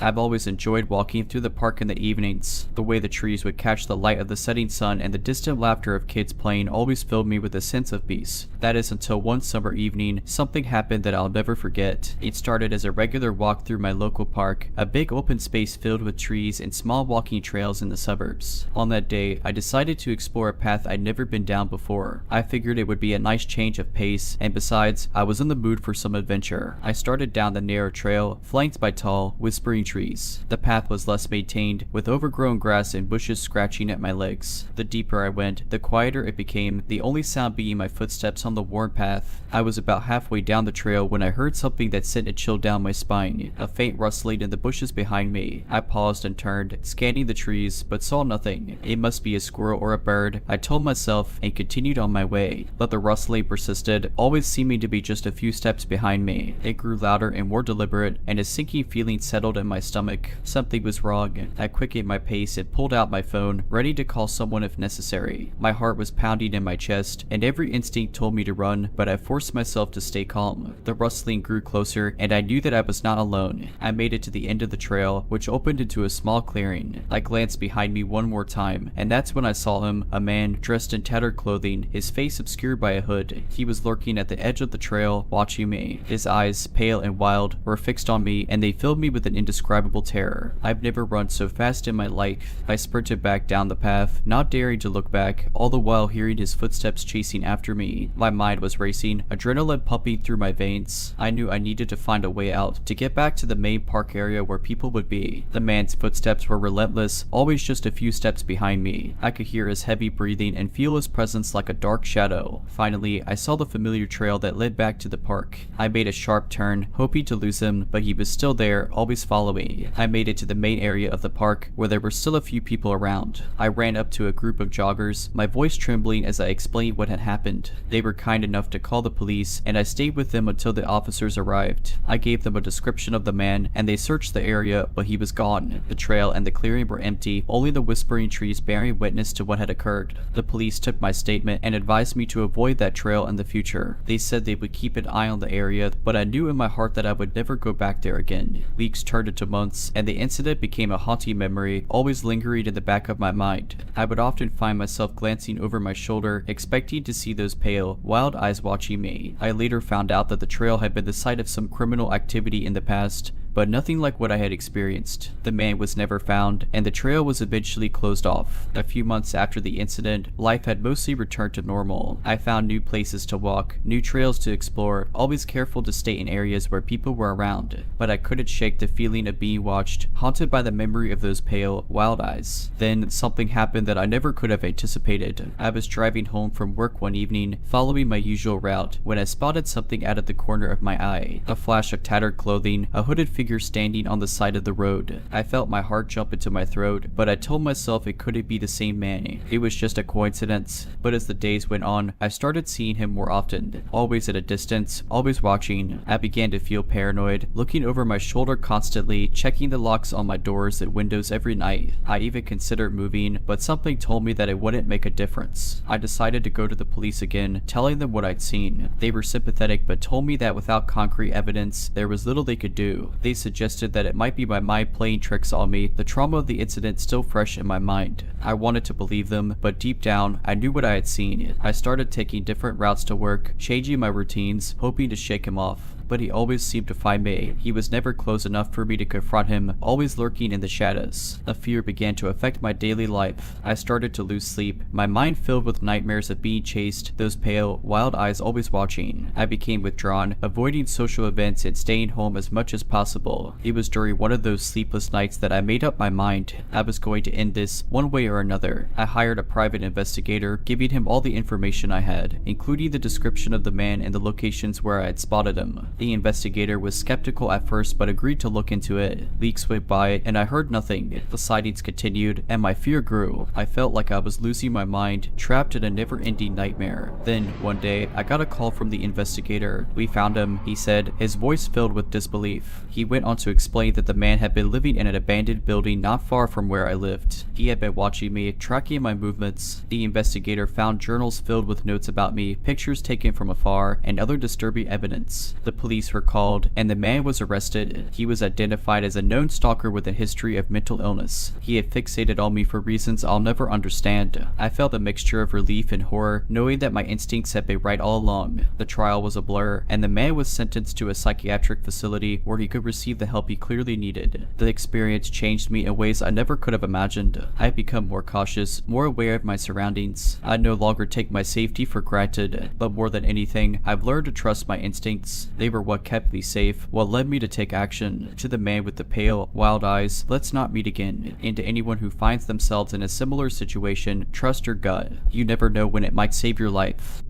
Speaker 1: I've always enjoyed walking through the park in the evenings. The way the trees would catch the light of the setting sun and the distant laughter of kids playing always filled me with a sense of peace. That is until one summer evening, something happened that I'll never forget. It started as a regular walk through my local park, a big open space filled with trees and small walking trails in the suburbs. On that day, I decided to explore a path I'd never been down before. I figured it would be a nice change of pace, and besides, I was in the mood for some adventure. I started down the narrow trail, flanked by tall, whispering trees. The path was less maintained, with overgrown grass and bushes scratching at my legs. The deeper I went, the quieter it became, the only sound being my footsteps on the worn path. I was about halfway down the trail when I heard something that sent a chill down my spine, a faint rustling in the bushes behind me. I paused and turned, scanning the trees, but saw nothing. It must be a squirrel or a bird, I told myself, and continued on my way. But the rustling persisted, always seeming to be just a few steps behind me. It grew louder and more deliberate, and a sinking feeling settled in my stomach. Something was wrong. I quickened my pace and pulled out my phone, ready to call someone if necessary. My heart was pounding in my chest, and every instinct told me to run, but I forced myself to stay calm. The rustling grew closer, and I knew that I was not alone. I made it to the end of the trail, which opened into a small clearing. I glanced behind me one more time, and that's when I saw him, a man dressed in tattered clothing, his face obscured by a hood. He was lurking at the edge of the trail, watching me. His eyes, pale and wild, were fixed on me, and they filled me with an indescribable terror. I've never run so fast in my life. I sprinted back down the path, not daring to look back, all the while hearing his footsteps chasing after me. My mind was racing, adrenaline pumping through my veins. I knew I needed to find a way out, to get back to the main park area where people would be. The man's footsteps were relentless, always just a few steps behind me. I could hear his heavy breathing and feel his presence like a dark shadow. Finally, I saw the familiar trail that led back to the park. I made a sharp turn, hoping to lose him, but he was still there, always following me. I made it to the main area of the park, where there were still a few people around. I ran up to a group of joggers, my voice trembling as I explained what had happened. They were kind enough to call the police, and I stayed with them until the officers arrived. I gave them a description of the man, and they searched the area, but he was gone. The trail and the clearing were empty, only the whispering trees bearing witness to what had occurred. The police took my statement and advised me to avoid that trail in the future. They said they would keep an eye on the area, but I knew in my heart that I would never go back there again. Weeks turned into months, and the incident became a haunting memory, always lingering in the back of my mind. I would often find myself glancing over my shoulder, expecting to see those pale, wild eyes watching me. I later found out that the trail had been the site of some criminal activity in the past, but nothing like what I had experienced. The man was never found, and the trail was eventually closed off. A few months after the incident, life had mostly returned to normal. I found new places to walk, new trails to explore, always careful to stay in areas where people were around, but I couldn't shake the feeling of being watched, haunted by the memory of those pale, wild eyes. Then something happened that I never could have anticipated. I was driving home from work one evening, following my usual route, when I spotted something out of the corner of my eye. A flash of tattered clothing, a hooded figure standing on the side of the road. I felt my heart jump into my throat, but I told myself it couldn't be the same man. It was just a coincidence. But as the days went on, I started seeing him more often, always at a distance, always watching. I began to feel paranoid, looking over my shoulder constantly, checking the locks on my doors and windows every night. I even considered moving, but something told me that it wouldn't make a difference. I decided to go to the police again, telling them what I'd seen. They were sympathetic but told me that without concrete evidence, there was little they could do. They suggested that it might be my mind playing tricks on me, the trauma of the incident still fresh in my mind. I wanted to believe them, but deep down, I knew what I had seen. I started taking different routes to work, changing my routines, hoping to shake him off. But he always seemed to find me. He was never close enough for me to confront him, always lurking in the shadows. A fear began to affect my daily life. I started to lose sleep, my mind filled with nightmares of being chased, those pale, wild eyes always watching. I became withdrawn, avoiding social events and staying home as much as possible. It was during one of those sleepless nights that I made up my mind. I was going to end this one way or another. I hired a private investigator, giving him all the information I had, including the description of the man and the locations where I had spotted him. The investigator was skeptical at first but agreed to look into it. Weeks went by and I heard nothing. The sightings continued and my fear grew. I felt like I was losing my mind, trapped in a never-ending nightmare. Then, one day, I got a call from the investigator. We found him, he said, his voice filled with disbelief. He went on to explain that the man had been living in an abandoned building not far from where I lived. He had been watching me, tracking my movements. The investigator found journals filled with notes about me, pictures taken from afar, and other disturbing evidence. The police were called, and the man was arrested. He was identified as a known stalker with a history of mental illness. He had fixated on me for reasons I'll never understand. I felt a mixture of relief and horror, knowing that my instincts had been right all along. The trial was a blur, and the man was sentenced to a psychiatric facility where he could receive the help he clearly needed. The experience changed me in ways I never could have imagined. I had become more cautious, more aware of my surroundings. I no longer take my safety for granted, but more than anything, I've learned to trust my instincts. They were what kept me safe, what led me to take action. To the man with the pale, wild eyes, let's not meet again. And to anyone who finds themselves in a similar situation, trust your gut. You never know when it might save your life.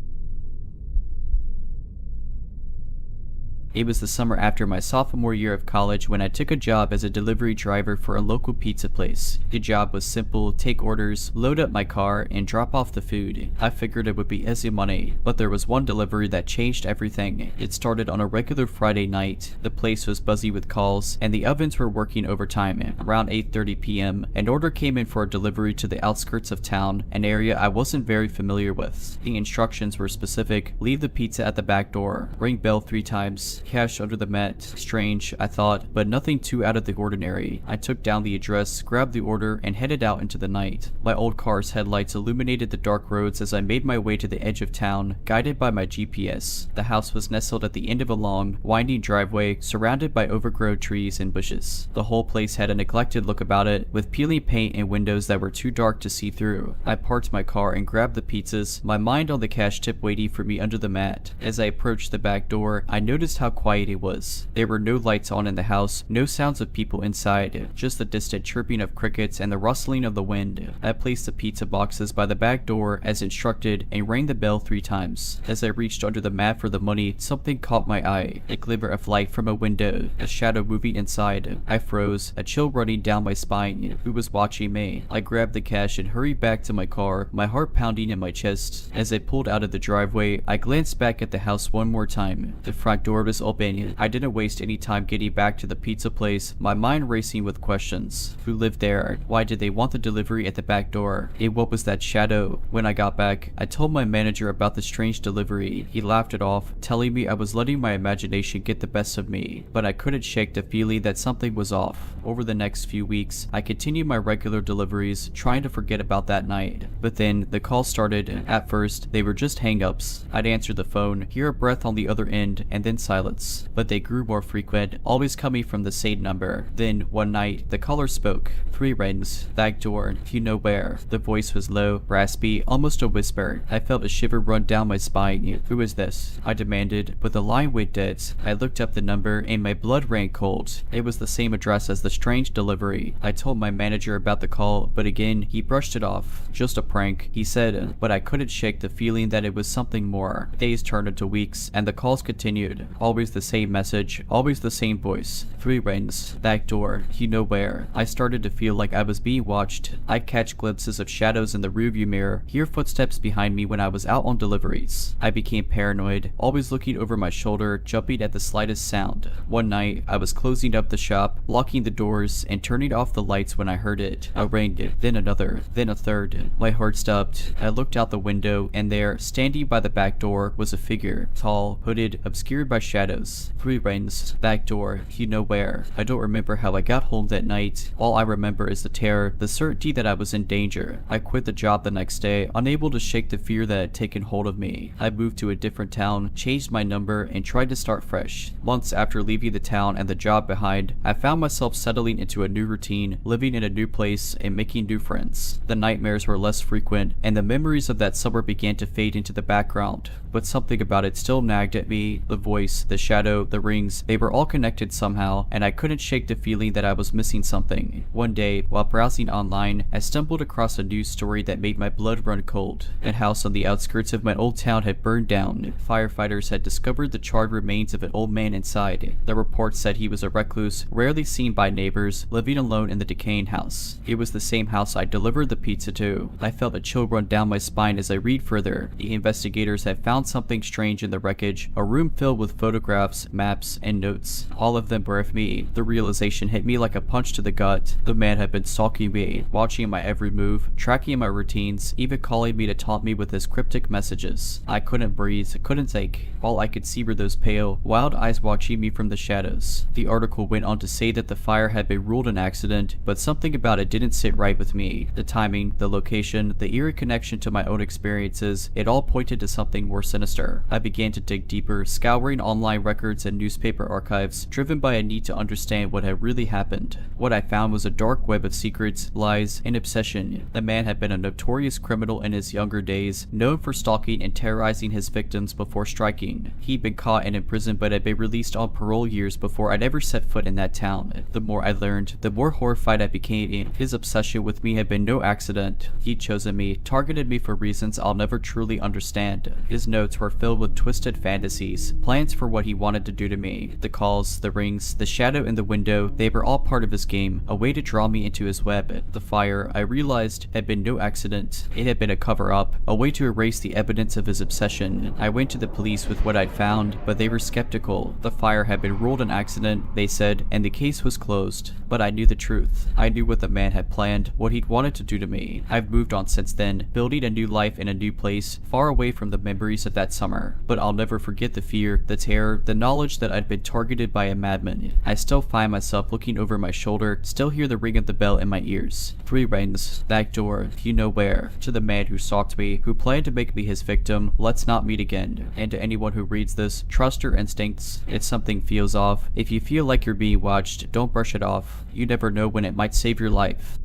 Speaker 1: It was the summer after my sophomore year of college when I took a job as a delivery driver for a local pizza place. The job was simple: take orders, load up my car, and drop off the food. I figured it would be easy money, but there was one delivery that changed everything. It started on a regular Friday night. The place was buzzy with calls, and the ovens were working overtime. Around 8:30 p.m., an order came in for a delivery to the outskirts of town, an area I wasn't very familiar with. The instructions were specific: leave the pizza at the back door, ring bell 3 times, cash under the mat. Strange, I thought, but nothing too out of the ordinary. I took down the address, grabbed the order, and headed out into the night. My old car's headlights illuminated the dark roads as I made my way to the edge of town, guided by my GPS. The house was nestled at the end of a long, winding driveway, surrounded by overgrown trees and bushes. The whole place had a neglected look about it, with peeling paint and windows that were too dark to see through. I parked my car and grabbed the pizzas, my mind on the cash tip waiting for me under the mat. As I approached the back door, I noticed how quiet it was. There were no lights on in the house, no sounds of people inside, just the distant chirping of crickets and the rustling of the wind. I placed the pizza boxes by the back door as instructed and rang the bell 3 times. As I reached under the mat for the money, something caught my eye. A glimmer of light from a window, a shadow moving inside. I froze, a chill running down my spine. Who was watching me? I grabbed the cash and hurried back to my car, my heart pounding in my chest. As I pulled out of the driveway, I glanced back at the house one more time. The front door was open. I didn't waste any time getting back to the pizza place, my mind racing with questions. Who lived there? Why did they want the delivery at the back door? And what was that shadow? When I got back, I told my manager about the strange delivery. He laughed it off, telling me I was letting my imagination get the best of me, but I couldn't shake the feeling that something was off. Over the next few weeks, I continued my regular deliveries, trying to forget about that night. But then, the calls started. At first, they were just hang-ups. I'd answer the phone, hear a breath on the other end, and then silence. silence, but they grew more frequent, always coming from the same number. Then, one night, the caller spoke. 3 rings, back door, you know where. The voice was low, raspy, almost a whisper. I felt a shiver run down my spine. Who is this? I demanded, but the line went dead. I looked up the number and my blood ran cold. It was the same address as the strange delivery. I told my manager about the call, but again, he brushed it off. Just a prank, he said, but I couldn't shake the feeling that it was something more. Days turned into weeks, and the calls continued. Always the same message, always the same voice. 3 rings, back door, you know where. I started to feel like I was being watched. I'd catch glimpses of shadows in the rearview mirror, hear footsteps behind me when I was out on deliveries. I became paranoid, always looking over my shoulder, jumping at the slightest sound. One night, I was closing up the shop, locking the doors, and turning off the lights when I heard it. A ring, then another, then a third. My heart stopped. I looked out the window, and there, standing by the back door, was a figure. Tall, hooded, obscured by shadows. 3 rings, back door, you know where. I don't remember how I got home that night. All I remember is the terror, the certainty that I was in danger. I quit the job the next day, unable to shake the fear that had taken hold of me. I moved to a different town, changed my number, and tried to start fresh. Months after leaving the town and the job behind, I found myself settling into a new routine, living in a new place, and making new friends. The nightmares were less frequent, and the memories of that summer began to fade into the background. But something about it still nagged at me. The voice, the shadow, the rings, they were all connected somehow, and I couldn't shake the feeling that I was missing something. One day, while browsing online, I stumbled across a news story that made my blood run cold. A house on the outskirts of my old town had burned down. Firefighters had discovered the charred remains of an old man inside. The report said he was a recluse, rarely seen by neighbors, living alone in the decaying house. It was the same house I delivered the pizza to. I felt a chill run down my spine as I read further. The investigators had found something strange in the wreckage, a room filled with photographs, maps, and notes. All of them were of me. The realization hit me like a punch to the gut. The man had been stalking me, watching my every move, tracking my routines, even calling me to taunt me with his cryptic messages. I couldn't breathe, couldn't think. All I could see were those pale, wild eyes watching me from the shadows. The article went on to say that the fire had been ruled an accident, but something about it didn't sit right with me. The timing, the location, the eerie connection to my own experiences, it all pointed to something more sinister. I began to dig deeper, scouring online records and newspaper archives, driven by a need to understand what had really happened. What I found was a dark web of secrets, lies, and obsession. The man had been a notorious criminal in his younger days, known for stalking and terrorizing his victims before striking. He'd been caught and imprisoned but had been released on parole years before I'd ever set foot in that town. The more I learned, the more horrified I became. His obsession with me had been no accident. He'd chosen me, targeted me for reasons I'll never truly understand. His notes were filled with twisted fantasies, plans for what he wanted to do to me. The calls, the rings, the shadow in the window, they were all part of his game, a way to draw me into his web. The fire, I realized, had been no accident. It had been a cover-up, a way to erase the evidence of his obsession. I went to the police with what I'd found, but they were skeptical. The fire had been ruled an accident, they said, and the case was closed. But I knew the truth. I knew what the man had planned, what he'd wanted to do to me. I've moved on since then, building a new life in a new place, far away from the memories of that summer. But I'll never forget the fear, the terror, the knowledge that I'd been targeted by a madman. I still find myself looking over my shoulder, still hear the ring of the bell in my ears. 3 rings, back door, you know where. To the man who stalked me, who planned to make me his victim, let's not meet again. And to anyone who reads this, trust your instincts. If something feels off, if you feel like you're being watched, don't brush it off. You never know when it might save your life.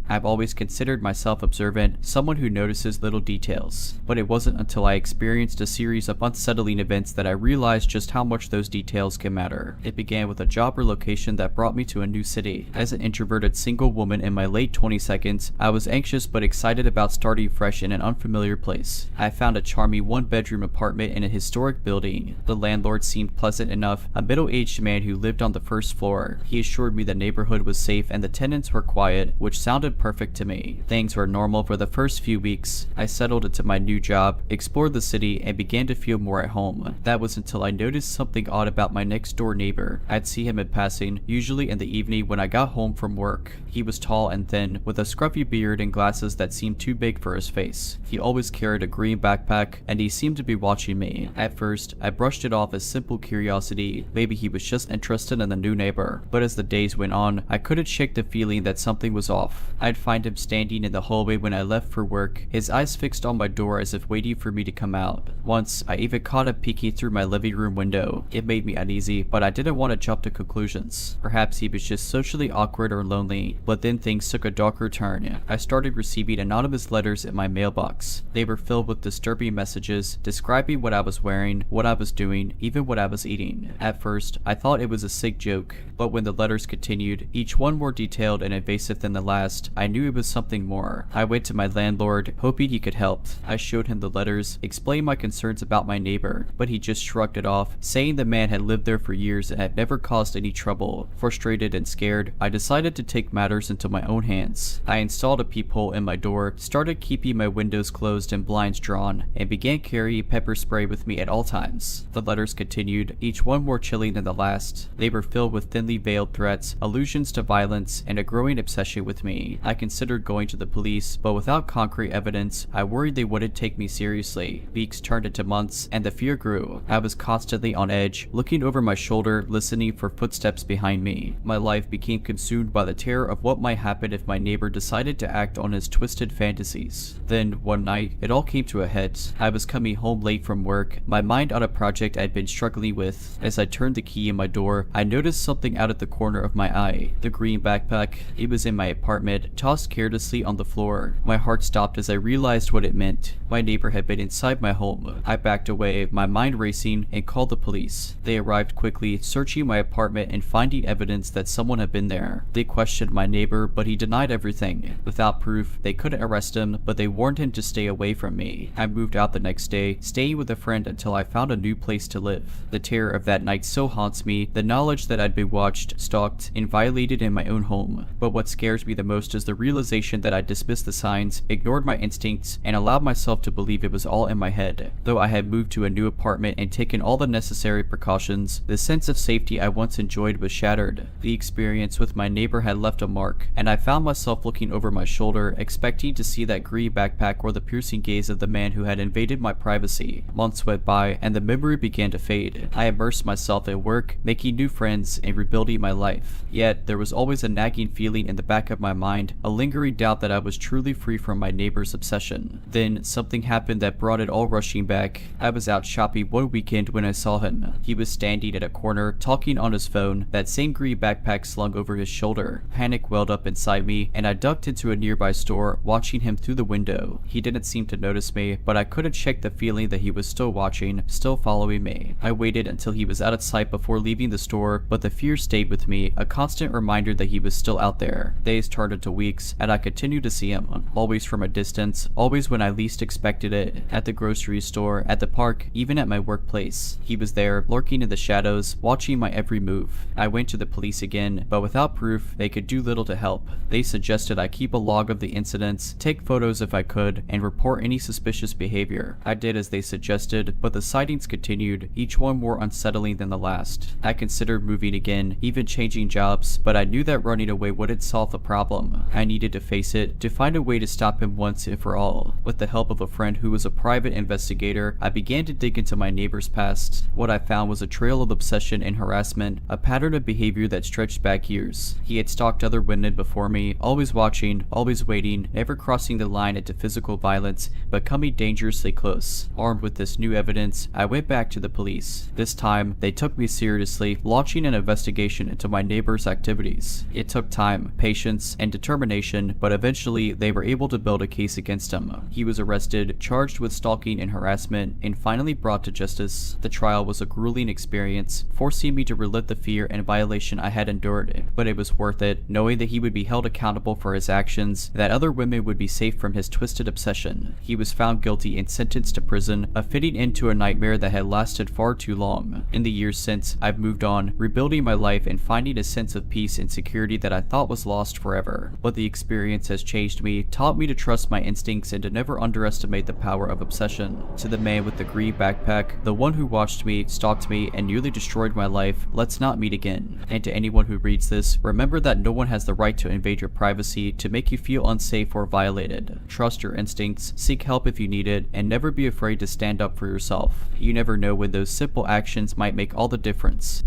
Speaker 1: I've always considered myself observant, someone who notices little details. But it wasn't until I experienced a series of unsettling events that I realized just how much those details can matter. It began with a job relocation that brought me to a new city. As an introverted single woman in my late 20s, I was anxious but excited about starting fresh in an unfamiliar place. I found a charming one-bedroom apartment in a historic building. The landlord seemed pleasant enough, a middle-aged man who lived on the first floor. He assured me the neighborhood was safe and the tenants were quiet, which sounded perfect to me. Things were normal for the first few weeks. I settled into my new job, explored the city, and began to feel more at home. That was until I noticed something odd about my next door neighbor. I'd see him in passing, usually in the evening when I got home from work. He was tall and thin, with a scruffy beard and glasses that seemed too big for his face. He always carried a green backpack, and he seemed to be watching me. At first, I brushed it off as simple curiosity. Maybe he was just interested in the new neighbor. But as the days went on, I couldn't shake the feeling that something was off. I'd find him standing in the hallway when I left for work, his eyes fixed on my door as if waiting for me to come out. Once, I even caught him peeking through my living room window. It made me uneasy, but I didn't want to jump to conclusions. Perhaps he was just socially awkward or lonely, but then things took a darker turn. I started receiving anonymous letters in my mailbox. They were filled with disturbing messages, describing what I was wearing, what I was doing, even what I was eating. At first, I thought it was a sick joke, but when the letters continued, each one more detailed and invasive than the last, I knew it was something more. I went to my landlord, hoping he could help. I showed him the letters, explained my concerns about my neighbor, but he just shrugged it off, saying the man had lived there for years and had never caused any trouble. Frustrated and scared, I decided to take matters into my own hands. I installed a peephole in my door, started keeping my windows closed and blinds drawn, and began carrying pepper spray with me at all times. The letters continued, each one more chilling than the last. They were filled with thinly veiled threats, allusions to violence, and a growing obsession with me. I considered going to the police, but without concrete evidence, I worried they wouldn't take me seriously. Weeks turned into months, and the fear grew. I was constantly on edge, looking over my shoulder, listening for footsteps behind me. My life became consumed by the terror of what might happen if my neighbor decided to act on his twisted fantasies. Then, one night, it all came to a head. I was coming home late from work, my mind on a project I'd been struggling with. As I turned the key in my door, I noticed something out of the corner of my eye. The green backpack. It was in my apartment, tossed carelessly on the floor. My heart stopped as I realized what it meant. My neighbor had been inside my home. I backed away, my mind racing, and called the police. They arrived quickly, searching my apartment and finding evidence that someone had been there. They questioned my neighbor, but he denied everything. Without proof, they couldn't arrest him, but they warned him to stay away from me. I moved out the next day, staying with a friend until I found a new place to live. The terror of that night still haunts me, the knowledge that I'd been watched, stalked, and violated in my own home. But what scares me the most is the realization that I dismissed the signs, ignored my instincts, and allowed myself to believe it was all in my head. Though I had moved to a new apartment and taken all the necessary precautions, the sense of safety I once enjoyed was shattered. The experience with my neighbor had left a mark, and I found myself looking over my shoulder, expecting to see that green backpack or the piercing gaze of the man who had invaded my privacy. Months went by, and the memory began to fade. I immersed myself in work, making new friends, and rebuilding my life. Yet, there was always a nagging feeling in the back of my mind, a lingering doubt that I was truly free from my neighbor's obsession. Then, something happened that brought it all rushing back. I was out shopping one weekend when I saw him. He was standing at a corner, talking on his phone, that same green backpack slung over his shoulder. Panic welled up inside me, and I ducked into a nearby store, watching him through the window. He didn't seem to notice me, but I couldn't shake the feeling that he was still watching, still following me. I waited until he was out of sight before leaving the store, but the fear stayed with me, a constant reminder that he was still out there. Days turned into weeks, and I continued to see him, always from a distance, always when I least expected it. At the grocery store, at the park, even at my workplace. He was there, lurking in the shadows, watching my every move. I went to the police again, but without proof, they could do little to help. They suggested I keep a log of the incidents, take photos if I could, and report any suspicious behavior. I did as they suggested, but the sightings continued, each one more unsettling than the last. I considered moving again, even changing jobs, but I knew that running away wouldn't solve the problem. I needed to face it, to find a way to stop him once and for all. With the help of a friend who was a private investigator, I began to dig into my neighbor's past. What I found was a trail of obsession and harassment, a pattern of behavior that stretched back years. He had stalked other women before me, always watching, always waiting, never crossing the line into physical violence, but coming dangerously close. Armed with this new evidence, I went back to the police. This time, they took me seriously, launching an investigation into my neighbor's activities. It took time, patience, and determination, but eventually they were able to build a case against him. He was arrested, charged with stalking and harassment, and finally brought to justice. The trial was a grueling experience, forcing me to relive the fear and violation I had endured, but it was worth it, knowing that he would be held accountable for his actions, that other women would be safe from his twisted obsession. He was found guilty and sentenced to prison, a fitting end to a nightmare that had lasted far too long. In the years since, I've moved on, rebuilding my life and finding a sense of peace and security that I thought was lost forever. But the experience has changed me, taught me to trust my instincts and to never underestimate the power of obsession. To the man with the green backpack, the one who watched me, stalked me, and nearly destroyed my life, let's not meet again. And to anyone who reads this, remember that no one has the right to invade your privacy, to make you feel unsafe or violated. Trust your instincts, seek help if you need it, and never be afraid to stand up for yourself. You never know when those simple actions might make all the difference.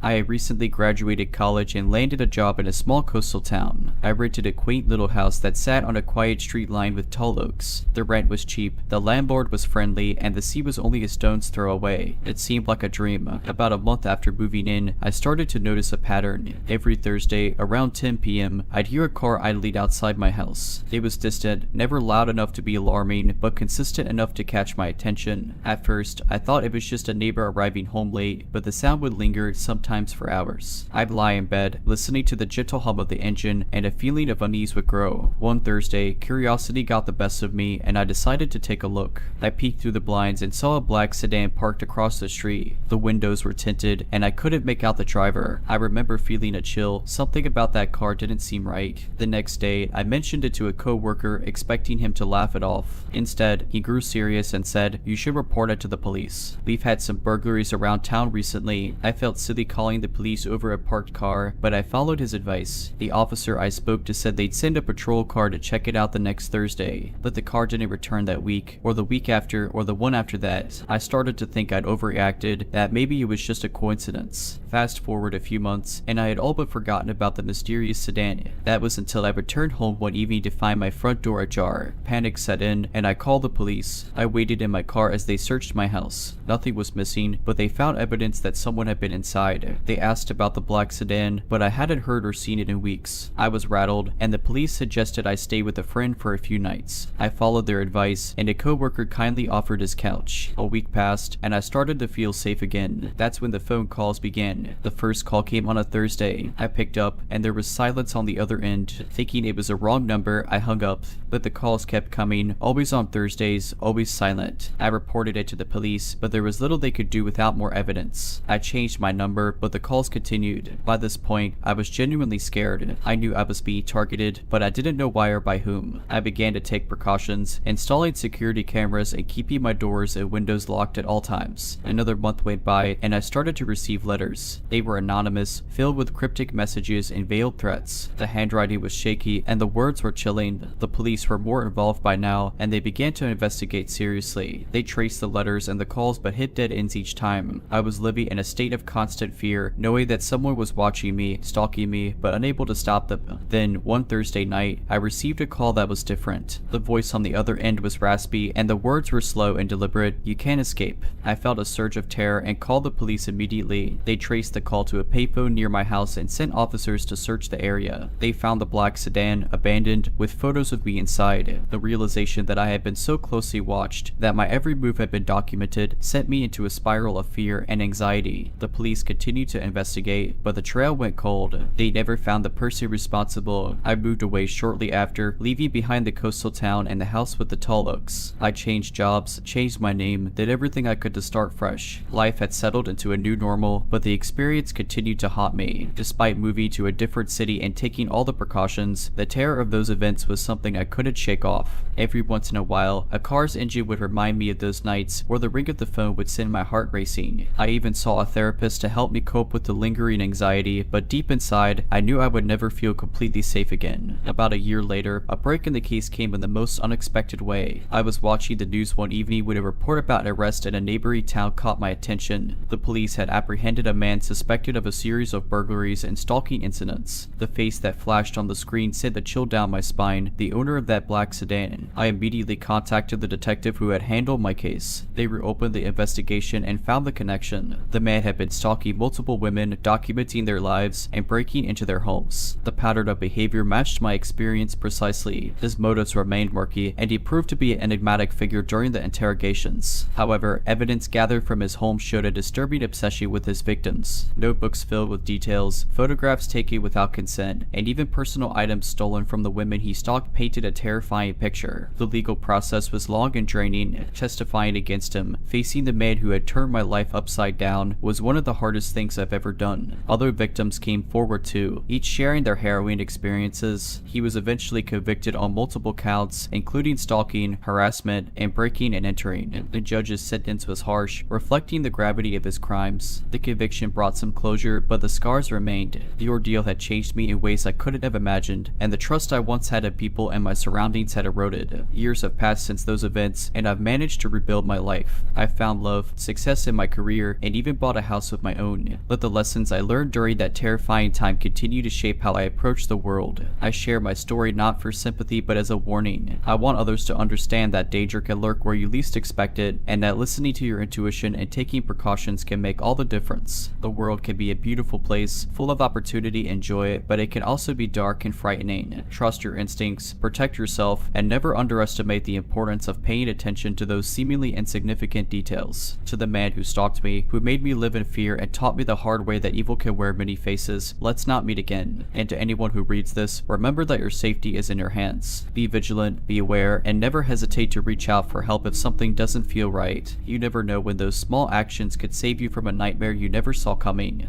Speaker 1: I had recently graduated college and landed a job in a small coastal town. I rented a quaint little house that sat on a quiet street lined with tall oaks. The rent was cheap, the landlord was friendly, and the sea was only a stone's throw away. It seemed like a dream. About a month after moving in, I started to notice a pattern. Every Thursday, around 10 p.m., I'd hear a car idling outside my house. It was distant, never loud enough to be alarming, but consistent enough to catch my attention. At first, I thought it was just a neighbor arriving home late, but the sound would linger, sometimes for hours. I'd lie in bed, listening to the gentle hum of the engine, and a feeling of unease would grow. One Thursday, curiosity got the best of me, and I decided to take a look. I peeked through the blinds and saw a black sedan parked across the street. The windows were tinted, and I couldn't make out the driver. I remember feeling a chill. Something about that car didn't seem right. The next day, I mentioned it to a co-worker, expecting him to laugh it off. Instead, he grew serious and said, "You should report it to the police. We've had some burglaries around town recently." I felt silly calling the police over a parked car, but I followed his advice. The officer I spoke to said they'd send a patrol car to check it out the next Thursday, but the car didn't return that week, or the week after, or the one after that. I started to think I'd overreacted, that maybe it was just a coincidence. Fast forward a few months, and I had all but forgotten about the mysterious sedan. That was until I returned home one evening to find my front door ajar. Panic set in, and I called the police. I waited in my car as they searched my house. Nothing was missing, but they found evidence that someone had been inside. They asked about the black sedan, but I hadn't heard or seen it in weeks. I was rattled, and the police suggested I stay with a friend for a few nights. I followed their advice, and a co-worker kindly offered his couch. A week passed, and I started to feel safe again. That's when the phone calls began. The first call came on a Thursday. I picked up, and there was silence on the other end. Thinking it was a wrong number, I hung up, but the calls kept coming, always on Thursdays, always silent. I reported it to the police, but there was little they could do without more evidence. I changed my number, but the calls continued. By this point, I was genuinely scared. I knew I was being targeted, but I didn't know why or by whom. I began to take precautions, installing security cameras and keeping my doors and windows locked at all times. Another month went by, and I started to receive letters. They were anonymous, filled with cryptic messages and veiled threats. The handwriting was shaky, and the words were chilling. The police were more involved by now, and they began to investigate seriously. They traced the letters and the calls, but hit dead ends each time. I was living in a state of constant fear, knowing that someone was watching me, stalking me, but unable to stop them. Then, one Thursday night, I received a call that was different. The voice on the other end was raspy, and the words were slow and deliberate. "You can't escape." I felt a surge of terror and called the police immediately. They traced the call to a payphone near my house and sent officers to search the area. They found the black sedan, abandoned, with photos of me inside. The realization that I had been so closely watched, that my every move had been documented, sent me into a spiral of fear and anxiety. The police continued to investigate, but the trail went cold. They never found the person responsible. I moved away shortly after, leaving behind the coastal town and the house with the tall oaks. I changed jobs, changed my name, did everything I could to start fresh. Life had settled into a new normal, but the experience continued to haunt me. Despite moving to a different city and taking all the precautions, the terror of those events was something I couldn't shake off. Every once in a while, a car's engine would remind me of those nights, or the ring of the phone would send my heart racing. I even saw a therapist to help me cope with the lingering anxiety, but deep inside, I knew I would never feel completely safe again. About a year later, a break in the case came in the most unexpected way. I was watching the news one evening when a report about an arrest in a neighboring town caught my attention. The police had apprehended a man suspected of a series of burglaries and stalking incidents. The face that flashed on the screen sent a chill down my spine, the owner of that black sedan. I immediately contacted the detective who had handled my case. They reopened the investigation and found the connection. The man had been stalking multiple women, documenting their lives, and breaking into their homes. The pattern of behavior matched my experience precisely. His motives remained murky, and he proved to be an enigmatic figure during the interrogations. However, evidence gathered from his home showed a disturbing obsession with his victims. Notebooks filled with details, photographs taken without consent, and even personal items stolen from the women he stalked painted a terrifying picture. The legal process was long and draining. Testifying against him, facing the man who had turned my life upside down, was one of the hardest things I've ever done. Other victims came forward too, each sharing their harrowing experiences. He was eventually convicted on multiple counts, including stalking, harassment, and breaking and entering. The judge's sentence was harsh, reflecting the gravity of his crimes. The conviction brought some closure, but the scars remained. The ordeal had changed me in ways I couldn't have imagined, and the trust I once had in people and my surroundings had eroded. Years have passed since those events, and I've managed to rebuild my life. I've found love, success in my career, and even bought a house of my own. Let the lessons I learned during that terrifying time continue to shape how I approach the world. I share my story not for sympathy but as a warning. I want others to understand that danger can lurk where you least expect it, and that listening to your intuition and taking precautions can make all the difference. The world can be a beautiful place, full of opportunity and joy, but it can also be dark and frightening. Trust your instincts, protect yourself, and never underestimate the importance of paying attention to those seemingly insignificant details. To the man who stalked me, who made me live in fear and taught me the hard way that evil can wear many faces, let's not meet again. And to anyone who reads this, remember that your safety is in your hands. Be vigilant, be aware, and never hesitate to reach out for help if something doesn't feel right. You never know when those small actions could save you from a nightmare you never saw coming.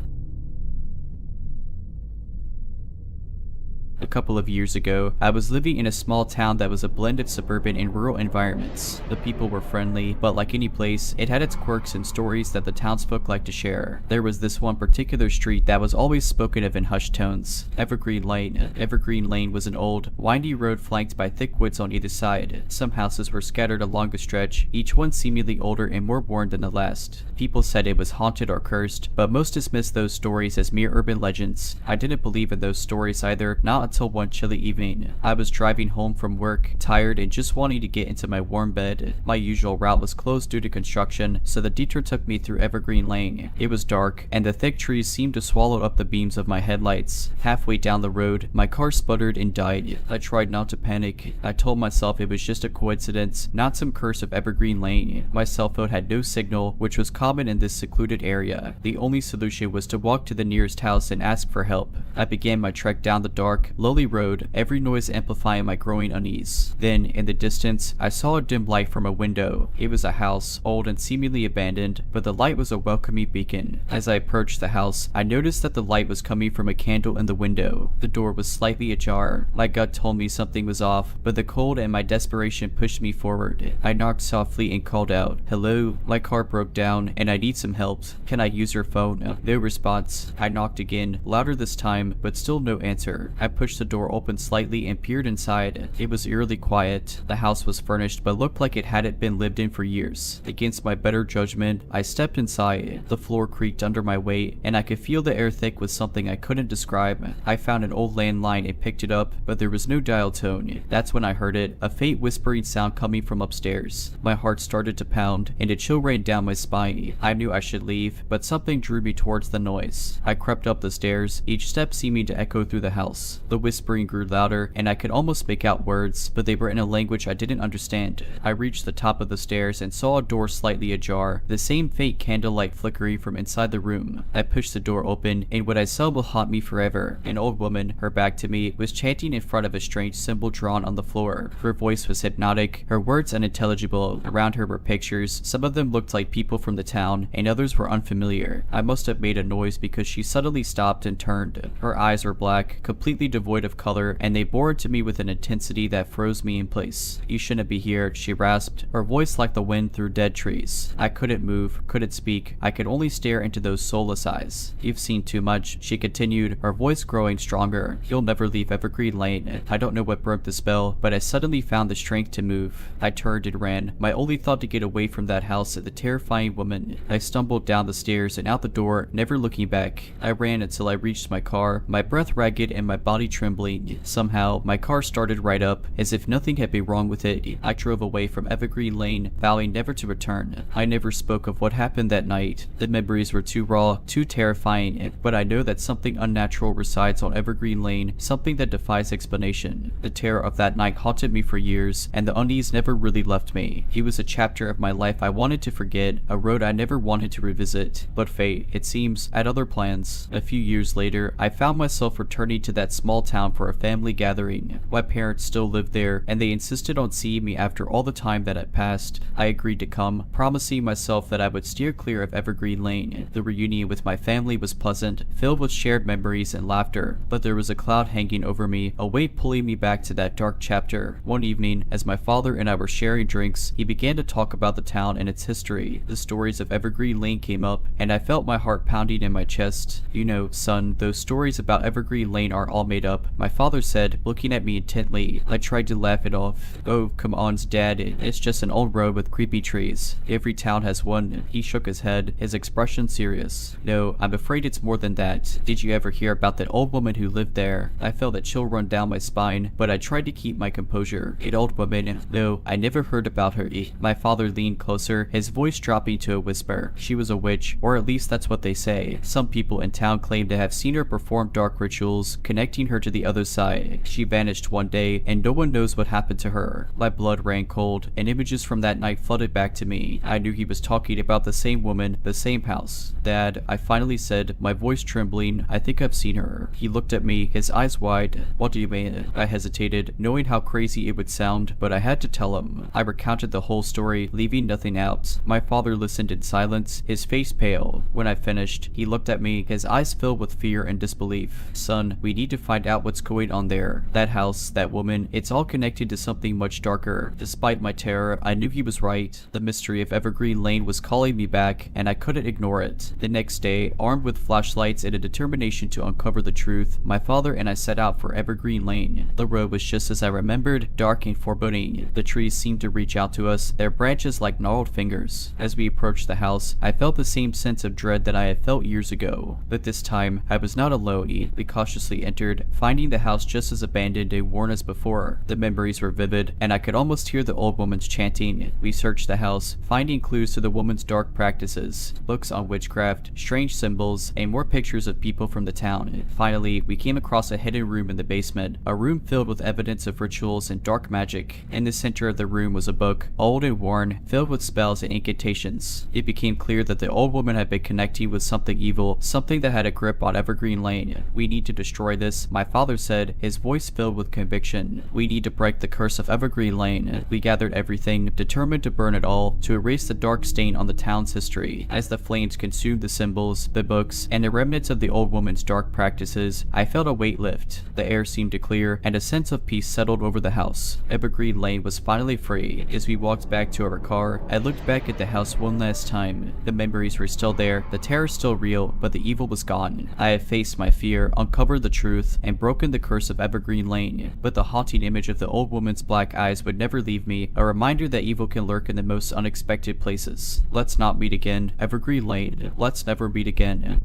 Speaker 1: A couple of years ago, I was living in a small town that was a blend of suburban and rural environments. The people were friendly, but like any place, it had its quirks and stories that the townsfolk liked to share. There was this one particular street that was always spoken of in hushed tones, Evergreen Lane. Evergreen Lane was an old, windy road flanked by thick woods on either side. Some houses were scattered along the stretch, each one seemingly older and more worn than the last. People said it was haunted or cursed, but most dismissed those stories as mere urban legends. I didn't believe in those stories either, not until one chilly evening. I was driving home from work, tired and just wanting to get into my warm bed. My usual route was closed due to construction, so the detour took me through Evergreen Lane. It was dark, and the thick trees seemed to swallow up the beams of my headlights. Halfway down the road, my car sputtered and died. I tried not to panic. I told myself it was just a coincidence, not some curse of Evergreen Lane. My cell phone had no signal, which was common in this secluded area. The only solution was to walk to the nearest house and ask for help. I began my trek down the dark, lonely road, every noise amplifying my growing unease. Then, in the distance, I saw a dim light from a window. It was a house, old and seemingly abandoned, but the light was a welcoming beacon. As I approached the house, I noticed that the light was coming from a candle in the window. The door was slightly ajar. My gut told me something was off, but the cold and my desperation pushed me forward. I knocked softly and called out, "Hello, my car broke down and I need some help. Can I use your phone?" No response. I knocked again, louder this time, but still no answer. I pushed the door open slightly and peered inside. It was eerily quiet. The house was furnished but looked like it hadn't been lived in for years. Against my better judgment, I stepped inside. The floor creaked under my weight, and I could feel the air thick with something I couldn't describe. I found an old landline and picked it up, but there was no dial tone. That's when I heard it, a faint whispering sound coming from upstairs. My heart started to pound, and a chill ran down my spine. I knew I should leave, but something drew me towards the noise. I crept up the stairs, each step seeming to echo through the house. The whispering grew louder, and I could almost make out words, but they were in a language I didn't understand. I reached the top of the stairs and saw a door slightly ajar, the same faint candlelight flickering from inside the room. I pushed the door open, and what I saw will haunt me forever. An old woman, her back to me, was chanting in front of a strange symbol drawn on the floor. Her voice was hypnotic, her words unintelligible. Around her were pictures. Some of them looked like people from the town, and others were unfamiliar. I must have made a noise because she suddenly stopped and turned. Her eyes were black, completely devoid of color, and they bored to me with an intensity that froze me in place. "You shouldn't be here," she rasped, her voice like the wind through dead trees. I couldn't move, couldn't speak. I could only stare into those soulless eyes. "You've seen too much," she continued, her voice growing stronger. "You'll never leave Evergreen Lane." I don't know what broke the spell, but I suddenly found the strength to move. I turned and ran, my only thought to get away from that house and the terrifying woman. I stumbled down the stairs and out the door, never looking back. I ran until I reached my car, my breath ragged and my body trembling. Somehow, my car started right up, as if nothing had been wrong with it. I drove away from Evergreen Lane, vowing never to return. I never spoke of what happened that night. The memories were too raw, too terrifying, but I know that something unnatural resides on Evergreen Lane, something that defies explanation. The terror of that night haunted me for years, and the unease never really left me. It was a chapter of my life I wanted to forget, a road I never wanted to revisit. But fate, it seems, had other plans. A few years later, I found myself returning to that small town for a family gathering. My parents still lived there, and they insisted on seeing me after all the time that had passed. I agreed to come, promising myself that I would steer clear of Evergreen Lane. The reunion with my family was pleasant, filled with shared memories and laughter, but there was a cloud hanging over me, a weight pulling me back to that dark chapter. One evening, as my father and I were sharing drinks, he began to talk about the town and its history. The stories of Evergreen Lane came up, and I felt my heart pounding in my chest. You know, son, those stories about Evergreen Lane are all made up, my father said, looking at me intently. I tried to laugh it off. Oh, come on, Dad, it's just an old road with creepy trees. Every town has one. He shook his head, his expression serious. No, I'm afraid it's more than that. Did you ever hear about that old woman who lived there? I felt a chill run down my spine, but I tried to keep my composure. An old woman? No, I never heard about her. My father leaned closer, his voice dropping to a whisper. She was a witch, or at least that's what they say. Some people in town claim to have seen her perform dark rituals, connecting her to the other side. She vanished one day, and no one knows what happened to her. My blood ran cold, and images from that night flooded back to me. I knew he was talking about the same woman, the same house. Dad, I finally said, my voice trembling, I think I've seen her. He looked at me, his eyes wide. What do you mean? I hesitated, knowing how crazy it would sound, but I had to tell him. I recounted the whole story, leaving nothing out. My father listened in silence, his face pale. When I finished, he looked at me, his eyes filled with fear and disbelief. Son, we need to find out what's going on there. That house, that woman, it's all connected to something much darker. Despite my terror, I knew he was right. The mystery of Evergreen Lane was calling me back, and I couldn't ignore it. The next day, armed with flashlights and a determination to uncover the truth, my father and I set out for Evergreen Lane. The road was just as I remembered, dark and foreboding. The trees seemed to reach out to us, their branches like gnarled fingers. As we approached the house, I felt the same sense of dread that I had felt years ago. But this time, I was not alone. We cautiously entered, finding the house just as abandoned and worn as before. The memories were vivid, and I could almost hear the old woman's chanting. We searched the house, finding clues to the woman's dark practices, books on witchcraft, strange symbols, and more pictures of people from the town. Finally, we came across a hidden room in the basement, a room filled with evidence of rituals and dark magic. In the center of the room was a book, old and worn, filled with spells and incantations. It became clear that the old woman had been connecting with something evil, something that had a grip on Evergreen Lane. We need to destroy this, my father said, his voice filled with conviction. We need to break the curse of Evergreen Lane. We gathered everything, determined to burn it all, to erase the dark stain on the town's history. As the flames consumed the symbols, the books, and the remnants of the old woman's dark practices, I felt a weight lift. The air seemed to clear, and a sense of peace settled over the house. Evergreen Lane was finally free. As we walked back to our car, I looked back at the house one last time. The memories were still there, the terror still real, but the evil was gone. I had faced my fear, uncovered the truth, and broken the curse of Evergreen Lane. But the haunting image of the old woman's black eyes would never leave me, a reminder that evil can lurk in the most unexpected places. Let's not meet again, Evergreen Lane. Let's never meet again.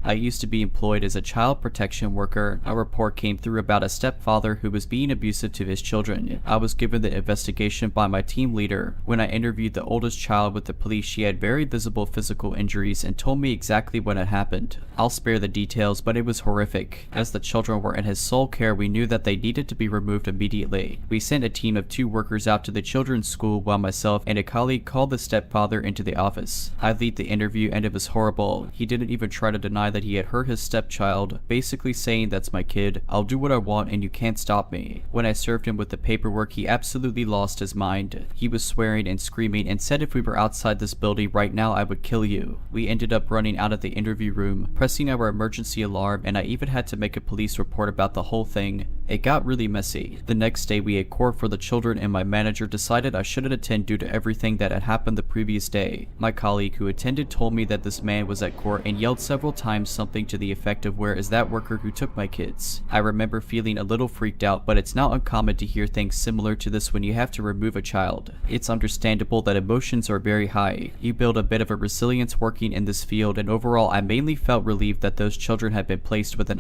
Speaker 1: I used to be employed as a child protection worker. A report came through about a stepfather who was being abusive to his children. I was given the investigation by my team leader. When I interviewed the oldest child with the police, she had very visible physical injuries and told me exactly what had happened. I'll spare the details, but it was horrific. As the children were in his sole care, we knew that they needed to be removed immediately. We sent a team of 2 workers out to the children's school while myself and a colleague called the stepfather into the office. I lead the interview and it was horrible. He didn't even try to deny that he had hurt his stepchild, basically saying, "That's my kid, I'll do what I want and you can't stop me." When I served him with the paperwork, he absolutely lost his mind. He was swearing and screaming and said if we were outside this building right now I would kill you. We ended up running out of the interview room, pressing our emergency alarm, and I even had to make a police report about the whole thing. It got really messy. The next day we had court for the children and my manager decided I shouldn't attend due to everything that had happened the previous day. My colleague who attended told me that this man was at court and yelled several times something to the effect of "Where is that worker who took my kids?" I remember feeling a little freaked out, but it's not uncommon to hear things similar to this when you have to remove a child. It's understandable that emotions are very high. You build a bit of a resilience working in this field, and overall I mainly felt relieved that those children had been placed with an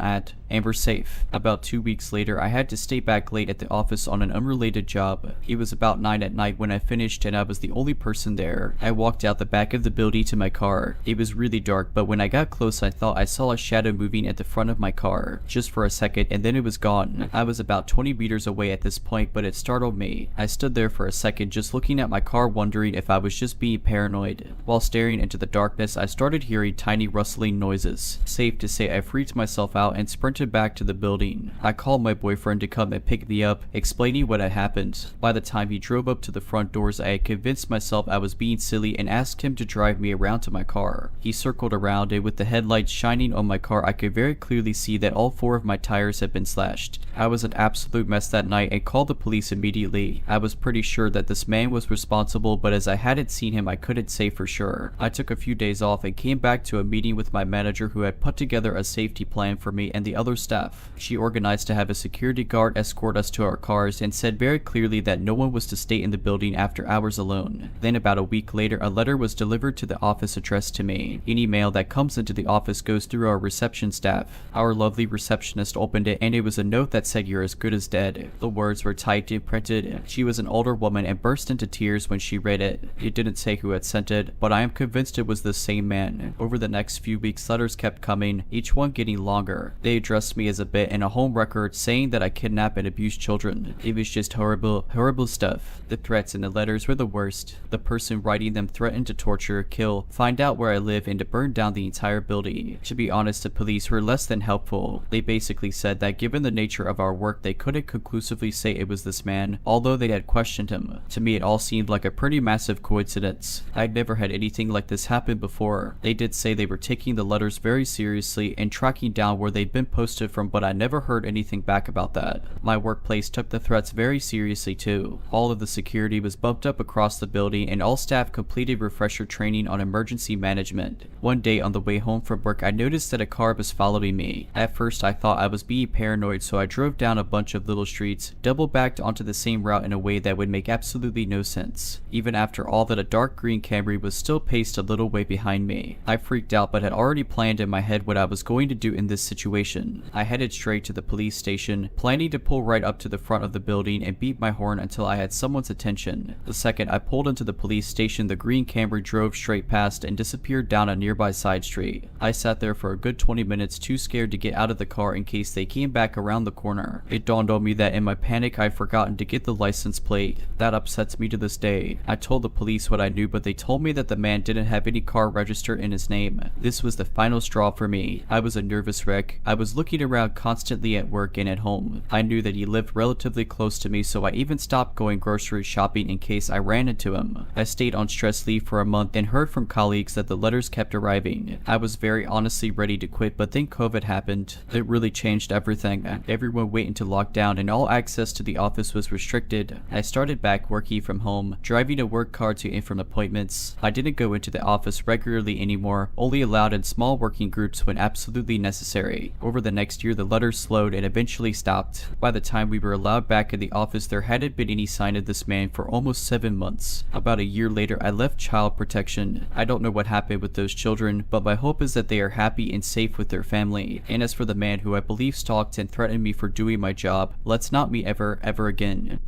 Speaker 1: and were safe. About 2 weeks later later, I had to stay back late at the office on an unrelated job. It was about 9 at night when I finished and I was the only person there. I walked out the back of the building to my car. It was really dark, but when I got close I thought I saw a shadow moving at the front of my car, just for a second, and then it was gone. I was about 20 meters away at this point, but it startled me. I stood there for a second just looking at my car, wondering if I was just being paranoid. While staring into the darkness, I started hearing tiny rustling noises. Safe to say I freaked myself out and sprinted back to the building. I called my boyfriend to come and pick me up, explaining what had happened. By the time he drove up to the front doors, I had convinced myself I was being silly and asked him to drive me around to my car. He circled around, and with the headlights shining on my car, I could very clearly see that all 4 of my tires had been slashed. I was an absolute mess that night and called the police immediately. I was pretty sure that this man was responsible, but as I hadn't seen him, I couldn't say for sure. I took a few days off and came back to a meeting with my manager, who had put together a safety plan for me and the other staff. She organized to have a security guard escort us to our cars and said very clearly that no one was to stay in the building after hours alone. Then about a week later, a letter was delivered to the office addressed to me. Any mail that comes into the office goes through our reception staff. Our lovely receptionist opened it and it was a note that said, "You're as good as dead." The words were typed and printed. She was an older woman and burst into tears when she read it. It didn't say who had sent it, but I am convinced it was the same man. Over the next few weeks, letters kept coming, each one getting longer. They addressed me as a bit in a home record, saying that I kidnap and abuse children. It was just horrible, horrible stuff. The threats in the letters were the worst. The person writing them threatened to torture, kill, find out where I live, and to burn down the entire building. To be honest, the police were less than helpful. They basically said that given the nature of our work, they couldn't conclusively say it was this man, although they had questioned him. To me, it all seemed like a pretty massive coincidence. I'd never had anything like this happen before. They did say they were taking the letters very seriously and tracking down where they'd been posted from, but I never heard anything back about that. My workplace took the threats very seriously too. All of the security was bumped up across the building and all staff completed refresher training on emergency management. One day on the way home from work, I noticed that a car was following me. At first I thought I was being paranoid, so I drove down a bunch of little streets, double backed onto the same route in a way that would make absolutely no sense. Even after all that, a dark green Camry was still paced a little way behind me. I freaked out but had already planned in my head what I was going to do in this situation. I headed straight to the police station, planning to pull right up to the front of the building and beat my horn until I had someone's attention. The second I pulled into the police station, the green Camry drove straight past and disappeared down a nearby side street. I sat there for a good 20 minutes, too scared to get out of the car in case they came back around the corner. It dawned on me that in my panic I'd forgotten to get the license plate. That upsets me to this day. I told the police what I knew, but they told me that the man didn't have any car registered in his name. This was the final straw for me. I was a nervous wreck. I was looking around constantly at work and at home. I knew that he lived relatively close to me, so I even stopped going grocery shopping in case I ran into him. I stayed on stress leave for a month and heard from colleagues that the letters kept arriving. I was very honestly ready to quit, but then COVID happened. It really changed everything. Everyone went into lockdown and all access to the office was restricted. I started back working from home, driving a work car to and from appointments. I didn't go into the office regularly anymore, only allowed in small working groups when absolutely necessary. Over the next year, the letters slowed and eventually stopped. By the time we were allowed back in the office, there hadn't been any sign of this man for almost 7 months. About a year later, I left child protection. I don't know what happened with those children, but my hope is that they are happy and safe with their family. And as for the man who I believe stalked and threatened me for doing my job, let's not meet ever again.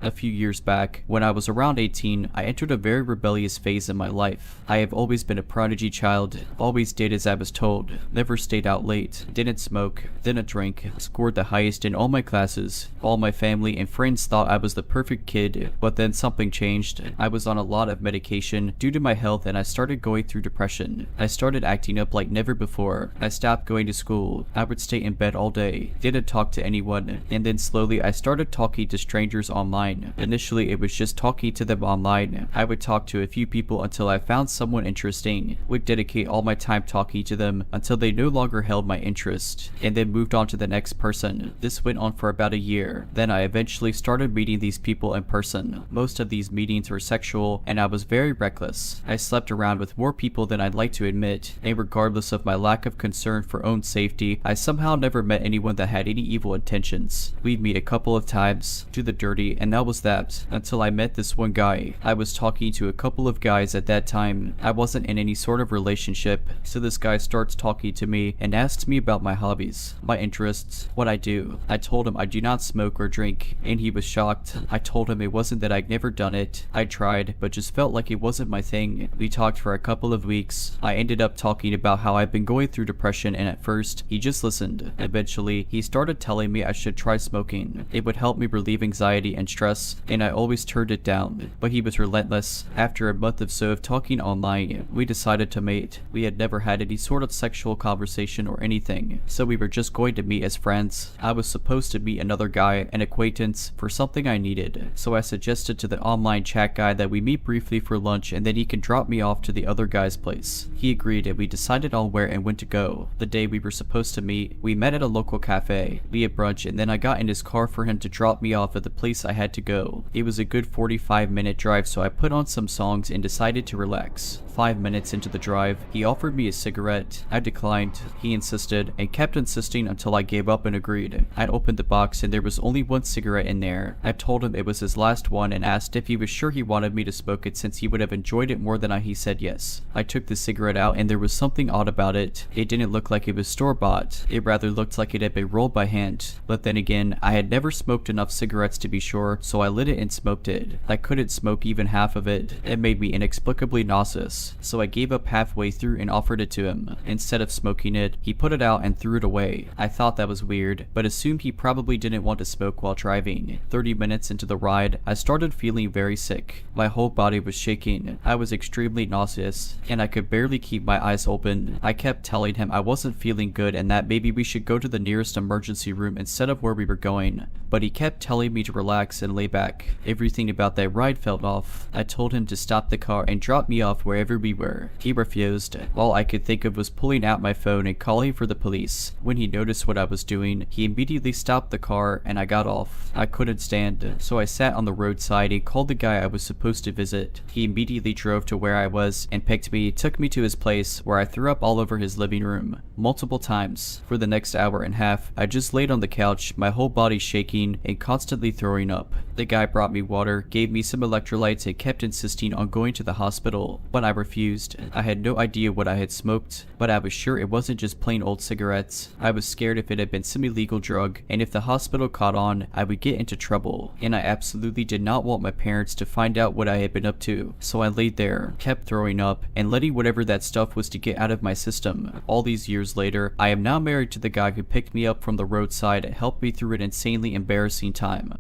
Speaker 1: A few years back, when I was around 18, I entered a very rebellious phase in my life. I have always been a prodigy child, always did as I was told, never stayed out late, didn't smoke, didn't drink, scored the highest in all my classes. All my family and friends thought I was the perfect kid, but then something changed. I was on a lot of medication due to my health and I started going through depression. I started acting up like never before. I stopped going to school. I would stay in bed all day, didn't talk to anyone, and then slowly I started talking to strangers online. Initially, it was just talking to them online. I would talk to a few people until I found someone interesting, would dedicate all my time talking to them until they no longer held my interest, and then moved on to the next person. This went on for about a year. Then I eventually started meeting these people in person. Most of these meetings were sexual, and I was very reckless. I slept around with more people than I'd like to admit, and regardless of my lack of concern for own safety, I somehow never met anyone that had any evil intentions. We'd meet a couple of times, do the dirty, and that was that? Until I met this one guy. I was talking to a couple of guys at that time. I wasn't in any sort of relationship, so this guy starts talking to me and asks me about my hobbies, my interests, what I do. I told him I do not smoke or drink, and he was shocked. I told him it wasn't that I'd never done it. I tried, but just felt like it wasn't my thing. We talked for a couple of weeks. I ended up talking about how I've been going through depression, and at first, he just listened. Eventually, he started telling me I should try smoking. It would help me relieve anxiety and stress, and I always turned it down. But he was relentless. After a month or so of talking online, we decided to mate. We had never had any sort of sexual conversation or anything, so we were just going to meet as friends. I was supposed to meet another guy, an acquaintance, for something I needed, so I suggested to the online chat guy that we meet briefly for lunch and then he can drop me off to the other guy's place. He agreed and we decided on where and when to go. The day we were supposed to meet, we met at a local cafe. We had brunch and then I got in his car for him to drop me off at the place I had to go. It was a good 45-minute drive, so I put on some songs and decided to relax. 5 minutes into the drive, he offered me a cigarette. I declined. He insisted and kept insisting until I gave up and agreed. I'd opened the box and there was only one cigarette in there. I told him it was his last one and asked if he was sure he wanted me to smoke it since he would have enjoyed it more than I. He said yes. I took the cigarette out and there was something odd about it. It didn't look like it was store-bought. It rather looked like it had been rolled by hand. But then again, I had never smoked enough cigarettes to be sure, so I lit it and smoked it. I couldn't smoke even half of it. It made me inexplicably nauseous. So I gave up halfway through and offered it to him. Instead of smoking it, he put it out and threw it away. I thought that was weird, but assumed he probably didn't want to smoke while driving. 30 minutes into the ride, I started feeling very sick. My whole body was shaking. I was extremely nauseous, and I could barely keep my eyes open. I kept telling him I wasn't feeling good and that maybe we should go to the nearest emergency room instead of where we were going. But he kept telling me to relax and lay back. Everything about that ride felt off. I told him to stop the car and drop me off wherever we were. He refused. All I could think of was pulling out my phone and calling for the police. When he noticed what I was doing, he immediately stopped the car and I got off. I couldn't stand, so I sat on the roadside and called the guy I was supposed to visit. He immediately drove to where I was and picked me, took me to his place where I threw up all over his living room, multiple times. For the next hour and a half, I just laid on the couch, my whole body shaking and constantly throwing up. The guy brought me water, gave me some electrolytes and kept insisting on going to the hospital, but I refused. I had no idea what I had smoked, but I was sure it wasn't just plain old cigarettes. I was scared if it had been some illegal drug, and if the hospital caught on, I would get into trouble, and I absolutely did not want my parents to find out what I had been up to. So I laid there, kept throwing up, and letting whatever that stuff was to get out of my system. All these years later, I am now married to the guy who picked me up from the roadside and helped me through an insanely embarrassing time.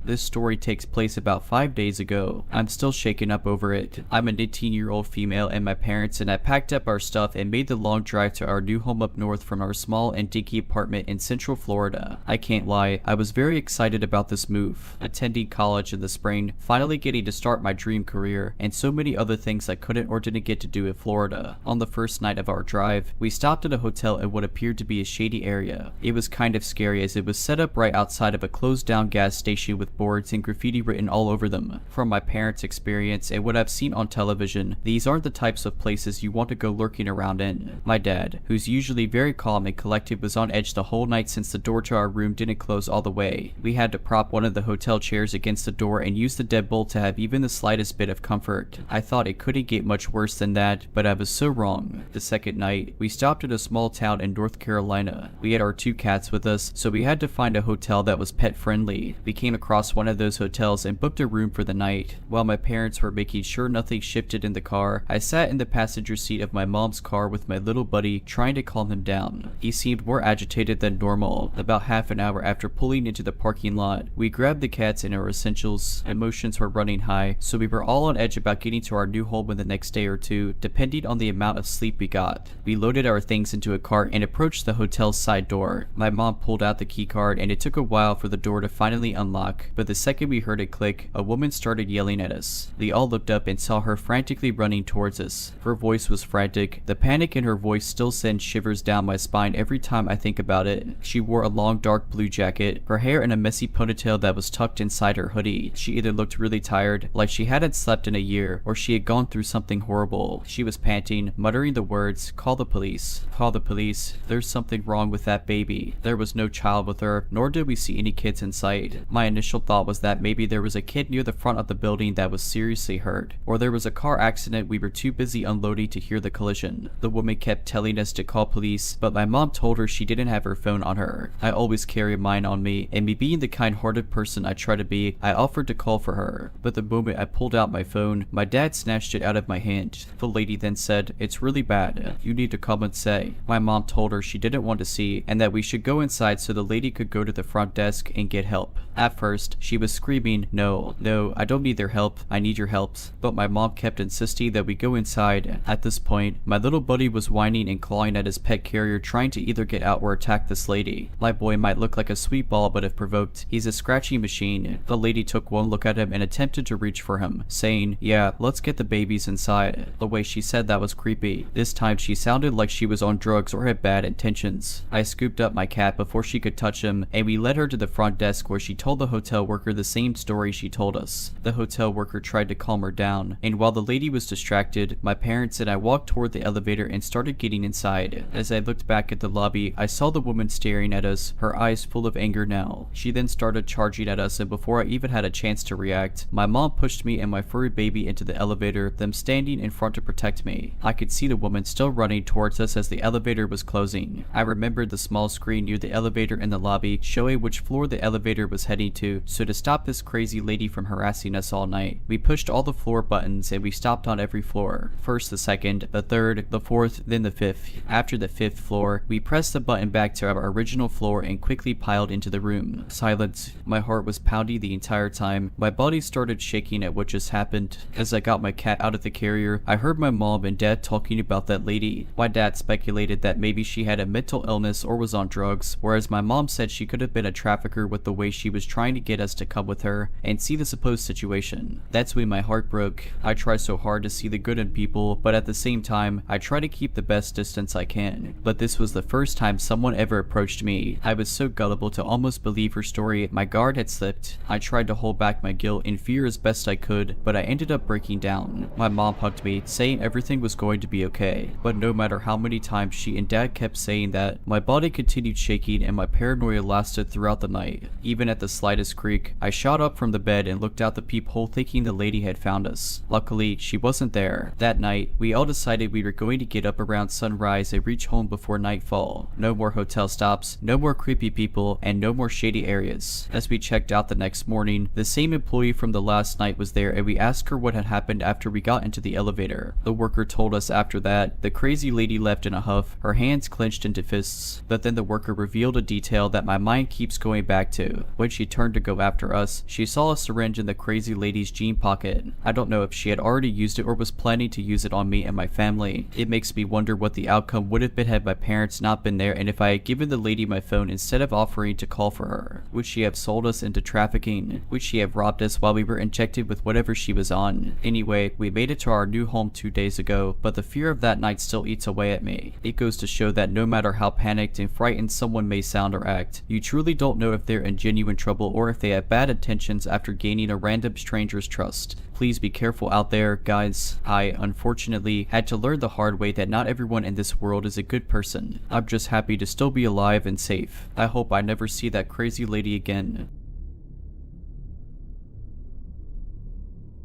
Speaker 1: This story takes place about 5 days ago. I'm still shaken up over it. I'm a 19-year-old female and my parents and I packed up our stuff and made the long drive to our new home up north from our small and dinky apartment in Central Florida. I can't lie, I was very excited about this move. Attending college in the spring, finally getting to start my dream career, and so many other things I couldn't or didn't get to do in Florida. On the first night of our drive, we stopped at a hotel in what appeared to be a shady area. It was kind of scary as it was set up right outside of a closed down gas station with boards and graffiti written all over them. From my parents' experience and what I've seen on television, these aren't the types of places you want to go lurking around in. My dad, who's usually very calm and collected, was on edge the whole night since the door to our room didn't close all the way. We had to prop one of the hotel chairs against the door and use the deadbolt to have even the slightest bit of comfort. I thought it couldn't get much worse than that, but I was so wrong. The second night, we stopped at a small town in North Carolina. We had our 2 cats with us, so we had to find a hotel that was pet friendly. We came across one of those hotels and booked a room for the night. While my parents were making sure nothing shifted in the car, I sat in the passenger seat of my mom's car with my little buddy, trying to calm him down. He seemed more agitated than normal. About half an hour after pulling into the parking lot, we grabbed the cats and our essentials. Emotions were running high, so we were all on edge about getting to our new home in the next day or two, depending on the amount of sleep we got. We loaded our things into a cart and approached the hotel's side door. My mom pulled out the key card and it took a while for the door to finally unlock. but the second we heard it click, a woman started yelling at us. We all looked up and saw her frantically running towards us. Her voice was frantic. The panic in her voice still sends shivers down my spine every time I think about it. She wore a long dark blue jacket, her hair in a messy ponytail that was tucked inside her hoodie. She either looked really tired, like she hadn't slept in a year, or she had gone through something horrible. She was panting, muttering the words, "Call the police. Call the police. There's something wrong with that baby." There was no child with her, nor did we see any kids in sight. My initial thought was that maybe there was a kid near the front of the building that was seriously hurt, or there was a car accident we were too busy unloading to hear the collision. The woman kept telling us to call police, but my mom told her she didn't have her phone on her. I always carry mine on me, and me being the kind-hearted person I try to be, I offered to call for her. But the moment I pulled out my phone, my dad snatched it out of my hand. The lady then said, "It's really bad. You need to come and say." My mom told her she didn't want to see, and that we should go inside so the lady could go to the front desk and get help. At first, she was screaming, "No, I don't need their help. I need your help." But my mom kept insisting that we go inside. At this point, my little buddy was whining and clawing at his pet carrier, trying to either get out or attack this lady. My boy might look like a sweet ball, but if provoked, he's a scratchy machine. The lady took one look at him and attempted to reach for him, saying, "Yeah, let's get the babies inside." The way she said that was creepy. This time she sounded like she was on drugs or had bad intentions. I scooped up my cat before she could touch him, and we led her to the front desk where she told the hotel worker the same story she told us. The hotel worker tried to calm her down, and while the lady was distracted, my parents and I walked toward the elevator and started getting inside. As I looked back at the lobby, I saw the woman staring at us, her eyes full of anger now. She then started charging at us, and before I even had a chance to react, my mom pushed me and my furry baby into the elevator, them standing in front to protect me. I could see the woman still running towards us as the elevator was closing. I remembered the small screen near the elevator in the lobby showing which floor the elevator was heading to, so to stop this crazy lady from harassing us all night, we pushed all the floor buttons and we stopped on every floor. First the second, the third, the fourth, then the fifth. After the fifth floor, we pressed the button back to our original floor and quickly piled into the room. Silence. My heart was pounding the entire time. My body started shaking at what just happened. As I got my cat out of the carrier, I heard my mom and dad talking about that lady. My dad speculated that maybe she had a mental illness or was on drugs, whereas my mom said she could have been a trafficker with the way she was trying to get us to come with her and see the supposed situation. That's when my heart broke. I try so hard to see the good in people, but at the same time, I try to keep the best distance I can. But this was the first time someone ever approached me. I was so gullible to almost believe her story. My guard had slipped. I tried to hold back my guilt and fear as best I could, but I ended up breaking down. My mom hugged me, saying everything was going to be okay. But no matter how many times she and dad kept saying that, my body continued shaking and my paranoia lasted throughout the night. Even at the slightest creak, I shot up from the bed and looked out the peephole thinking the lady had found us. Luckily, she wasn't there. That night, we all decided we were going to get up around sunrise and reach home before nightfall. No more hotel stops, no more creepy people, and no more shady areas. As we checked out the next morning, the same employee from the last night was there and we asked her what had happened after we got into the elevator. The worker told us after that, the crazy lady left in a huff, her hands clenched into fists. But then the worker revealed a detail that my mind keeps going back to. When she turned to go after us, she saw a syringe in the crazy lady's jean pocket. I don't know if she had already used it or was planning to use it on me and my family. It makes me wonder what the outcome would have been had my parents not been there and if I had given the lady my phone instead of offering to call for her. Would she have sold us into trafficking? Would she have robbed us while we were injected with whatever she was on? Anyway, we made it to our new home 2 days ago, but the fear of that night still eats away at me. It goes to show that no matter how panicked and frightened someone may sound or act, you truly don't know if they're in genuine trouble or if they have bad intentions after gaining a random stranger's trust. Please be careful out there, guys. I, unfortunately, had to learn the hard way that not everyone in this world is a good person. I'm just happy to still be alive and safe. I hope I never see that crazy lady again.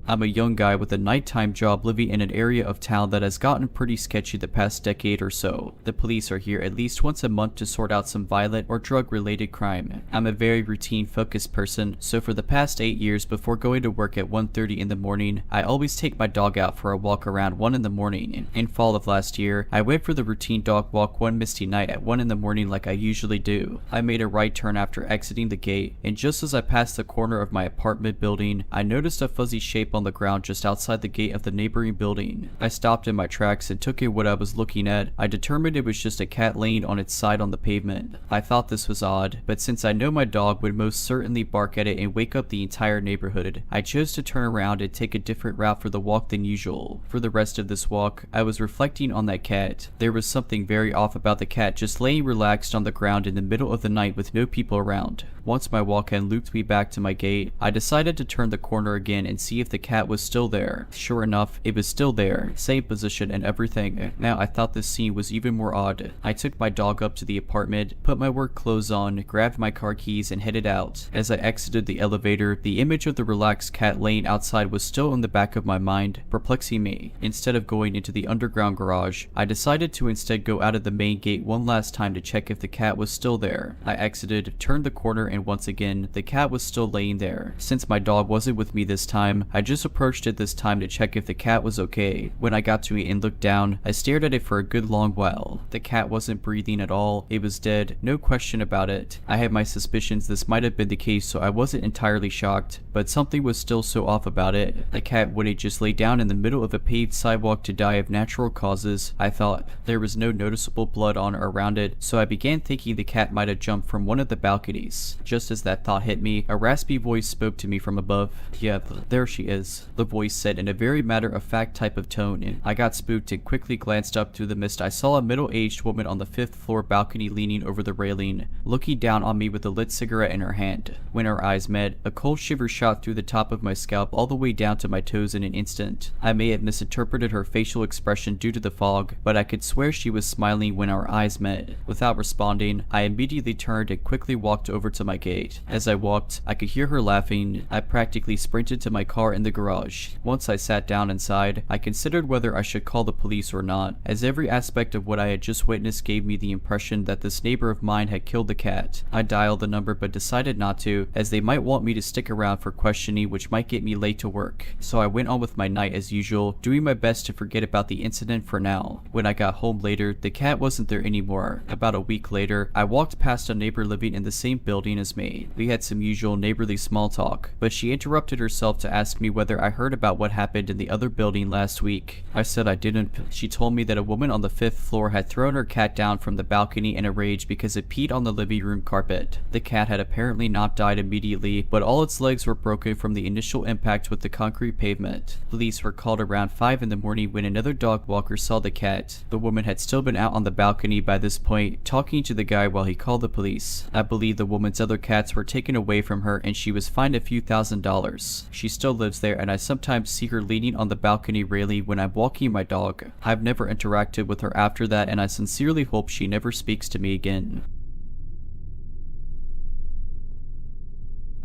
Speaker 1: I'm a young guy with a nighttime job living in an area of town that has gotten pretty sketchy the past decade or so. The police are here at least once a month to sort out some violent or drug-related crime. I'm a very routine-focused person, so for the past 8 years before going to work at 1:30 in the morning, I always take my dog out for a walk around 1 in the morning. In fall of last year, I went for the routine dog walk one misty night at 1 in the morning like I usually do. I made a right turn after exiting the gate, and just as I passed the corner of my apartment building, I noticed a fuzzy shape on the ground just outside the gate of the neighboring building. I stopped in my tracks and took in what I was looking at. I determined it was just a cat laying on its side on the pavement. I thought this was odd, but since I know my dog would most certainly bark at it and wake up the entire neighborhood, I chose to turn around and take a different route for the walk than usual. For the rest of this walk, I was reflecting on that cat. There was something very off about the cat just laying relaxed on the ground in the middle of the night with no people around. Once my walk had looped me back to my gate, I decided to turn the corner again and see if the cat was still there. Sure enough, it was still there, same position and everything. Now I thought this scene was even more odd. I took my dog up to the apartment, put my work clothes on, grabbed my car keys and headed out. As I exited the elevator, the image of the relaxed cat laying outside was still in the back of my mind, perplexing me. Instead of going into the underground garage, I decided to instead go out of the main gate one last time to check if the cat was still there. I exited, turned the corner, and once again, the cat was still laying there. Since my dog wasn't with me this time, I just approached it this time to check if the cat was okay. When I got to it and looked down, I stared at it for a good long while. The cat wasn't breathing at all. It was dead, no question about it. I had my suspicions this might have been the case, so I wasn't entirely shocked, but something was still so off about it. The cat wouldn't just lay down in the middle of a paved sidewalk to die of natural causes. I thought. There was no noticeable blood on or around it, so I began thinking the cat might have jumped from one of the balconies. Just as that thought hit me, a raspy voice spoke to me from above. "Yeah, there she is," the voice said in a very matter-of-fact type of tone. I got spooked and quickly glanced up through the mist. I saw a middle-aged woman on the 5th floor balcony leaning over the railing, looking down on me with a lit cigarette in her hand. When our eyes met, a cold shiver shot through the top of my scalp all the way down to my toes in an instant. I may have misinterpreted her facial expression due to the fog, but I could swear she was smiling when our eyes met. Without responding, I immediately turned and quickly walked over to my gate. As I walked, I could hear her laughing. I practically sprinted to my car in the garage. Once I sat down inside, I considered whether I should call the police or not, as every aspect of what I had just witnessed gave me the impression that this neighbor of mine had killed the cat. I dialed the number but decided not to, as they might want me to stick around for questioning, which might get me late to work. So I went on with my night as usual, doing my best to forget about the incident for now. When I got home later, the cat wasn't there anymore. About a week later, I walked past a neighbor living in the same building as me. We had some usual neighborly small talk, but she interrupted herself to ask me whether I heard about what happened in the other building last week. I said I didn't. She told me that a woman on the 5th floor had thrown her cat down from the balcony in a rage because it peed on the living room carpet. The cat had apparently not died immediately, but all its legs were broken from the initial impact with the concrete pavement. Police were called around 5 in the morning when another dog walker saw the cat. The woman had still been out on the balcony by this point, talking to the guy while he called the police. I believe the woman's other cats were taken away from her and she was fined a few $1,000s. She still lives there and I sometimes see her leaning on the balcony railing when I'm walking my dog. I've never interacted with her after that and I sincerely hope she never speaks to me again.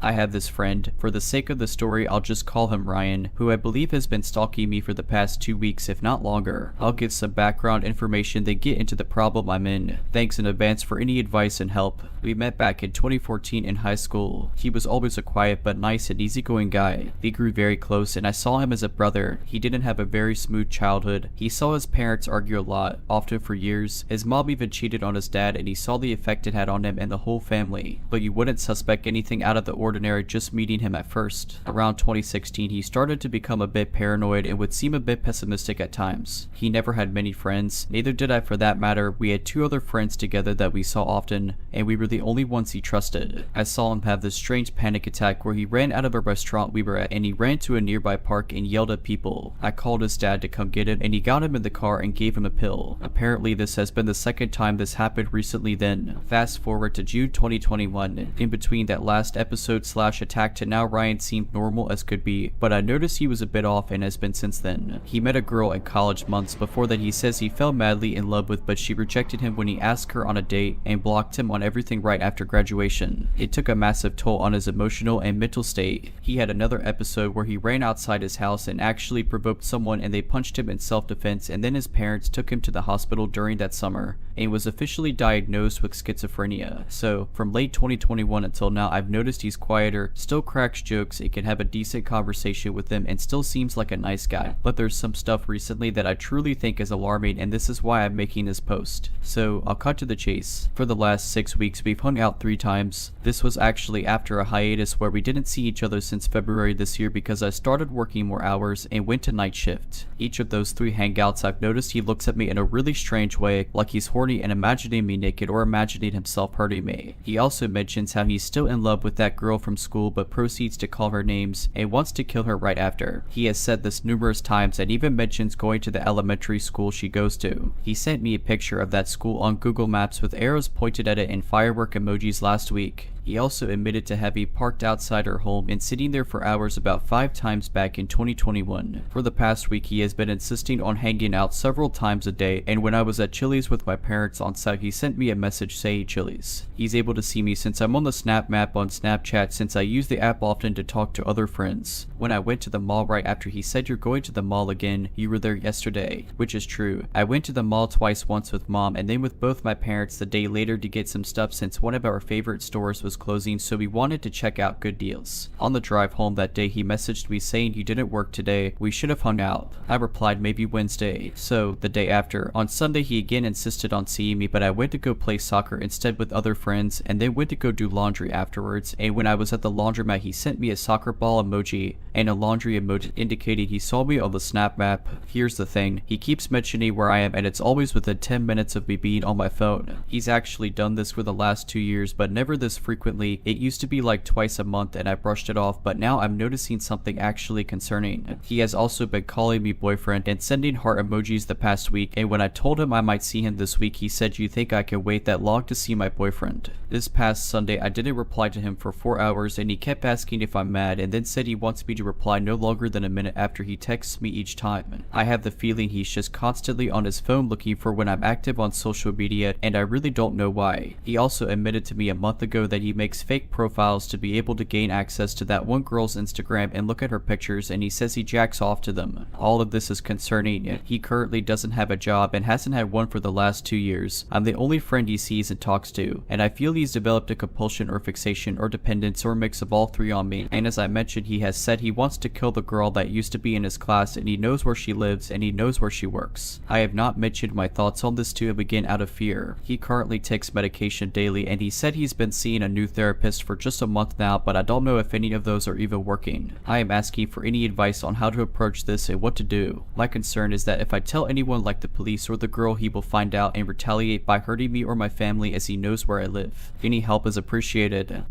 Speaker 1: I have this friend, for the sake of the story I'll just call him Ryan, who I believe has been stalking me for the past 2 weeks if not longer. I'll give some background information then get into the problem I'm in. Thanks in advance for any advice and help. We met back in 2014 in high school. He was always a quiet but nice and easygoing guy. We grew very close and I saw him as a brother. He didn't have a very smooth childhood. He saw his parents argue a lot, often for years. His mom even cheated on his dad and he saw the effect it had on him and the whole family. But you wouldn't suspect anything out of the ordinary just meeting him at first. Around 2016, he started to become a bit paranoid and would seem a bit pessimistic at times. He never had many friends, neither did I for that matter. We had 2 other friends together that we saw often, and we were the only ones he trusted. I saw him have this strange panic attack where he ran out of a restaurant we were at and he ran to a nearby park and yelled at people. I called his dad to come get him and he got him in the car and gave him a pill. Apparently this has been the second time this happened recently then. Fast forward to June 2021. In between that last episode / attack to now, Ryan seemed normal as could be, but I noticed he was a bit off and has been since then. He met a girl in college months before that he says he fell madly in love with, but she rejected him when he asked her on a date and blocked him on everything right after graduation. It took a massive toll on his emotional and mental state. He had another episode where he ran outside his house and actually provoked someone and they punched him in self-defense, and then his parents took him to the hospital during that summer. and was officially diagnosed with schizophrenia. So from late 2021 until now, I've noticed he's quieter, still cracks jokes, and can have a decent conversation with them, and still seems like a nice guy. But there's some stuff recently that I truly think is alarming, and this is why I'm making this post. So I'll cut to the chase. For the last 6 weeks, we've hung out 3 times. This was actually after a hiatus where we didn't see each other since February this year because I started working more hours and went to night shift. Each of those 3 hangouts, I've noticed he looks at me in a really strange way, like he's horny and imagining me naked or imagining himself hurting me. He also mentions how he's still in love with that girl from school but proceeds to call her names and wants to kill her right after. He has said this numerous times and even mentions going to the elementary school she goes to. He sent me a picture of that school on Google Maps with arrows pointed at it and firework emojis last week. He also admitted to having parked outside her home and sitting there for hours about 5 times back in 2021. For the past week, he has been insisting on hanging out several times a day, and when I was at Chili's with my parents on site, he sent me a message saying Chili's. He's able to see me since I'm on the Snap map on Snapchat since I use the app often to talk to other friends. When I went to the mall right after he said you're going to the mall again, you were there yesterday, which is true. I went to the mall twice, once with mom and then with both my parents the day later to get some stuff since one of our favorite stores was closing, so we wanted to check out good deals. On the drive home that day, he messaged me saying you didn't work today, we should have hung out. I replied maybe Wednesday. So the day after, on Sunday, he again insisted on seeing me, but I went to go play soccer instead with other friends and then went to go do laundry afterwards, and when I was at the laundromat he sent me a soccer ball emoji and a laundry emoji indicating he saw me on the Snap map. Here's the thing, he keeps mentioning where I am and it's always within 10 minutes of me being on my phone. He's actually done this for the last 2 years, but never this frequently. It used to be like twice a month and I brushed it off, but now I'm noticing something actually concerning. He has also been calling me boyfriend and sending heart emojis the past week, and when I told him I might see him this week, he said you think I can wait that long to see my boyfriend. This past Sunday I didn't reply to him for 4 hours and he kept asking if I'm mad and then said he wants me to reply no longer than a minute after he texts me each time. I have the feeling he's just constantly on his phone looking for when I'm active on social media, and I really don't know why. He also admitted to me a month ago that he makes fake profiles to be able to gain access to that one girl's Instagram and look at her pictures, and he says he jacks off to them. All of this is concerning. He currently doesn't have a job and hasn't had one for the last 2 years. I'm the only friend he sees and talks to, and I feel he's developed a compulsion or fixation or dependence or a mix of all 3 on me. And as I mentioned, he has said he wants to kill the girl that used to be in his class, and he knows where she lives and he knows where she works. I have not mentioned my thoughts on this to him again out of fear. He currently takes medication daily and he said he's been seeing a new therapist for just a month now, but I don't know if any of those are even working. I am asking for any advice on how to approach this and what to do. My concern is that if I tell anyone like the police or the girl, he will find out and retaliate by hurting me or my family as he knows where I live. Any help is appreciated.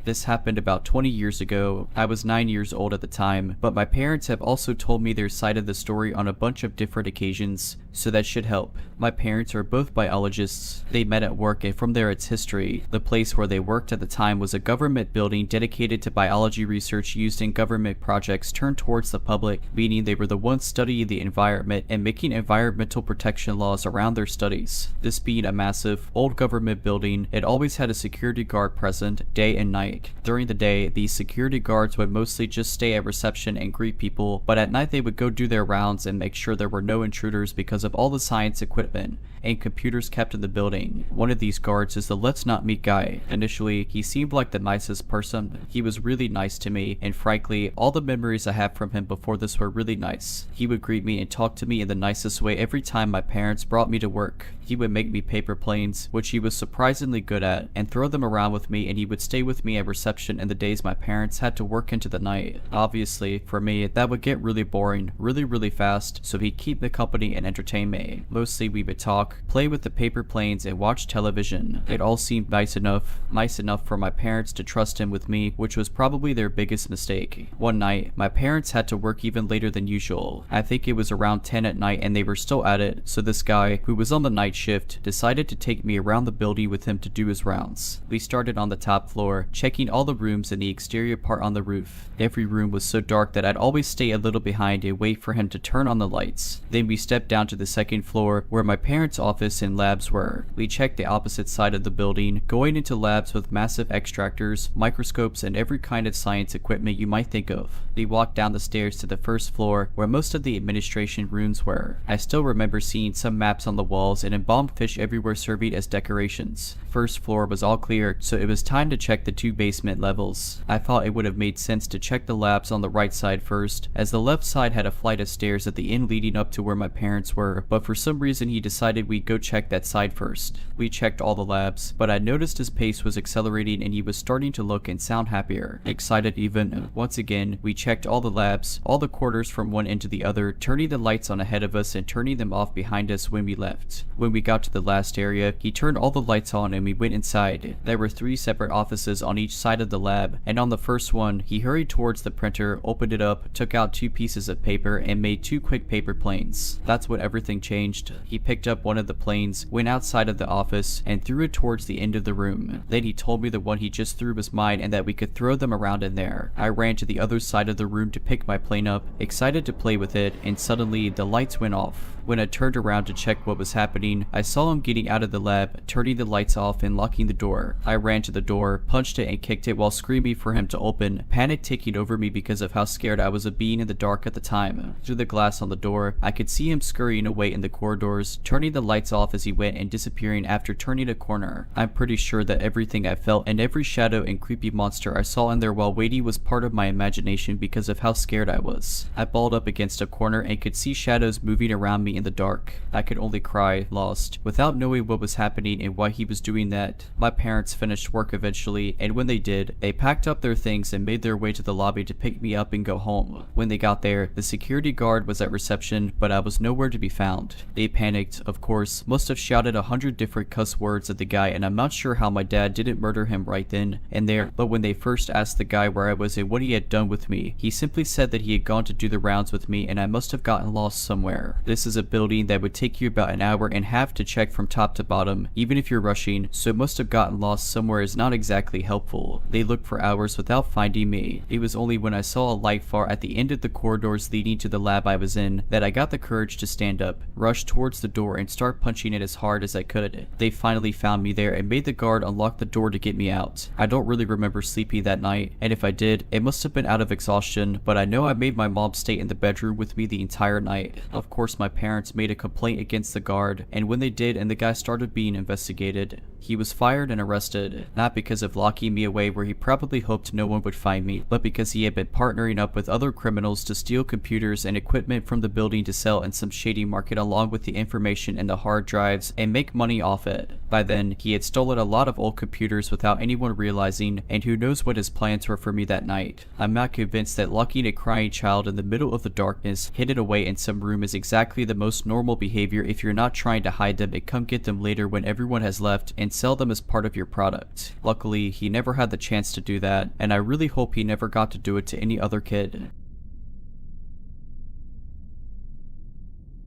Speaker 1: This happened about 20 years ago. I was 9 years old at the time, but my parents have also told me their side of the story on a bunch of different occasions, so that should help. My parents are both biologists. They met at work, and from there it's history. The place where they worked at the time was a government building dedicated to biology research used in government projects turned towards the public, meaning they were the ones studying the environment and making environmental protection laws around their studies. This being a massive, old government building, it always had a security guard present day and night. During the day, these security guards would mostly just stay at reception and greet people, but at night they would go do their rounds and make sure there were no intruders because of all the science equipment and computers kept in the building. One of these guards is the let's not meet guy. Initially, he seemed like the nicest person. He was really nice to me, and frankly, all the memories I have from him before this were really nice. He would greet me and talk to me in the nicest way every time my parents brought me to work. He would make me paper planes, which he was surprisingly good at, and throw them around with me, and he would stay with me at reception in the days my parents had to work into the night. Obviously, for me, that would get really boring really fast, so he'd keep me company and entertain me. Mostly we would talk, play with the paper planes, and watch television. It all seemed nice enough for my parents to trust him with me, which was probably their biggest mistake. One night, my parents had to work even later than usual. I think it was around 10 at night and they were still at it, so this guy, who was on the night shift, decided to take me around the building with him to do his rounds. We started on the top floor, checking all the rooms and the exterior part on the roof. Every room was so dark that I'd always stay a little behind and wait for him to turn on the lights. Then we stepped down to the the second floor where my parents' office and labs were. We checked the opposite side of the building, going into labs with massive extractors, microscopes, and every kind of science equipment you might think of. We walked down the stairs to the first floor where most of the administration rooms were. I still remember seeing some maps on the walls and embalmed fish everywhere serving as decorations. First floor was all clear, so it was time to check the 2 basement levels. I thought it would have made sense to check the labs on the right side first, as the left side had a flight of stairs at the end leading up to where my parents were, but for some reason he decided we'd go check that side first. We checked all the labs, but I noticed his pace was accelerating and he was starting to look and sound happier, excited even. Once again, we checked all the labs, all the quarters from one end to the other, turning the lights on ahead of us and turning them off behind us when we left. When we got to the last area, he turned all the lights on and we went inside. There were 3 separate offices on each side of the lab, and on the first one, he hurried towards the printer, opened it up, took out 2 pieces of paper, and made 2 quick paper planes. That's when everything changed. He picked up one of the planes, went outside of the office, and threw it towards the end of the room. Then he told me the one he just threw was mine and that we could throw them around in there. I ran to the other side of the room to pick my plane up, excited to play with it, and suddenly the lights went off. When I turned around to check what was happening, I saw him getting out of the lab, turning the lights off and locking the door. I ran to the door, punched it and kicked it while screaming for him to open, panic taking over me because of how scared I was of being in the dark at the time. Through the glass on the door, I could see him scurrying away in the corridors, turning the lights off as he went and disappearing after turning a corner. I'm pretty sure that everything I felt and every shadow and creepy monster I saw in there while waiting was part of my imagination because of how scared I was. I balled up against a corner and could see shadows moving around me in the dark. I could only cry, lost, without knowing what was happening and why he was doing that. My parents finished work eventually, and when they did, they packed up their things and made their way to the lobby to pick me up and go home. When they got there, the security guard was at reception, but I was nowhere to be found. They panicked, of course, must have shouted 100 different cuss words at the guy, and I'm not sure how my dad didn't murder him right then and there, but when they first asked the guy where I was and what he had done with me, he simply said that he had gone to do the rounds with me and I must have gotten lost somewhere. This is a building that would take you about an hour and have to check from top to bottom, even if you're rushing, so must have gotten lost somewhere is not exactly helpful. They looked for hours without finding me. It was only when I saw a light far at the end of the corridors leading to the lab I was in that I got the courage to stand up, rush towards the door and start punching it as hard as I could. They finally found me there and made the guard unlock the door to get me out. I don't really remember sleeping that night, and if I did, it must have been out of exhaustion, but I know I made my mom stay in the bedroom with me the entire night. Of course, my parents made a complaint against the guard, and when they did and the guy started being investigated, he was fired and arrested, not because of locking me away where he probably hoped no one would find me, but because he had been partnering up with other criminals to steal computers and equipment from the building to sell in some shady market along with the information in the hard drives and make money off it. By then, he had stolen a lot of old computers without anyone realizing, and who knows what his plans were for me that night. I'm not convinced that locking a crying child in the middle of the darkness, hidden away in some room, is exactly the most normal behavior if you're not trying to hide them and come get them later when everyone has left and sell them as part of your product. Luckily, he never had the chance to do that, and I really hope he never got to do it to any other kid.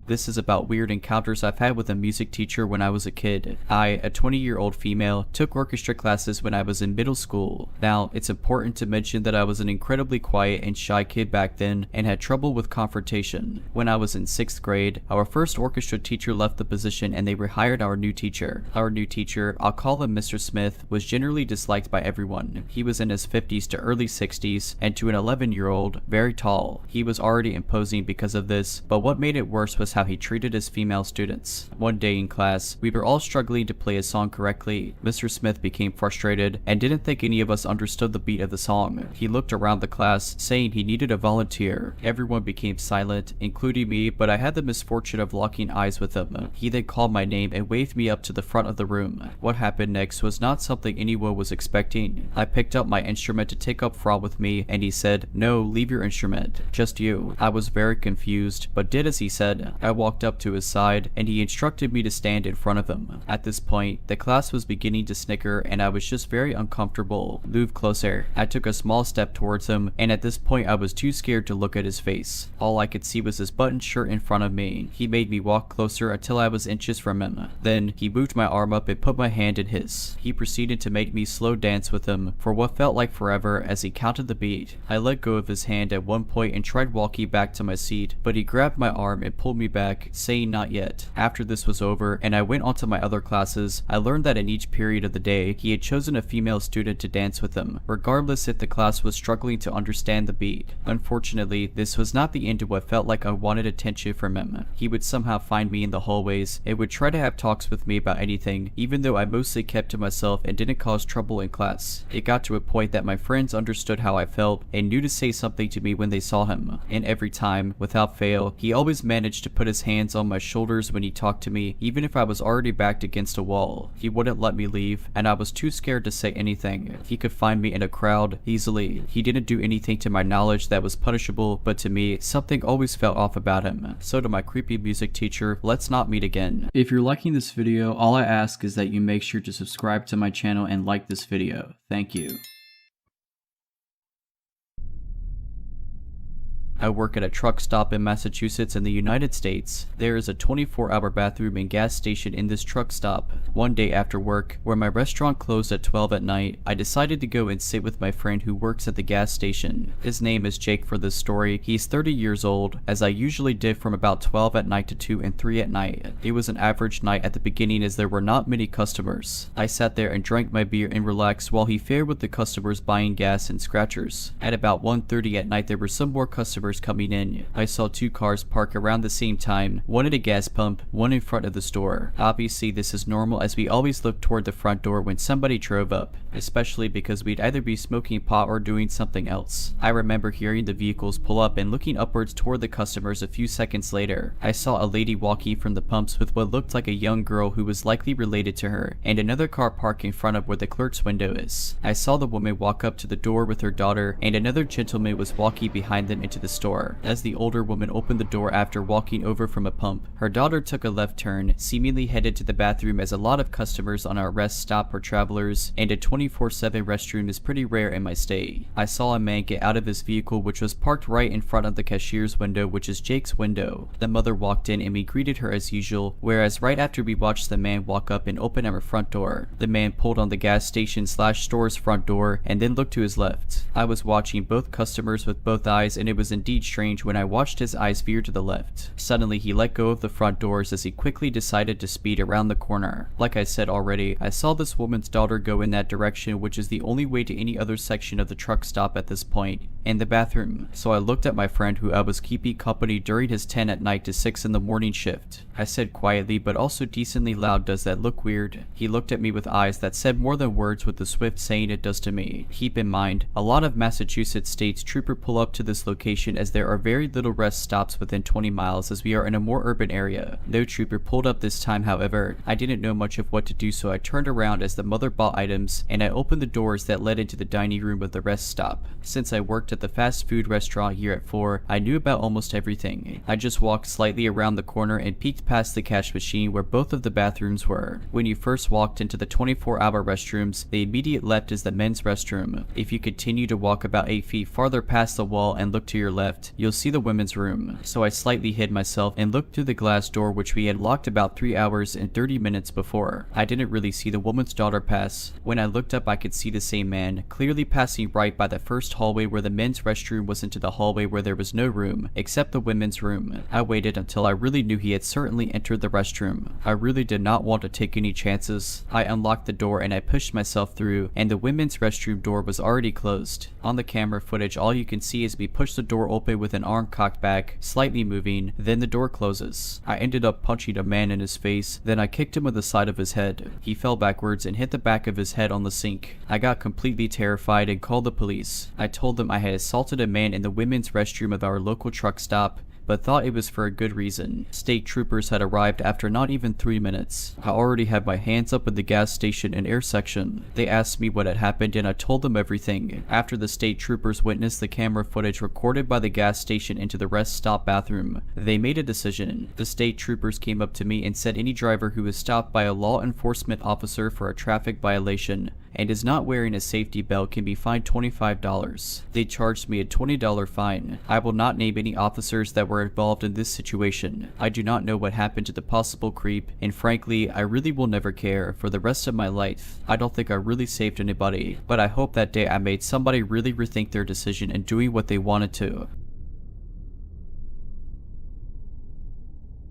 Speaker 1: This is about weird encounters I've had with a music teacher when I was a kid. I, a 20-year-old female, took orchestra classes when I was in middle school. Now, it's important to mention that I was an incredibly quiet and shy kid back then and had trouble with confrontation. When I was in 6th grade, our first orchestra teacher left the position and they rehired our new teacher. Our new teacher, I'll call him Mr. Smith, was generally disliked by everyone. He was in his 50s to early 60s, and to an 11-year-old, very tall. He was already imposing because of this, but what made it worse was how he treated his female students. One day in class, we were all struggling to play a song correctly. Mr. Smith became frustrated and didn't think any of us understood the beat of the song. He looked around the class, saying he needed a volunteer. Everyone became silent, including me, but I had the misfortune of locking eyes with him. He then called my name and waved me up to the front of the room. What happened next was not something anyone was expecting. I picked up my instrument to take up front with me, and he said, "No, leave your instrument. Just you." I was very confused, but did as he said. I walked up to his side, and he instructed me to stand in front of him. At this point, the class was beginning to snicker, and I was just very uncomfortable. "Move closer." I took a small step towards him, and at this point I was too scared to look at his face. All I could see was his button shirt in front of me. He made me walk closer until I was inches from him. Then, he moved my arm up and put my hand in his. He proceeded to make me slow dance with him for what felt like forever as he counted the beat. I let go of his hand at one point and tried walking back to my seat, but he grabbed my arm and pulled me back back, saying not yet. After this was over and I went on to my other classes, I learned that in each period of the day, he had chosen a female student to dance with him, regardless if the class was struggling to understand the beat. Unfortunately, this was not the end of what felt like I wanted attention from him. He would somehow find me in the hallways and would try to have talks with me about anything, even though I mostly kept to myself and didn't cause trouble in class. It got to a point that my friends understood how I felt and knew to say something to me when they saw him, and every time, without fail, he always managed to put his hands on my shoulders when he talked to me, even if I was already backed against a wall. He wouldn't let me leave, and I was too scared to say anything. He could find me in a crowd easily. He didn't do anything to my knowledge that was punishable, but to me, something always felt off about him. So to my creepy music teacher, let's not meet again. If you're liking this video, all I ask is that you make sure to subscribe to my channel and like this video. Thank you. I work at a truck stop in Massachusetts in the United States. There is a 24-hour bathroom and gas station in this truck stop. One day after work, where my restaurant closed at 12 at night, I decided to go and sit with my friend who works at the gas station. His name is Jake for this story. He's 30 years old, as I usually did from about 12 at night to 2 and 3 at night. It was an average night at the beginning as there were not many customers. I sat there and drank my beer and relaxed while he fared with the customers buying gas and scratchers. At about 1:30 at night, there were some more customers coming in. I saw two cars park around the same time, one at a gas pump, one in front of the store. Obviously this is normal as we always look toward the front door when somebody drove up, especially because we'd either be smoking pot or doing something else. I remember hearing the vehicles pull up and looking upwards toward the customers a few seconds later. I saw a lady walking from the pumps with what looked like a young girl who was likely related to her, and another car parked in front of where the clerk's window is. I saw the woman walk up to the door with her daughter, and another gentleman was walking behind them into the store. As the older woman opened the door after walking over from a pump, her daughter took a left turn, seemingly headed to the bathroom, as a lot of customers on our rest stop are travelers, and a 24/7 restroom is pretty rare in my state. I saw a man get out of his vehicle, which was parked right in front of the cashier's window, which is Jake's window. The mother walked in and we greeted her as usual, whereas right after we watched the man walk up and open our front door, the man pulled on the gas station/store's front door and then looked to his left. I was watching both customers with both eyes, and it was indeed strange when I watched his eyes veer to the left. Suddenly he let go of the front doors as he quickly decided to speed around the corner. Like I said already, I saw this woman's daughter go in that direction, which is the only way to any other section of the truck stop at this point, and the bathroom. So I looked at my friend who I was keeping company during his 10 at night to 6 in the morning shift. I said quietly but also decently loud, "Does that look weird?" He looked at me with eyes that said more than words, with the swift saying it does to me. Keep in mind, a lot of Massachusetts states trooper pull up to this location as there are very little rest stops within 20 miles as we are in a more urban area. No trooper pulled up this time, however. I didn't know much of what to do, so I turned around as the mother bought items and I opened the doors that led into the dining room of the rest stop. Since I worked at the fast food restaurant here at 4, I knew about almost everything. I just walked slightly around the corner and peeked past the cash machine where both of the bathrooms were. When you first walked into the 24-hour restrooms, the immediate left is the men's restroom. If you continue to walk about 8 feet farther past the wall and look to your left, you'll see the women's room. So I slightly hid myself and looked through the glass door, which we had locked about 3 hours and 30 minutes before. I didn't really see the woman's daughter pass. When I looked up, I could see the same man, clearly passing right by the first hallway where the men's restroom was, into the hallway where there was no room, except the women's room. I waited until I really knew he had certainly entered the restroom. I really did not want to take any chances. I unlocked the door and I pushed myself through, and the women's restroom door was already closed. On the camera footage, all you can see is me push the door open with an arm cocked back, slightly moving, then the door closes. I ended up punching a man in his face, then I kicked him with the side of his head. He fell backwards and hit the back of his head on the sink. I got completely terrified and called the police. I told them I had assaulted a man in the women's restroom of our local truck stop, but thought it was for a good reason. State troopers had arrived after not even 3 minutes. I already had my hands up in the gas station and air section. They asked me what had happened and I told them everything. After the state troopers witnessed the camera footage recorded by the gas station into the rest stop bathroom, they made a decision. The state troopers came up to me and said any driver who was stopped by a law enforcement officer for a traffic violation and is not wearing a safety belt can be fined $25. They charged me a $20 fine. I will not name any officers that were involved in this situation. I do not know what happened to the possible creep, and frankly, I really will never care for the rest of my life. I don't think I really saved anybody, but I hope that day I made somebody really rethink their decision in doing what they wanted to.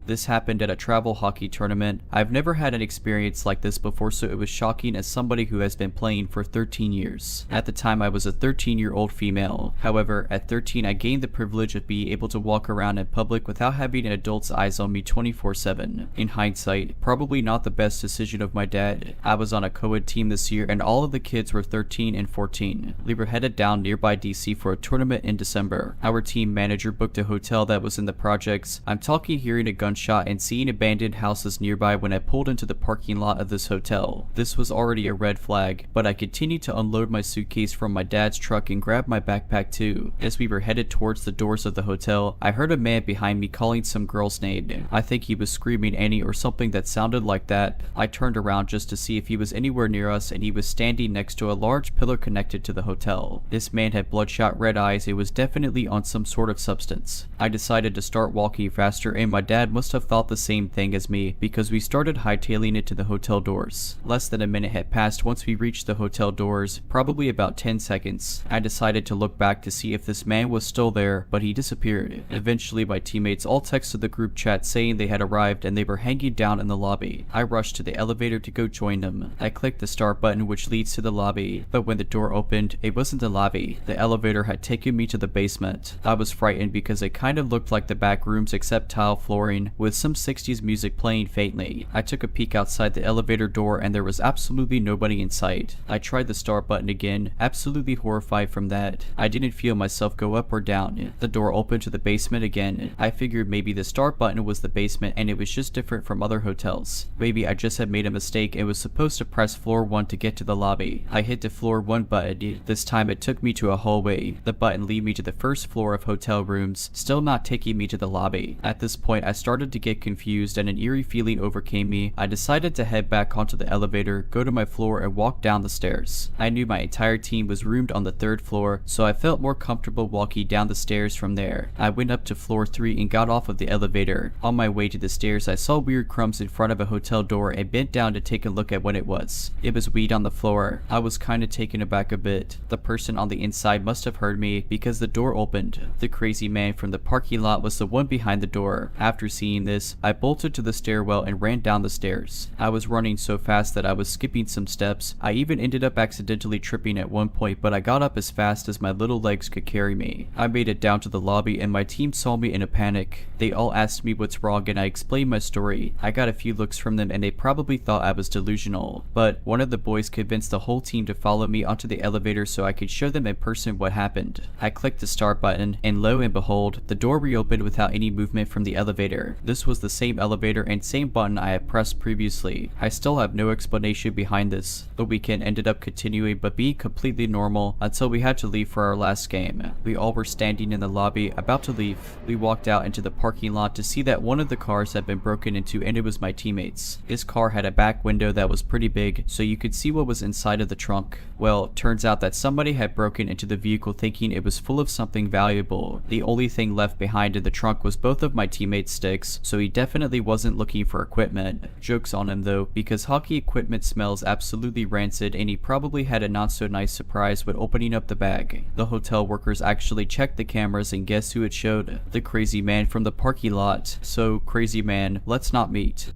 Speaker 1: This happened at a travel hockey tournament. I've never had an experience like this before, so it was shocking as somebody who has been playing for 13 years. At the time, I was a 13-year-old female. However, at 13, I gained the privilege of being able to walk around in public without having an adult's eyes on me 24/7. In hindsight, probably not the best decision of my dad. I was on a co-ed team this year and all of the kids were 13 and 14. We were headed down nearby DC for a tournament in December. Our team manager booked a hotel that was in the projects. I'm talking hearing a gunshot and seeing abandoned houses nearby when I pulled into the parking lot of this hotel. This was already a red flag, but I continued to unload my suitcase from my dad's truck and grab my backpack too. As we were headed towards the doors of the hotel, I heard a man behind me calling some girl's name. I think he was screaming Annie or something that sounded like that. I turned around just to see if he was anywhere near us, and he was standing next to a large pillar connected to the hotel. This man had bloodshot red eyes. It was definitely on some sort of substance. I decided to start walking faster, and my dad must have thought the same thing as me because we started hightailing it to the hotel doors. Less than a minute had passed once we reached the hotel doors, probably about 10 seconds. I decided to look back to see if this man was still there, but he disappeared. Eventually, my teammates all texted the group chat saying they had arrived and they were hanging down in the lobby. I rushed to the elevator to go join them. I clicked the start button which leads to the lobby, but when the door opened, it wasn't the lobby. The elevator had taken me to the basement. I was frightened because it kind of looked like the back rooms except tile flooring with some 60s music playing faintly. I took a peek outside the elevator door and there was absolutely nobody in sight. I tried the start button again, absolutely horrified from that. I didn't feel myself go up or down. The door opened to the basement again. I figured maybe the start button was the basement and it was just different from other hotels. Maybe I just had made a mistake and was supposed to press floor 1 to get to the lobby. I hit the floor 1 button. This time it took me to a hallway. The button led me to the first floor of hotel rooms, still not taking me to the lobby. At this point I started to get confused and an eerie feeling overcame me. I decided to head back onto the elevator, go to my floor and walk down the stairs. I knew my entire team was roomed on the 3rd floor, so I felt more comfortable walking down the stairs from there. I went up to floor 3 and got off of the elevator. On my way to the stairs I saw weird crumbs in front of a hotel door and bent down to take a look at what it was. It was weed on the floor. I was kinda taken aback a bit. The person on the inside must have heard me because the door opened. The crazy man from the parking lot was the one behind the door. After seeing this, I bolted to the stairwell and ran down the stairs. I was running so fast that I was skipping some steps. I even ended up accidentally tripping at one point, but I got up as fast as my little legs could carry me. I made it down to the lobby and my team saw me in a panic. They all asked me what's wrong and I explained my story. I got a few looks from them and they probably thought I was delusional, but one of the boys convinced the whole team to follow me onto the elevator so I could show them in person what happened. I clicked the start button and lo and behold, the door reopened without any movement from the elevator. This was the same elevator and same button I had pressed previously. I still have no explanation behind this. The weekend ended up continuing but being completely normal until we had to leave for our last game. We all were standing in the lobby about to leave. We walked out into the parking lot to see that one of the cars had been broken into and it was my teammates. This car had a back window that was pretty big so you could see what was inside of the trunk. Well, turns out that somebody had broken into the vehicle thinking it was full of something valuable. The only thing left behind in the trunk was both of my teammates' sticks, so he definitely wasn't looking for equipment. Jokes on him though, because hockey equipment smells absolutely rancid and he probably had a not so nice surprise when opening up the bag. The hotel workers actually checked the cameras and guess who it showed? The crazy man from the parking lot. So crazy man, let's not meet.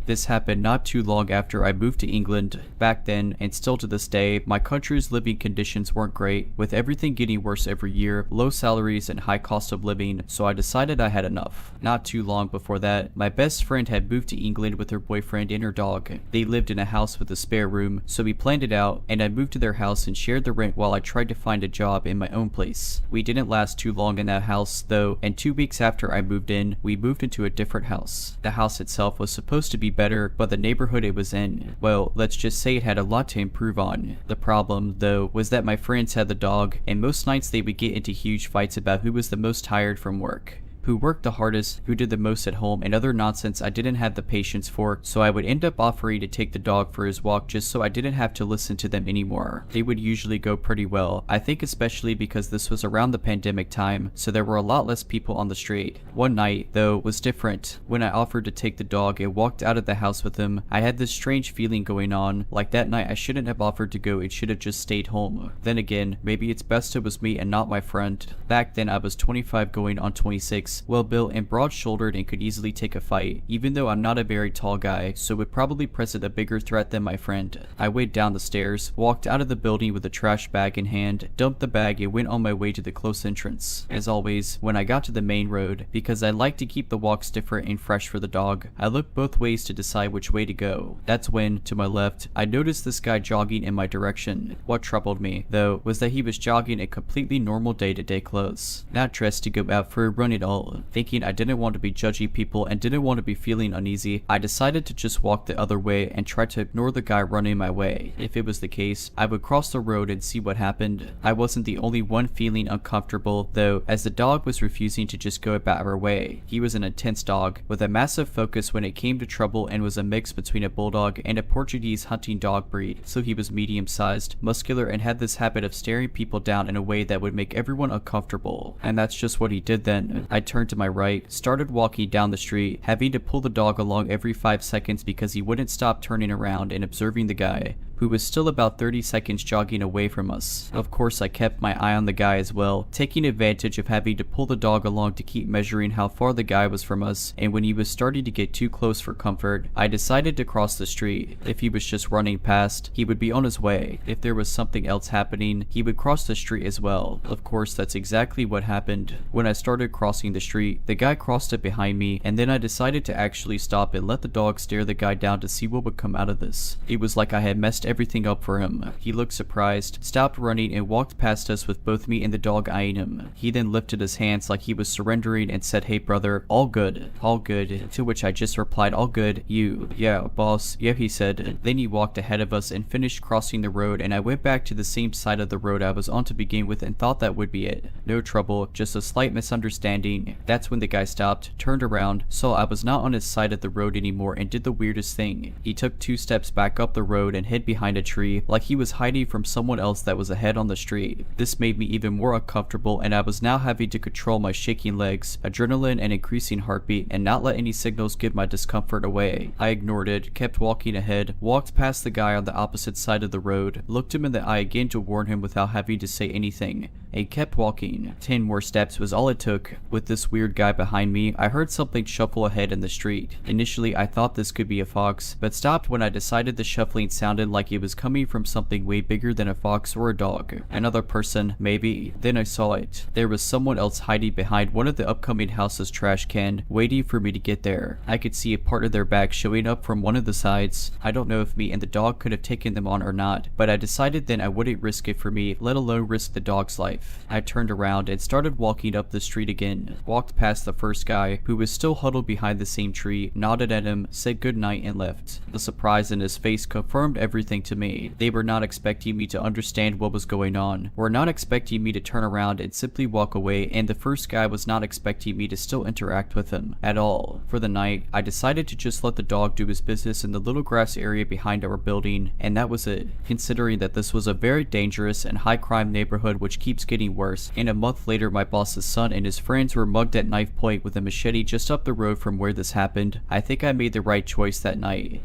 Speaker 1: This happened not too long after I moved to England. Back then, and still to this day, my country's living conditions weren't great, with everything getting worse every year, low salaries and high cost of living, so I decided I had enough. Not too long before that, my best friend had moved to England with her boyfriend and her dog. They lived in a house with a spare room, so we planned it out, and I moved to their house and shared the rent while I tried to find a job in my own place. We didn't last too long in that house, though, and 2 weeks after I moved in, we moved into a different house. The house itself was supposed to be better, but the neighborhood it was in, well, let's just say it had a lot to improve on. The problem, though, was that my friends had the dog, and most nights they would get into huge fights about who was the most tired from work. who worked the hardest, who did the most at home, and other nonsense I didn't have the patience for, so I would end up offering to take the dog for his walk just so I didn't have to listen to them anymore. They would usually go pretty well, I think especially because this was around the pandemic time, so there were a lot less people on the street. One night, though, was different. When I offered to take the dog and walked out of the house with him, I had this strange feeling going on, like that night I shouldn't have offered to go and should have just stayed home. Then again, maybe it's best it was me and not my friend. Back then I was 25 going on 26, well built and broad shouldered and could easily take a fight, even though I'm not a very tall guy, so would probably present a bigger threat than my friend. I went down the stairs, walked out of the building with a trash bag in hand, dumped the bag and went on my way to the close entrance. As always, when I got to the main road, because I like to keep the walks different and fresh for the dog, I looked both ways to decide which way to go. That's when, to my left, I noticed this guy jogging in my direction. What troubled me, though, was that he was jogging in completely normal day-to-day clothes, not dressed to go out for a run at all. Thinking I didn't want to be judgy people and didn't want to be feeling uneasy, I decided to just walk the other way and try to ignore the guy running my way. If it was the case, I would cross the road and see what happened. I wasn't the only one feeling uncomfortable, though, as the dog was refusing to just go about her way. He was an intense dog, with a massive focus when it came to trouble, and was a mix between a bulldog and a Portuguese hunting dog breed, so he was medium-sized, muscular, and had this habit of staring people down in a way that would make everyone uncomfortable. And that's just what he did then. I turned to my right, started walking down the street, having to pull the dog along every 5 seconds because he wouldn't stop turning around and observing the guy, who was still about 30 seconds jogging away from us. Of course, I kept my eye on the guy as well, taking advantage of having to pull the dog along to keep measuring how far the guy was from us, and when he was starting to get too close for comfort, I decided to cross the street. If he was just running past, he would be on his way. If there was something else happening, he would cross the street as well. Of course, that's exactly what happened. When I started crossing the street, the guy crossed it behind me, and then I decided to actually stop and let the dog stare the guy down to see what would come out of this. It was like I had messed everything up for him. He looked surprised, stopped running, and walked past us with both me and the dog eyeing him. He then lifted his hands like he was surrendering and said, "Hey brother, all good, all good," to which I just replied, "All good, you?" "Yeah, boss, yeah," he said. Then he walked ahead of us and finished crossing the road, and I went back to the same side of the road I was on to begin with and thought that would be it. No trouble, just a slight misunderstanding. That's when the guy stopped, turned around, saw I was not on his side of the road anymore, and did the weirdest thing. He took 2 steps back up the road and hid behind a tree, like he was hiding from someone else that was ahead on the street. This made me even more uncomfortable, and I was now having to control my shaking legs, adrenaline, and increasing heartbeat, and not let any signals give my discomfort away. I ignored it, kept walking ahead, walked past the guy on the opposite side of the road, looked him in the eye again to warn him without having to say anything, and kept walking. 10 more steps was all it took. With this weird guy behind me, I heard something shuffle ahead in the street. Initially, I thought this could be a fox, but stopped when I decided the shuffling sounded like it was coming from something way bigger than a fox or a dog. Another person, maybe. Then I saw it. There was someone else hiding behind one of the upcoming house's trash can, waiting for me to get there. I could see a part of their back showing up from one of the sides. I don't know if me and the dog could have taken them on or not, but I decided then I wouldn't risk it for me, let alone risk the dog's life. I turned around and started walking up the street again. Walked past the first guy, who was still huddled behind the same tree, nodded at him, said goodnight, and left. The surprise in his face confirmed everything to me. They were not expecting me to understand what was going on, were not expecting me to turn around and simply walk away, and the first guy was not expecting me to still interact with him at all. For the night, I decided to just let the dog do his business in the little grass area behind our building, and that was it, considering that this was a very dangerous and high crime neighborhood which keeps getting worse, and a month later my boss's son and his friends were mugged at knife point with a machete just up the road from where this happened. I think I made the right choice that night.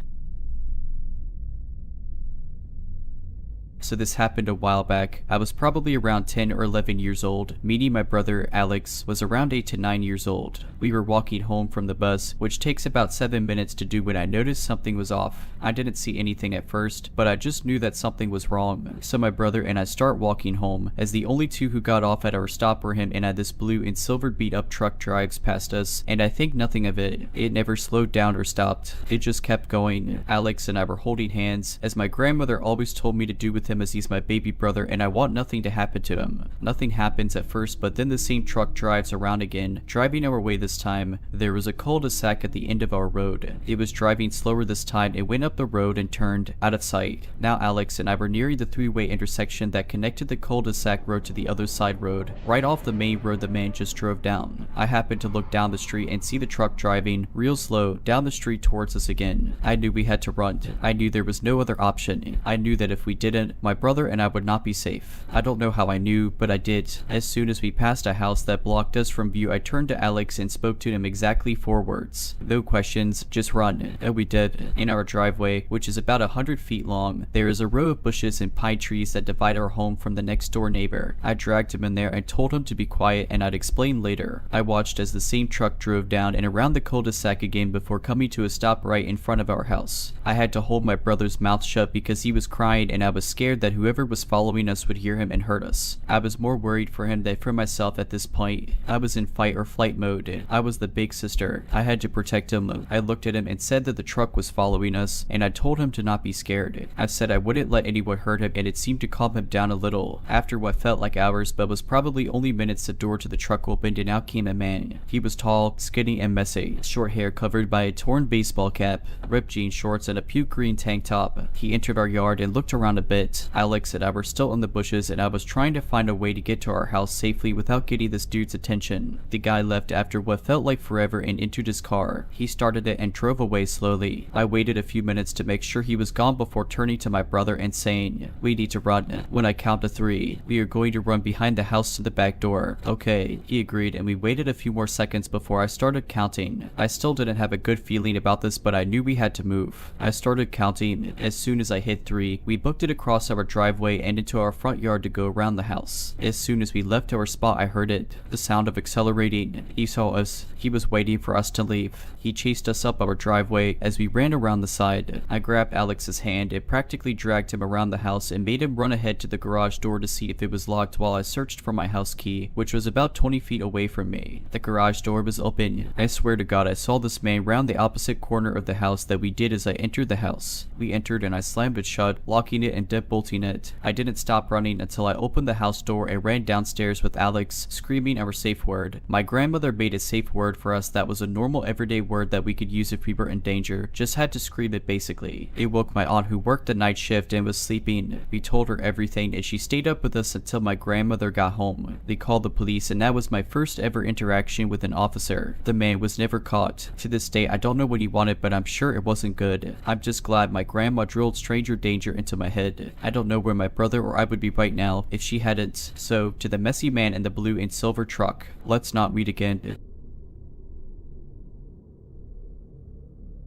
Speaker 1: So this happened a while back. I was probably around 10 or 11 years old. Meeting my brother, Alex, was around 8 to 9 years old. We were walking home from the bus, which takes about 7 minutes to do, when I noticed something was off. I didn't see anything at first, but I just knew that something was wrong. So my brother and I start walking home, as the only two who got off at our stop were him and this blue and silver beat up truck drives past us, and I think nothing of it. It never slowed down or stopped. It just kept going. Alex and I were holding hands, as my grandmother always told me to do with him him as he's my baby brother and I want nothing to happen to him. Nothing happens at first, but then the same truck drives around again, driving our way this time. There was a cul-de-sac at the end of our road. It was driving slower this time. It went up the road and turned out of sight. Now Alex and I were nearing the three-way intersection that connected the cul-de-sac road to the other side road. Right off the main road the man just drove down. I happened to look down the street and see the truck driving real slow down the street towards us again. I knew we had to run. I knew there was no other option. I knew that if we didn't, my brother and I would not be safe. I don't know how I knew, but I did. As soon as we passed a house that blocked us from view, I turned to Alex and spoke to him exactly 4 words. No questions, just run. And we did. In our driveway, which is about 100 feet long, there is a row of bushes and pine trees that divide our home from the next door neighbor. I dragged him in there and told him to be quiet and I'd explain later. I watched as the same truck drove down and around the cul-de-sac again before coming to a stop right in front of our house. I had to hold my brother's mouth shut because he was crying and I was scared that whoever was following us would hear him and hurt us. I was more worried for him than for myself at this point. I was in fight or flight mode. I was the big sister. I had to protect him. I looked at him and said that the truck was following us and I told him to not be scared. I said I wouldn't let anyone hurt him and it seemed to calm him down a little. After what felt like hours but was probably only minutes, the door to the truck opened and out came a man. He was tall, skinny and messy. Short hair covered by a torn baseball cap, ripped jean shorts and a puke green tank top. He entered our yard and looked around a bit. Alex and I were still in the bushes and I was trying to find a way to get to our house safely without getting this dude's attention. The guy left after what felt like forever and entered his car. He started it and drove away slowly. I waited a few minutes to make sure he was gone before turning to my brother and saying, "We need to run. When I count to 3, we are going to run behind the house to the back door." Okay, he agreed and we waited a few more seconds before I started counting. I still didn't have a good feeling about this, but I knew we had to move. I started counting. As soon as I hit 3, we booked it across our driveway and into our front yard to go around the house. As soon as we left our spot, I heard it. The sound of accelerating. He saw us. He was waiting for us to leave. He chased us up our driveway as we ran around the side. I grabbed Alex's hand and practically dragged him around the house and made him run ahead to the garage door to see if it was locked while I searched for my house key, which was about 20 feet away from me. The garage door was open. I swear to God I saw this man round the opposite corner of the house that we did as I entered the house. We entered and I slammed it shut, locking it and deadbolting it. I didn't stop running until I opened the house door and ran downstairs with Alex, screaming our safe word. My grandmother made a safe word for us that was a normal everyday word that we could use if we were in danger, just had to scream it basically. It woke my aunt who worked the night shift and was sleeping. We told her everything and she stayed up with us until my grandmother got home. They called the police and that was my first ever interaction with an officer. The man was never caught. To this day I don't know what he wanted, but I'm sure it wasn't good. I'm just glad my grandma drilled stranger danger into my head. I don't know where my brother or I would be right now if she hadn't. So, to the messy man in the blue and silver truck, let's not meet again.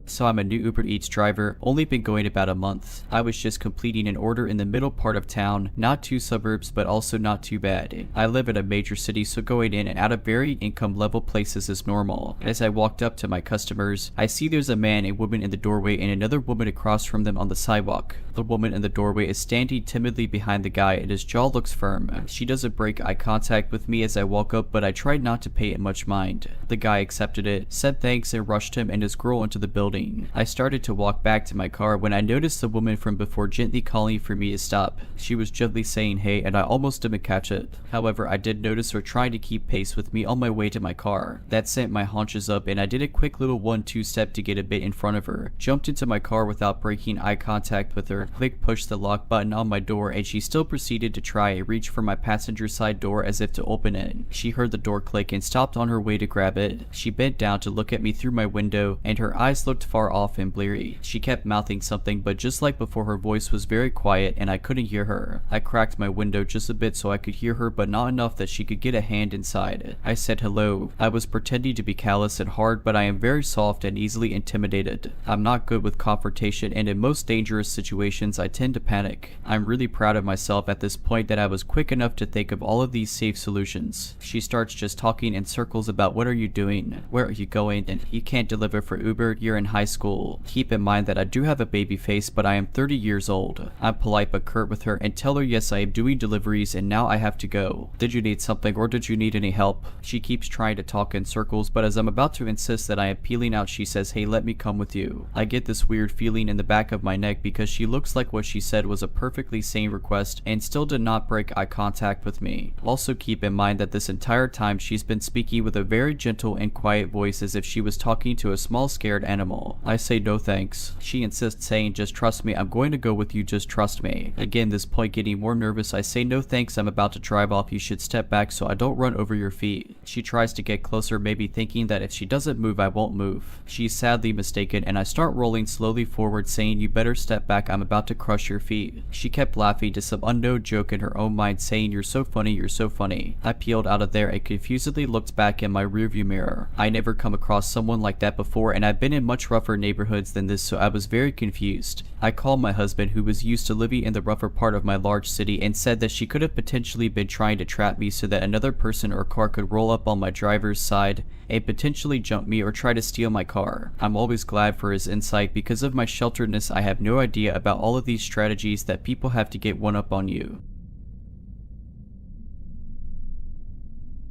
Speaker 1: So I'm a new Uber Eats driver, only been going about a month. I was just completing an order in the middle part of town, not too suburbs but also not too bad. I live in a major city, so going in and out of varying income level places is normal. As I walked up to my customers, I see there's a man and woman in the doorway and another woman across from them on the sidewalk. The woman in the doorway is standing timidly behind the guy and his jaw looks firm. She doesn't break eye contact with me as I walk up, but I tried not to pay it much mind. The guy accepted it, said thanks and rushed him and his girl into the building. I started to walk back to my car when I noticed the woman from before gently calling for me to stop. She was gently saying hey and I almost didn't catch it. However, I did notice her trying to keep pace with me on my way to my car. That sent my haunches up and I did a quick little 1-2 step to get a bit in front of her. Jumped into my car without breaking eye contact with her, quick pushed the lock button on my door and she still proceeded to try and reach for my passenger side door as if to open it. She heard the door click and stopped on her way to grab it. She bent down to look at me through my window and her eyes looked far off and bleary. She kept mouthing something, but just like before her voice was very quiet and I couldn't hear her. I cracked my window just a bit so I could hear her, but not enough that she could get a hand inside. I said hello. I was pretending to be callous and hard, but I am very soft and easily intimidated. I'm not good with confrontation and in most dangerous situations I tend to panic. I'm really proud of myself at this point that I was quick enough to think of all of these safe solutions. She starts just talking in circles about what are you doing, where are you going, and you can't deliver for Uber, you're in high high school. Keep in mind that I do have a baby face, but I am 30 years old. I'm polite but curt with her and tell her yes, I am doing deliveries and now I have to go. Did you need something or did you need any help? She keeps trying to talk in circles, but as I'm about to insist that I am peeling out, she says, hey, let me come with you. I get this weird feeling in the back of my neck because she looks like what she said was a perfectly sane request and still did not break eye contact with me. Also keep in mind that this entire time she's been speaking with a very gentle and quiet voice as if she was talking to a small scared animal. I say no thanks. She insists, saying just trust me, I'm going to go with you, just trust me. Again, this point getting more nervous, I say no thanks, I'm about to drive off, you should step back so I don't run over your feet. She tries to get closer, maybe thinking that if she doesn't move I won't move. She's sadly mistaken and I start rolling slowly forward saying you better step back, I'm about to crush your feet. She kept laughing to some unknown joke in her own mind saying you're so funny, you're so funny. I peeled out of there and confusedly looked back in my rearview mirror. I never come across someone like that before and I've been in much rougher neighborhoods than this, so I was very confused. I called my husband, who was used to living in the rougher part of my large city, and said that she could have potentially been trying to trap me so that another person or car could roll up on my driver's side and potentially jump me or try to steal my car. I'm always glad for his insight. Because of my shelteredness, I have no idea about all of these strategies that people have to get one up on you.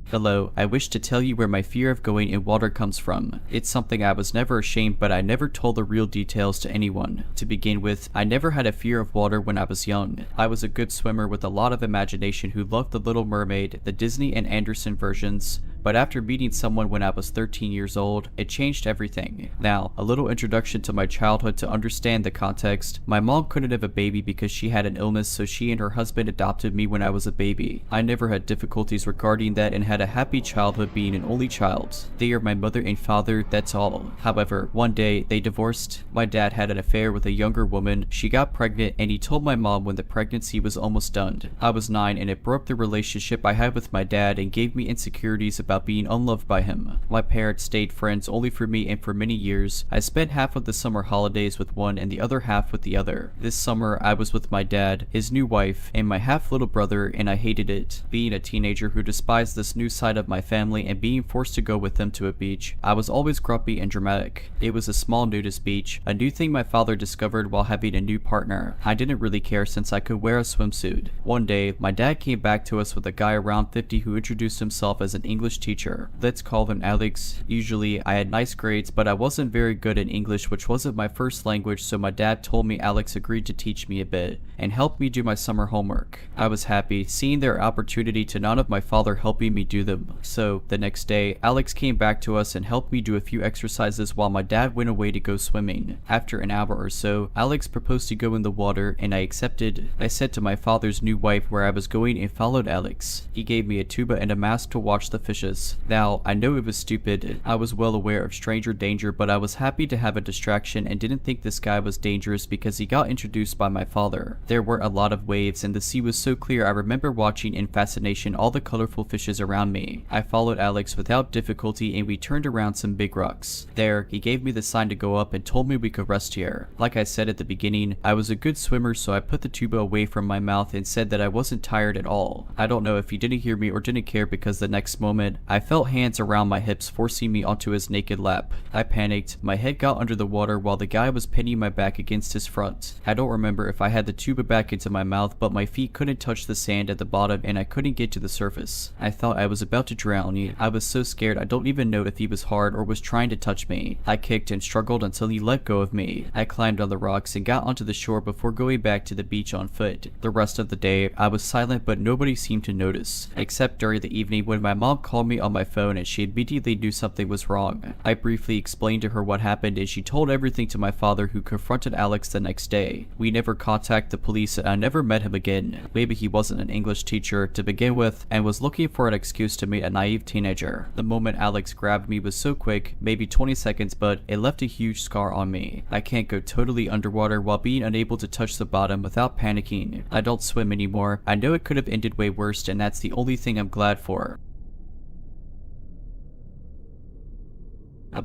Speaker 1: Hello, I wish to tell you where my fear of going in water comes from. It's something I was never ashamed, but I never told the real details to anyone. To begin with, I never had a fear of water when I was young. I was a good swimmer with a lot of imagination who loved The Little Mermaid, the Disney and Anderson versions, but after meeting someone when I was 13 years old, it changed everything. Now, a little introduction to my childhood to understand the context. My mom couldn't have a baby because she had an illness, so she and her husband adopted me when I was a baby. I never had difficulties regarding that and had a happy childhood being an only child. They are my mother and father, that's all. However, one day, they divorced. My dad had an affair with a younger woman, she got pregnant, and he told my mom when the pregnancy was almost done. I was 9 and it broke the relationship I had with my dad and gave me insecurities about being unloved by him. My parents stayed friends only for me, and for many years, I spent half of the summer holidays with one and the other half with the other. This summer, I was with my dad, his new wife, and my half little brother, and I hated it. Being a teenager who despised this new side of my family and being forced to go with them to a beach, I was always grumpy and dramatic. It was a small nudist beach, a new thing my father discovered while having a new partner. I didn't really care since I could wear a swimsuit. One day, my dad came back to us with a guy around 50 who introduced himself as an English teacher. Let's call him Alex. Usually, I had nice grades, but I wasn't very good in English, which wasn't my first language, so my dad told me Alex agreed to teach me a bit and helped me do my summer homework. I was happy, seeing their opportunity to none of my father helping me do them. So, the next day, Alex came back to us and helped me do a few exercises while my dad went away to go swimming. After an hour or so, Alex proposed to go in the water and I accepted. I said to my father's new wife where I was going and followed Alex. He gave me a tuba and a mask to watch the fishes. Now, I know it was stupid. I was well aware of stranger danger, but I was happy to have a distraction and didn't think this guy was dangerous because he got introduced by my father. There were a lot of waves and the sea was so clear. I remember watching in fascination all the colorful fishes around me. I followed Alex without difficulty and we turned around some big rocks. There, he gave me the sign to go up and told me we could rest here. Like I said at the beginning, I was a good swimmer, so I put the tuba away from my mouth and said that I wasn't tired at all. I don't know if he didn't hear me or didn't care because the next moment, I felt hands around my hips forcing me onto his naked lap. I panicked, my head got under the water while the guy was pinning my back against his front. I don't remember if I had the tuba back into my mouth, but my feet couldn't touch the sand at the bottom and I couldn't get to the surface. I thought I was about to drown. I was so scared I don't even know if he was hard or was trying to touch me. I kicked and struggled until he let go of me. I climbed on the rocks and got onto the shore before going back to the beach on foot. The rest of the day, I was silent but nobody seemed to notice, except during the evening when my mom called me on my phone and she immediately knew something was wrong. I briefly explained to her what happened and she told everything to my father, who confronted Alex the next day. We never contacted the police and I never met him again. Maybe he wasn't an English teacher to begin with and was looking for an excuse to meet a naive teenager. The moment Alex grabbed me was so quick, maybe 20 seconds, but it left a huge scar on me. I can't go totally underwater while being unable to touch the bottom without panicking. I don't swim anymore. I know it could have ended way worse and that's the only thing I'm glad for.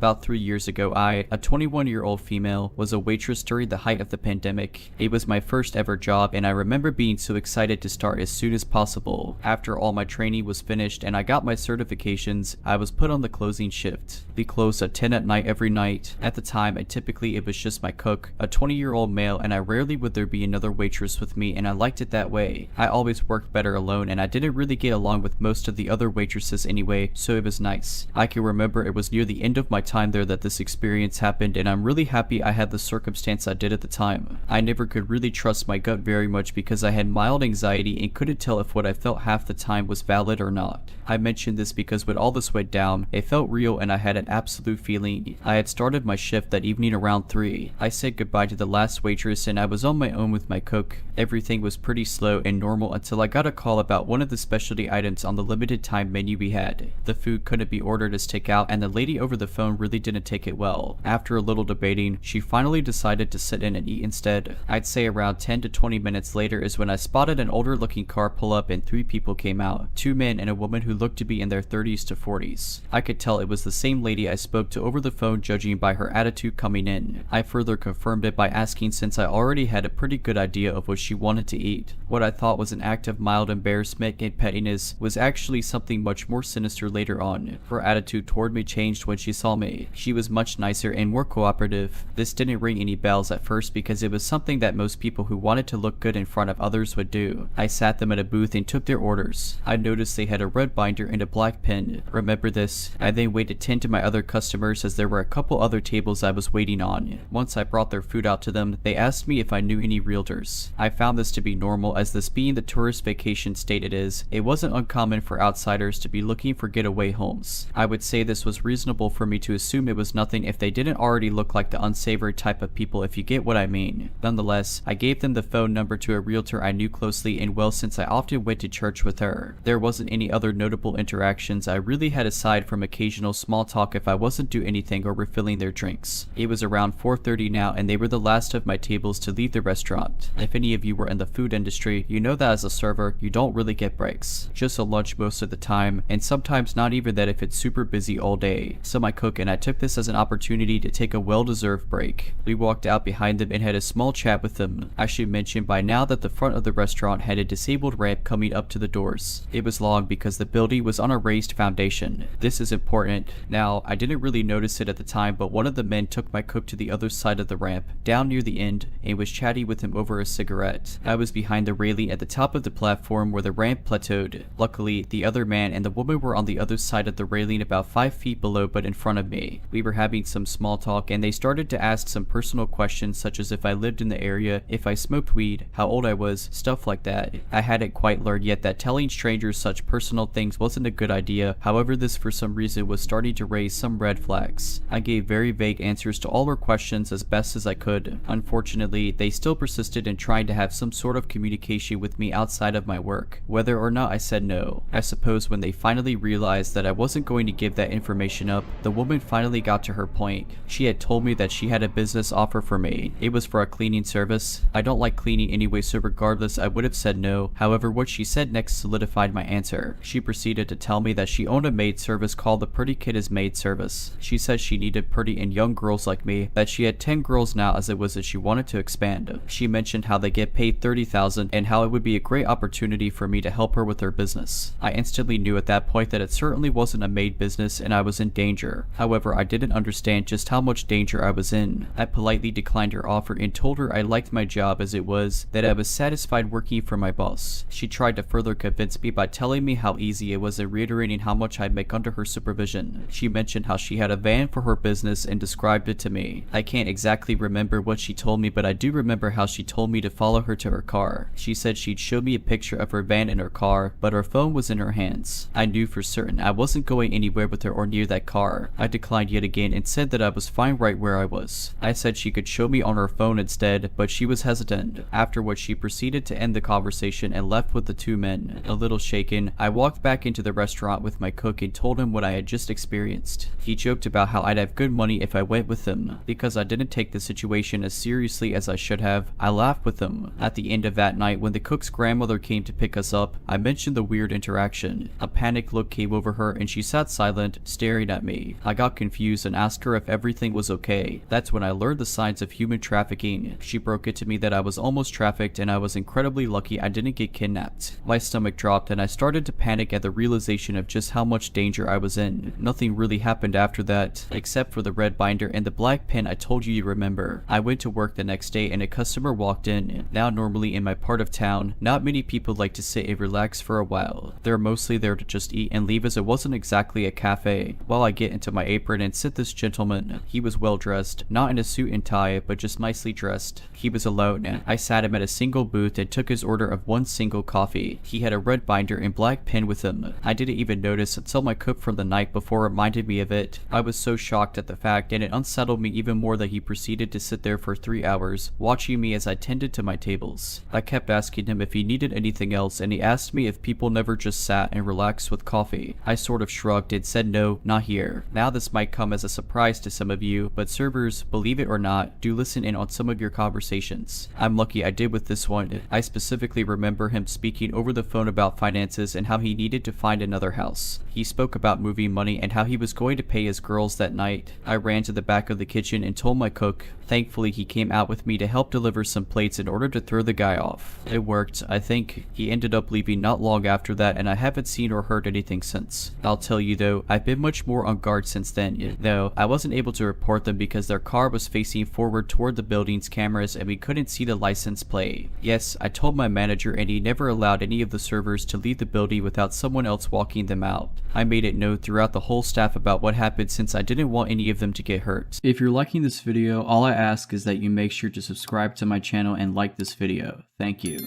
Speaker 1: About 3 years ago, I, a 21-year-old female, was a waitress during the height of the pandemic. It was my first ever job, and I remember being so excited to start as soon as possible. After all my training was finished and I got my certifications, I was put on the closing shift. We closed at 10 at night every night. At the time, and typically it was just my cook, a 20-year-old male, and I rarely would there be another waitress with me, and I liked it that way. I always worked better alone, and I didn't really get along with most of the other waitresses anyway, so it was nice. I can remember it was near the end of my time there that this experience happened, and I'm really happy I had the circumstance I did at the time. I never could really trust my gut very much because I had mild anxiety and couldn't tell if what I felt half the time was valid or not. I mention this because when all this went down, it felt real and I had an absolute feeling. I had started my shift that evening around 3. I said goodbye to the last waitress and I was on my own with my cook. Everything was pretty slow and normal until I got a call about one of the specialty items on the limited time menu we had. The food couldn't be ordered as takeout and the lady over the phone really didn't take it well. After a little debating, she finally decided to sit in and eat instead. I'd say around 10 to 20 minutes later is when I spotted an older looking car pull up and 3 people came out. 2 men and a woman who looked to be in their 30s to 40s. I could tell it was the same lady I spoke to over the phone judging by her attitude coming in. I further confirmed it by asking since I already had a pretty good idea of what she wanted to eat. What I thought was an act of mild embarrassment and pettiness was actually something much more sinister later on. Her attitude toward me changed when she saw me. She was much nicer and more cooperative. This didn't ring any bells at first because it was something that most people who wanted to look good in front of others would do. I sat them at a booth and took their orders. I noticed they had a red binder and a black pen. Remember this? I then waited 10 to my other customers as there were a couple other tables I was waiting on. Once I brought their food out to them, they asked me if I knew any realtors. I found this to be normal as this being the tourist vacation state it is, it wasn't uncommon for outsiders to be looking for getaway homes. I would say this was reasonable for me to assume it was nothing if they didn't already look like the unsavory type of people, if you get what I mean. Nonetheless, I gave them the phone number to a realtor I knew closely and well since I often went to church with her. There wasn't any other notable interactions I really had aside from occasional small talk if I wasn't doing anything or refilling their drinks. It was around 4:30 now and they were the last of my tables to leave the restaurant. If any of you were in the food industry, you know that as a server, you don't really get breaks. Just a lunch most of the time, and sometimes not even that if it's super busy all day. So my cook and I took this as an opportunity to take a well-deserved break. We walked out behind them and had a small chat with them. I should mention by now that the front of the restaurant had a disabled ramp coming up to the doors. It was long because the building was on a raised foundation. This is important. Now, I didn't really notice it at the time, but one of the men took my cook to the other side of the ramp, down near the end, and was chatting with him over a cigarette. I was behind the railing at the top of the platform where the ramp plateaued. Luckily, the other man and the woman were on the other side of the railing about 5 feet below but in front of me. We were having some small talk and they started to ask some personal questions such as if I lived in the area, if I smoked weed, how old I was, stuff like that. I hadn't quite learned yet that telling strangers such personal things wasn't a good idea, however this for some reason was starting to raise some red flags. I gave very vague answers to all her questions as best as I could. Unfortunately, they still persisted in trying to have some sort of communication with me outside of my work, whether or not I said no. I suppose when they finally realized that I wasn't going to give that information up, the woman finally got to her point. She had told me that she had a business offer for me. It was for a cleaning service. I don't like cleaning anyway, so regardless I would have said no. However, what she said next solidified my answer. She proceeded to tell me that she owned a maid service called the Pretty Kid is Maid Service. She said she needed pretty and young girls like me, that she had 10 girls now as it was that she wanted to expand. She mentioned how they get paid $30,000 and how it would be a great opportunity for me to help her with her business. I instantly knew at that point that it certainly wasn't a maid business and I was in danger. However, I didn't understand just how much danger I was in. I politely declined her offer and told her I liked my job as it was, that I was satisfied working for my boss. She tried to further convince me by telling me how easy it was and reiterating how much I'd make under her supervision. She mentioned how she had a van for her business and described it to me. I can't exactly remember what she told me, but I do remember how she told me to follow her to her car. She said she'd show me a picture of her van in her car, but her phone was in her hands. I knew for certain I wasn't going anywhere with her or near that car. I declined yet again and said that I was fine right where I was. I said she could show me on her phone instead, but she was hesitant. After which she proceeded to end the conversation and left with the 2 men. A little shaken, I walked back into the restaurant with my cook and told him what I had just experienced. He joked about how I'd have good money if I went with him. Because I didn't take the situation as seriously as I should have, I laughed with him. At the end of that night, when the cook's grandmother came to pick us up, I mentioned the weird interaction. A panicked look came over her and she sat silent, staring at me. I got got confused and asked her if everything was okay. That's when I learned the signs of human trafficking. She broke it to me that I was almost trafficked and I was incredibly lucky I didn't get kidnapped. My stomach dropped and I started to panic at the realization of just how much danger I was in. Nothing really happened after that, except for the red binder and the black pen I told you remember. I went to work the next day and a customer walked in. Now normally in my part of town, not many people like to sit and relax for a while. They're mostly there to just eat and leave, as it wasn't exactly a cafe. While I get into my apron and sit this gentleman, he was well dressed, not in a suit and tie, but just nicely dressed. He was alone. I sat him at a single booth and took his order of one single coffee. He had a red binder and black pen with him. I didn't even notice until my cook from the night before reminded me of it. I was so shocked at the fact, and it unsettled me even more that he proceeded to sit there for 3 hours, watching me as I tended to my tables. I kept asking him if he needed anything else, and he asked me if people never just sat and relaxed with coffee. I sort of shrugged and said no, not here. Now this might come as a surprise to some of you, but servers, believe it or not, do listen in on some of your conversations. I'm lucky I did with this one. I specifically remember him speaking over the phone about finances and how he needed to find another house. He spoke about moving money and how he was going to pay his girls that night. I ran to the back of the kitchen and told my cook. Thankfully, he came out with me to help deliver some plates in order to throw the guy off. It worked, I think. He ended up leaving not long after that, and I haven't seen or heard anything since. I'll tell you though, I've been much more on guard since then, though I wasn't able to report them because their car was facing forward toward the building's cameras and we couldn't see the license plate. Yes, I told my manager and he never allowed any of the servers to leave the building without someone else walking them out. I made it known throughout the whole staff about what happened since I didn't want any of them to get hurt. If you're liking this video, all I ask is that you make sure to subscribe to my channel and like this video. Thank you.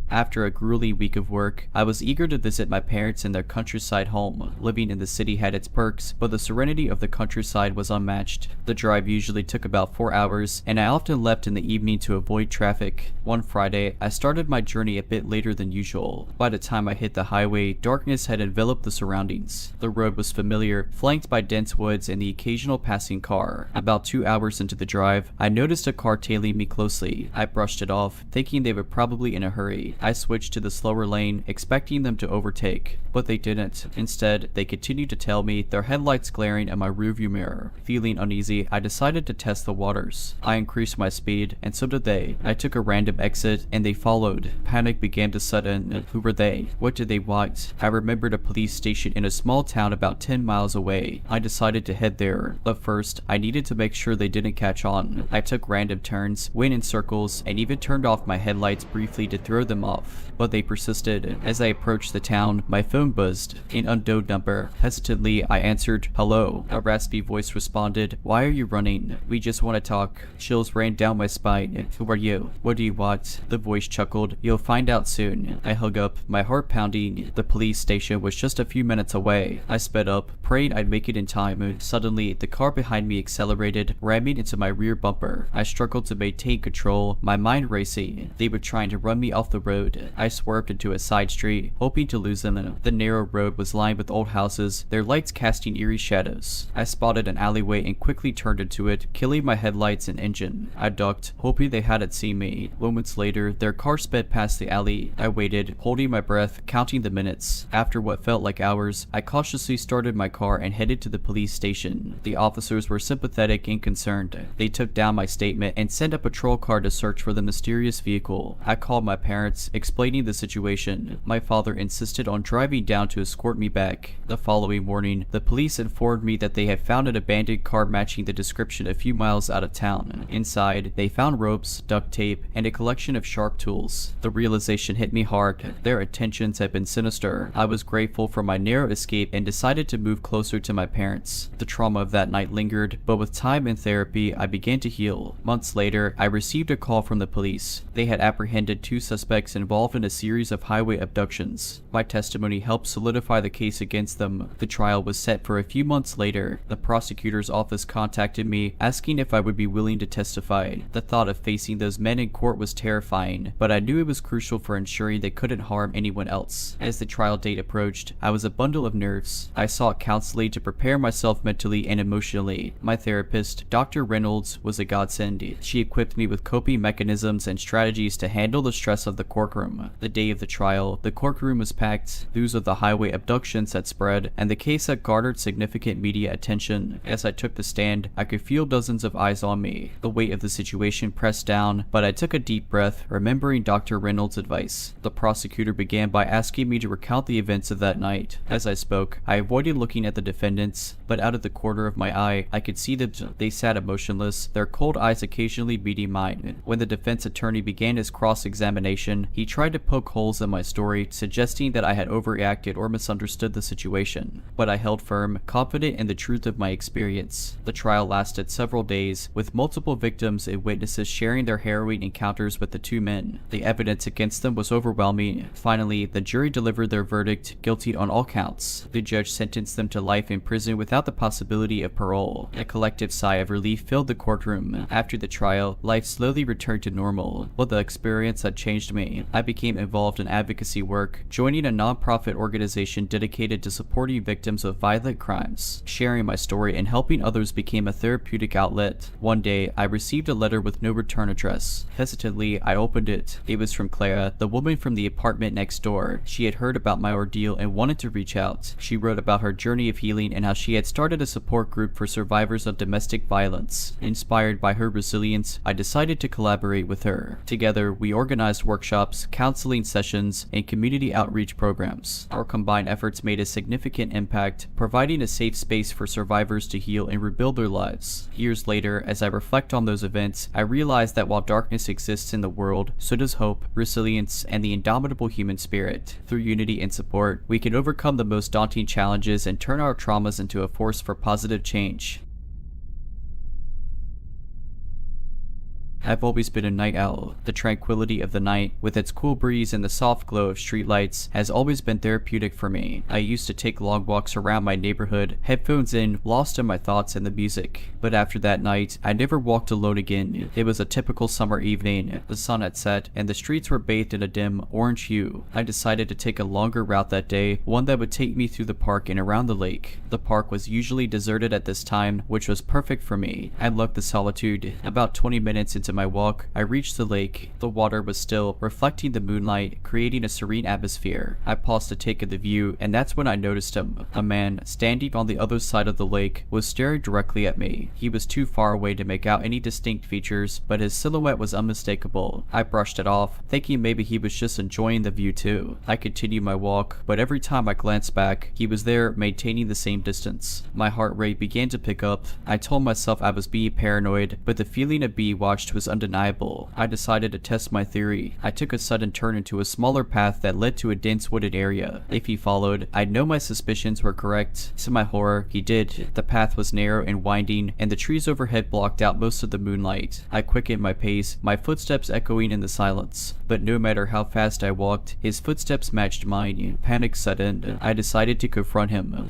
Speaker 1: After a grueling week of work, I was eager to visit my parents in their countryside home. Living in the city had its perks, but the serenity of the countryside was unmatched. The drive usually took about 4 hours, and I often left in the evening to avoid traffic. One Friday, I started my journey a bit later than usual. By the time I hit the highway, darkness had enveloped the surroundings. The road was familiar, flanked by dense woods and the occasional passing car. About 2 hours into the drive, I noticed a car tailing me closely. I brushed it off, thinking they were probably in a hurry. I switched to the slower lane, expecting them to overtake, but they didn't. Instead, they continued to tail me, their headlights glaring at my rearview mirror. Feeling uneasy, I decided to test the waters. I increased my speed, and so did they. I took a random exit, and they followed. Panic began to set in. Who were they? What did they want? I remembered a police station in a small town about 10 miles away. I decided to head there, but first, I needed to make sure they didn't catch on. I took random turns, went in circles, and even turned off my headlights briefly to throw them off, but they persisted. As I approached the town, my phone buzzed. An unknown number. Hesitantly, I answered, "Hello." A raspy voice responded, "Why are you running?" "We just want to talk." Chills ran down my spine. "Who are you? What do you want?" The voice chuckled, "You'll find out soon." I hung up, my heart pounding. The police station was just a few minutes away. I sped up, praying I'd make it in time. Suddenly, the car behind me accelerated, ramming into my rear bumper. I struggled to maintain control, my mind racing. They were trying to run me off the road. I swerved into a side street, hoping to lose them. The narrow road was lined with old houses, their lights casting eerie shadows. I spotted an alleyway and quickly turned into it, killing my headlights and engine. I ducked, hoping they hadn't seen me. Moments later, their car sped past the alley. I waited, holding my breath, counting the minutes. After what felt like hours, I cautiously started my car and headed to the police station. The officers were sympathetic and concerned. They took down my statement and sent a patrol car to search for the mysterious vehicle. I called my parents, explaining the situation. My father insisted on driving down to escort me back. The following morning, the police informed me that they had found an abandoned car matching the description a few miles out of town. Inside, they found ropes, duct tape, and a collection of sharp tools. The realization hit me hard. Their intentions had been sinister. I was grateful for my narrow escape and decided to move closer to my parents. The trauma of that night lingered, but with time and therapy, I began to heal. Months later, I received a call from the police. They had apprehended 2 suspects involved in a series of highway abductions. My testimony helped solidify the case against them. The trial was set for a few months later. The prosecutor's office contacted me, asking if I would be willing to testify. The thought of facing those men in court was terrifying, but I knew it was crucial for ensuring they couldn't harm anyone else. As the trial date approached, I was a bundle of nerves. I sought counseling to prepare myself mentally and emotionally. My therapist, Dr. Reynolds, was a godsend. She equipped me with coping mechanisms and strategies to handle the stress of the court courtroom. The day of the trial, the courtroom was packed. News of the highway abductions had spread, and the case had garnered significant media attention. As I took the stand, I could feel dozens of eyes on me. The weight of the situation pressed down, but I took a deep breath, remembering Dr. Reynolds' advice. The prosecutor began by asking me to recount the events of that night. As I spoke, I avoided looking at the defendants, but out of the corner of my eye, I could see them. They sat emotionless, their cold eyes occasionally meeting mine. When the defense attorney began his cross-examination, he tried to poke holes in my story, suggesting that I had overreacted or misunderstood the situation. But I held firm, confident in the truth of my experience. The trial lasted several days, with multiple victims and witnesses sharing their harrowing encounters with the two men. The evidence against them was overwhelming. Finally, the jury delivered their verdict, guilty on all counts. The judge sentenced them to life in prison without the possibility of parole. A collective sigh of relief filled the courtroom. After the trial, life slowly returned to normal. But the experience had changed me. I became involved in advocacy work, joining a non-profit organization dedicated to supporting victims of violent crimes. Sharing my story and helping others became a therapeutic outlet. One day, I received a letter with no return address. Hesitantly, I opened it. It was from Clara, the woman from the apartment next door. She had heard about my ordeal and wanted to reach out. She wrote about her journey of healing and how she had started a support group for survivors of domestic violence. Inspired by her resilience, I decided to collaborate with her. Together, we organized workshops, counseling sessions, and community outreach programs. Our combined efforts made a significant impact, providing a safe space for survivors to heal and rebuild their lives. Years later, as I reflect on those events, I realized that while darkness exists in the world, so does hope, resilience, and the indomitable human spirit. Through unity and support, we can overcome the most daunting challenges and turn our traumas into a force for positive change. I've always been a night owl. The tranquility of the night, with its cool breeze and the soft glow of streetlights, has always been therapeutic for me. I used to take long walks around my neighborhood, headphones in, lost in my thoughts and the music. But after that night, I never walked alone again. It was a typical summer evening. The sun had set, and the streets were bathed in a dim orange hue. I decided to take a longer route that day, one that would take me through the park and around the lake. The park was usually deserted at this time, which was perfect for me. I loved the solitude. About 20 minutes into my walk, I reached the lake. The water was still, reflecting the moonlight, creating a serene atmosphere. I paused to take in the view, and that's when I noticed him. A man, standing on the other side of the lake, was staring directly at me. He was too far away to make out any distinct features, but his silhouette was unmistakable. I brushed it off, thinking maybe he was just enjoying the view too. I continued my walk, but every time I glanced back, he was there, maintaining the same distance. My heart rate began to pick up. I told myself I was being paranoid, but the feeling of being watched was undeniable. I decided to test my theory. I took a sudden turn into a smaller path that led to a dense wooded area. If he followed, I'd know my suspicions were correct. To my horror, he did. The path was narrow and winding, and the trees overhead blocked out most of the moonlight. I quickened my pace, my footsteps echoing in the silence. But no matter how fast I walked, his footsteps matched mine. Panic set in. I decided to confront him.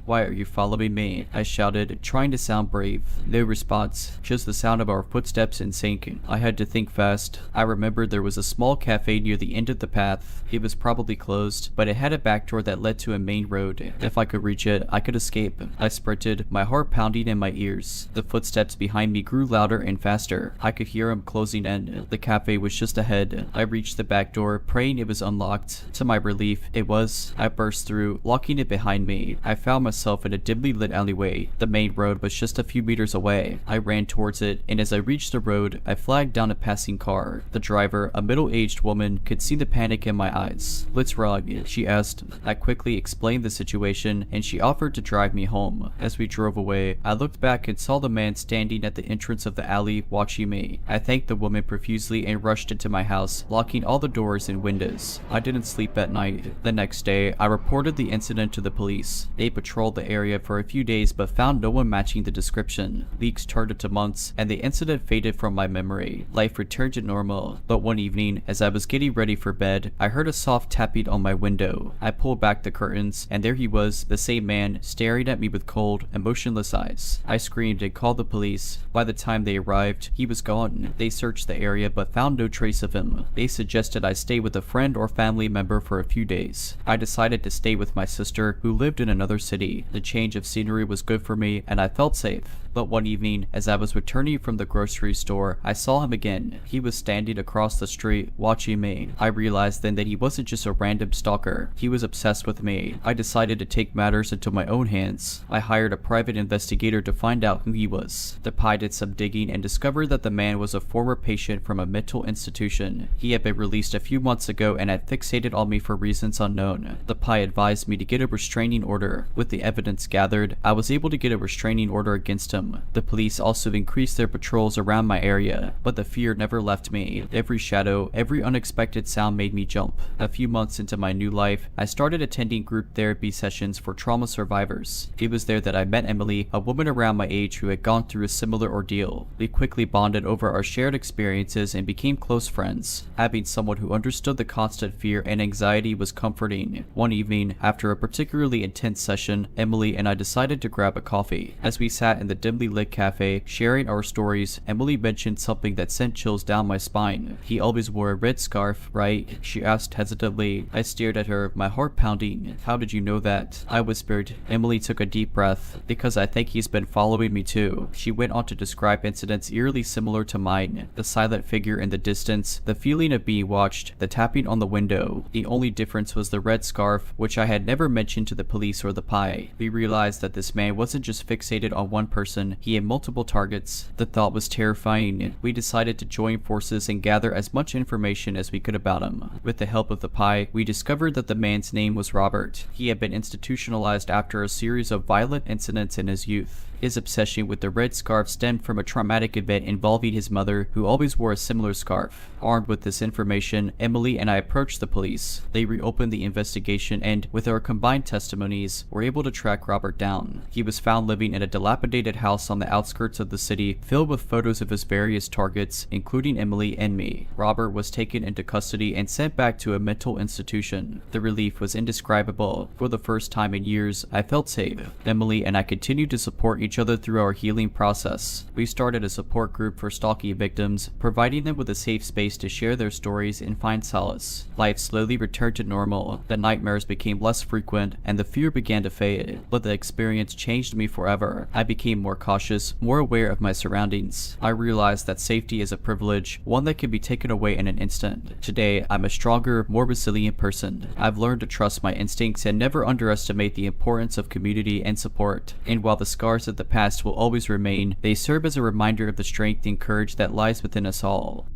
Speaker 1: "Why are you following me?" I shouted, trying to sound brave. No response, just the sound of our footsteps in sync. I had to think fast. I remembered there was a small cafe near the end of the path. It was probably closed, but it had a back door that led to a main road. If I could reach it, I could escape. I sprinted, my heart pounding in my ears. The footsteps behind me grew louder and faster. I could hear them closing in. The cafe was just ahead. I reached the back door, praying it was unlocked. To my relief, it was. I burst through, locking it behind me. I found myself in a dimly lit alleyway. The main road was just a few meters away. I ran towards it, and as I reached the road, I flagged down a passing car. The driver, a middle-aged woman, could see the panic in my eyes. "What's wrong?" she asked. I quickly explained the situation, and she offered to drive me home. As we drove away, I looked back and saw the man standing at the entrance of the alley, watching me. I thanked the woman profusely and rushed into my house, locking all the doors and windows. I didn't sleep at night. The next day, I reported the incident to the police. They patrolled the area for a few days but found no one matching the description. Weeks turned into months, and the incident faded from my memory. Life returned to normal, but one evening, as I was getting ready for bed, I heard a soft tapping on my window. I pulled back the curtains, and there he was, the same man, staring at me with cold, emotionless eyes. I screamed and called the police. By the time they arrived, he was gone. They searched the area but found no trace of him. They suggested I stay with a friend or family member for a few days. I decided to stay with my sister, who lived in another city. The change of scenery was good for me, and I felt safe. But one evening, as I was returning from the grocery store, I saw him again. He was standing across the street, watching me. I realized then that he wasn't just a random stalker. He was obsessed with me. I decided to take matters into my own hands. I hired a private investigator to find out who he was. The PI did some digging and discovered that the man was a former patient from a mental institution. He had been released a few months ago and had fixated on me for reasons unknown. The PI advised me to get a restraining order. With the evidence gathered, I was able to get a restraining order against him. The police also increased their patrols around my area, but the fear never left me. Every shadow, every unexpected sound made me jump. A few months into my new life, I started attending group therapy sessions for trauma survivors. It was there that I met Emily, a woman around my age who had gone through a similar ordeal. We quickly bonded over our shared experiences and became close friends. Having someone who understood the constant fear and anxiety was comforting. One evening, after a particularly intense session, Emily and I decided to grab a coffee. As we sat in the dimly lit cafe, sharing our stories, Emily mentioned something that sent chills down my spine. "He always wore a red scarf, right?" she asked hesitantly. I stared at her, my heart pounding. "How did you know that?" I whispered. Emily took a deep breath. "Because I think he's been following me too." She went on to describe incidents eerily similar to mine. The silent figure in the distance, the feeling of being watched, the tapping on the window. The only difference was the red scarf, which I had never mentioned to the police or the PI. We realized that this man wasn't just fixated on one person, he had multiple targets. The thought was terrifying. We decided to join forces and gather as much information as we could about him. With the help of the PI, we discovered that the man's name was Robert. He had been institutionalized after a series of violent incidents in his youth. His obsession with the red scarf stemmed from a traumatic event involving his mother, who always wore a similar scarf. Armed with this information, Emily and I approached the police. They reopened the investigation and, with our combined testimonies, were able to track Robert down. He was found living in a dilapidated house on the outskirts of the city, filled with photos of his various targets, including Emily and me. Robert was taken into custody and sent back to a mental institution. The relief was indescribable. For the first time in years, I felt safe. Emily and I continued to support each other through our healing process. We started a support group for stalking victims, providing them with a safe space to share their stories and find solace. Life slowly returned to normal. The nightmares became less frequent, and the fear began to fade. But the experience changed me forever. I became more cautious, more aware of my surroundings. I realized that safety is a privilege, one that can be taken away in an instant. Today, I'm a stronger, more resilient person. I've learned to trust my instincts and never underestimate the importance of community and support. And while the scars of the past will always remain, they serve as a reminder of the strength and courage that lies within us all.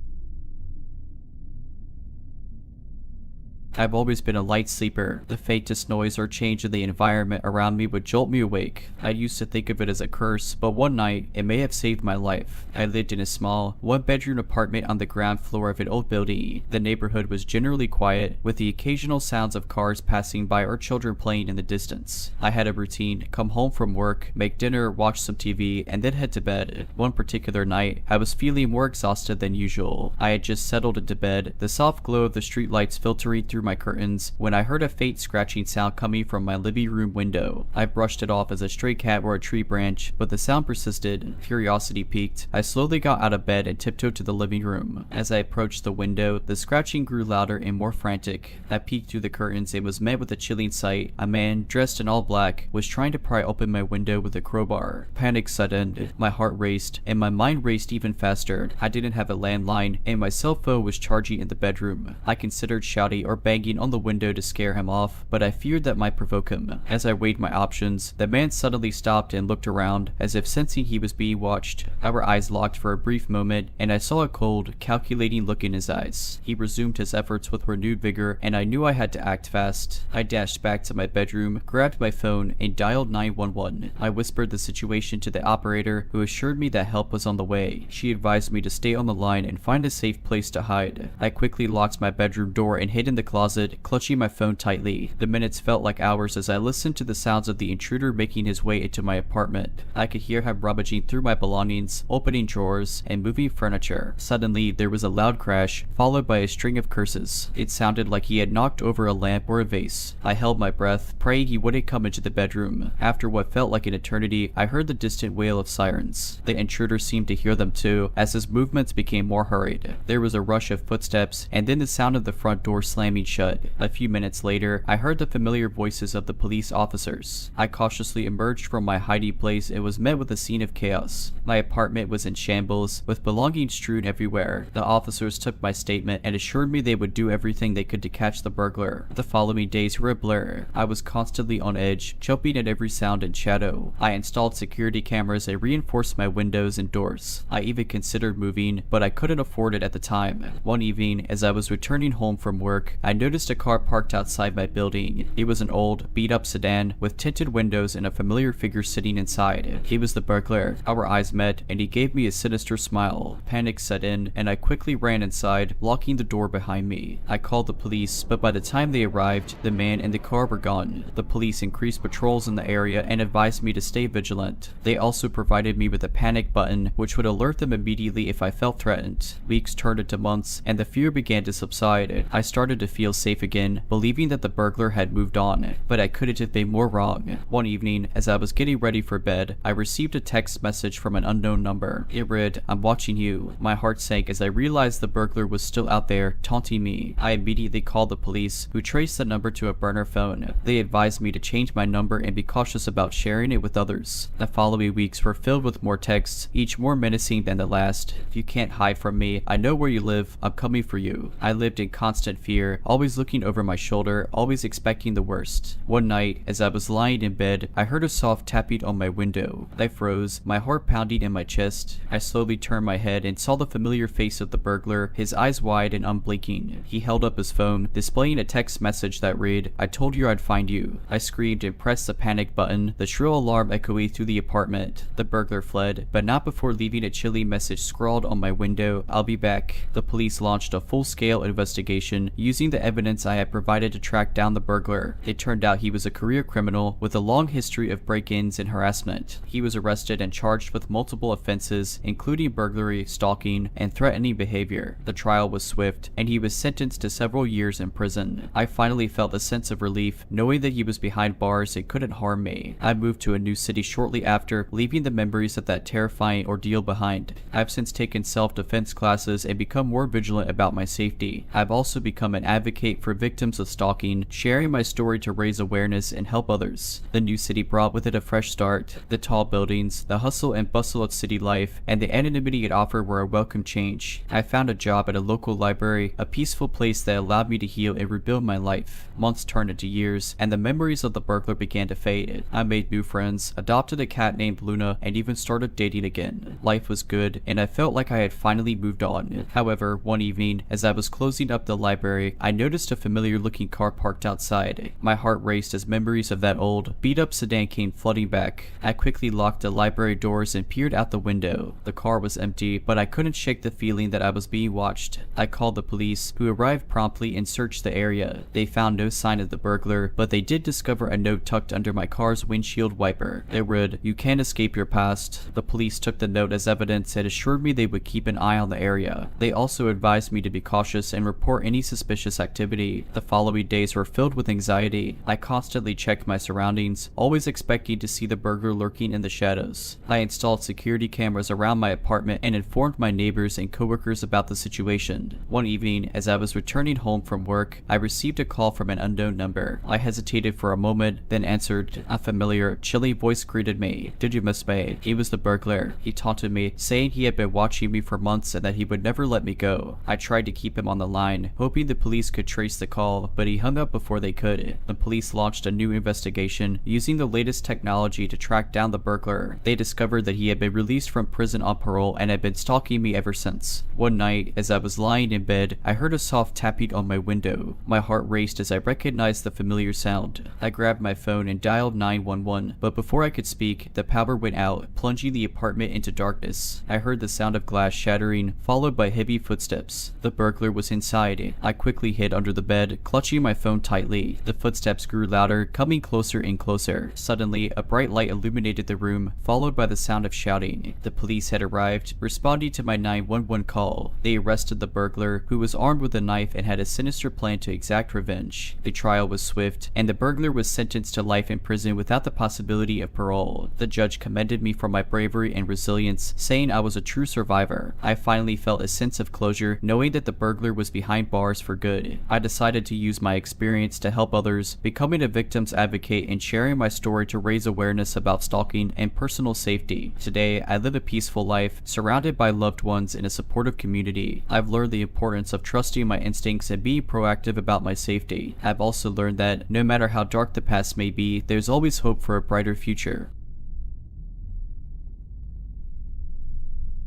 Speaker 1: I've always been a light sleeper. The faintest noise or change in the environment around me would jolt me awake. I used to think of it as a curse, but one night, it may have saved my life. I lived in a small, one-bedroom apartment on the ground floor of an old building. The neighborhood was generally quiet, with the occasional sounds of cars passing by or children playing in the distance. I had a routine: come home from work, make dinner, watch some TV, and then head to bed. One particular night, I was feeling more exhausted than usual. I had just settled into bed, the soft glow of the streetlights filtering through my curtains, when I heard a faint scratching sound coming from my living room window. I brushed it off as a stray cat or a tree branch, but the sound persisted. Curiosity piqued. I slowly got out of bed and tiptoed to the living room. As I approached the window, the scratching grew louder and more frantic. I peeked through the curtains and was met with a chilling sight. A man, dressed in all black, was trying to pry open my window with a crowbar. Panic set in. My heart raced, and my mind raced even faster. I didn't have a landline, and my cell phone was charging in the bedroom. I considered shouting or banging on the window to scare him off, but I feared that might provoke him. As I weighed my options, the man suddenly stopped and looked around, as if sensing he was being watched. Our eyes locked for a brief moment, and I saw a cold, calculating look in his eyes. He resumed his efforts with renewed vigor, and I knew I had to act fast. I dashed back to my bedroom, grabbed my phone, and dialed 911. I whispered the situation to the operator, who assured me that help was on the way. She advised me to stay on the line and find a safe place to hide. I quickly locked my bedroom door and hid in the closet, clutching my phone tightly. The minutes felt like hours as I listened to the sounds of the intruder making his way into my apartment. I could hear him rummaging through my belongings, opening drawers, and moving furniture. Suddenly, there was a loud crash, followed by a string of curses. It sounded like he had knocked over a lamp or a vase. I held my breath, praying he wouldn't come into the bedroom. After what felt like an eternity, I heard the distant wail of sirens. The intruder seemed to hear them too, as his movements became more hurried. There was a rush of footsteps, and then the sound of the front door slamming chained shut. A few minutes later, I heard the familiar voices of the police officers. I cautiously emerged from my hiding place and was met with a scene of chaos. My apartment was in shambles, with belongings strewn everywhere. The officers took my statement and assured me they would do everything they could to catch the burglar. The following days were a blur. I was constantly on edge, jumping at every sound and shadow. I installed security cameras and reinforced my windows and doors. I even considered moving, but I couldn't afford it at the time. One evening, as I was returning home from work, I noticed a car parked outside my building. It was an old, beat-up sedan with tinted windows and a familiar figure sitting inside. He was the burglar. Our eyes met, and he gave me a sinister smile. Panic set in, and I quickly ran inside, locking the door behind me. I called the police, but by the time they arrived, the man and the car were gone. The police increased patrols in the area and advised me to stay vigilant. They also provided me with a panic button, which would alert them immediately if I felt threatened. Weeks turned into months, and the fear began to subside. I started to feel safe again, believing that the burglar had moved on, but I couldn't have been more wrong. One evening, as I was getting ready for bed, I received a text message from an unknown number. It read, "I'm watching you." My heart sank as I realized the burglar was still out there, taunting me. I immediately called the police, who traced the number to a burner phone. They advised me to change my number and be cautious about sharing it with others. The following weeks were filled with more texts, each more menacing than the last. "If you can't hide from me, I know where you live. I'm coming for you." I lived in constant fear, always looking over my shoulder, always expecting the worst. One night, as I was lying in bed, I heard a soft tapping on my window. I froze, my heart pounding in my chest. I slowly turned my head and saw the familiar face of the burglar, his eyes wide and unblinking. He held up his phone, displaying a text message that read, "I told you I'd find you." I screamed and pressed the panic button, the shrill alarm echoing through the apartment. The burglar fled, but not before leaving a chilly message scrawled on my window, "I'll be back." The police launched a full-scale investigation, using the evidence I had provided to track down the burglar. It turned out he was a career criminal with a long history of break-ins and harassment. He was arrested and charged with multiple offenses, including burglary, stalking, and threatening behavior. The trial was swift, and he was sentenced to several years in prison. I finally felt a sense of relief, knowing that he was behind bars and couldn't harm me. I moved to a new city shortly after, leaving the memories of that terrifying ordeal behind. I've since taken self-defense classes and become more vigilant about my safety. I've also become an advocate for victims of stalking, sharing my story to raise awareness and help others. The new city brought with it a fresh start. The tall buildings, the hustle and bustle of city life, and the anonymity it offered were a welcome change. I found a job at a local library, a peaceful place that allowed me to heal and rebuild my life. Months turned into years, and the memories of the burglar began to fade. I made new friends, adopted a cat named Luna, and even started dating again. Life was good, and I felt like I had finally moved on. However, one evening, as I was closing up the library, I noticed a familiar-looking car parked outside. My heart raced as memories of that old, beat-up sedan came flooding back. I quickly locked the library doors and peered out the window. The car was empty, but I couldn't shake the feeling that I was being watched. I called the police, who arrived promptly and searched the area. They found no sign of the burglar, but they did discover a note tucked under my car's windshield wiper. It read, "You can't escape your past." The police took the note as evidence and assured me they would keep an eye on the area. They also advised me to be cautious and report any suspicious activity. The following days were filled with anxiety. I constantly checked my surroundings, always expecting to see the burglar lurking in the shadows. I installed security cameras around my apartment and informed my neighbors and coworkers about the situation. One evening, as I was returning home from work, I received a call from an unknown number. I hesitated for a moment, then answered. A familiar, chilly voice greeted me. "Did you miss me?" He was the burglar. He taunted me, saying he had been watching me for months and that he would never let me go. I tried to keep him on the line, hoping the police could trace the call, but he hung up before they could. The police launched a new investigation, using the latest technology to track down the burglar. They discovered that he had been released from prison on parole and had been stalking me ever since. One night, as I was lying in bed, I heard a soft tapping on my window. My heart raced as I recognized the familiar sound. I grabbed my phone and dialed 911, but before I could speak, the power went out, plunging the apartment into darkness. I heard the sound of glass shattering, followed by heavy footsteps. The burglar was inside. I quickly hid under the bed, clutching my phone tightly. The footsteps grew louder, coming closer and closer. Suddenly, a bright light illuminated the room, followed by the sound of shouting. The police had arrived, responding to my 911 call. They arrested the burglar, who was armed with a knife and had a sinister plan to exact revenge. The trial was swift, and the burglar was sentenced to life in prison without the possibility of parole. The judge commended me for my bravery and resilience, saying I was a true survivor. I finally felt a sense of closure, knowing that the burglar was behind bars for good. need. I decided to use my experience to help others, becoming a victim's advocate and sharing my story to raise awareness about stalking and personal safety. Today, I live a peaceful life, surrounded by loved ones in a supportive community. I've learned the importance of trusting my instincts and being proactive about my safety. I've also learned that no matter how dark the past may be, there's always hope for a brighter future.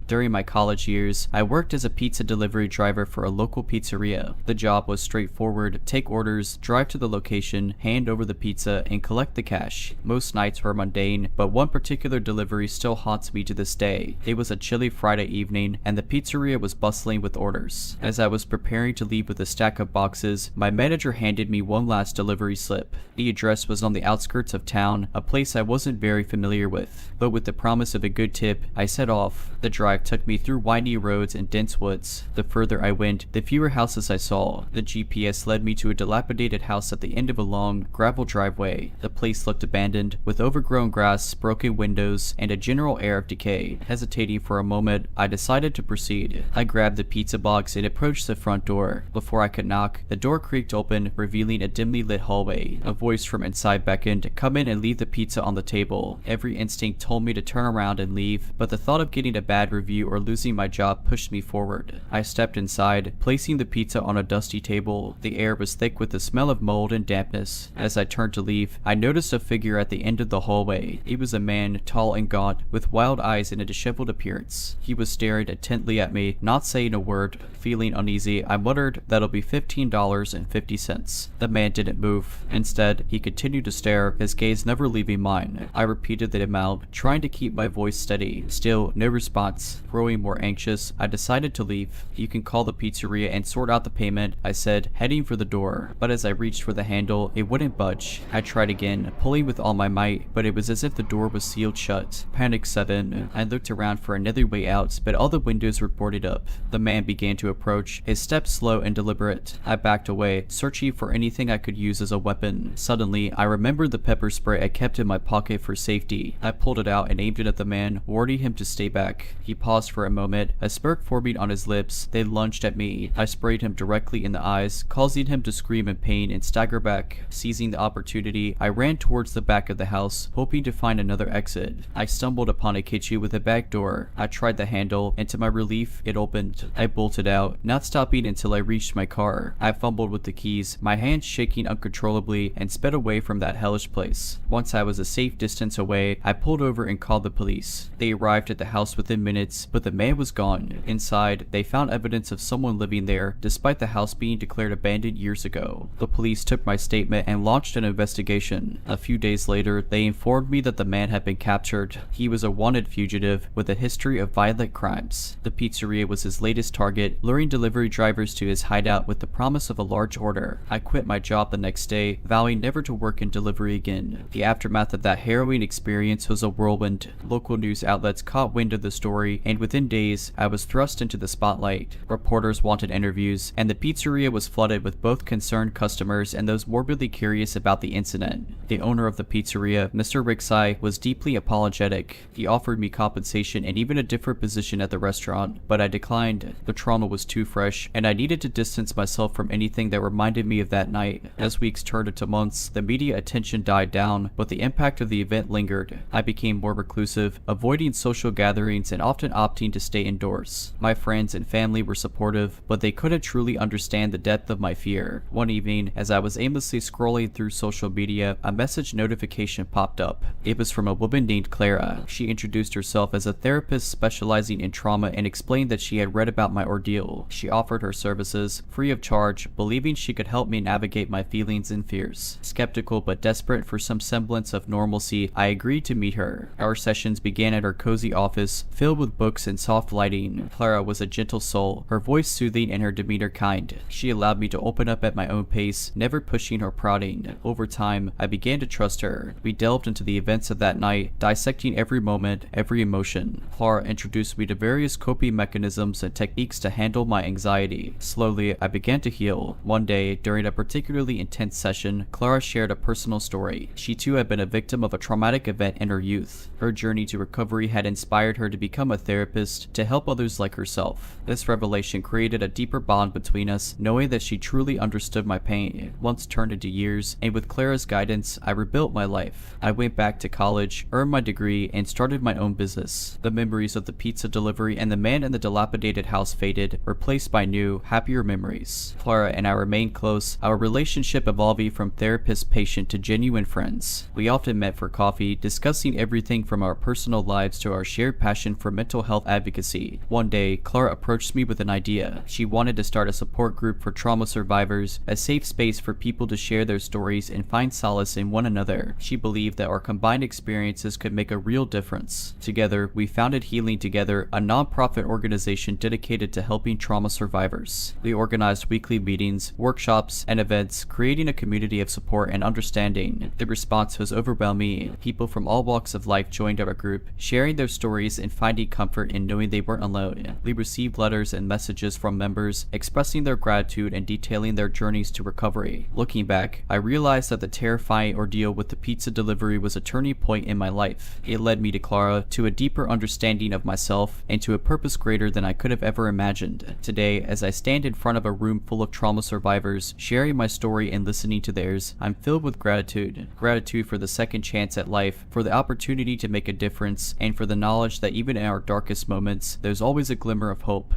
Speaker 1: During my college years, I worked as a pizza delivery driver for a local pizzeria. The job was straightforward: take orders, drive to the location, hand over the pizza, and collect the cash. Most nights were mundane, but one particular delivery still haunts me to this day. It was a chilly Friday evening, and the pizzeria was bustling with orders. As I was preparing to leave with a stack of boxes, my manager handed me one last delivery slip. The address was on the outskirts of town, a place I wasn't very familiar with. But with the promise of a good tip, I set off. The drive took me through windy roads and dense woods. The further I went, the fewer houses I saw. The GPS led me to a dilapidated house at the end of a long, gravel driveway. The place looked abandoned, with overgrown grass, broken windows, and a general air of decay. Hesitating for a moment, I decided to proceed. I grabbed the pizza box and approached the front door. Before I could knock, the door creaked open, revealing a dimly lit hallway. A voice from inside beckoned, "Come in and leave the pizza on the table." Every instinct told me to turn around and leave, but the thought of getting a bad review or losing my job pushed me forward. I stepped inside, placing the pizza on a dusty table. The air was thick with the smell of mold and dampness. As I turned to leave, I noticed a figure at the end of the hallway. It was a man, tall and gaunt, with wild eyes and a disheveled appearance. He was staring intently at me, not saying a word. Feeling uneasy, I muttered, "That'll be $15.50. The man didn't move. Instead, he continued to stare, his gaze never leaving mine. I repeated the amount, trying to keep my voice steady. Still, no response. Growing more anxious, I decided to leave. "You can call the pizzeria and sort out the payment," I said, heading for the door. But as I reached for the handle, it wouldn't budge. I tried again, pulling with all my might, but it was as if the door was sealed shut. Panic set in. I looked around for another way out, but all the windows were boarded up. The man began to approach, his steps slow and deliberate. I backed away, searching for anything I could use as a weapon. Suddenly, I remembered the pepper spray I kept in my pocket for safety. I pulled it out and aimed it at the man, warning him to stay back. He paused for a moment, a smirk forming on his lips, then lunged at me. I sprayed him directly in the eyes, causing him to scream in pain and stagger back. Seizing the opportunity, I ran towards the back of the house, hoping to find another exit. I stumbled upon a kitchen with a back door. I tried the handle, and to my relief, it opened. I bolted out, not stopping until I reached my car. I fumbled with the keys, my hands shaking uncontrollably, and sped away from that hellish place. Once I was a safe distance away, I pulled over and called the police. They arrived at the house within minutes, but the man was gone. Inside, they found evidence of someone living there, despite the house being declared abandoned years ago. The police took my statement and launched an investigation. A few days later, they informed me that the man had been captured. He was a wanted fugitive with a history of violent crimes. The pizzeria was his latest target, luring delivery drivers to his hideout with the promise of a large order. I quit my job the next day, vowing never to work in delivery again. The aftermath of that harrowing experience was a whirlwind. Local news outlets caught wind of the story, and within days, I was thrust into the spotlight. Reporters wanted interviews, and the pizzeria was flooded with both concerned customers and those morbidly curious about the incident. The owner of the pizzeria, Mr. Rixai, was deeply apologetic. He offered me compensation and even a different position at the restaurant, but I declined. The trauma was too fresh, and I needed to distance myself from anything that reminded me of that night. As weeks turned into months, the media attention died down, but the impact of the event lingered. I became more reclusive, avoiding social gatherings and often opting to stay indoors. My friends and family were supportive, but they couldn't truly understand the depth of my fear. One evening, as I was aimlessly scrolling through social media, a message notification popped up. It was from a woman named Clara. She introduced herself as a therapist specializing in trauma and explained that she had read about my ordeal. She offered her services, free of charge, believing she could help me navigate my feelings and fears. Skeptical but desperate for some semblance of normalcy, I agreed to meet her. Our sessions began at her cozy office, filled with books and soft lighting. Clara was a gentle soul, her voice soothing and her demeanor kind. She allowed me to open up at my own pace, never pushing or prodding. Over time, I began to trust her. We delved into the events of that night, dissecting every moment, every emotion. Clara introduced me to various coping mechanisms and techniques to handle my anxiety. Slowly, I began to heal. One day, during a particularly intense session, Clara shared a personal story. She too had been a victim of a traumatic event in her youth. Her journey to recovery had inspired her to become a therapist to help others like herself. This revelation created a deeper bond between us, knowing that she truly understood my pain, once turned into years, and with Clara's guidance, I rebuilt my life. I went back to college, earned my degree, and started my own business. The memories of the pizza delivery and the man in the dilapidated house faded, replaced by new, happier memories. Clara and I remained close, our relationship evolving from therapist-patient to genuine friends. We often met for coffee, discussing everything from our personal lives to our shared passion for mental health advocacy. One day, Clara approached me with an idea. She wanted to start a support group for trauma survivors, a safe space for people to share their stories and find solace in one another. She believed that our combined experiences could make a real difference. Together, we founded Healing Together, a non-profit organization dedicated to helping trauma survivors. We organized weekly meetings, workshops, and events, creating a community of support and understanding. The response was overwhelming. People from all walks of life joined our group, sharing their stories and finding comfort in knowing they weren't alone. We received letters and messages from members expressing their gratitude and detailing their journeys to recovery. Looking back, I realized that the terrifying ordeal with the pizza delivery was a turning point in my life. It led me to Clara, to a deeper understanding of myself, and to a purpose greater than I could have ever imagined. Today, as I stand in front of a room full of trauma survivors, sharing my story and listening to theirs, I'm filled with gratitude. Gratitude for the second chance at life, for the opportunity to make a difference, and for the knowledge that even in our darkest moments, there's always a glimmer of hope.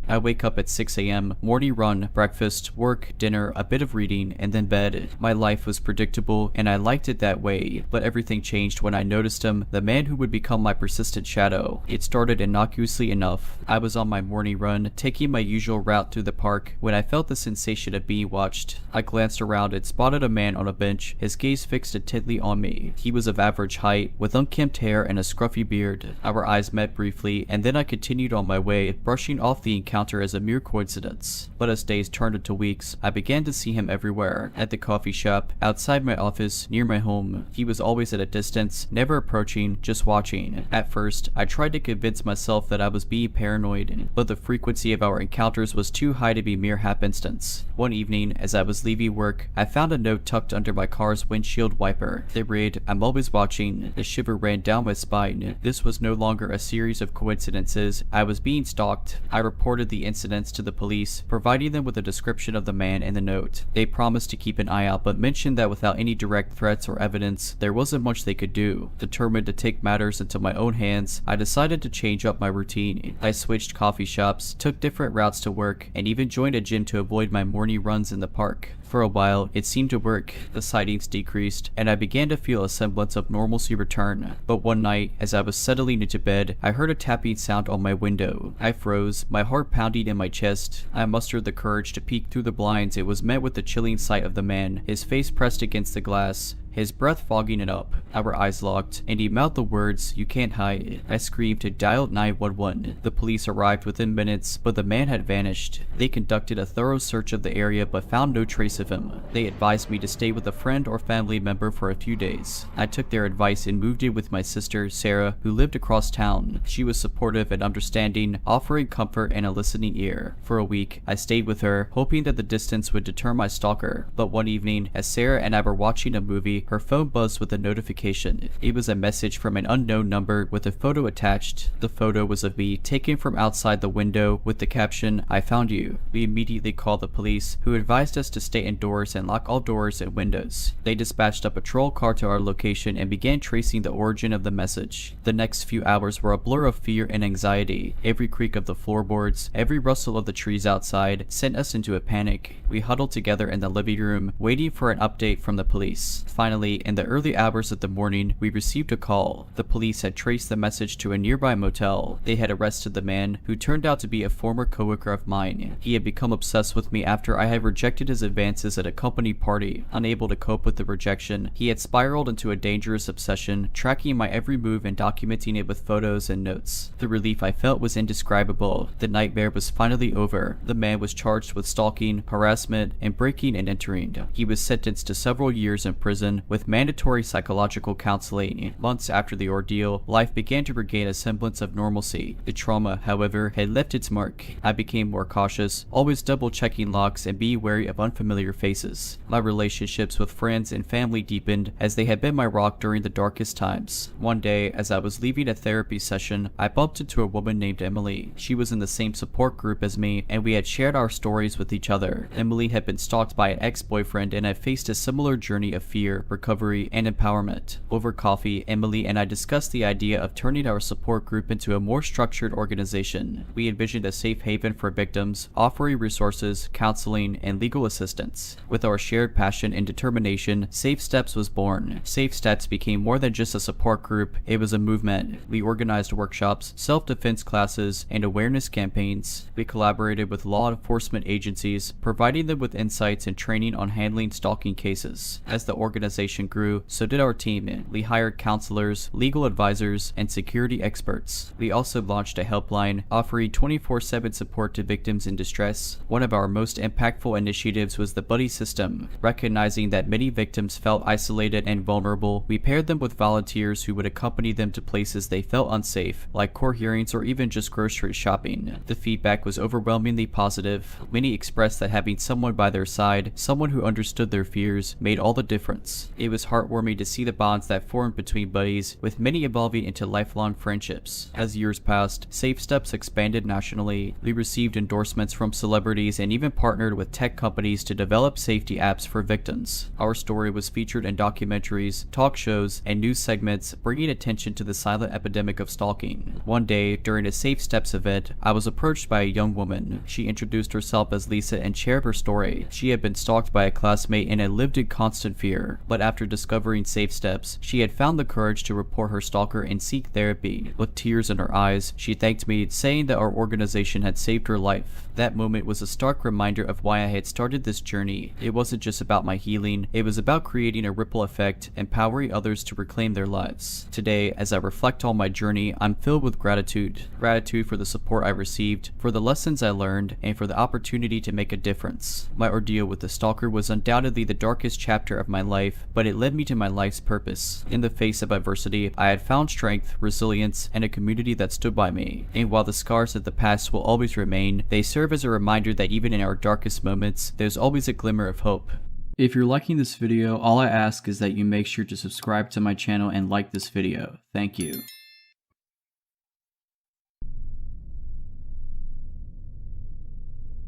Speaker 1: I wake up at 6 a.m., morning run, breakfast, work, dinner, a bit of reading, and then bed. My life was predictable, and I liked it that way, but everything changed when I noticed him, the man who would become my persistent shadow. It started innocuously enough. I was on my morning run, taking my usual route through the park, when I felt the sensation of being watched. I glanced around and spotted a man on a bench, his gaze fixed intently on me. He was of average height, with unkempt hair and a scruffy beard. Our eyes met briefly, and then I continued on my way, brushing off the encounter as a mere coincidence. But as days turned into weeks, I began to see him everywhere. At the coffee shop, outside my office, near my home. He was always at a distance, never approaching, just watching. At first, I tried to convince myself that I was being paranoid, but the frequency of our encounters was too high to be mere happenstance. One evening, as I was leaving work, I found a note tucked under my car's windshield wiper. It read, "I'm always watching." A shiver ran down my spine. This was no longer a series of coincidences. I was being stalked. I reported the incidents to the police, providing them with a description of the man in the note. They promised to keep an eye out, but mentioned that without any direct threats or evidence, there wasn't much they could do. Determined to take matters into my own hands, I decided to change up my routine. I switched coffee shops, took different routes to work, and even joined a gym to avoid my morning runs in the park. For a while, it seemed to work. The sightings decreased, and I began to feel a semblance of normalcy return. But one night, as I was settling into bed, I heard a tapping sound on my window. I froze, my heart pounding in my chest. I mustered the courage to peek through the blinds. It was met with the chilling sight of the man, his face pressed against the glass, his breath fogging it up. Our eyes locked, and he mouthed the words, "You can't hide." I screamed to dial 911. The police arrived within minutes, but the man had vanished. They conducted a thorough search of the area but found no trace of him. They advised me to stay with a friend or family member for a few days. I took their advice and moved in with my sister, Sarah, who lived across town. She was supportive and understanding, offering comfort and a listening ear. For a week, I stayed with her, hoping that the distance would deter my stalker. But one evening, as Sarah and I were watching a movie, her phone buzzed with a notification. It was a message from an unknown number with a photo attached. The photo was of me, taken from outside the window, with the caption, "I found you." We immediately called the police, who advised us to stay indoors and lock all doors and windows. They dispatched a patrol car to our location and began tracing the origin of the message. The next few hours were a blur of fear and anxiety. Every creak of the floorboards, every rustle of the trees outside, sent us into a panic. We huddled together in the living room, waiting for an update from the police. Finally, in the early hours of the morning, we received a call. The police had traced the message to a nearby motel. They had arrested the man, who turned out to be a former coworker of mine. He had become obsessed with me after I had rejected his advances at a company party. Unable to cope with the rejection, he had spiraled into a dangerous obsession, tracking my every move and documenting it with photos and notes. The relief I felt was indescribable. The nightmare was finally over. The man was charged with stalking, harassment, and breaking and entering. He was sentenced to several years in prison, session with mandatory psychological counseling. Months after the ordeal, life began to regain a semblance of normalcy. The trauma, however, had left its mark. I became more cautious, always double-checking locks and being wary of unfamiliar faces. My relationships with friends and family deepened, as they had been my rock during the darkest times. One day, as I was leaving a therapy session, I bumped into a woman named Emily. She was in the same support group as me, and we had shared our stories with each other. Emily had been stalked by an ex-boyfriend and had faced a similar journey of fear, recovery, and empowerment. Over coffee, Emily and I discussed the idea of turning our support group into a more structured organization. We envisioned a safe haven for victims, offering resources, counseling, and legal assistance. With our shared passion and determination, Safe Steps was born. Safe Steps became more than just a support group, it was a movement. We organized workshops, self-defense classes, and awareness campaigns. We collaborated with law enforcement agencies, providing them with insights and training on handling stalking cases. As the organization grew, so did our team. We hired counselors, legal advisors, and security experts. We also launched a helpline, offering 24/7 support to victims in distress. One of our most impactful initiatives was the buddy system. Recognizing that many victims felt isolated and vulnerable, we paired them with volunteers who would accompany them to places they felt unsafe, like court hearings or even just grocery shopping. The feedback was overwhelmingly positive. Many expressed that having someone by their side, someone who understood their fears, made all the difference. It was heartwarming to see the bonds that formed between buddies, with many evolving into lifelong friendships. As years passed, Safe Steps expanded nationally. We received endorsements from celebrities and even partnered with tech companies to develop safety apps for victims. Our story was featured in documentaries, talk shows, and news segments, bringing attention to the silent epidemic of stalking. One day, during a Safe Steps event, I was approached by a young woman. She introduced herself as Lisa and shared her story. She had been stalked by a classmate and had lived in constant fear, but after discovering Safe Steps, she had found the courage to report her stalker and seek therapy. With tears in her eyes, she thanked me, saying that our organization had saved her life. That moment was a stark reminder of why I had started this journey. It wasn't just about my healing, it was about creating a ripple effect, empowering others to reclaim their lives. Today, as I reflect on my journey, I'm filled with gratitude. Gratitude for the support I received, for the lessons I learned, and for the opportunity to make a difference. My ordeal with the stalker was undoubtedly the darkest chapter of my life, but it led me to my life's purpose. In the face of adversity, I had found strength, resilience, and a community that stood by me. And while the scars of the past will always remain, they serve as a reminder that even in our darkest moments, there's always a glimmer of hope. If you're liking this video, all I ask is that you make sure to subscribe to my channel and like this video. Thank you.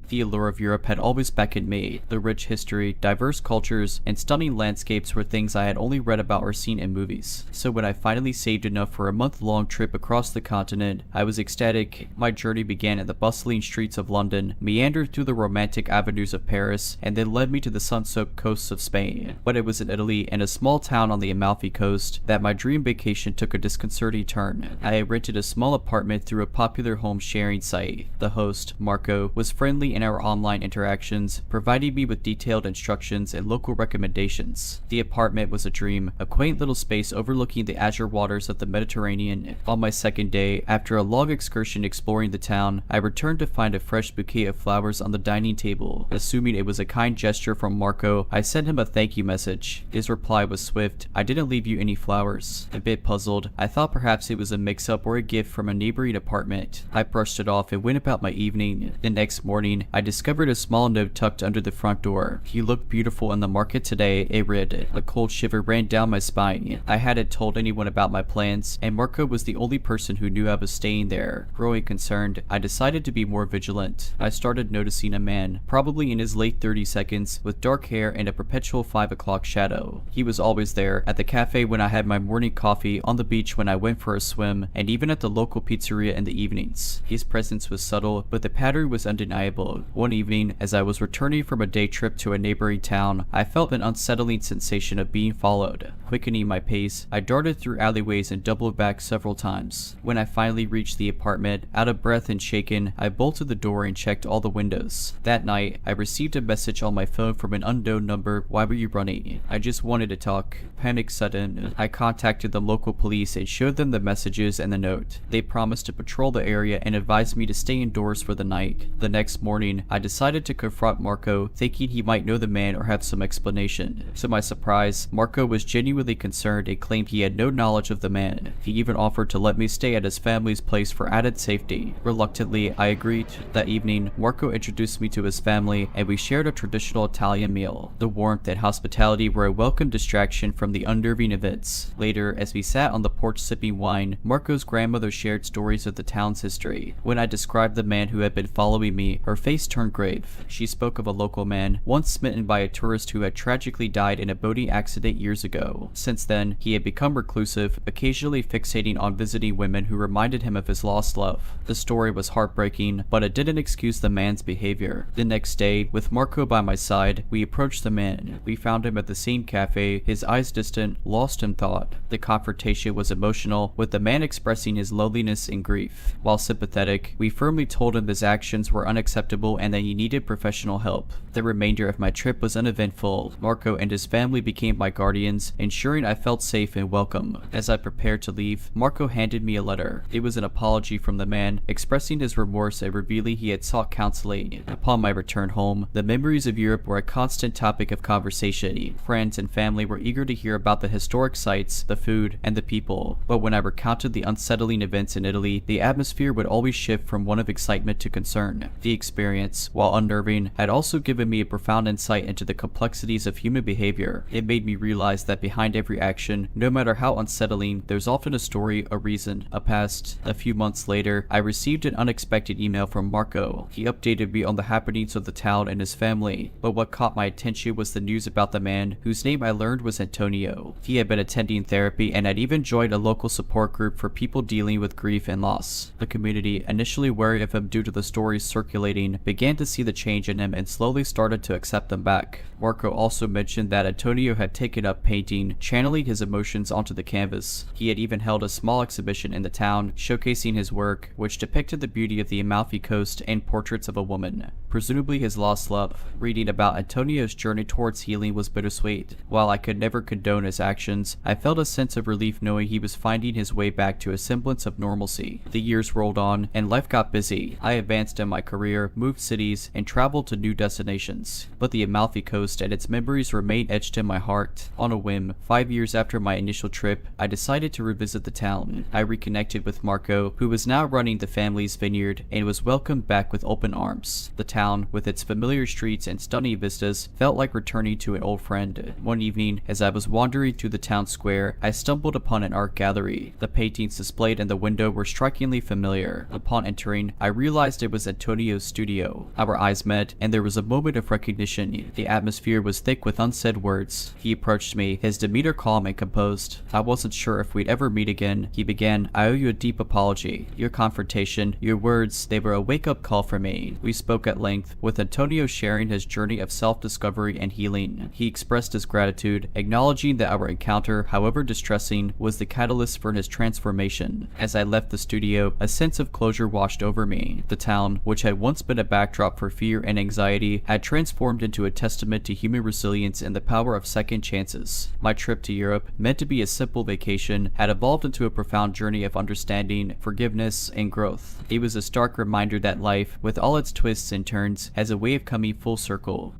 Speaker 1: The allure of Europe had always beckoned me. The rich history, diverse cultures, and stunning landscapes were things I had only read about or seen in movies. So when I finally saved enough for a month-long trip across the continent, I was ecstatic. My journey began at the bustling streets of London, meandered through the romantic avenues of Paris, and then led me to the sun-soaked coasts of Spain. But it was in Italy and a small town on the Amalfi Coast that my dream vacation took a disconcerting turn. I had rented a small apartment through a popular home sharing site. The host, Marco, was friendly in our online interactions, providing me with detailed instructions and local recommendations. The apartment was a dream, a quaint little space overlooking the azure waters of the Mediterranean. On my second day, after a long excursion exploring the town, I returned to find a fresh bouquet of flowers on the dining table. Assuming it was a kind gesture from Marco, I sent him a thank you message. His reply was swift: "I didn't leave you any flowers." A bit puzzled, I thought perhaps it was a mix-up or a gift from a neighboring apartment. I brushed it off and went about my evening. The next morning, I discovered a small note tucked under the front door. "You look beautiful in the market today," it read. A cold shiver ran down my spine. I hadn't told anyone about my plans, and Marco was the only person who knew I was staying there. Growing concerned, I decided to be more vigilant. I started noticing a man, probably in his late 30s, with dark hair and a perpetual 5 o'clock shadow. He was always there, at the cafe when I had my morning coffee, on the beach when I went for a swim, and even at the local pizzeria in the evenings. His presence was subtle, but the pattern was undeniable. One evening, as I was returning from a day trip to a neighboring town, I felt an unsettling sensation of being followed. Quickening my pace, I darted through alleyways and doubled back several times. When I finally reached the apartment, out of breath and shaken, I bolted the door and checked all the windows. That night, I received a message on my phone from an unknown number. "Why were you running?" I just wanted to talk. Panic sudden, I contacted the local police and showed them the messages and the note. They promised to patrol the area and advised me to stay indoors for the night. The next morning, building, I decided to confront Marco, thinking he might know the man or have some explanation. To my surprise, Marco was genuinely concerned and claimed he had no knowledge of the man. He even offered to let me stay at his family's place for added safety. Reluctantly, I agreed. That evening, Marco introduced me to his family, and we shared a traditional Italian meal. The warmth and hospitality were a welcome distraction from the unnerving events. Later, as we sat on the porch sipping wine, Marco's grandmother shared stories of the town's history. When I described the man who had been following me, her face turned grave. She spoke of a local man, once smitten by a tourist who had tragically died in a boating accident years ago. Since then, he had become reclusive, occasionally fixating on visiting women who reminded him of his lost love. The story was heartbreaking, but it didn't excuse the man's behavior. The next day, with Marco by my side, we approached the man. We found him at the same cafe, his eyes distant, lost in thought. The confrontation was emotional, with the man expressing his loneliness and grief. While sympathetic, we firmly told him his actions were unacceptable and that he needed professional help. The remainder of my trip was uneventful. Marco and his family became my guardians, ensuring I felt safe and welcome. As I prepared to leave, Marco handed me a letter. It was an apology from the man, expressing his remorse and revealing he had sought counseling. Upon my return home, the memories of Europe were a constant topic of conversation. Friends and family were eager to hear about the historic sites, the food, and the people. But when I recounted the unsettling events in Italy, the atmosphere would always shift from one of excitement to concern. The experience, while unnerving, had also given me a profound insight into the complexities of human behavior. It made me realize that behind every action, no matter how unsettling, there's often a story, a reason, a past. A few months later, I received an unexpected email from Marco. He updated me on the happenings of the town and his family, but what caught my attention was the news about the man, whose name I learned was Antonio. He had been attending therapy and had even joined a local support group for people dealing with grief and loss. The community, initially wary of him due to the stories circulating, began to see the change in him and slowly started to accept him back. Marco also mentioned that Antonio had taken up painting, channeling his emotions onto the canvas. He had even held a small exhibition in the town, showcasing his work, which depicted the beauty of the Amalfi Coast and portraits of a woman, presumably his lost love. Reading about Antonio's journey towards healing was bittersweet. While I could never condone his actions, I felt a sense of relief knowing he was finding his way back to a semblance of normalcy. The years rolled on, and life got busy. I advanced in my career, moved cities, and traveled to new destinations. But the Amalfi Coast and its memories remained etched in my heart. On a whim, 5 years after my initial trip, I decided to revisit the town. I reconnected with Marco, who was now running the family's vineyard, and was welcomed back with open arms. The town, with its familiar streets and stunning vistas, felt like returning to an old friend. One evening, as I was wandering through the town square, I stumbled upon an art gallery. The paintings displayed in the window were strikingly familiar. Upon entering, I realized it was Antonio's studio. Our eyes met, and there was a moment of recognition. The atmosphere was thick with unsaid words. He approached me, his demeanor calm and composed. I wasn't sure if we'd ever meet again. He began, "I owe you a deep apology. Your confrontation, your words, they were a wake-up call for me." We spoke at length, with Antonio sharing his journey of self-discovery and healing. He expressed his gratitude, acknowledging that our encounter, however distressing, was the catalyst for his transformation. As I left the studio, a sense of closure washed over me. The town, which had once been a backdrop for fear and anxiety, had transformed into a testament to human resilience and the power of second chances. My trip to Europe, meant to be a simple vacation, had evolved into a profound journey of understanding, forgiveness, and growth. It was a stark reminder that life, with all its twists and turns, has a way of coming full circle.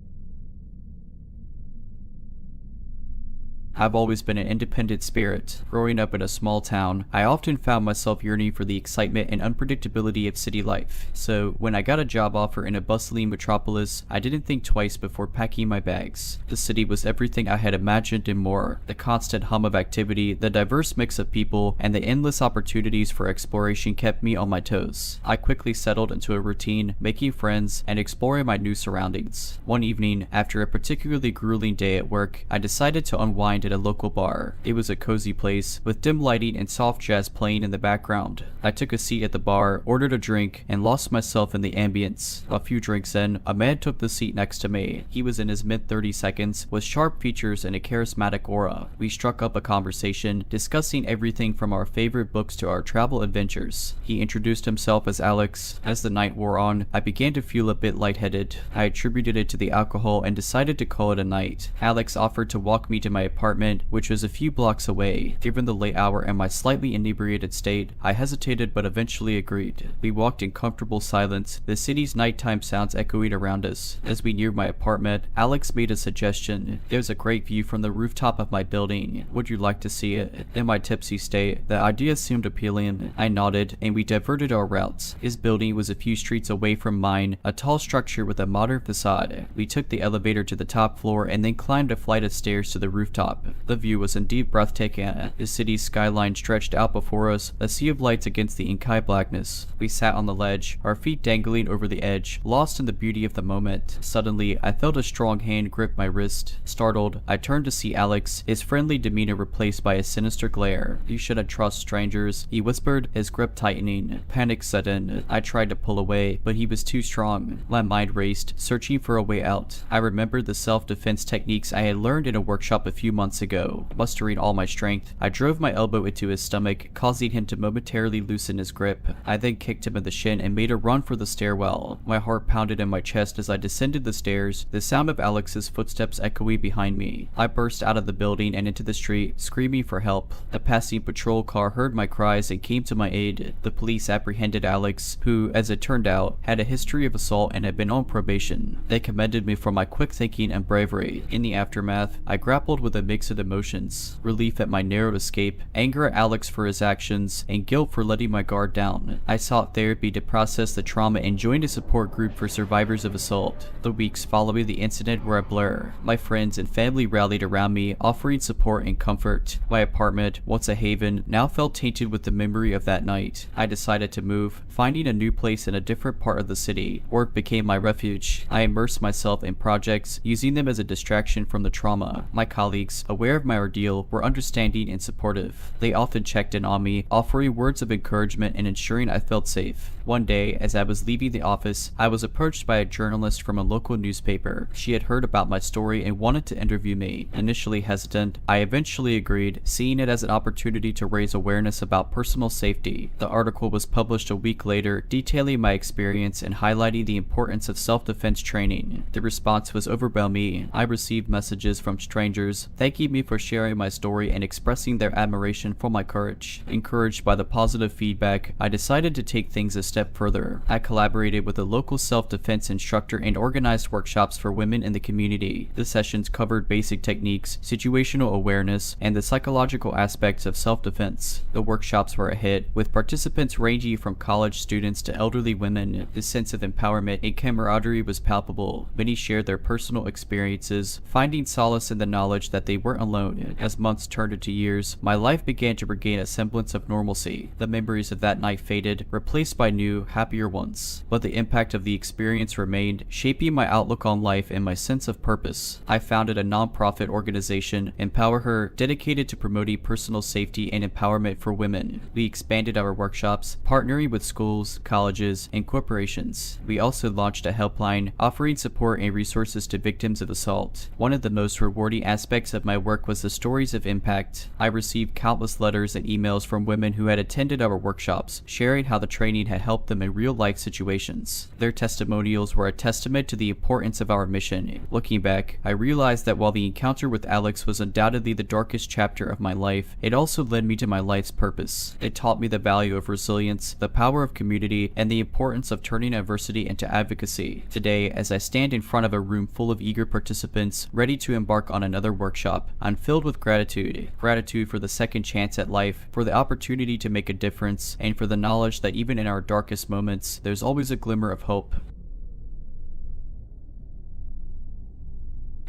Speaker 1: I've always been an independent spirit. Growing up in a small town, I often found myself yearning for the excitement and unpredictability of city life. So, when I got a job offer in a bustling metropolis, I didn't think twice before packing my bags. The city was everything I had imagined and more. The constant hum of activity, the diverse mix of people, and the endless opportunities for exploration kept me on my toes. I quickly settled into a routine, making friends, and exploring my new surroundings. One evening, after a particularly grueling day at work, I decided to unwind at a local bar. It was a cozy place, with dim lighting and soft jazz playing in the background. I took a seat at the bar, ordered a drink, and lost myself in the ambience. A few drinks in, a man took the seat next to me. He was in his mid-30s, with sharp features and a charismatic aura. We struck up a conversation, discussing everything from our favorite books to our travel adventures. He introduced himself as Alex. As the night wore on, I began to feel a bit lightheaded. I attributed it to the alcohol and decided to call it a night. Alex offered to walk me to my apartment apartment, which was a few blocks away. Given the late hour and my slightly inebriated state, I hesitated but eventually agreed. We walked in comfortable silence, the city's nighttime sounds echoing around us. As we neared my apartment, Alex made a suggestion. There's a great view from the rooftop of my building. Would you like to see it? In my tipsy state, the idea seemed appealing. I nodded, and we diverted our routes. His building was a few streets away from mine, a tall structure with a modern facade. We took the elevator to the top floor and then climbed a flight of stairs to the rooftop. The view was indeed breathtaking. The city's skyline stretched out before us, a sea of lights against the inky blackness. We sat on the ledge, our feet dangling over the edge, lost in the beauty of the moment. Suddenly, I felt a strong hand grip my wrist. Startled, I turned to see Alex, his friendly demeanor replaced by a sinister glare. "You shouldn't trust strangers," he whispered, his grip tightening. Panic set in. I tried to pull away, but he was too strong. My mind raced, searching for a way out. I remembered the self-defense techniques I had learned in a workshop a few months ago. Mustering all my strength, I drove my elbow into his stomach, causing him to momentarily loosen his grip. I then kicked him in the shin and made a run for the stairwell. My heart pounded in my chest as I descended the stairs, the sound of Alex's footsteps echoing behind me. I burst out of the building and into the street, screaming for help. A passing patrol car heard my cries and came to my aid. The police apprehended Alex, who, as it turned out, had a history of assault and had been on probation. They commended me for my quick thinking and bravery. In the aftermath, I grappled with a mix of emotions: relief at my narrow escape, anger at Alex for his actions, and guilt for letting my guard down. I sought therapy to process the trauma and joined a support group for survivors of assault. The weeks following the incident were a blur. My friends and family rallied around me, offering support and comfort. My apartment, once a haven, now felt tainted with the memory of that night. I decided to move, finding a new place in a different part of the city. Work became my refuge. I immersed myself in projects, using them as a distraction from the trauma. My colleagues, aware of my ordeal, were understanding and supportive. They often checked in on me, offering words of encouragement and ensuring I felt safe. One day, as I was leaving the office, I was approached by a journalist from a local newspaper. She had heard about my story and wanted to interview me. Initially hesitant, I eventually agreed, seeing it as an opportunity to raise awareness about personal safety. The article was published a week later, detailing my experience and highlighting the importance of self-defense training. The response was overwhelming. I received messages from strangers thanking me for sharing my story and expressing their admiration for my courage. Encouraged by the positive feedback, I decided to take things a step further. I collaborated with a local self-defense instructor and organized workshops for women in the community. The sessions covered basic techniques, situational awareness, and the psychological aspects of self-defense. The workshops were a hit, with participants ranging from college students to elderly women. The sense of empowerment and camaraderie was palpable. Many shared their personal experiences, finding solace in the knowledge that they weren't alone. As months turned into years, my life began to regain a semblance of normalcy. The memories of that night faded, replaced by new, happier ones. But the impact of the experience remained, shaping my outlook on life and my sense of purpose. I founded a non-profit organization, Empower Her, dedicated to promoting personal safety and empowerment for women. We expanded our workshops, partnering with schools, colleges, and corporations. We also launched a helpline, offering support and resources to victims of assault. One of the most rewarding aspects of my work was the stories of impact. I received countless letters and emails from women who had attended our workshops, sharing how the training had helped them in real-life situations. Their testimonials were a testament to the importance of our mission. Looking back, I realized that while the encounter with Alex was undoubtedly the darkest chapter of my life, it also led me to my life's purpose. It taught me the value of resilience, the power of community, and the importance of turning adversity into advocacy. Today, as I stand in front of a room full of eager participants, ready to embark on another workshop, I'm filled with gratitude. Gratitude for the second chance at life, for the opportunity to make a difference, and for the knowledge that even in our darkest moments, there's always a glimmer of hope.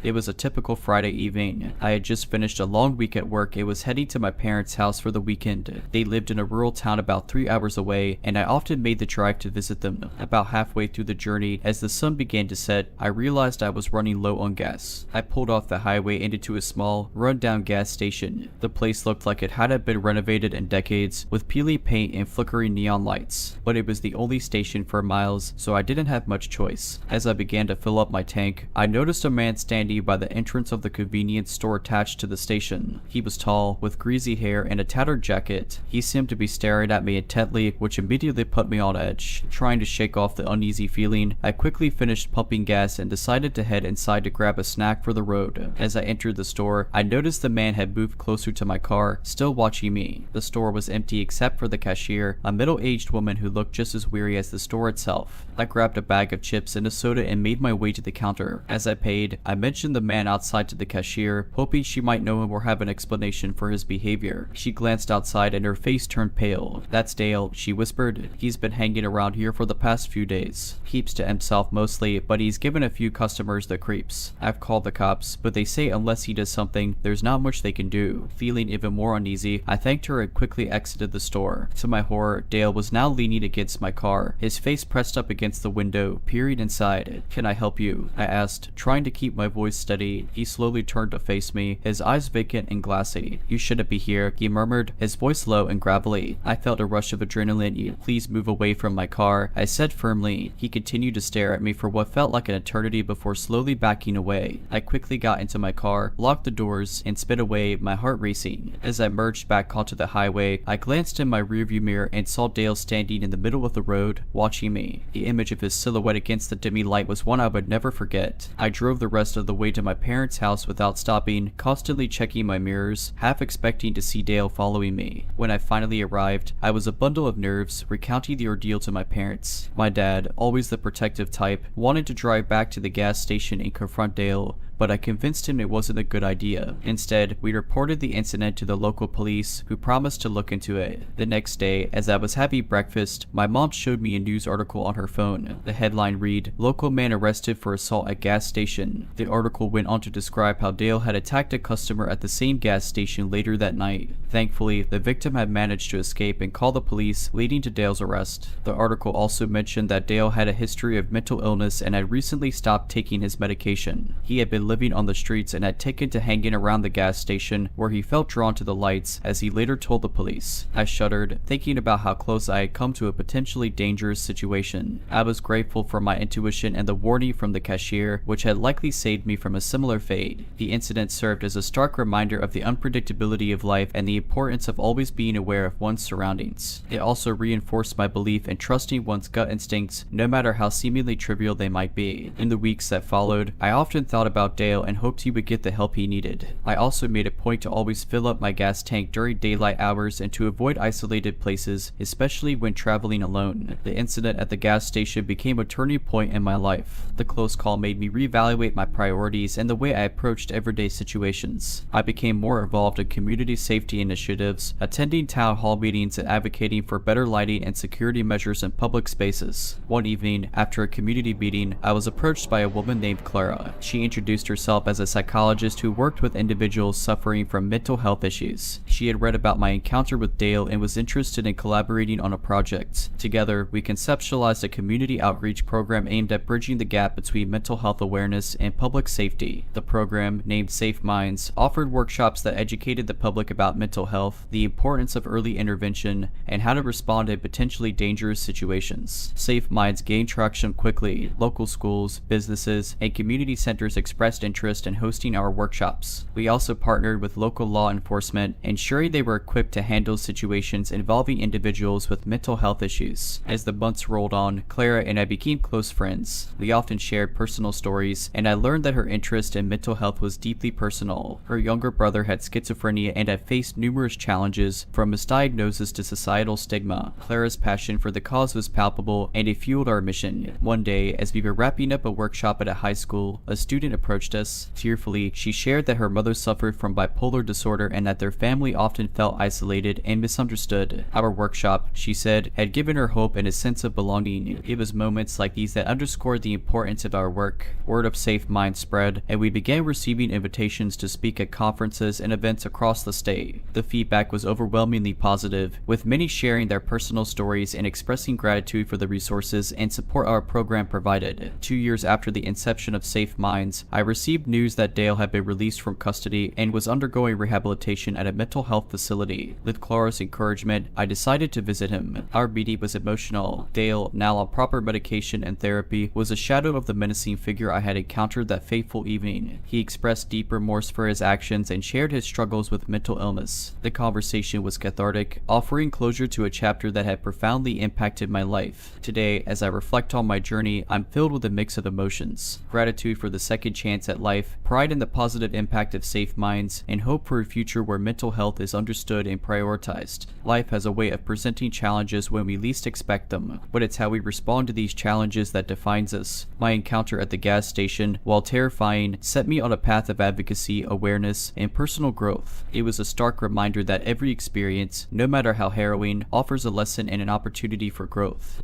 Speaker 1: It was a typical Friday evening. I had just finished a long week at work and was heading to my parents' house for the weekend. They lived in a rural town about 3 hours away, and I often made the drive to visit them. About halfway through the journey, as the sun began to set, I realized I was running low on gas. I pulled off the highway and into a small, run-down gas station. The place looked like it hadn't been renovated in decades, with peely paint and flickering neon lights. But it was the only station for miles, so I didn't have much choice. As I began to fill up my tank, I noticed a man standing standing by the entrance of the convenience store attached to the station. He was tall, with greasy hair and a tattered jacket. He seemed to be staring at me intently, which immediately put me on edge. Trying to shake off the uneasy feeling, I quickly finished pumping gas and decided to head inside to grab a snack for the road. As I entered the store, I noticed the man had moved closer to my car, still watching me. The store was empty except for the cashier, a middle-aged woman who looked just as weary as the store itself. I grabbed a bag of chips and a soda and made my way to the counter. As I paid, I mentioned the man outside to the cashier, hoping she might know him or have an explanation for his behavior. She glanced outside and her face turned pale. "That's Dale," she whispered. "He's been hanging around here for the past few days. Keeps to himself mostly, but he's given a few customers the creeps. I've called the cops, but they say unless he does something, there's not much they can do." Feeling even more uneasy, I thanked her and quickly exited the store. To my horror, Dale was now leaning against my car, his face pressed up against the window, peering inside. "Can I help you?" I asked, trying to keep my voice steady. He slowly turned to face me, his eyes vacant and glassy. "You shouldn't be here," he murmured, his voice low and gravelly. I felt a rush of adrenaline. "Please move away from my car," I said firmly. He continued to stare at me for what felt like an eternity before slowly backing away. I quickly got into my car, locked the doors, and sped away, my heart racing. As I merged back onto the highway, I glanced in my rearview mirror and saw Dale standing in the middle of the road, watching me. The image of his silhouette against the dimmy light was one I would never forget. I drove the rest of the way to my parents' house without stopping, constantly checking my mirrors, half expecting to see Dale following me. When I finally arrived, I was a bundle of nerves, recounting the ordeal to my parents. My dad, always the protective type, wanted to drive back to the gas station and confront Dale, but I convinced him it wasn't a good idea. Instead, we reported the incident to the local police, who promised to look into it. The next day, as I was having breakfast, my mom showed me a news article on her phone. The headline read, "Local man arrested for assault at gas station." The article went on to describe how Dale had attacked a customer at the same gas station later that night. Thankfully, the victim had managed to escape and call the police, leading to Dale's arrest. The article also mentioned that Dale had a history of mental illness and had recently stopped taking his medication. He had been living on the streets and had taken to hanging around the gas station, where he felt drawn to the lights, as he later told the police. I shuddered, thinking about how close I had come to a potentially dangerous situation. I was grateful for my intuition and the warning from the cashier, which had likely saved me from a similar fate. The incident served as a stark reminder of the unpredictability of life and the importance of always being aware of one's surroundings. It also reinforced my belief in trusting one's gut instincts, no matter how seemingly trivial they might be. In the weeks that followed, I often thought about Dale and hoped he would get the help he needed. I also made a point to always fill up my gas tank during daylight hours and to avoid isolated places, especially when traveling alone. The incident at the gas station became a turning point in my life. The close call made me reevaluate my priorities and the way I approached everyday situations. I became more involved in community safety initiatives, attending town hall meetings and advocating for better lighting and security measures in public spaces. One evening, after a community meeting, I was approached by a woman named Clara. She introduced herself as a psychologist who worked with individuals suffering from mental health issues. She had read about my encounter with Dale and was interested in collaborating on a project. Together, we conceptualized a community outreach program aimed at bridging the gap between mental health awareness and public safety. The program, named Safe Minds, offered workshops that educated the public about mental health, the importance of early intervention, and how to respond in potentially dangerous situations. Safe Minds gained traction quickly. Local schools, businesses, and community centers expressed interest in hosting our workshops. We also partnered with local law enforcement, ensuring they were equipped to handle situations involving individuals with mental health issues. As the months rolled on, Clara and I became close friends. We often shared personal stories, and I learned that her interest in mental health was deeply personal. Her younger brother had schizophrenia and had faced numerous challenges, from misdiagnosis to societal stigma. Clara's passion for the cause was palpable, and it fueled our mission. One day, as we were wrapping up a workshop at a high school, a student approached us. Tearfully, she shared that her mother suffered from bipolar disorder and that their family often felt isolated and misunderstood. Our workshop, she said, had given her hope and a sense of belonging. It was moments like these that underscored the importance of our work. Word of Safe Minds spread, and we began receiving invitations to speak at conferences and events across the state. The feedback was overwhelmingly positive, with many sharing their personal stories and expressing gratitude for the resources and support our program provided. 2 years after the inception of Safe Minds, I received news that Dale had been released from custody and was undergoing rehabilitation at a mental health facility. With Clara's encouragement, I decided to visit him. Our meeting was emotional. Dale, now on proper medication and therapy, was a shadow of the menacing figure I had encountered that fateful evening. He expressed deep remorse for his actions and shared his struggles with mental illness. The conversation was cathartic, offering closure to a chapter that had profoundly impacted my life. Today, as I reflect on my journey, I'm filled with a mix of emotions: gratitude for the second chance at life, pride in the positive impact of safe minds, and hope for a future where mental health is understood and prioritized. Life has a way of presenting challenges when we least expect them, but it's how we respond to these challenges that defines us. My encounter at the gas station, while terrifying, set me on a path of advocacy, awareness, and personal growth. It was a stark reminder that every experience, no matter how harrowing, offers a lesson and an opportunity for growth.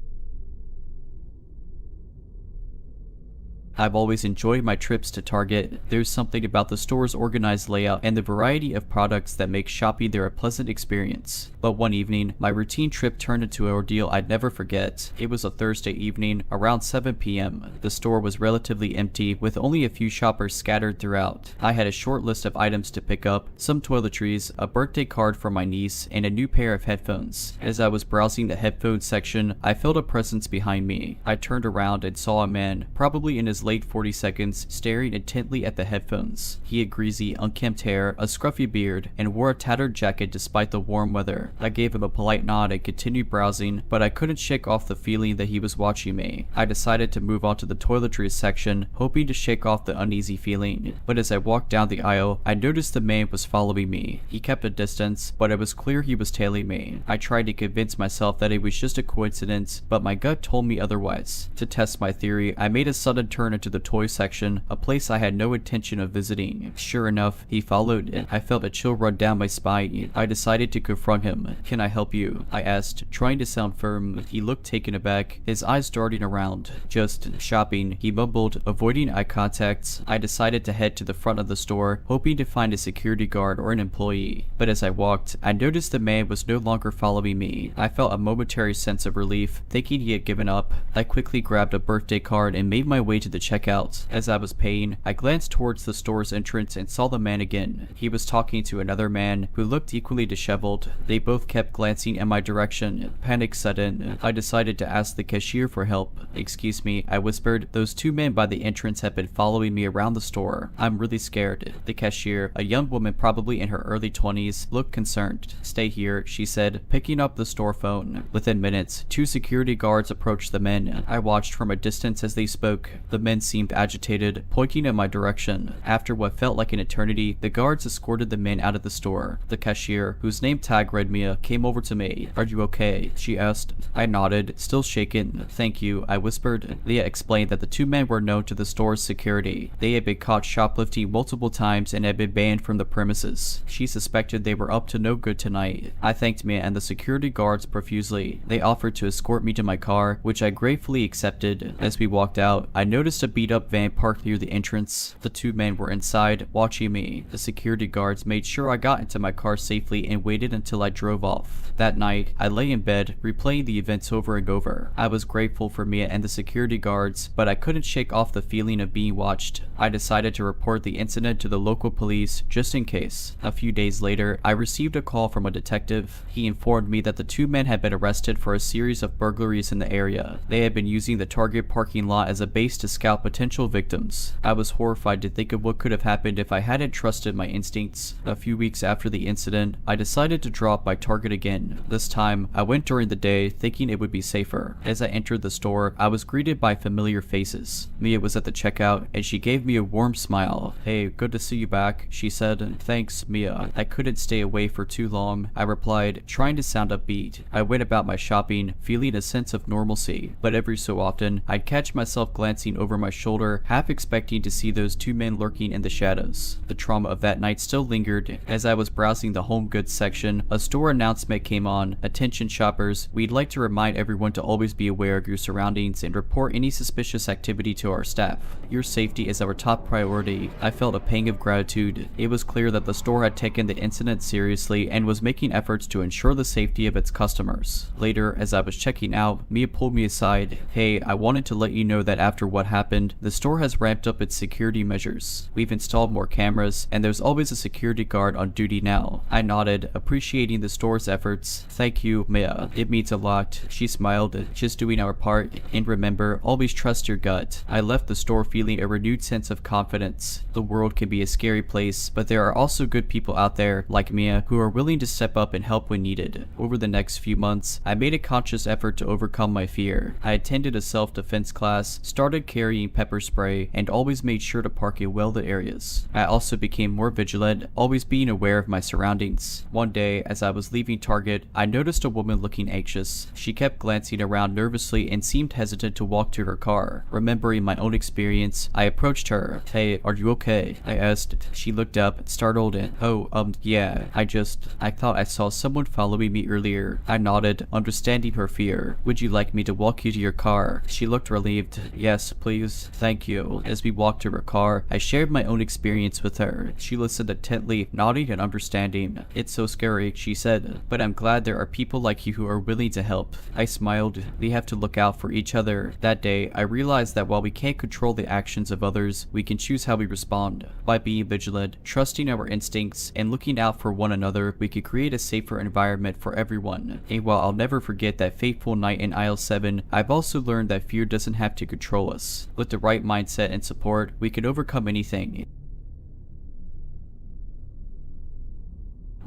Speaker 1: I've always enjoyed my trips to Target. There's something about the store's organized layout and the variety of products that makes shopping there a pleasant experience. But one evening, my routine trip turned into an ordeal I'd never forget. It was a Thursday evening, around 7 p.m. The store was relatively empty, with only a few shoppers scattered throughout. I had a short list of items to pick up: some toiletries, a birthday card for my niece, and a new pair of headphones. As I was browsing the headphones section, I felt a presence behind me. I turned around and saw a man, probably in his late 40 seconds, staring intently at the headphones. He had greasy, unkempt hair, a scruffy beard, and wore a tattered jacket despite the warm weather. I gave him a polite nod and continued browsing, but I couldn't shake off the feeling that he was watching me. I decided to move on to the toiletries section, hoping to shake off the uneasy feeling. But as I walked down the aisle, I noticed the man was following me. He kept a distance, but it was clear he was tailing me. I tried to convince myself that it was just a coincidence, but my gut told me otherwise. To test my theory, I made a sudden turn into the toy section, a place I had no intention of visiting. Sure enough, he followed, and I felt a chill run down my spine. I decided to confront him. "Can I help you?" I asked, trying to sound firm. He looked taken aback, his eyes darting around. "Just shopping," he mumbled, avoiding eye contact. I decided to head to the front of the store, hoping to find a security guard or an employee. But as I walked, I noticed the man was no longer following me. I felt a momentary sense of relief, thinking he had given up. I quickly grabbed a birthday card and made my way to the checkout. As I was paying, I glanced towards the store's entrance and saw the man again. He was talking to another man who looked equally disheveled. They both kept glancing in my direction. Panic set in. I decided to ask the cashier for help. "Excuse me," I whispered. "Those two men by the entrance have been following me around the store. I'm really scared." The cashier, a young woman probably in her early 20s, looked concerned. "Stay here," she said, picking up the store phone. Within minutes, two security guards approached the men. I watched from a distance as they spoke. The men seemed agitated, pointing in my direction. After what felt like an eternity, the guards escorted the men out of the store. The cashier, whose name tag read Mia, came over to me. "Are you okay?" she asked. I nodded, still shaken. "Thank you," I whispered. Leah explained that the two men were known to the store's security. They had been caught shoplifting multiple times and had been banned from the premises. She suspected they were up to no good tonight. I thanked Mia and the security guards profusely. They offered to escort me to my car, which I gratefully accepted. As we walked out, I noticed a beat-up van parked near the entrance. The two men were inside, watching me. The security guards made sure I got into my car safely and waited until I drove off. That night, I lay in bed, replaying the events over and over. I was grateful for Mia and the security guards, but I couldn't shake off the feeling of being watched. I decided to report the incident to the local police, just in case. A few days later, I received a call from a detective. He informed me that the two men had been arrested for a series of burglaries in the area. They had been using the Target parking lot as a base to scout potential victims. I was horrified to think of what could have happened if I hadn't trusted my instincts. A few weeks after the incident, I decided to drop by Target again. This time, I went during the day, thinking it would be safer. As I entered the store, I was greeted by familiar faces. Mia was at the checkout, and she gave me a warm smile. "Hey, good to see you back," she said. "Thanks, Mia. I couldn't stay away for too long," I replied, trying to sound upbeat. I went about my shopping, feeling a sense of normalcy, but every so often, I'd catch myself glancing over my shoulder, half expecting to see those two men lurking in the shadows. The trauma of that night still lingered. As I was browsing the home goods section, a store announcement came on. "Attention shoppers, we'd like to remind everyone to always be aware of your surroundings and report any suspicious activity to our staff. Your safety is our top priority." I felt a pang of gratitude. It was clear that the store had taken the incident seriously and was making efforts to ensure the safety of its customers. Later, as I was checking out, Mia pulled me aside. "Hey, I wanted to let you know that after what happened happened, the store has ramped up its security measures. We've installed more cameras, and there's always a security guard on duty now. I nodded, appreciating the store's efforts. Thank you, Mia. It means a lot. She smiled, just doing our part. And remember, always trust your gut. I left the store feeling a renewed sense of confidence. The world can be a scary place, but there are also good people out there, like Mia, who are willing to step up and help when needed. Over the next few months, I made a conscious effort to overcome my fear. I attended a self-defense class, started carrying pepper spray, and always made sure to park in well-lit areas. I also became more vigilant, always being aware of my surroundings. One day, as I was leaving Target, I noticed a woman looking anxious. She kept glancing around nervously and seemed hesitant to walk to her car. Remembering my own experience, I approached her. Hey, are you okay? I asked. She looked up, startled, and yeah, I thought I saw someone following me earlier. I nodded, understanding her fear. Would you like me to walk you to your car? She looked relieved. Yes, please. Thank you. As we walked to her car, I shared my own experience with her. She listened intently, nodding and understanding. It's so scary, she said, but I'm glad there are people like you who are willing to help. I smiled. We have to look out for each other. That day, I realized that while we can't control the actions of others, we can choose how we respond. By being vigilant, trusting our instincts, and looking out for one another, we could create a safer environment for everyone. And while I'll never forget that fateful night in aisle 7, I've also learned that fear doesn't have to control us. With the right mindset and support, we can overcome anything.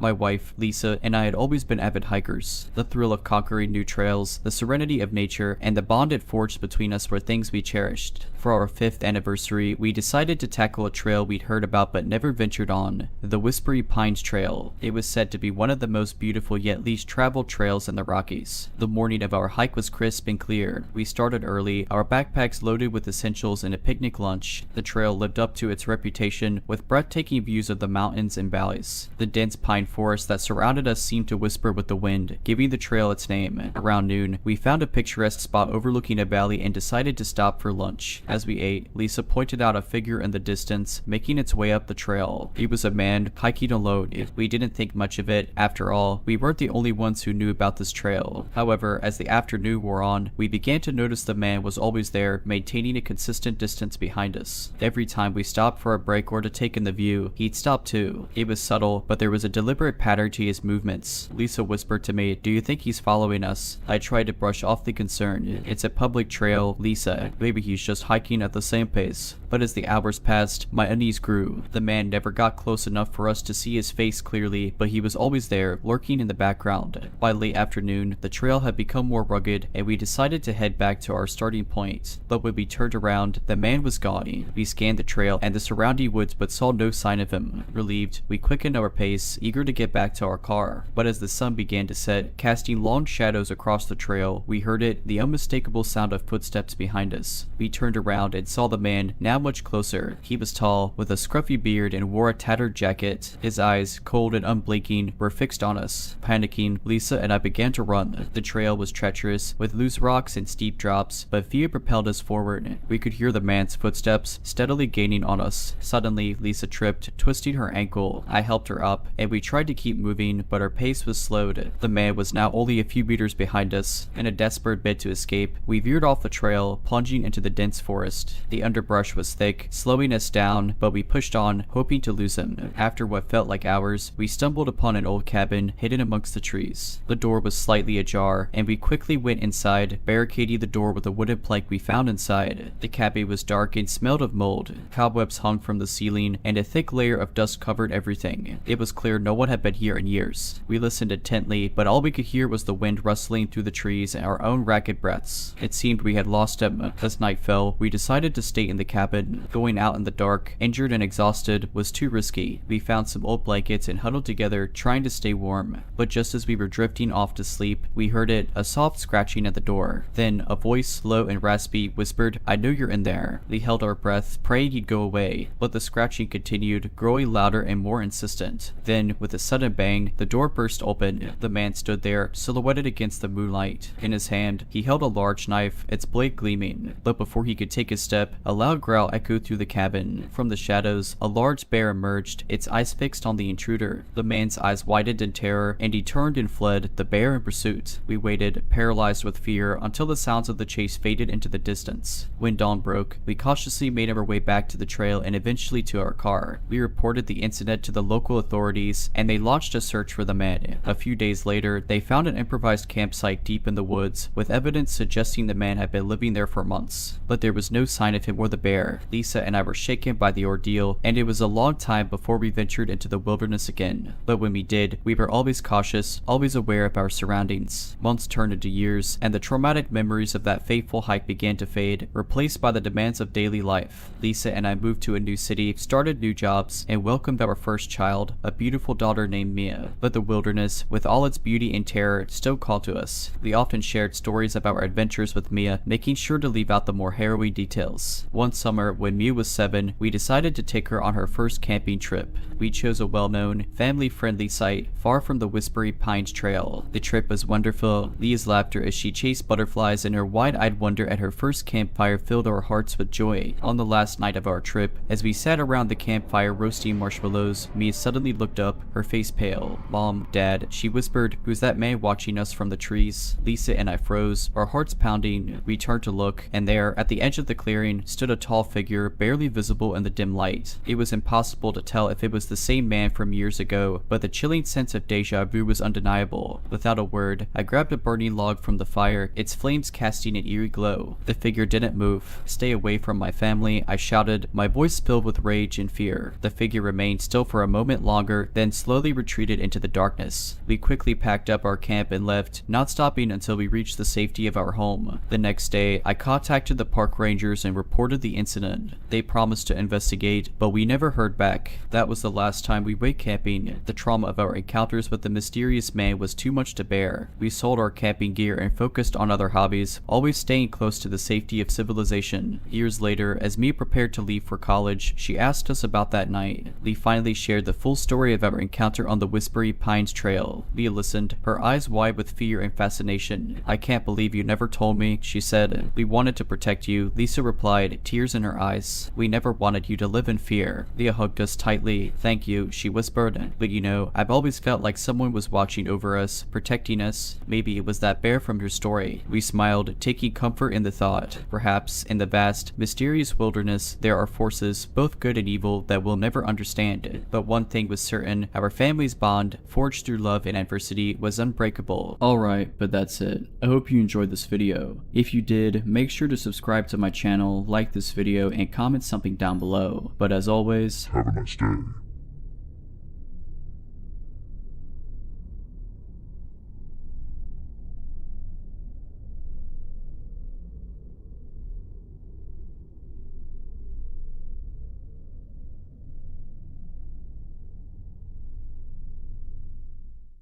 Speaker 1: My wife, Lisa, and I had always been avid hikers. The thrill of conquering new trails, the serenity of nature, and the bond it forged between us were things we cherished. For our 5th anniversary, we decided to tackle a trail we'd heard about but never ventured on, the Whispery Pines Trail. It was said to be one of the most beautiful yet least traveled trails in the Rockies. The morning of our hike was crisp and clear. We started early, our backpacks loaded with essentials and a picnic lunch. The trail lived up to its reputation with breathtaking views of the mountains and valleys. The dense pine forest that surrounded us seemed to whisper with the wind, giving the trail its name. Around noon, we found a picturesque spot overlooking a valley and decided to stop for lunch. As we ate, Lisa pointed out a figure in the distance, making its way up the trail. He was a man hiking alone. We didn't think much of it. After all, we weren't the only ones who knew about this trail. However, as the afternoon wore on, we began to notice the man was always there, maintaining a consistent distance behind us. Every time we stopped for a break or to take in the view, he'd stop too. It was subtle, but there was a deliberate pattern to his movements. Lisa whispered to me, "Do you think he's following us?" I tried to brush off the concern. It's a public trail, Lisa. Maybe he's just hiking at the same pace. But as the hours passed, my unease grew. The man never got close enough for us to see his face clearly, but he was always there, lurking in the background. By late afternoon, the trail had become more rugged, and we decided to head back to our starting point. But when we turned around, the man was gone. We scanned the trail and the surrounding woods but saw no sign of him. Relieved, we quickened our pace, eager to get back to our car. But as the sun began to set, casting long shadows across the trail, we heard it, the unmistakable sound of footsteps behind us. We turned around and saw the man, now much closer. He was tall, with a scruffy beard and wore a tattered jacket. His eyes, cold and unblinking, were fixed on us. Panicking, Lisa and I began to run. The trail was treacherous, with loose rocks and steep drops, but fear propelled us forward. We could hear the man's footsteps, steadily gaining on us. Suddenly, Lisa tripped, twisting her ankle. I helped her up, and we tried to keep moving, but our pace was slowed. The man was now only a few meters behind us. In a desperate bid to escape, we veered off the trail, plunging into the dense forest. The underbrush was thick, slowing us down, but we pushed on, hoping to lose him. After what felt like hours, we stumbled upon an old cabin hidden amongst the trees. The door was slightly ajar, and we quickly went inside, barricading the door with a wooden plank we found inside. The cabin was dark and smelled of mold. Cobwebs hung from the ceiling, and a thick layer of dust covered everything. It was clear no one had been here in years. We listened intently, but all we could hear was the wind rustling through the trees and our own ragged breaths. It seemed we had lost him. As night fell, we decided to stay in the cabin. Going out in the dark, injured and exhausted, was too risky. We found some old blankets and huddled together, trying to stay warm. But just as we were drifting off to sleep, we heard it, a soft scratching at the door. Then, a voice, low and raspy, whispered, "I know you're in there." We held our breath, praying he'd go away, but the scratching continued, growing louder and more insistent. Then, with a sudden bang, the door burst open. The man stood there, silhouetted against the moonlight. In his hand, he held a large knife, its blade gleaming. But before he could take a step, a loud growl growl echoed through the cabin. From the shadows, a large bear emerged, its eyes fixed on the intruder. The man's eyes widened in terror, and he turned and fled, the bear in pursuit. We waited, paralyzed with fear, until the sounds of the chase faded into the distance. When dawn broke, we cautiously made our way back to the trail and eventually to our car. We reported the incident to the local authorities, and they launched a search for the man. A few days later, they found an improvised campsite deep in the woods, with evidence suggesting the man had been living there for months. But there was no sign of him or the bear. Lisa and I were shaken by the ordeal, and it was a long time before we ventured into the wilderness again. But when we did, we were always cautious, always aware of our surroundings. Months turned into years, and the traumatic memories of that fateful hike began to fade, replaced by the demands of daily life. Lisa and I moved to a new city, started new jobs, and welcomed our first child, a beautiful daughter named Mia. But the wilderness, with all its beauty and terror, still called to us. We often shared stories of our adventures with Mia, making sure to leave out the more harrowing details. One summer, when Mia was 7, we decided to take her on her first camping trip. We chose a well-known, family-friendly site far from the Whispery Pines Trail. The trip was wonderful. Leah's laughter as she chased butterflies and her wide-eyed wonder at her first campfire filled our hearts with joy. On the last night of our trip, as we sat around the campfire roasting marshmallows, Mia suddenly looked up, her face pale. "Mom, Dad," she whispered, "who's that man watching us from the trees?" Lisa and I froze, our hearts pounding. We turned to look, and there, at the edge of the clearing, stood a tall figure, barely visible in the dim light. It was impossible to tell if it was the same man from years ago, but the chilling sense of deja vu was undeniable. Without a word, I grabbed a burning log from the fire, its flames casting an eerie glow. The figure didn't move. "Stay away from my family," I shouted, my voice filled with rage and fear. The figure remained still for a moment longer, then slowly retreated into the darkness. We quickly packed up our camp and left, not stopping until we reached the safety of our home. The next day, I contacted the park rangers and reported the incident. They promised to investigate, but we never heard back. That was the last time we went camping. The trauma of our encounters with the mysterious man was too much to bear. We sold our camping gear and focused on other hobbies, always staying close to the safety of civilization. Years later, as Mia prepared to leave for college, she asked us about that night. We finally shared the full story of our encounter on the Whispery Pines Trail. Mia listened, her eyes wide with fear and fascination. "I can't believe you never told me," she said. "We wanted to protect you," Lisa replied, tears in her eyes. "We never wanted you to live in fear." Leah hugged us tightly. "Thank you," she whispered. "But you know, I've always felt like someone was watching over us, protecting us. Maybe it was that bear from your story." We smiled, taking comfort in the thought. Perhaps, in the vast, mysterious wilderness, there are forces, both good and evil, that we'll never understand. But one thing was certain, our family's bond, forged through love and adversity, was unbreakable. Alright, but that's it. I hope you enjoyed this video. If you did, make sure to subscribe to my channel, like this video, and comment something down below. But as always,
Speaker 2: Have a nice day.